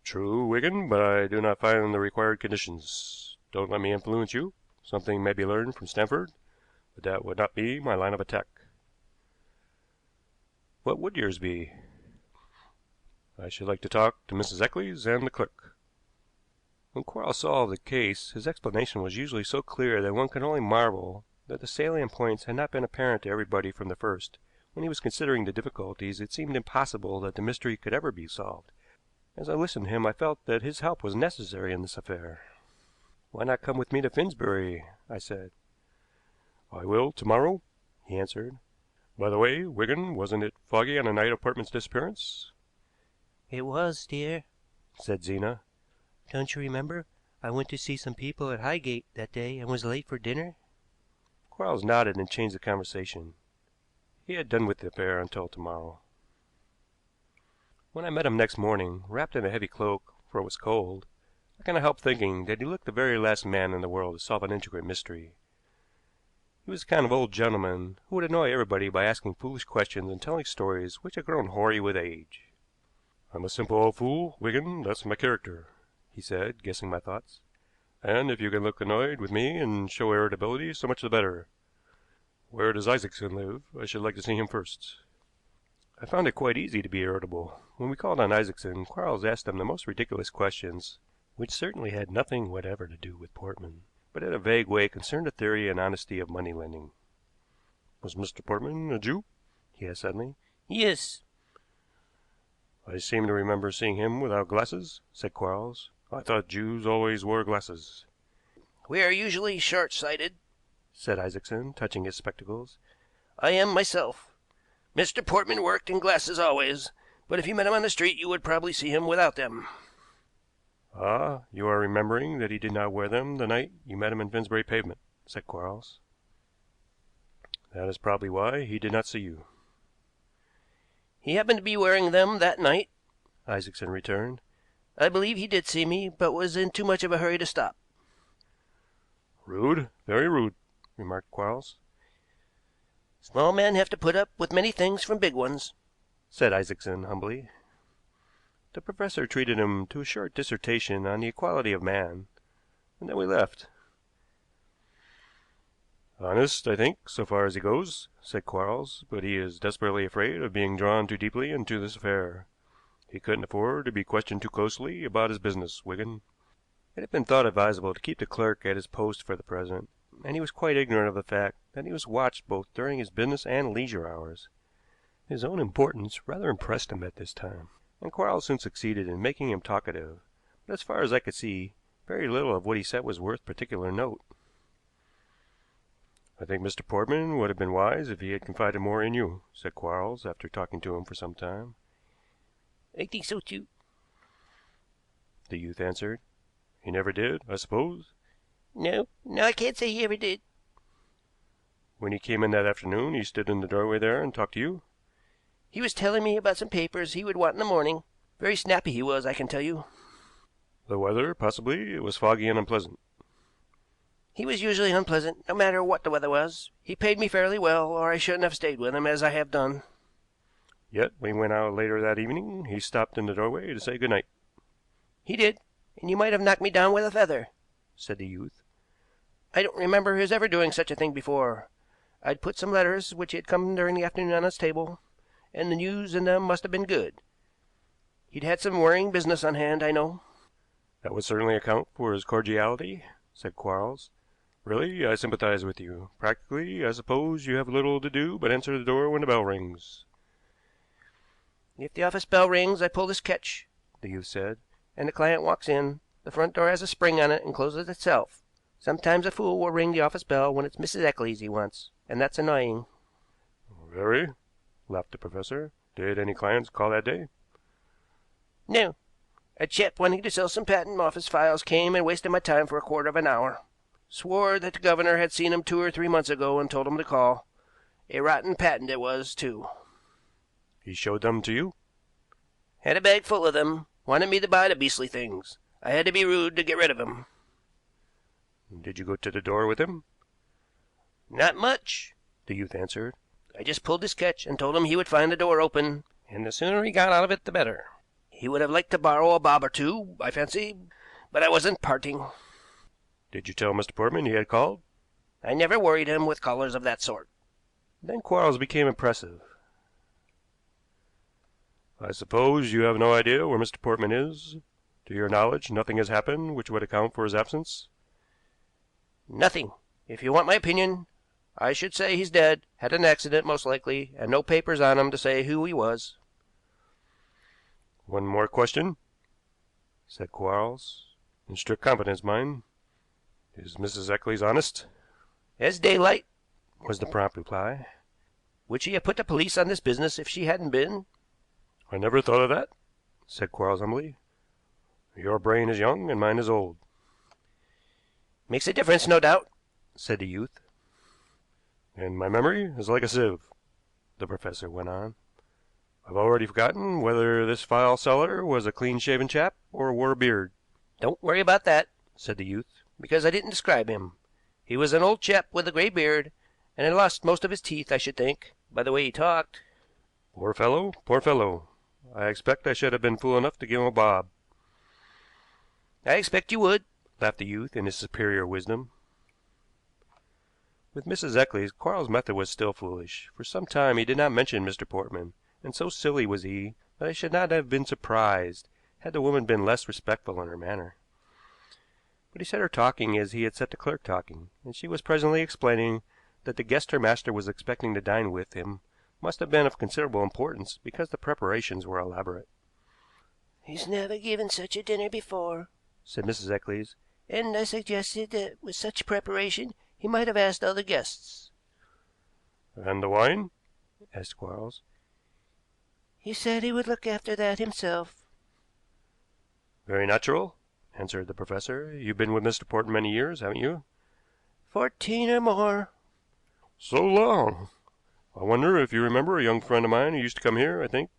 "True, Wigan, but I do not find the required conditions. Don't let me influence you. Something may be learned from Stanford, but that would not be my line of attack." "What would yours be?" "I should like to talk to Mrs. Eccles and the clerk." When Quarles solved the case, his explanation was usually so clear that one could only marvel that the salient points had not been apparent to everybody from the first. When he was considering the difficulties, it seemed impossible that the mystery could ever be solved. As I listened to him, I felt that his help was necessary in this affair. "Why not come with me to Finsbury?" I said. "I will tomorrow," he answered. "By the way, Wigan, wasn't it foggy on the night of Portman's disappearance?" "It was, dear," said Zena. "Don't you remember? I went to see some people at Highgate that day and was late for dinner." Quarles nodded and changed the conversation. he had done with the affair until tomorrow. When I met him next morning, wrapped in a heavy cloak, for it was cold, I cannot help thinking that he looked the very last man in the world to solve an intricate mystery. He was the kind of old gentleman who would annoy everybody by asking foolish questions and telling stories which had grown hoary with age. "I'm a simple old fool, Wigan, that's my character," he said, guessing my thoughts. "And if you can look annoyed with me and show irritability, so much the better. Where does Isaacson live? I should like to see him first." I found it quite easy to be irritable. When we called on Isaacson, Quarles asked him the most ridiculous questions, which certainly had nothing whatever to do with Portman, but in a vague way concerned the theory and honesty of money lending. "Was Mr. Portman a Jew?" he asked suddenly. Yes. "I seem to remember seeing him without glasses," said Quarles. "I thought Jews always wore glasses." We are usually short-sighted, said Isaacson, touching his spectacles. I am myself. Mr. Portman worked in glasses always, but if you met him on the street you would probably see him without them. "Ah, you are remembering that he did not wear them the night you met him in Finsbury Pavement," said Quarles. "That is probably why he did not see you." He happened to be wearing them that night, Isaacson returned. I believe he did see me, but was in too much of a hurry to stop. "Rude, very rude," remarked Quarles. Small men have to put up with many things from big ones, said Isaacson humbly. The professor treated him to a short dissertation on the equality of man, and then we left. "Honest, I think, so far as he goes," said Quarles, "but he is desperately afraid of being drawn too deeply into this affair. He couldn't afford to be questioned too closely about his business, Wigan." It had been thought advisable to keep the clerk at his post for the present, and he was quite ignorant of the fact that he was watched both during his business and leisure hours. His own importance rather impressed him at this time, and Quarles soon succeeded in making him talkative, but as far as I could see, very little of what he said was worth particular note. "I think Mr. Portman would have been wise if he had confided more in you," said Quarles, after talking to him for some time. I think so too. The youth answered. "He never did, I suppose?" No, I can't say he ever did. "When he came in that afternoon, he stood in the doorway there and talked to you?" He was telling me about some papers he would want in the morning. Very snappy he was, I can tell you. "The weather, possibly. It was foggy and unpleasant." He was usually unpleasant, no matter what the weather was. He paid me fairly well, or I shouldn't have stayed with him, as I have done. "Yet, when he went out later that evening, he stopped in the doorway to say good night." He did, and you might have knocked me down with a feather," said the youth. "I don't remember his ever doing such a thing before. I'd put some letters which had come during the afternoon on his table, and the news in them must have been good. He'd had some worrying business on hand, I know." "That would certainly account for his cordiality," said Quarles. "Really, I sympathize with you. Practically, I suppose you have little to do but answer the door when the bell rings." "If the office bell rings, I pull this catch," the youth said, "and the client walks in. The front door has a spring on it and closes itself. Sometimes a fool will ring the office bell when it's Mrs. Eccles he wants, and that's annoying." "Very," laughed the professor. "Did any clients call that day?" "No. A chap wanting to sell some patent office files came and wasted my time for a quarter of an hour. Swore that the governor had seen him 2 or 3 months ago and told him to call. A rotten patent it was, too." "He showed them to you?" "Had a bag full of them. Wanted me to buy the beastly things. I had to be rude to get rid of him." "Did you go to the door with him?" "Not much," the youth answered. "I just pulled his catch and told him he would find the door open, and the sooner he got out of it the better. He would have liked to borrow a bob or two, I fancy, but I wasn't parting." "Did you tell Mr. Portman he had called?" "I never worried him with callers of that sort." Then Quarles became impressive. "I suppose you have no idea where Mr. Portman is? To your knowledge, nothing has happened which would account for his absence?" "Nothing. If you want my opinion, I should say he's dead, had an accident most likely, and no papers on him to say who he was." "One more question," said Quarles. "In strict confidence, mind. Is Mrs. Eccles honest?" "As daylight," was the prompt reply. "Would she have put the police on this business if she hadn't been?" "I never thought of that," said Quarles humbly. "Your brain is young and mine is old." "Makes a difference, no doubt," said the youth. "And my memory is like a sieve." the professor went on. I've already forgotten whether this file seller was a clean-shaven chap or wore a beard. Don't worry about that, said the youth, because I didn't describe him. He was an old chap with a gray beard, and had lost most of his teeth, I should think, by the way he talked. Poor fellow, poor fellow. I expect I should have been fool enough to give him a bob. I expect you would, Laughed the youth in his superior wisdom. With Mrs. Eccles, Quarles' method was still foolish. For some time he did not mention Mr. Portman, and so silly was he that I should not have been surprised had the woman been less respectful in her manner. But he set her talking as he had set the clerk talking, and she was presently explaining that the guest her master was expecting to dine with him must have been of considerable importance because the preparations were elaborate. "He's never given such a dinner before," said Mrs. Eccles, "and I suggested that with such preparation he might have asked other guests." And the wine? Asked Quarles. "He said he would look after that himself." Very natural, answered the professor. You've been with Mr. Portman many years, haven't you? 14 or more. So long! I wonder if you remember a young friend of mine who used to come here, I think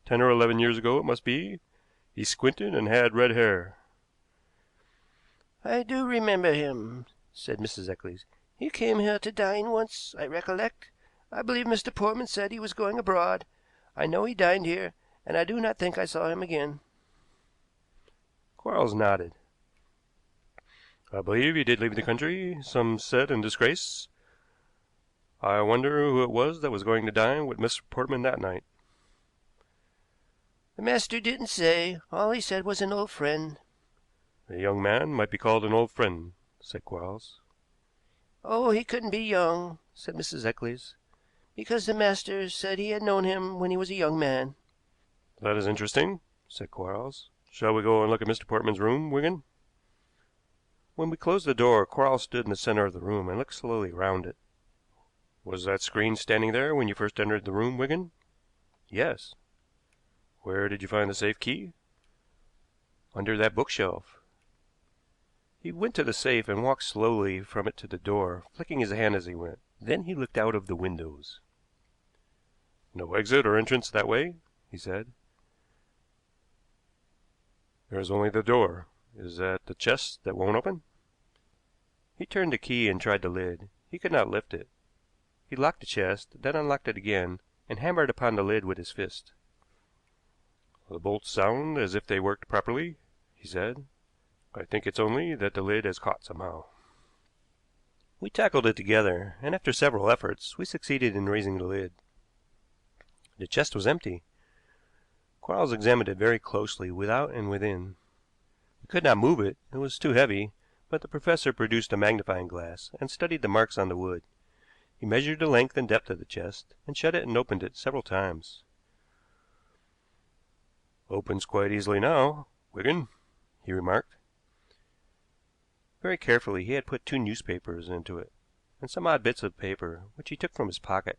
10 or 11 years ago it must be. He squinted and had red hair. "I do remember him," said Mrs. Eccles. "He came here to dine once, I recollect. I believe Mr. Portman said he was going abroad. I know he dined here, and I do not think I saw him again." Quarles nodded. I believe he did leave the country, some said in disgrace. I wonder who it was that was going to dine with Mr. Portman that night. "The master didn't say. All he said was an old friend." A young man might be called an old friend, said Quarles. "Oh, he couldn't be young," said Mrs. Eccles, "because the master said he had known him when he was a young man." That is interesting, said Quarles. Shall we go and look at Mr. Portman's room, Wigan? When we closed the door, Quarles stood in the center of the room and looked slowly round it. Was that screen standing there when you first entered the room, Wigan? Yes. Where did you find the safe key? Under that bookshelf. He went to the safe and walked slowly from it to the door, flicking his hand as he went. Then he looked out of the windows. No exit or entrance that way, he said. There is only the door. Is that the chest that won't open? He turned the key and tried the lid. He could not lift it. He locked the chest, then unlocked it again, and hammered upon the lid with his fist. The bolts sound as if they worked properly, he said. I think it's only that the lid has caught somehow. We tackled it together, and after several efforts we succeeded in raising the lid. The chest was empty. Quarles examined it very closely, without and within. We could not move it, it was too heavy, but the professor produced a magnifying glass and studied the marks on the wood. He measured the length and depth of the chest, and shut it and opened it several times. Opens quite easily now, Wigan, he remarked. Very carefully he had put 2 newspapers into it, and some odd bits of paper, which he took from his pocket.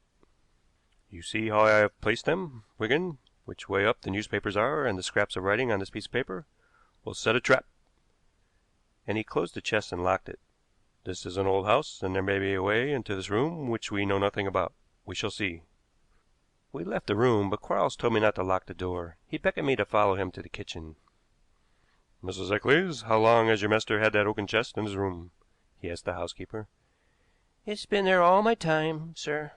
You see how I have placed them, Wigan, which way up the newspapers are, and the scraps of writing on this piece of paper will set a trap. And he closed the chest and locked it. This is an old house, and there may be a way into this room which we know nothing about. We shall see. We left the room, but Quarles told me not to lock the door. He beckoned me to follow him to the kitchen. Mrs. Eccles, how long has your master had that oaken chest in his room? He asked the housekeeper. "It's been there all my time, sir."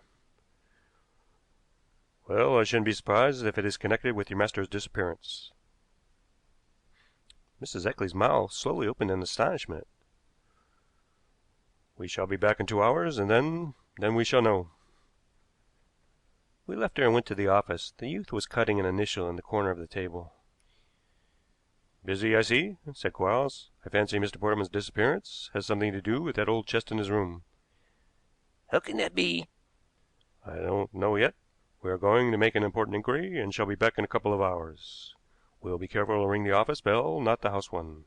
Well, I shouldn't be surprised if it is connected with your master's disappearance. Mrs. Eccles' mouth slowly opened in astonishment. We shall be back in 2 hours, and then we shall know. We left her and went to the office. The youth was cutting an initial in the corner of the table. Busy, I see, said Quarles. I fancy Mr. Portman's disappearance has something to do with that old chest in his room. "How can that be?" I don't know yet. We are going to make an important inquiry, and shall be back in a couple of hours. We'll be careful to ring the office bell, not the house one.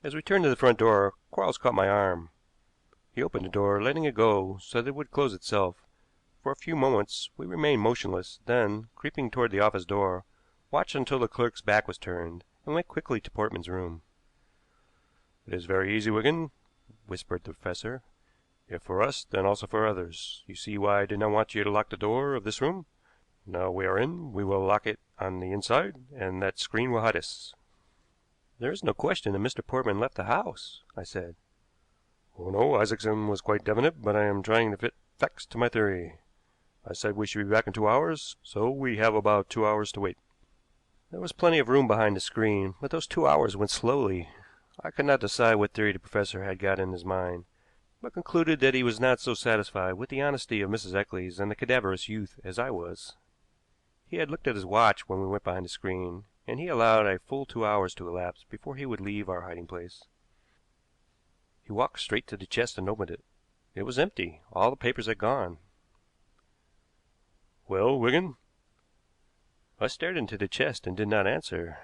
As we turned to the front door, Quarles caught my arm. He opened the door, letting it go so that it would close itself. For a few moments we remained motionless, then, creeping toward the office door, watched until the clerk's back was turned, and went quickly to Portman's room. It is very easy, Wigan, whispered the professor. If for us, then also for others. You see why I did not want you to lock the door of this room? Now we are in, we will lock it on the inside, and that screen will hide us." "There is no question that Mr. Portman left the house," I said. "Oh, no, Isaacson was quite definite, but I am trying to fit facts to my theory. I said we should be back in 2 hours, so we have about 2 hours to wait." There was plenty of room behind the screen, but those 2 hours went slowly. I could not decide what theory the professor had got in his mind, but concluded that he was not so satisfied with the honesty of Mrs. Eccles and the cadaverous youth as I was. He had looked at his watch when we went behind the screen, and he allowed a full 2 hours to elapse before he would leave our hiding place. He walked straight to the chest and opened it. It was empty. All the papers had gone. "Well, Wigan?" I stared into the chest and did not answer.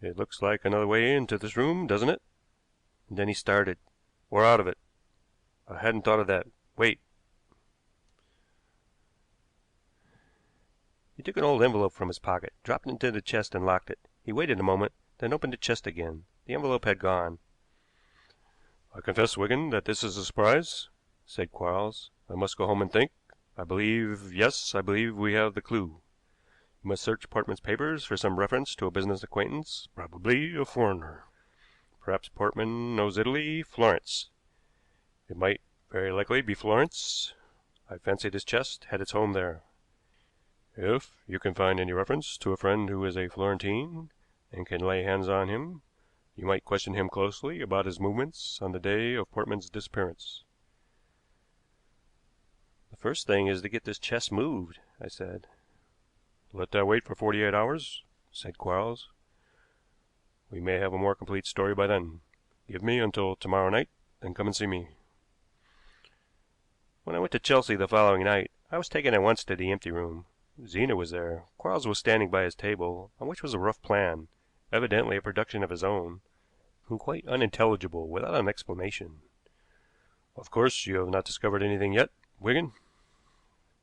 "It looks like another way into this room, doesn't it?" And then he started. "We're out of it. I hadn't thought of that. Wait." He took an old envelope from his pocket, dropped it into the chest, and locked it. He waited a moment, then opened the chest again. The envelope had gone. "I confess, Wigan, that this is a surprise," said Quarles. "I must go home and think. I believe we have the clue. You must search Portman's papers for some reference to a business acquaintance, probably a foreigner. Perhaps Portman knows Italy, Florence. It might very likely be Florence. I fancy this chest had its home there. If you can find any reference to a friend who is a Florentine and can lay hands on him, you might question him closely about his movements on the day of Portman's disappearance." "The first thing is to get this chest moved," I said. "Let that wait for 48 hours," said Quarles. "We may have a more complete story by then. Give me until tomorrow night, then come and see me." When I went to Chelsea the following night, I was taken at once to the empty room. Zena was there. Quarles was standing by his table, on which was a rough plan, evidently a production of his own, and quite unintelligible without an explanation. "Of course, you have not discovered anything yet, Wigan?"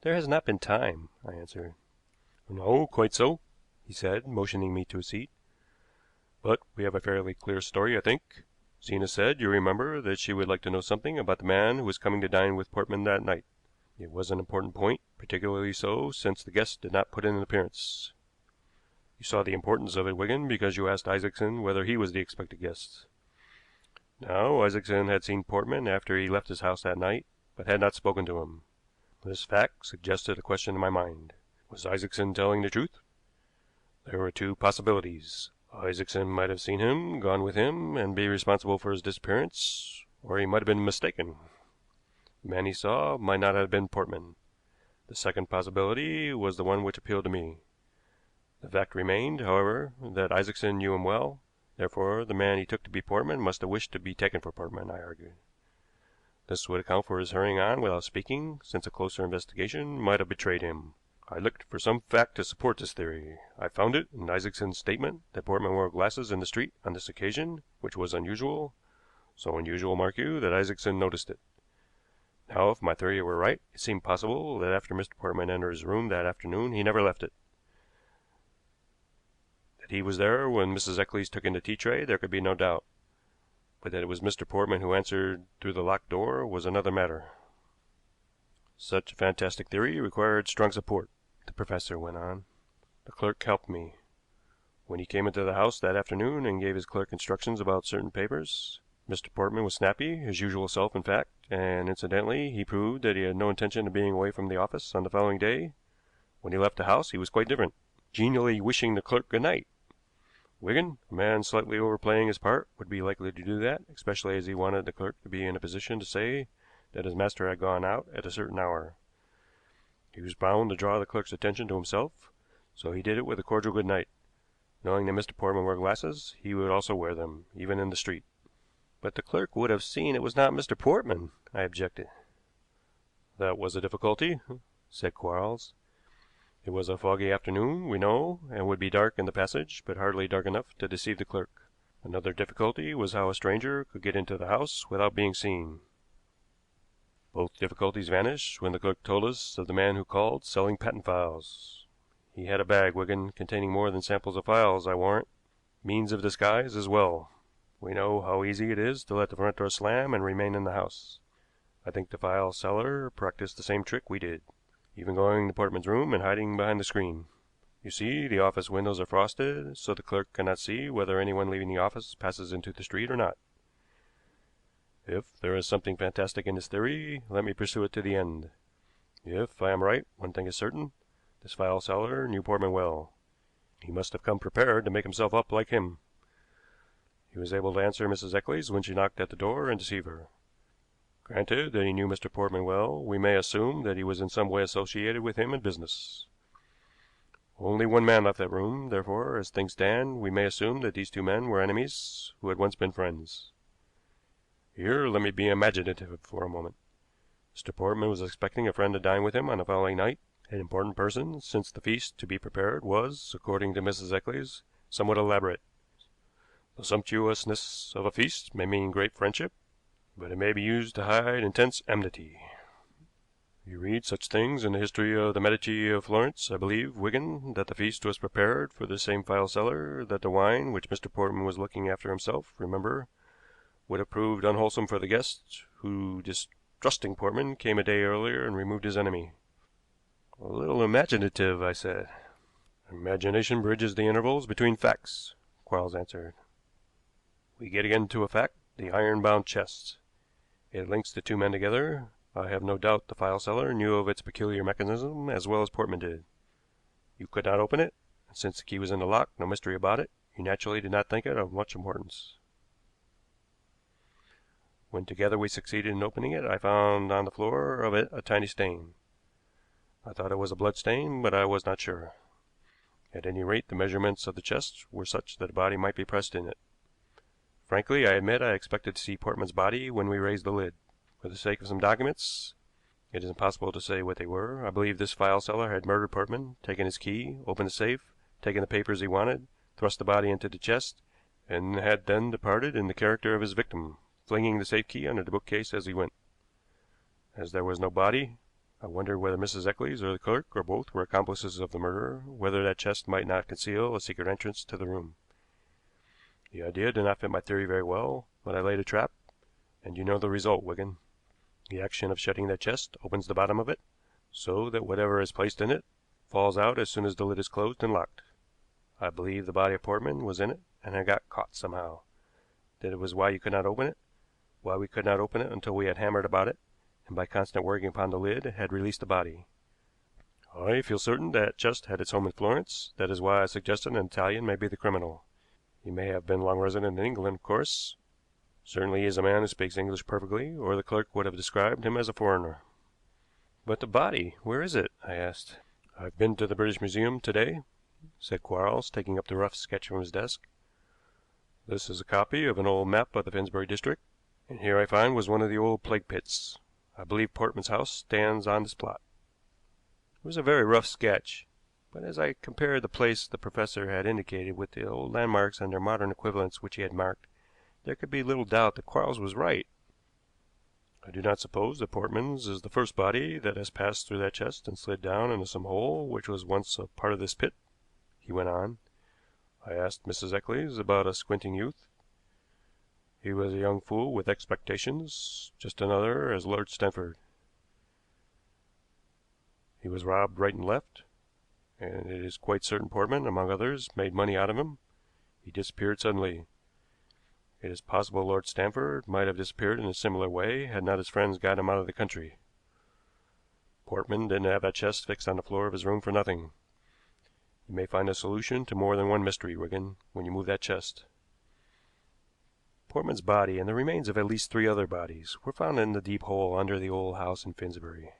"There has not been time," I answered. "No, quite so," he said, motioning me to a seat. "But we have a fairly clear story, I think. Zena said, you remember, that she would like to know something about the man who was coming to dine with Portman that night. It was an important point, particularly so since the guest did not put in an appearance. You saw the importance of it, Wigan, because you asked Isaacson whether he was the expected guest. Now, Isaacson had seen Portman after he left his house that night, but had not spoken to him. This fact suggested a question in my mind. Was Isaacson telling the truth? There were two possibilities. Isaacson might have seen him, gone with him, and be responsible for his disappearance, or he might have been mistaken. The man he saw might not have been Portman. The second possibility was the one which appealed to me. The fact remained, however, that Isaacson knew him well, therefore the man he took to be Portman must have wished to be taken for Portman, I argued. This would account for his hurrying on without speaking, since a closer investigation might have betrayed him. I looked for some fact to support this theory. I found it in Isaacson's statement that Portman wore glasses in the street on this occasion, which was unusual, so unusual, mark you, that Isaacson noticed it. Now, if my theory were right, it seemed possible that after Mr. Portman entered his room that afternoon he never left it. That he was there when Mrs. Eccles took in the tea tray there could be no doubt, but that it was Mr. Portman who answered through the locked door was another matter. Such a fantastic theory required strong support, the professor went on. The clerk helped me. When he came into the house that afternoon and gave his clerk instructions about certain papers, Mr. Portman was snappy, his usual self, in fact, and incidentally he proved that he had no intention of being away from the office on the following day. When he left the house he was quite different, genially wishing the clerk good night. Wigan, a man slightly overplaying his part, would be likely to do that, especially as he wanted the clerk to be in a position to say that his master had gone out at a certain hour. He was bound to draw the clerk's attention to himself, so he did it with a cordial good night. Knowing that Mr. Portman wore glasses, he would also wear them, even in the street. But the clerk would have seen it was not Mr. Portman, I objected. That was a difficulty, said Quarles. It was a foggy afternoon, we know, and would be dark in the passage, but hardly dark enough to deceive the clerk. Another difficulty was how a stranger could get into the house without being seen. Both difficulties vanished when the clerk told us of the man who called selling patent files. He had a bag, Wigan, containing more than samples of files, I warrant. Means of disguise as well. We know how easy it is to let the front door slam and remain in the house. I think the file seller practiced the same trick we did, even going to Portman's room and hiding behind the screen. You see, the office windows are frosted, so the clerk cannot see whether anyone leaving the office passes into the street or not. If there is something fantastic in this theory, let me pursue it to the end. If I am right, one thing is certain. This file seller knew Portman well. He must have come prepared to make himself up like him. He was able to answer Mrs. Eccles when she knocked at the door and deceive her. Granted that he knew Mr. Portman well, we may assume that he was in some way associated with him in business. Only one man left that room, therefore, as things stand, we may assume that these two men were enemies who had once been friends. Here, let me be imaginative for a moment. Mr. Portman was expecting a friend to dine with him on the following night, an important person, since the feast to be prepared was, according to Mrs. Eccles, somewhat elaborate. The sumptuousness of a feast may mean great friendship, but it may be used to hide intense enmity. You read such things in the history of the Medici of Florence, I believe, Wigan, that the feast was prepared for the same file seller, that the wine which Mr. Portman was looking after himself, remember, would have proved unwholesome for the guest, who, distrusting Portman, came a day earlier and removed his enemy. A little imaginative, I said. Imagination bridges the intervals between facts, Quarles answered. We get again to a fact, the iron-bound chest. It links the two men together. I have no doubt the file seller knew of its peculiar mechanism as well as Portman did. You could not open it, and since the key was in the lock, no mystery about it, you naturally did not think it of much importance. When together we succeeded in opening it, I found on the floor of it a tiny stain. I thought it was a blood stain, but I was not sure. At any rate, the measurements of the chest were such that a body might be pressed in it. Frankly, I admit I expected to see Portman's body when we raised the lid. For the sake of some documents, it is impossible to say what they were. I believe this file seller had murdered Portman, taken his key, opened the safe, taken the papers he wanted, thrust the body into the chest, and had then departed in the character of his victim, flinging the safe key under the bookcase as he went. As there was no body, I wondered whether Mrs. Eccles or the clerk or both were accomplices of the murderer, whether that chest might not conceal a secret entrance to the room. The idea did not fit my theory very well, but I laid a trap, and you know the result, Wigan. The action of shutting that chest opens the bottom of it, so that whatever is placed in it falls out as soon as the lid is closed and locked. I believe the body of Portman was in it and had got caught somehow. That was why you could not open it, why we could not open it until we had hammered about it, and by constant working upon the lid had released the body. I feel certain that chest had its home in Florence. That is why I suggested an Italian may be the criminal. He may have been long resident in England, of course. Certainly he is a man who speaks English perfectly, or the clerk would have described him as a foreigner. But the body, where is it? I asked. I've been to the British Museum today, said Quarles, taking up the rough sketch from his desk. This is a copy of an old map of the Finsbury district, and here I find was one of the old plague pits. I believe Portman's house stands on this plot. It was a very rough sketch, but as I compared the place the professor had indicated with the old landmarks and their modern equivalents which he had marked, there could be little doubt that Quarles was right. I do not suppose that Portman's is the first body that has passed through that chest and slid down into some hole which was once a part of this pit, he went on. I asked Mrs. Eccles about a squinting youth. He was a young fool with expectations, just another as Lord Stanford. He was robbed right and left, and it is quite certain Portman, among others, made money out of him. He disappeared suddenly. It is possible Lord Stanford might have disappeared in a similar way had not his friends got him out of the country. Portman didn't have that chest fixed on the floor of his room for nothing. You may find a solution to more than one mystery, Wigan, when you move that chest. Portman's body and the remains of at least 3 other bodies were found in the deep hole under the old house in Finsbury.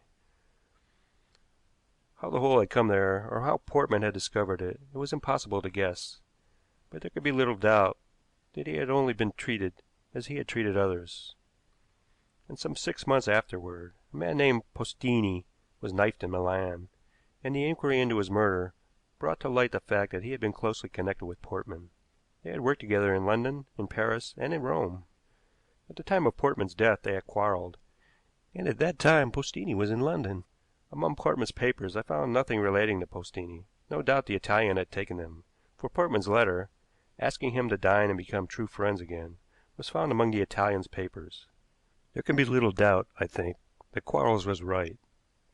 How the hole had come there, or how Portman had discovered it, it was impossible to guess, but there could be little doubt that he had only been treated as he had treated others. And some 6 months afterward, a man named Postini was knifed in Milan, and the inquiry into his murder brought to light the fact that he had been closely connected with Portman. They had worked together in London, in Paris, and in Rome. At the time of Portman's death they had quarreled, and at that time Postini was in London. Among Portman's papers I found nothing relating to Postini. No doubt the Italian had taken them, for Portman's letter, asking him to dine and become true friends again, was found among the Italian's papers. There can be little doubt, I think, that Quarles was right.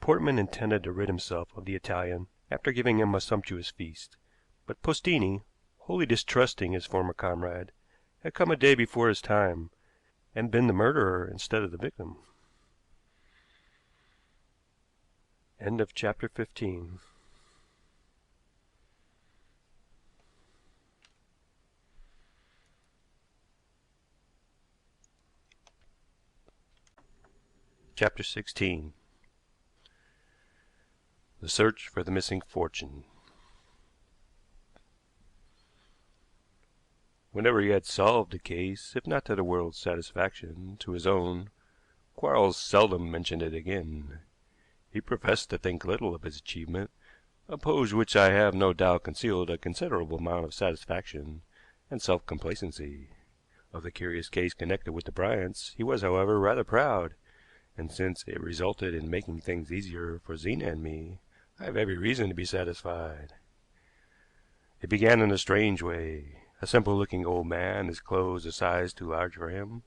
Portman intended to rid himself of the Italian after giving him a sumptuous feast, but Postini, wholly distrusting his former comrade, had come a day before his time, and been the murderer instead of the victim. End of chapter 15. Chapter 16. The search for the missing fortune. Whenever he had solved the case, if not to the world's satisfaction, to his own, Quarles seldom mentioned it again. He professed to think little of his achievement, a pose which I have no doubt concealed a considerable amount of satisfaction and self-complacency. Of the curious case connected with the Bryants he was, however, rather proud, and since it resulted in making things easier for Zena and me, I have every reason to be satisfied. It began in a strange way. A simple-looking old man, his clothes a size too large for him,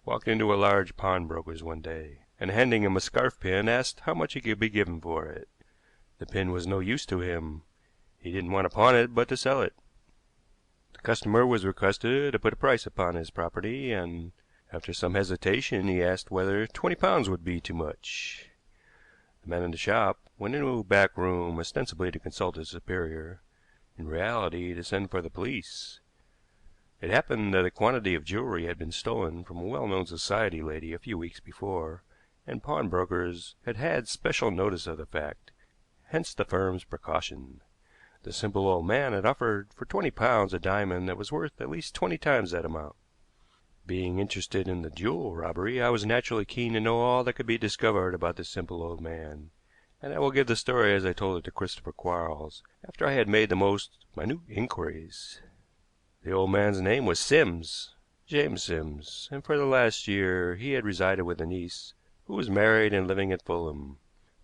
walked into a large pawnbroker's one day, and handing him a scarf pin, asked how much he could be given for it. The pin was no use to him. He didn't want to pawn it, but to sell it. The customer was requested to put a price upon his property, and after some hesitation he asked whether £20 would be too much. The man in the shop went into a back room ostensibly to consult his superior, in reality to send for the police. It happened that a quantity of jewelry had been stolen from a well-known society lady a few weeks before, and pawnbrokers had had special notice of the fact, hence the firm's precaution. The simple old man had offered for £20 a diamond that was worth at least 20 times that amount. Being interested in the jewel robbery, I was naturally keen to know all that could be discovered about this simple old man, and I will give the story as I told it to Christopher Quarles, after I had made the most minute inquiries. The old man's name was Sims, James Sims, and for the last year he had resided with a niece who was married and living at Fulham.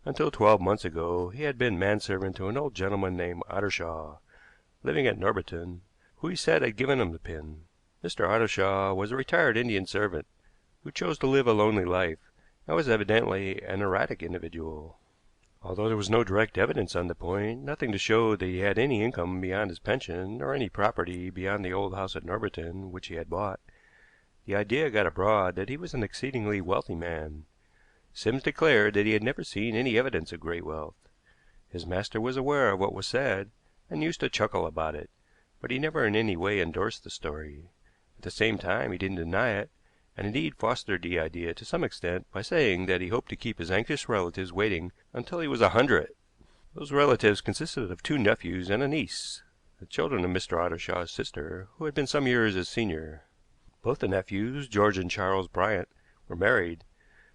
Until 12 months ago he had been manservant to an old gentleman named Ottershaw, living at Norbiton, who he said had given him the pin. Mr. Ottershaw was a retired Indian servant who chose to live a lonely life, and was evidently an erratic individual. Although there was no direct evidence on the point, nothing to show that he had any income beyond his pension, or any property beyond the old house at Norbiton which he had bought, the idea got abroad that he was an exceedingly wealthy man. Sims declared that he had never seen any evidence of great wealth. His master was aware of what was said, and used to chuckle about it, but he never in any way endorsed the story. At the same time he didn't deny it, and indeed fostered the idea to some extent by saying that he hoped to keep his anxious relatives waiting until he was 100. Those relatives consisted of 2 nephews and a niece, the children of Mr. Ottershaw's sister, who had been some years his senior. Both the nephews, George and Charles Bryant, were married.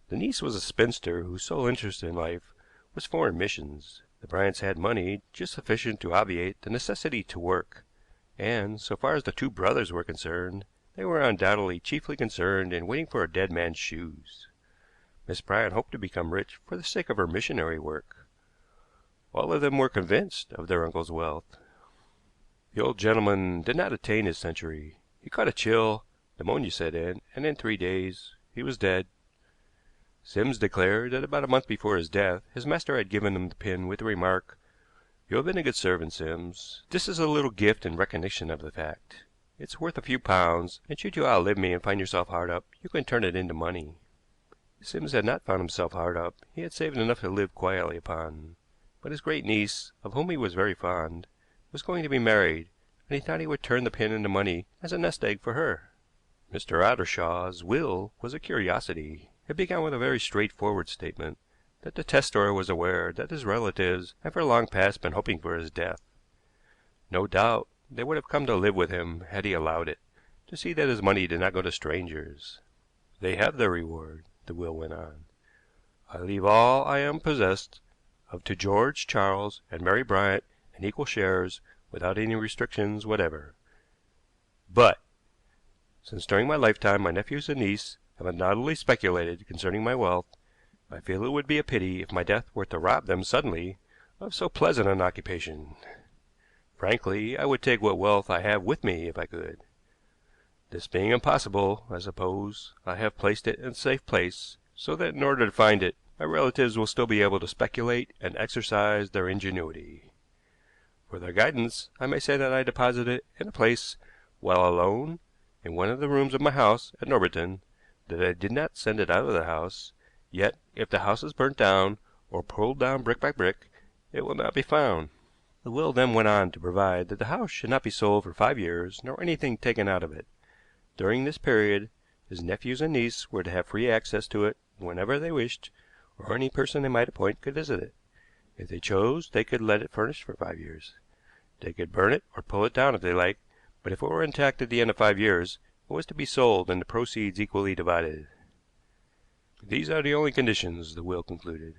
The niece was a spinster whose sole interest in life was foreign missions. The Bryants had money just sufficient to obviate the necessity to work, and, so far as the 2 brothers were concerned, they were undoubtedly chiefly concerned in waiting for a dead man's shoes. Miss Bryant hoped to become rich for the sake of her missionary work. All of them were convinced of their uncle's wealth. The old gentleman did not attain his century. He caught a chill, pneumonia set in, and in 3 days he was dead. Sims declared that about a month before his death his master had given him the pin with the remark, "You have been a good servant, Sims. This is a little gift in recognition of the fact. It's worth a few pounds, and should you outlive me and find yourself hard up, you can turn it into money." Sims had not found himself hard up. He had saved enough to live quietly upon. But his great niece, of whom he was very fond, was going to be married, and he thought he would turn the pin into money as a nest egg for her. Mr. Ottershaw's will was a curiosity. It began with a very straightforward statement that the testator was aware that his relatives had for long past been hoping for his death. No doubt they would have come to live with him had he allowed it, to see that his money did not go to strangers. "They have their reward," the will went on. "I leave all I am possessed of to George, Charles, and Mary Bryant in equal shares, without any restrictions whatever. But, since during my lifetime my nephews and niece have undoubtedly speculated concerning my wealth, I feel it would be a pity if my death were to rob them suddenly of so pleasant an occupation. Frankly, I would take what wealth I have with me if I could. This being impossible, I suppose I have placed it in a safe place, so that in order to find it, my relatives will still be able to speculate and exercise their ingenuity. For their guidance, I may say that I deposited it in a place while alone in one of the rooms of my house at Norbiton, that I did not send it out of the house, yet if the house is burnt down or pulled down brick by brick, it will not be found. The will then went on to provide that the house should not be sold for 5 years, nor anything taken out of it. During this period, his nephews and niece were to have free access to it whenever they wished, or any person they might appoint could visit it. If they chose, they could let it furnished for 5 years. They could burn it or pull it down if they liked, but if it were intact at the end of 5 years, it was to be sold and the proceeds equally divided. These are the only conditions, the will concluded.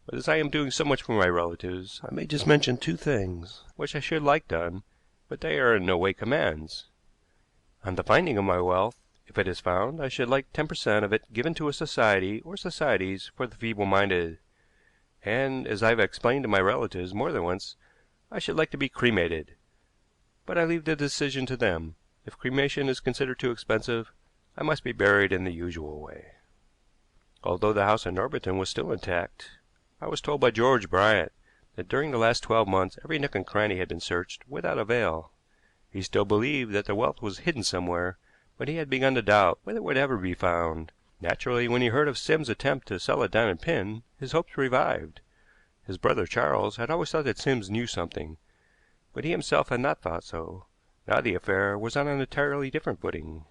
But as I am doing so much for my relatives, I may just mention 2 things which I should like done, but they are in no way commands. On the finding of my wealth, if it is found, I should like 10% of it given to a society or societies for the feeble-minded, and, as I have explained to my relatives more than once, I should like to be cremated. But I leave the decision to them. If cremation is considered too expensive, I must be buried in the usual way. Although the house in Norbiton was still intact, I was told by George Bryant that during the last 12 months every nook and cranny had been searched without avail. He still believed that the wealth was hidden somewhere, but he had begun to doubt whether it would ever be found. Naturally, when he heard of Sim's attempt to sell a diamond pin, his hopes revived. His brother Charles had always thought that Sims knew something, but he himself had not thought so. Now the affair was on an entirely different footing.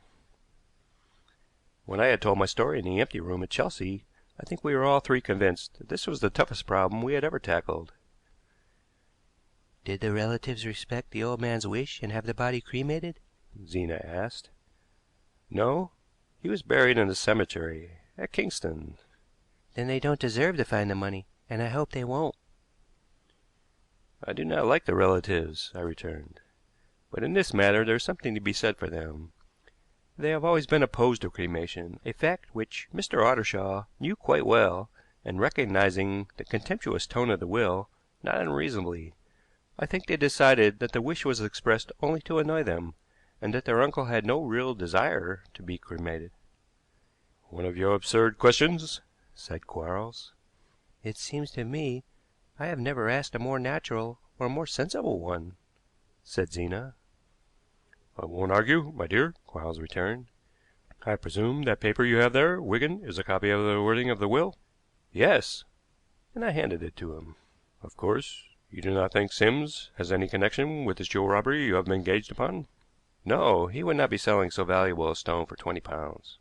When I had told my story in the empty room at Chelsea, I think we were all 3 convinced that this was the toughest problem we had ever tackled. Did the relatives respect the old man's wish and have the body cremated? Zena asked. No, he was buried in the cemetery at Kingston. Then they don't deserve to find the money, and I hope they won't. I do not like the relatives, I returned, but in this matter there is something to be said for them. They have always been opposed to cremation, a fact which Mr. Ottershaw knew quite well, and recognizing the contemptuous tone of the will, not unreasonably, I think they decided that the wish was expressed only to annoy them, and that their uncle had no real desire to be cremated. One of your absurd questions, said Quarles. It seems to me I have never asked a more natural or more sensible one, said Zena. I won't argue, my dear, Quarles returned. I presume that paper you have there, Wigan, is a copy of the wording of the will? Yes, and I handed it to him. Of course, you do not think Sims has any connection with this jewel robbery you have been engaged upon? No, he would not be selling so valuable a stone for £20.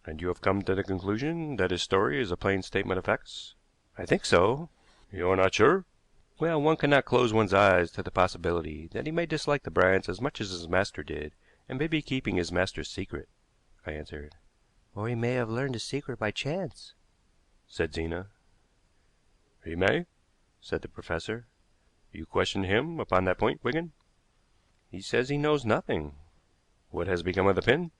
And you have come to the conclusion that his story is a plain statement of facts? I think so. You are not sure? Well, one cannot close one's eyes to the possibility that he may dislike the Bryants as much as his master did, and may be keeping his master's secret, I answered. Or he may have learned his secret by chance, said Zena. He may, said the professor. You questioned him upon that point, Wigan? He says he knows nothing. What has become of the pin?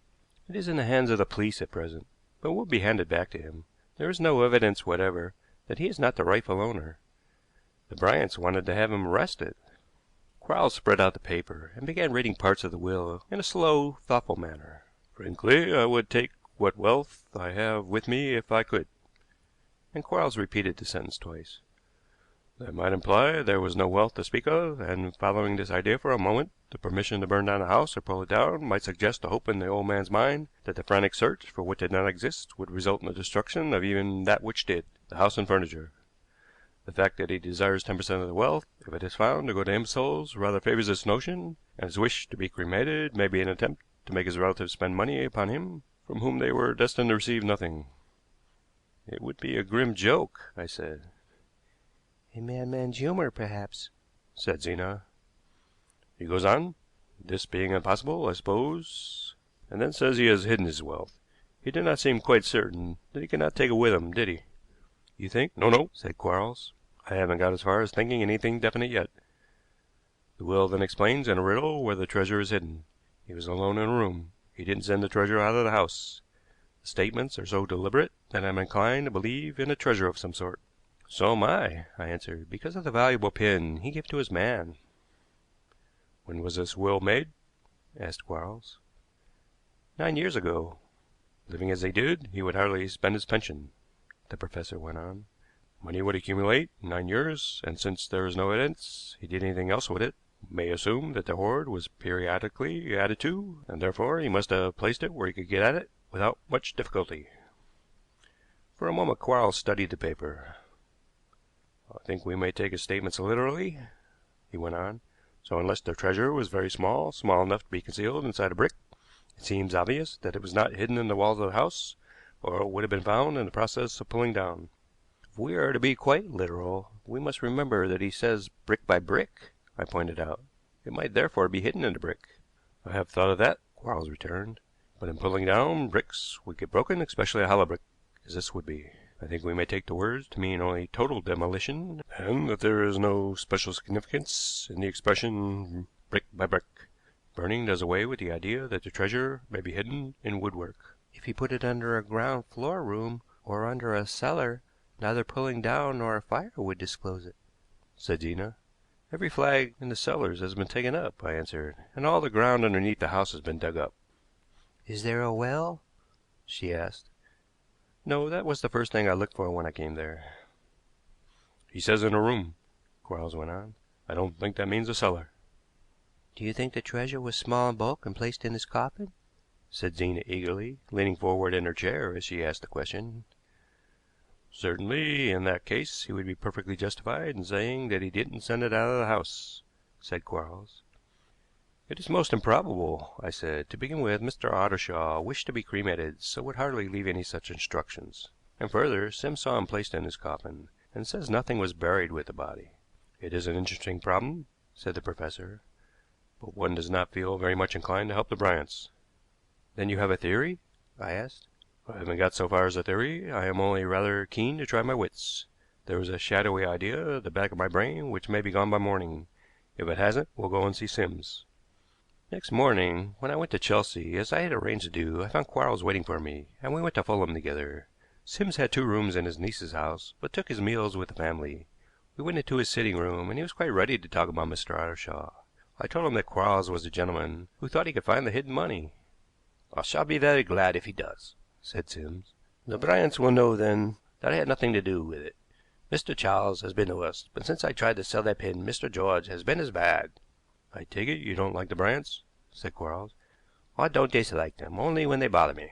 It is in the hands of the police at present, but will be handed back to him. There is no evidence whatever that he is not the rightful owner. The Bryants wanted to have him arrested. Quarles spread out the paper and began reading parts of the will in a slow, thoughtful manner. Frankly, I would take what wealth I have with me if I could. And Quarles repeated the sentence twice. That might imply there was no wealth to speak of, and following this idea for a moment, the permission to burn down the house or pull it down might suggest a hope in the old man's mind that the frantic search for what did not exist would result in the destruction of even that which did, the house and furniture. The fact that he desires 10% of the wealth, if it is found, to go to imbeciles rather favors this notion, and his wish to be cremated may be an attempt to make his relatives spend money upon him from whom they were destined to receive nothing. It would be a grim joke, I said. A madman's humor, perhaps, said Zena. He goes on, this being impossible, I suppose, and then says he has hidden his wealth. He did not seem quite certain that he could not take it with him, did he? You think? No, said Quarles. I haven't got as far as thinking anything definite yet. The will then explains in a riddle where the treasure is hidden. He was alone in a room. He didn't send the treasure out of the house. The statements are so deliberate that I'm inclined to believe in a treasure of some sort. So am I answered, because of the valuable pin he gave to his man. When was this will made? Asked Quarles. 9 years ago. Living as he did, he would hardly spend his pension," the professor went on. "Money would accumulate in 9 years, and since there is no evidence he did anything else with it, we may assume that the hoard was periodically added to, and therefore he must have placed it where he could get at it without much difficulty." For a moment Quarles studied the paper. "I think we may take his statements literally," he went on. "So unless the treasure was very small, small enough to be concealed inside a brick, it seems obvious that it was not hidden in the walls of the house, or it would have been found in the process of pulling down. If we are to be quite literal, we must remember that he says brick by brick," I pointed out. "It might therefore be hidden in the brick." "I have thought of that," Quarles returned. "But in pulling down, bricks would get broken, especially a hollow brick, as this would be. I think we may take the words to mean only total demolition, and that there is no special significance in the expression brick by brick. Burning does away with the idea that the treasure may be hidden in woodwork." If you put it under a ground floor room or under a cellar, neither pulling down nor a fire would disclose it," said Zena. "Every flag in the cellars has been taken up," I answered, "and all the ground underneath the house has been dug up." "Is there a well?" she asked. "No, that was the first thing I looked for when I came there." "He says in a room," Quarles went on. "I don't think that means a cellar." "Do you think the treasure was small in bulk and placed in his coffin?" said Zena eagerly, leaning forward in her chair as she asked the question. "Certainly, in that case, he would be perfectly justified in saying that he didn't send it out of the house," said Quarles. "It is most improbable," I said. "To begin with, Mr. Ottershaw wished to be cremated, so would hardly leave any such instructions. And further, Sims saw him placed in his coffin, and says nothing was buried with the body." "It is an interesting problem," said the professor, "but one does not feel very much inclined to help the Bryants." "Then you have a theory?" I asked. "I haven't got so far as a theory. I am only rather keen to try my wits. There is a shadowy idea at the back of my brain which may be gone by morning. If it hasn't, we'll go and see Sims." Next morning, when I went to Chelsea, as I had arranged to do, I found Quarles waiting for me, and we went to Fulham together. Sims had 2 rooms in his niece's house, but took his meals with the family. We went into his sitting room, and he was quite ready to talk about Mr. Ottershaw. I told him that Quarles was a gentleman who thought he could find the hidden money. "I shall be very glad if he does," said Sims. "The Bryants will know then that I had nothing to do with it. Mr. Charles has been the worst, but since I tried to sell that pin, Mr. George has been as bad." "I take it you don't like the Bryants?" said Quarles. "I don't dislike them, only when they bother me."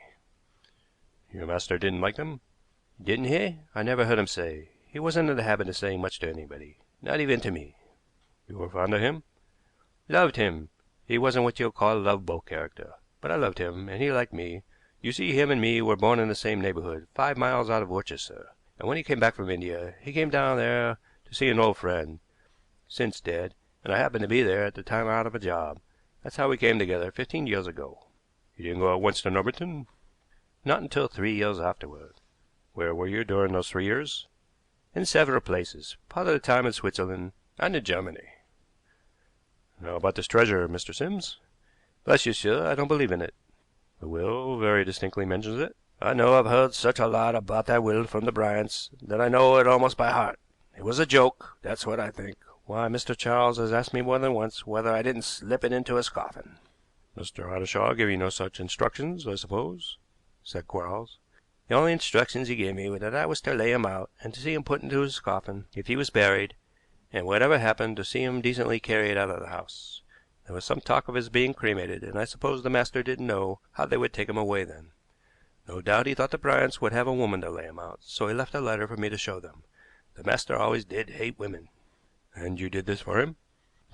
"Your master didn't like them?" "Didn't he? I never heard him say. He wasn't in the habit of saying much to anybody, not even to me." "You were fond of him?" "Loved him. He wasn't what you'll call a lovable character, but I loved him, and he liked me. You see, him and me were born in the same neighborhood, 5 miles out of Worcester, and when he came back from India, he came down there to see an old friend, since dead, and I happened to be there at the time out of a job. That's how we came together 15 years ago." "You didn't go at once to Norbiton?" "Not until 3 years afterward." "Where were you during those 3 years?" "In several places, part of the time in Switzerland and in Germany." "Now about this treasure, Mr. Sims?" "Bless you, sir, I don't believe in it." "The will very distinctly mentions it." "I know. I've heard such a lot about that will from the Bryants that I know it almost by heart. It was a joke, that's what I think. Why, Mr. Charles has asked me more than once whether I didn't slip it into his coffin." "Mr. Ottershaw gave you no such instructions, I suppose?" said Quarles. "The only instructions he gave me were that I was to lay him out and to see him put into his coffin if he was buried, and whatever happened, to see him decently carried out of the house. There was some talk of his being cremated, and I suppose the master didn't know how they would take him away then. No doubt he thought the Bryants would have a woman to lay him out, so he left a letter for me to show them. The master always did hate women." "And you did this for him?"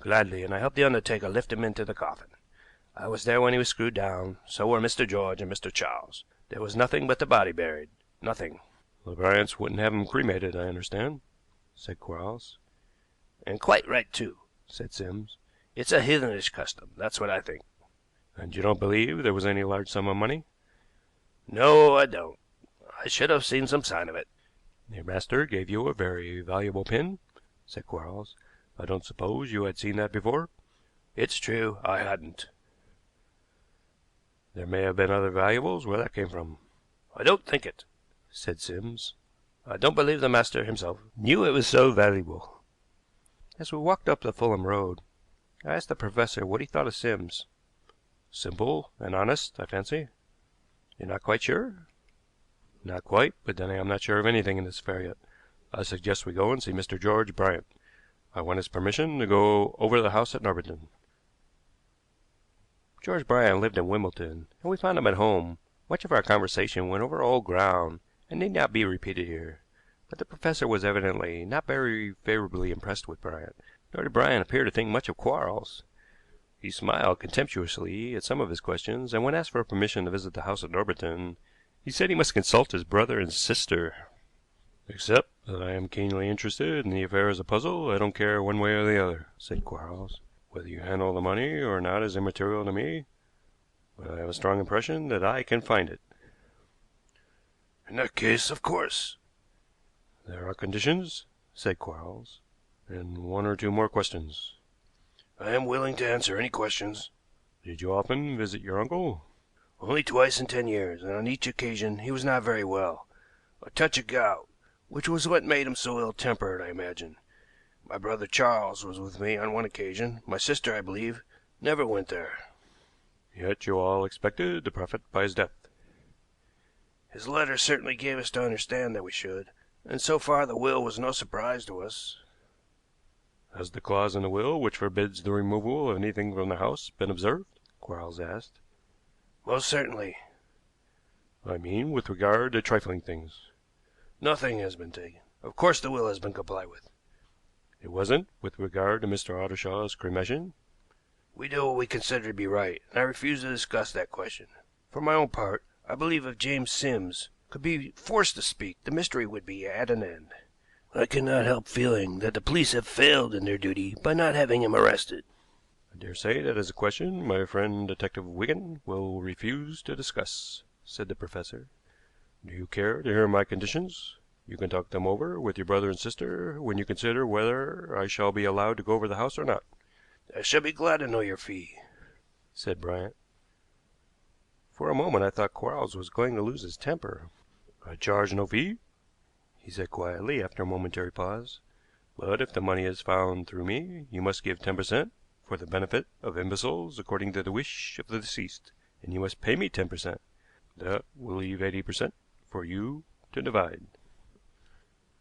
"Gladly, and I helped the undertaker lift him into the coffin. I was there when he was screwed down, so were Mr. George and Mr. Charles. There was nothing but the body buried. Nothing." "The Bryants wouldn't have him cremated, I understand," said Quarles. "And quite right, too," said Sims. "It's a heathenish custom, that's what I think." "And you don't believe there was any large sum of money?" "No, I don't. I should have seen some sign of it." "Your master gave you a very valuable pin," said Quarles. "I don't suppose you had seen that before?" "It's true, I hadn't." "There may have been other valuables where that came from." "I don't think it," said Sims. "I don't believe the master himself knew it was so valuable." As we walked up the Fulham Road, I asked the professor what he thought of Sims. "Simple and honest, I fancy." You're not quite sure? Not quite, but then I am not sure of anything in this affair yet. I suggest we go and see Mr. George Bryant. I want his permission to go over the house at Norbiton. George Bryant lived in Wimbledon, and we found him at home. Much of our conversation went over old ground, and need not be repeated here. But the professor was evidently not very favorably impressed with Bryant, nor did Bryant appear to think much of Quarles. He smiled contemptuously at some of his questions, and when asked for permission to visit the house at Norbiton, he said he must consult his brother and sister. "Except that I am keenly interested in the affair as a puzzle, I don't care one way or the other," said Quarles. "Whether you handle the money or not is immaterial to me, but I have a strong impression that I can find it." "In that case, of course." "There are conditions," said Quarles, "and one or two more questions." "I am willing to answer any questions." "Did you often visit your uncle?" "Only twice in 10 years, and on each occasion he was not very well. A touch of gout, which was what made him so ill-tempered, I imagine. My brother Charles was with me on one occasion. My sister, I believe, never went there." "Yet you all expected to profit by his death." "His letter certainly gave us to understand that we should, and so far the will was no surprise to us." "Has the clause in the will which forbids the removal of anything from the house been observed?" Quarles asked. "Most certainly." "I mean with regard to trifling things." "Nothing has been taken. Of course the will has been complied with." "It wasn't with regard to Mr. Ottershaw's cremation?" "We do what we consider to be right, and I refuse to discuss that question. For my own part, I believe if James Sims could be forced to speak, the mystery would be at an end. I cannot help feeling that the police have failed in their duty by not having him arrested." "I dare say that is a question my friend Detective Wigan will refuse to discuss," said the professor. "Do you care to hear my conditions? You can talk them over with your brother and sister when you consider whether I shall be allowed to go over the house or not." "I shall be glad to know your fee," said Bryant. For a moment I thought Quarles was going to lose his temper. "I charge no fee," he said quietly after a momentary pause. "But if the money is found through me, you must give 10% for the benefit of imbeciles according to the wish of the deceased, and you must pay me 10%. That will leave 80% for you to divide."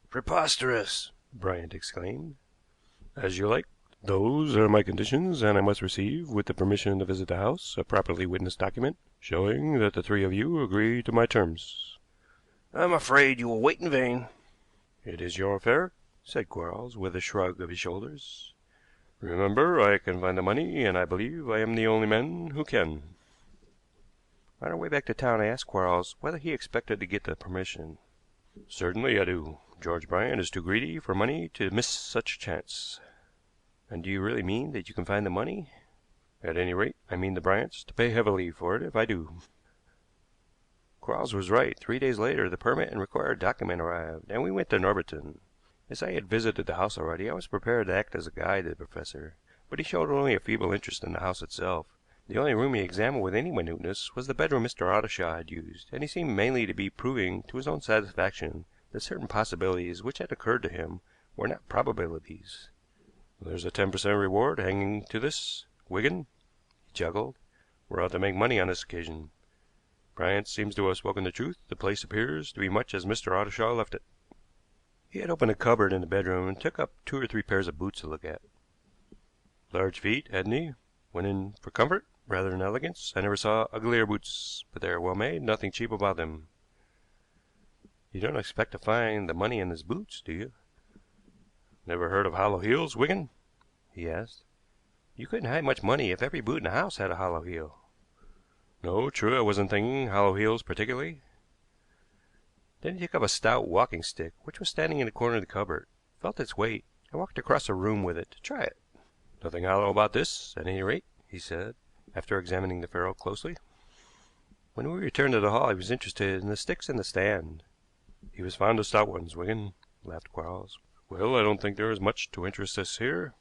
"Preposterous!" Bryant exclaimed. "As you like. Those are my conditions, and I must receive, with the permission to visit the house, a properly witnessed document showing that the three of you agree to my terms." "I'm afraid you will wait in vain." "It is your affair," said Quarles, with a shrug of his shoulders. "Remember, I can find the money, and I believe I am the only man who can." On our way back to town I asked Quarles whether he expected to get the permission. "Certainly I do. George Bryant is too greedy for money to miss such a chance." "And do you really mean that you can find the money?" "At any rate, I mean the Bryants to pay heavily for it if I do." Quarles was right. 3 days later the permit and required document arrived, and we went to Norbiton. As I had visited the house already, I was prepared to act as a guide to the professor, but he showed only a feeble interest in the house itself. The only room he examined with any minuteness was the bedroom Mr. Ottershaw had used, and he seemed mainly to be proving to his own satisfaction that certain possibilities which had occurred to him were not probabilities. "There's a 10% reward hanging to this, Wigan," he chuckled. "We're out to make money on this occasion. Bryant seems to have spoken the truth. The place appears to be much as Mr. Ottershaw left it." He had opened a cupboard in the bedroom and took up 2 or 3 pairs of boots to look at. Large feet, hadn't he? Went in for comfort rather than elegance. I never saw uglier boots, but they are well made, nothing cheap about them. "You don't expect to find the money in his boots, do you?" "Never heard of hollow heels, Wigan?" he asked. "You couldn't hide much money if every boot in the house had a hollow heel." "No, true, I wasn't thinking hollow heels particularly." Then he took up a stout walking stick which was standing in the corner of the cupboard, felt its weight, and walked across the room with it to try it. "Nothing hollow about this, at any rate," he said, after examining the ferrule closely. When we returned to the hall he was interested in the sticks in the stand. "He was fond of stout ones, Wigan," laughed Quarles. "Well, I don't think there is much to interest us here."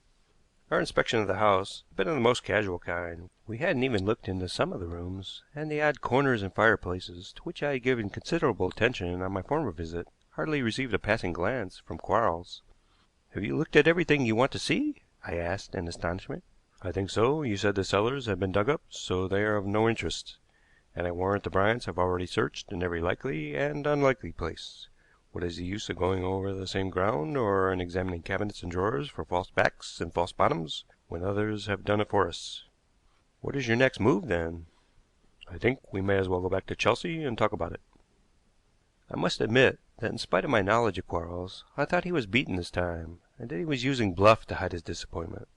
Our inspection of the house had been of the most casual kind. We hadn't even looked into some of the rooms, and the odd corners and fireplaces, to which I had given considerable attention on my former visit, hardly received a passing glance from Quarles. "Have you looked at everything you want to see?" I asked in astonishment. "I think so. You said the cellars had been dug up, so they are of no interest. and I warrant the Bryants have already searched in every likely and unlikely place. What is the use of going over the same ground, or in examining cabinets and drawers for false backs and false bottoms, when others have done it for us? What is your next move, then? I think we may as well go back to Chelsea and talk about it." I must admit that, in spite of my knowledge of Quarles, I thought he was beaten this time, and that he was using bluff to hide his disappointment.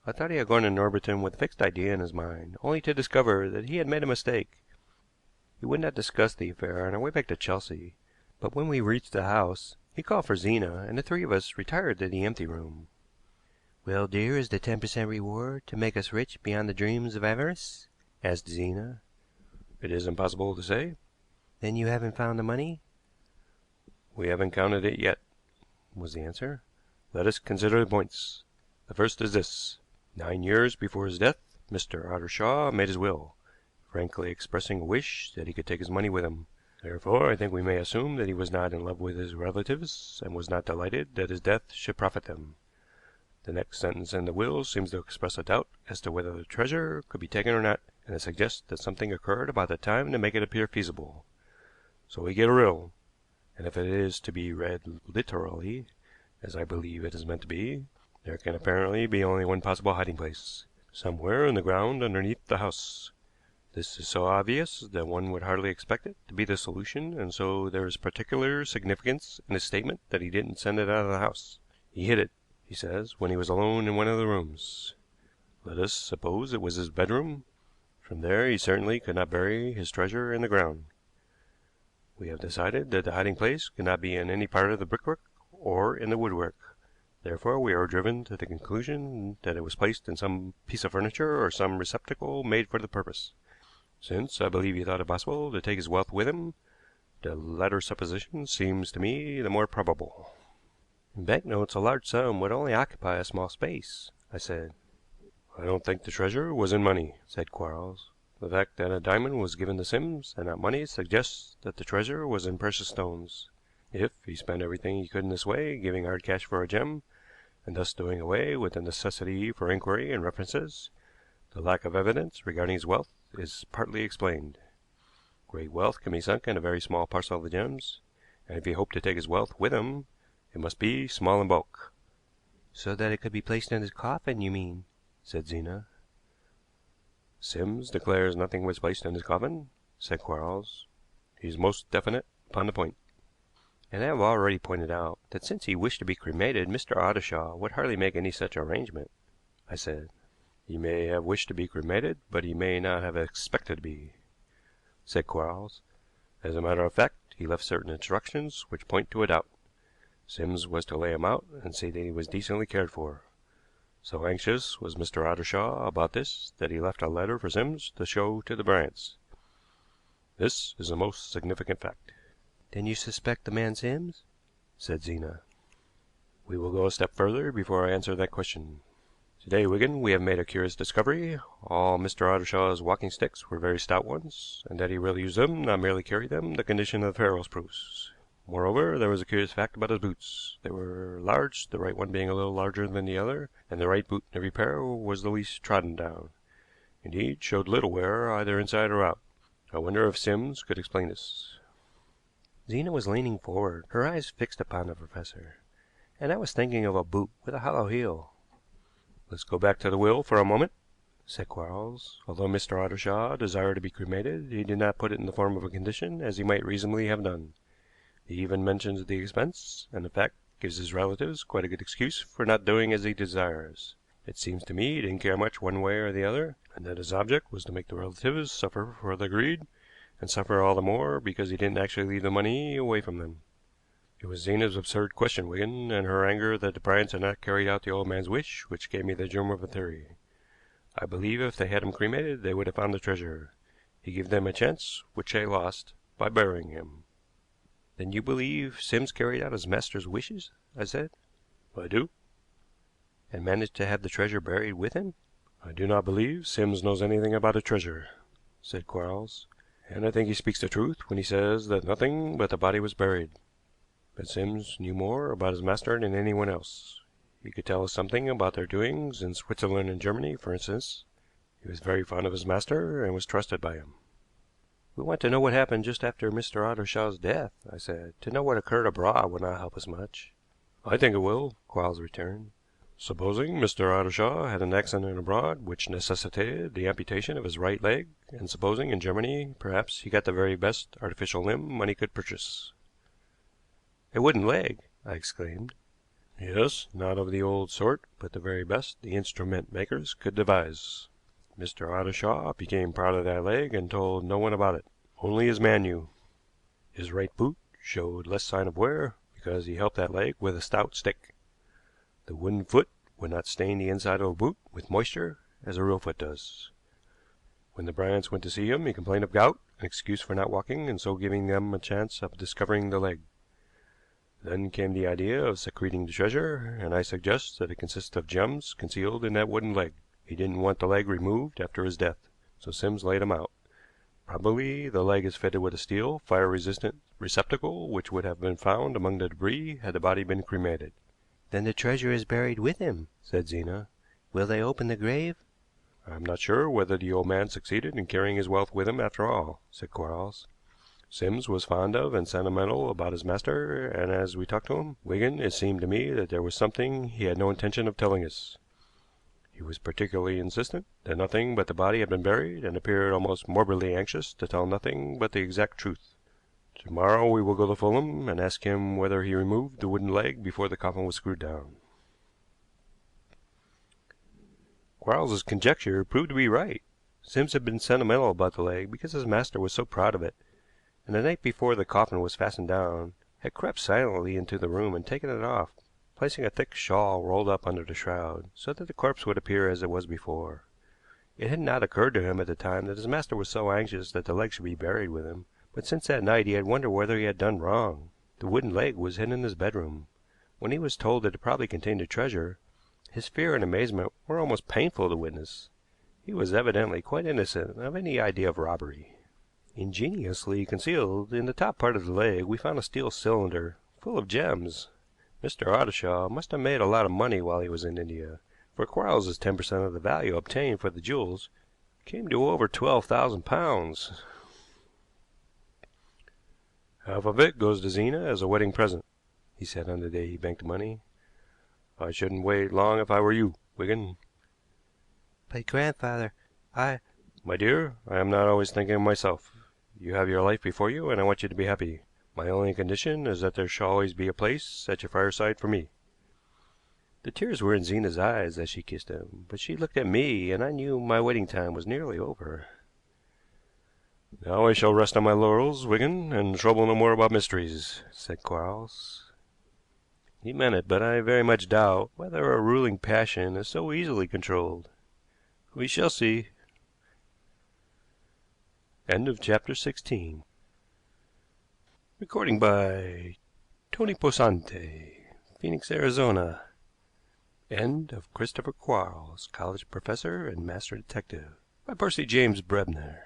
I thought he had gone to Norbiton with a fixed idea in his mind, only to discover that he had made a mistake. He would not discuss the affair on our way back to Chelsea, but when we reached the house he called for Zena, and the three of us retired to the empty room. "Well, dear, is the 10% reward to make us rich beyond the dreams of avarice?" asked Zena. "It is impossible to say." "Then you haven't found the money?" "We haven't counted it yet," was the answer. "Let us consider the points. The first is this. 9 years before his death, Mr. Ottershaw made his will, frankly expressing a wish that he could take his money with him. Therefore, I think we may assume that he was not in love with his relatives, and was not delighted that his death should profit them. The next sentence in the will seems to express a doubt as to whether the treasure could be taken or not, and it suggests that something occurred about the time to make it appear feasible. So we get a riddle, and if it is to be read literally, as I believe it is meant to be, there can apparently be only one possible hiding place, somewhere in the ground underneath the house. This is so obvious that one would hardly expect it to be the solution, and so there is particular significance in his statement that he didn't send it out of the house. He hid it, he says, when he was alone in one of the rooms. Let us suppose it was his bedroom. From there he certainly could not bury his treasure in the ground. We have decided that the hiding place could not be in any part of the brickwork or in the woodwork. Therefore, we are driven to the conclusion that it was placed in some piece of furniture or some receptacle made for the purpose. Since I believe he thought it possible to take his wealth with him, the latter supposition seems to me the more probable. "In banknotes a large sum would only occupy a small space," I said. "I don't think the treasure was in money," said Quarles. "The fact that a diamond was given to Sims and not money suggests that the treasure was in precious stones. If he spent everything he could in this way, giving hard cash for a gem, and thus doing away with the necessity for inquiry and references, the lack of evidence regarding his wealth is partly explained. Great wealth can be sunk in a very small parcel of the gems, and if he hoped to take his wealth with him, it must be small in bulk." "So that it could be placed in his coffin, you mean?" said Zena. "Sims declares nothing was placed in his coffin," said Quarles. "He is most definite upon the point." "And I have already pointed out that since he wished to be cremated, Mr. Ottershaw would hardly make any such arrangement," I said. "He may have wished to be cremated, but he may not have expected to be," said Quarles. "As a matter of fact, he left certain instructions which point to a doubt. Sims was to lay him out and see that he was decently cared for. So anxious was Mr. Ottershaw about this that he left a letter for Sims to show to the Bryants. This is a most significant fact." "Then you suspect the man Sims?" said Zena. "We will go a step further before I answer that question. Today, Wigan, we have made a curious discovery. All Mr. Ottershaw's walking sticks were very stout ones, and that he really used them, not merely carried them, the condition of the Farrells proves. Moreover, there was a curious fact about his boots. They were large, the right one being a little larger than the other, and the right boot in every pair was the least trodden down. Indeed, showed little wear either inside or out. I wonder if Sims could explain this." Zena was leaning forward, her eyes fixed upon the professor, and I was thinking of a boot with a hollow heel. "Let's go back to the will for a moment," said Quarles. "Although Mr. Ottershaw desired to be cremated, he did not put it in the form of a condition, as he might reasonably have done. He even mentions the expense, and the fact gives his relatives quite a good excuse for not doing as he desires. It seems to me he didn't care much one way or the other, and that his object was to make the relatives suffer for their greed, and suffer all the more because he didn't actually leave the money away from them. It was Zena's absurd question, Wigan, and her anger that the Bryants had not carried out the old man's wish, which gave me the germ of a theory. I believe if they had him cremated they would have found the treasure. He gave them a chance which they lost by burying him." "Then you believe Sims carried out his master's wishes?" I said. "I do." "And managed to have the treasure buried with him?" "I do not believe Sims knows anything about a treasure," said Quarles, "and I think he speaks the truth when he says that nothing but the body was buried. But Sims knew more about his master than anyone else. He could tell us something about their doings in Switzerland and Germany, for instance. He was very fond of his master, and was trusted by him." We want to know what happened just after Mr. Ottershaw's death, I said. To know what occurred abroad will not help us much. I think it will, Quarles returned. Supposing Mr. Ottershaw had an accident abroad which necessitated the amputation of his right leg, and supposing in Germany perhaps he got the very best artificial limb money could purchase. A wooden leg! I exclaimed. Yes, not of the old sort, but the very best the instrument makers could devise. Mr. Ottershaw became proud of that leg and told no one about it. Only his man knew. His right boot showed less sign of wear because he helped that leg with a stout stick. The wooden foot would not stain the inside of a boot with moisture as a real foot does. When the Bryants went to see him, he complained of gout, an excuse for not walking, and so giving them a chance of discovering the leg. Then came the idea of secreting the treasure, and I suggest that it consists of gems concealed in that wooden leg. He didn't want the leg removed after his death, so Sims laid him out. Probably the leg is fitted with a steel, fire-resistant receptacle which would have been found among the debris had the body been cremated. Then the treasure is buried with him, said Zena. Will they open the grave? I'm not sure whether the old man succeeded in carrying his wealth with him after all, said Quarles. Sims was fond of and sentimental about his master, and as we talked to him, Wigan, it seemed to me that there was something he had no intention of telling us. He was particularly insistent that nothing but the body had been buried, and appeared almost morbidly anxious to tell nothing but the exact truth. Tomorrow we will go to Fulham and ask him whether he removed the wooden leg before the coffin was screwed down. Quarles's conjecture proved to be right. Sims had been sentimental about the leg because his master was so proud of it, and the night before the coffin was fastened down had crept silently into the room and taken it off, placing a thick shawl rolled up under the shroud, so that the corpse would appear as it was before. It had not occurred to him at the time that his master was so anxious that the leg should be buried with him, but since that night he had wondered whether he had done wrong. The wooden leg was hidden in his bedroom. When he was told that it probably contained a treasure, his fear and amazement were almost painful to witness. He was evidently quite innocent of any idea of robbery. Ingeniously concealed in the top part of the leg we found a steel cylinder full of gems. Mr. Ottershaw must have made a lot of money while he was in India, for Quarles's 10% of the value obtained for the jewels came to over £12,000. Half of it goes to Zena as a wedding present, he said on the day he banked the money. I shouldn't wait long if I were you, Wigan. But, grandfather, My dear, I am not always thinking of myself. You have your life before you, and I want you to be happy. My only condition is that there shall always be a place at your fireside for me. The tears were in Zena's eyes as she kissed him, but she looked at me, and I knew my waiting time was nearly over. Now I shall rest on my laurels, Wigan, and trouble no more about mysteries, said Quarles. He meant it, but I very much doubt whether a ruling passion is so easily controlled. We shall see. End of chapter 16. Recording by Tony Posante, Phoenix, Arizona. End of Christopher Quarles, college professor and master detective, by Percy James Brebner.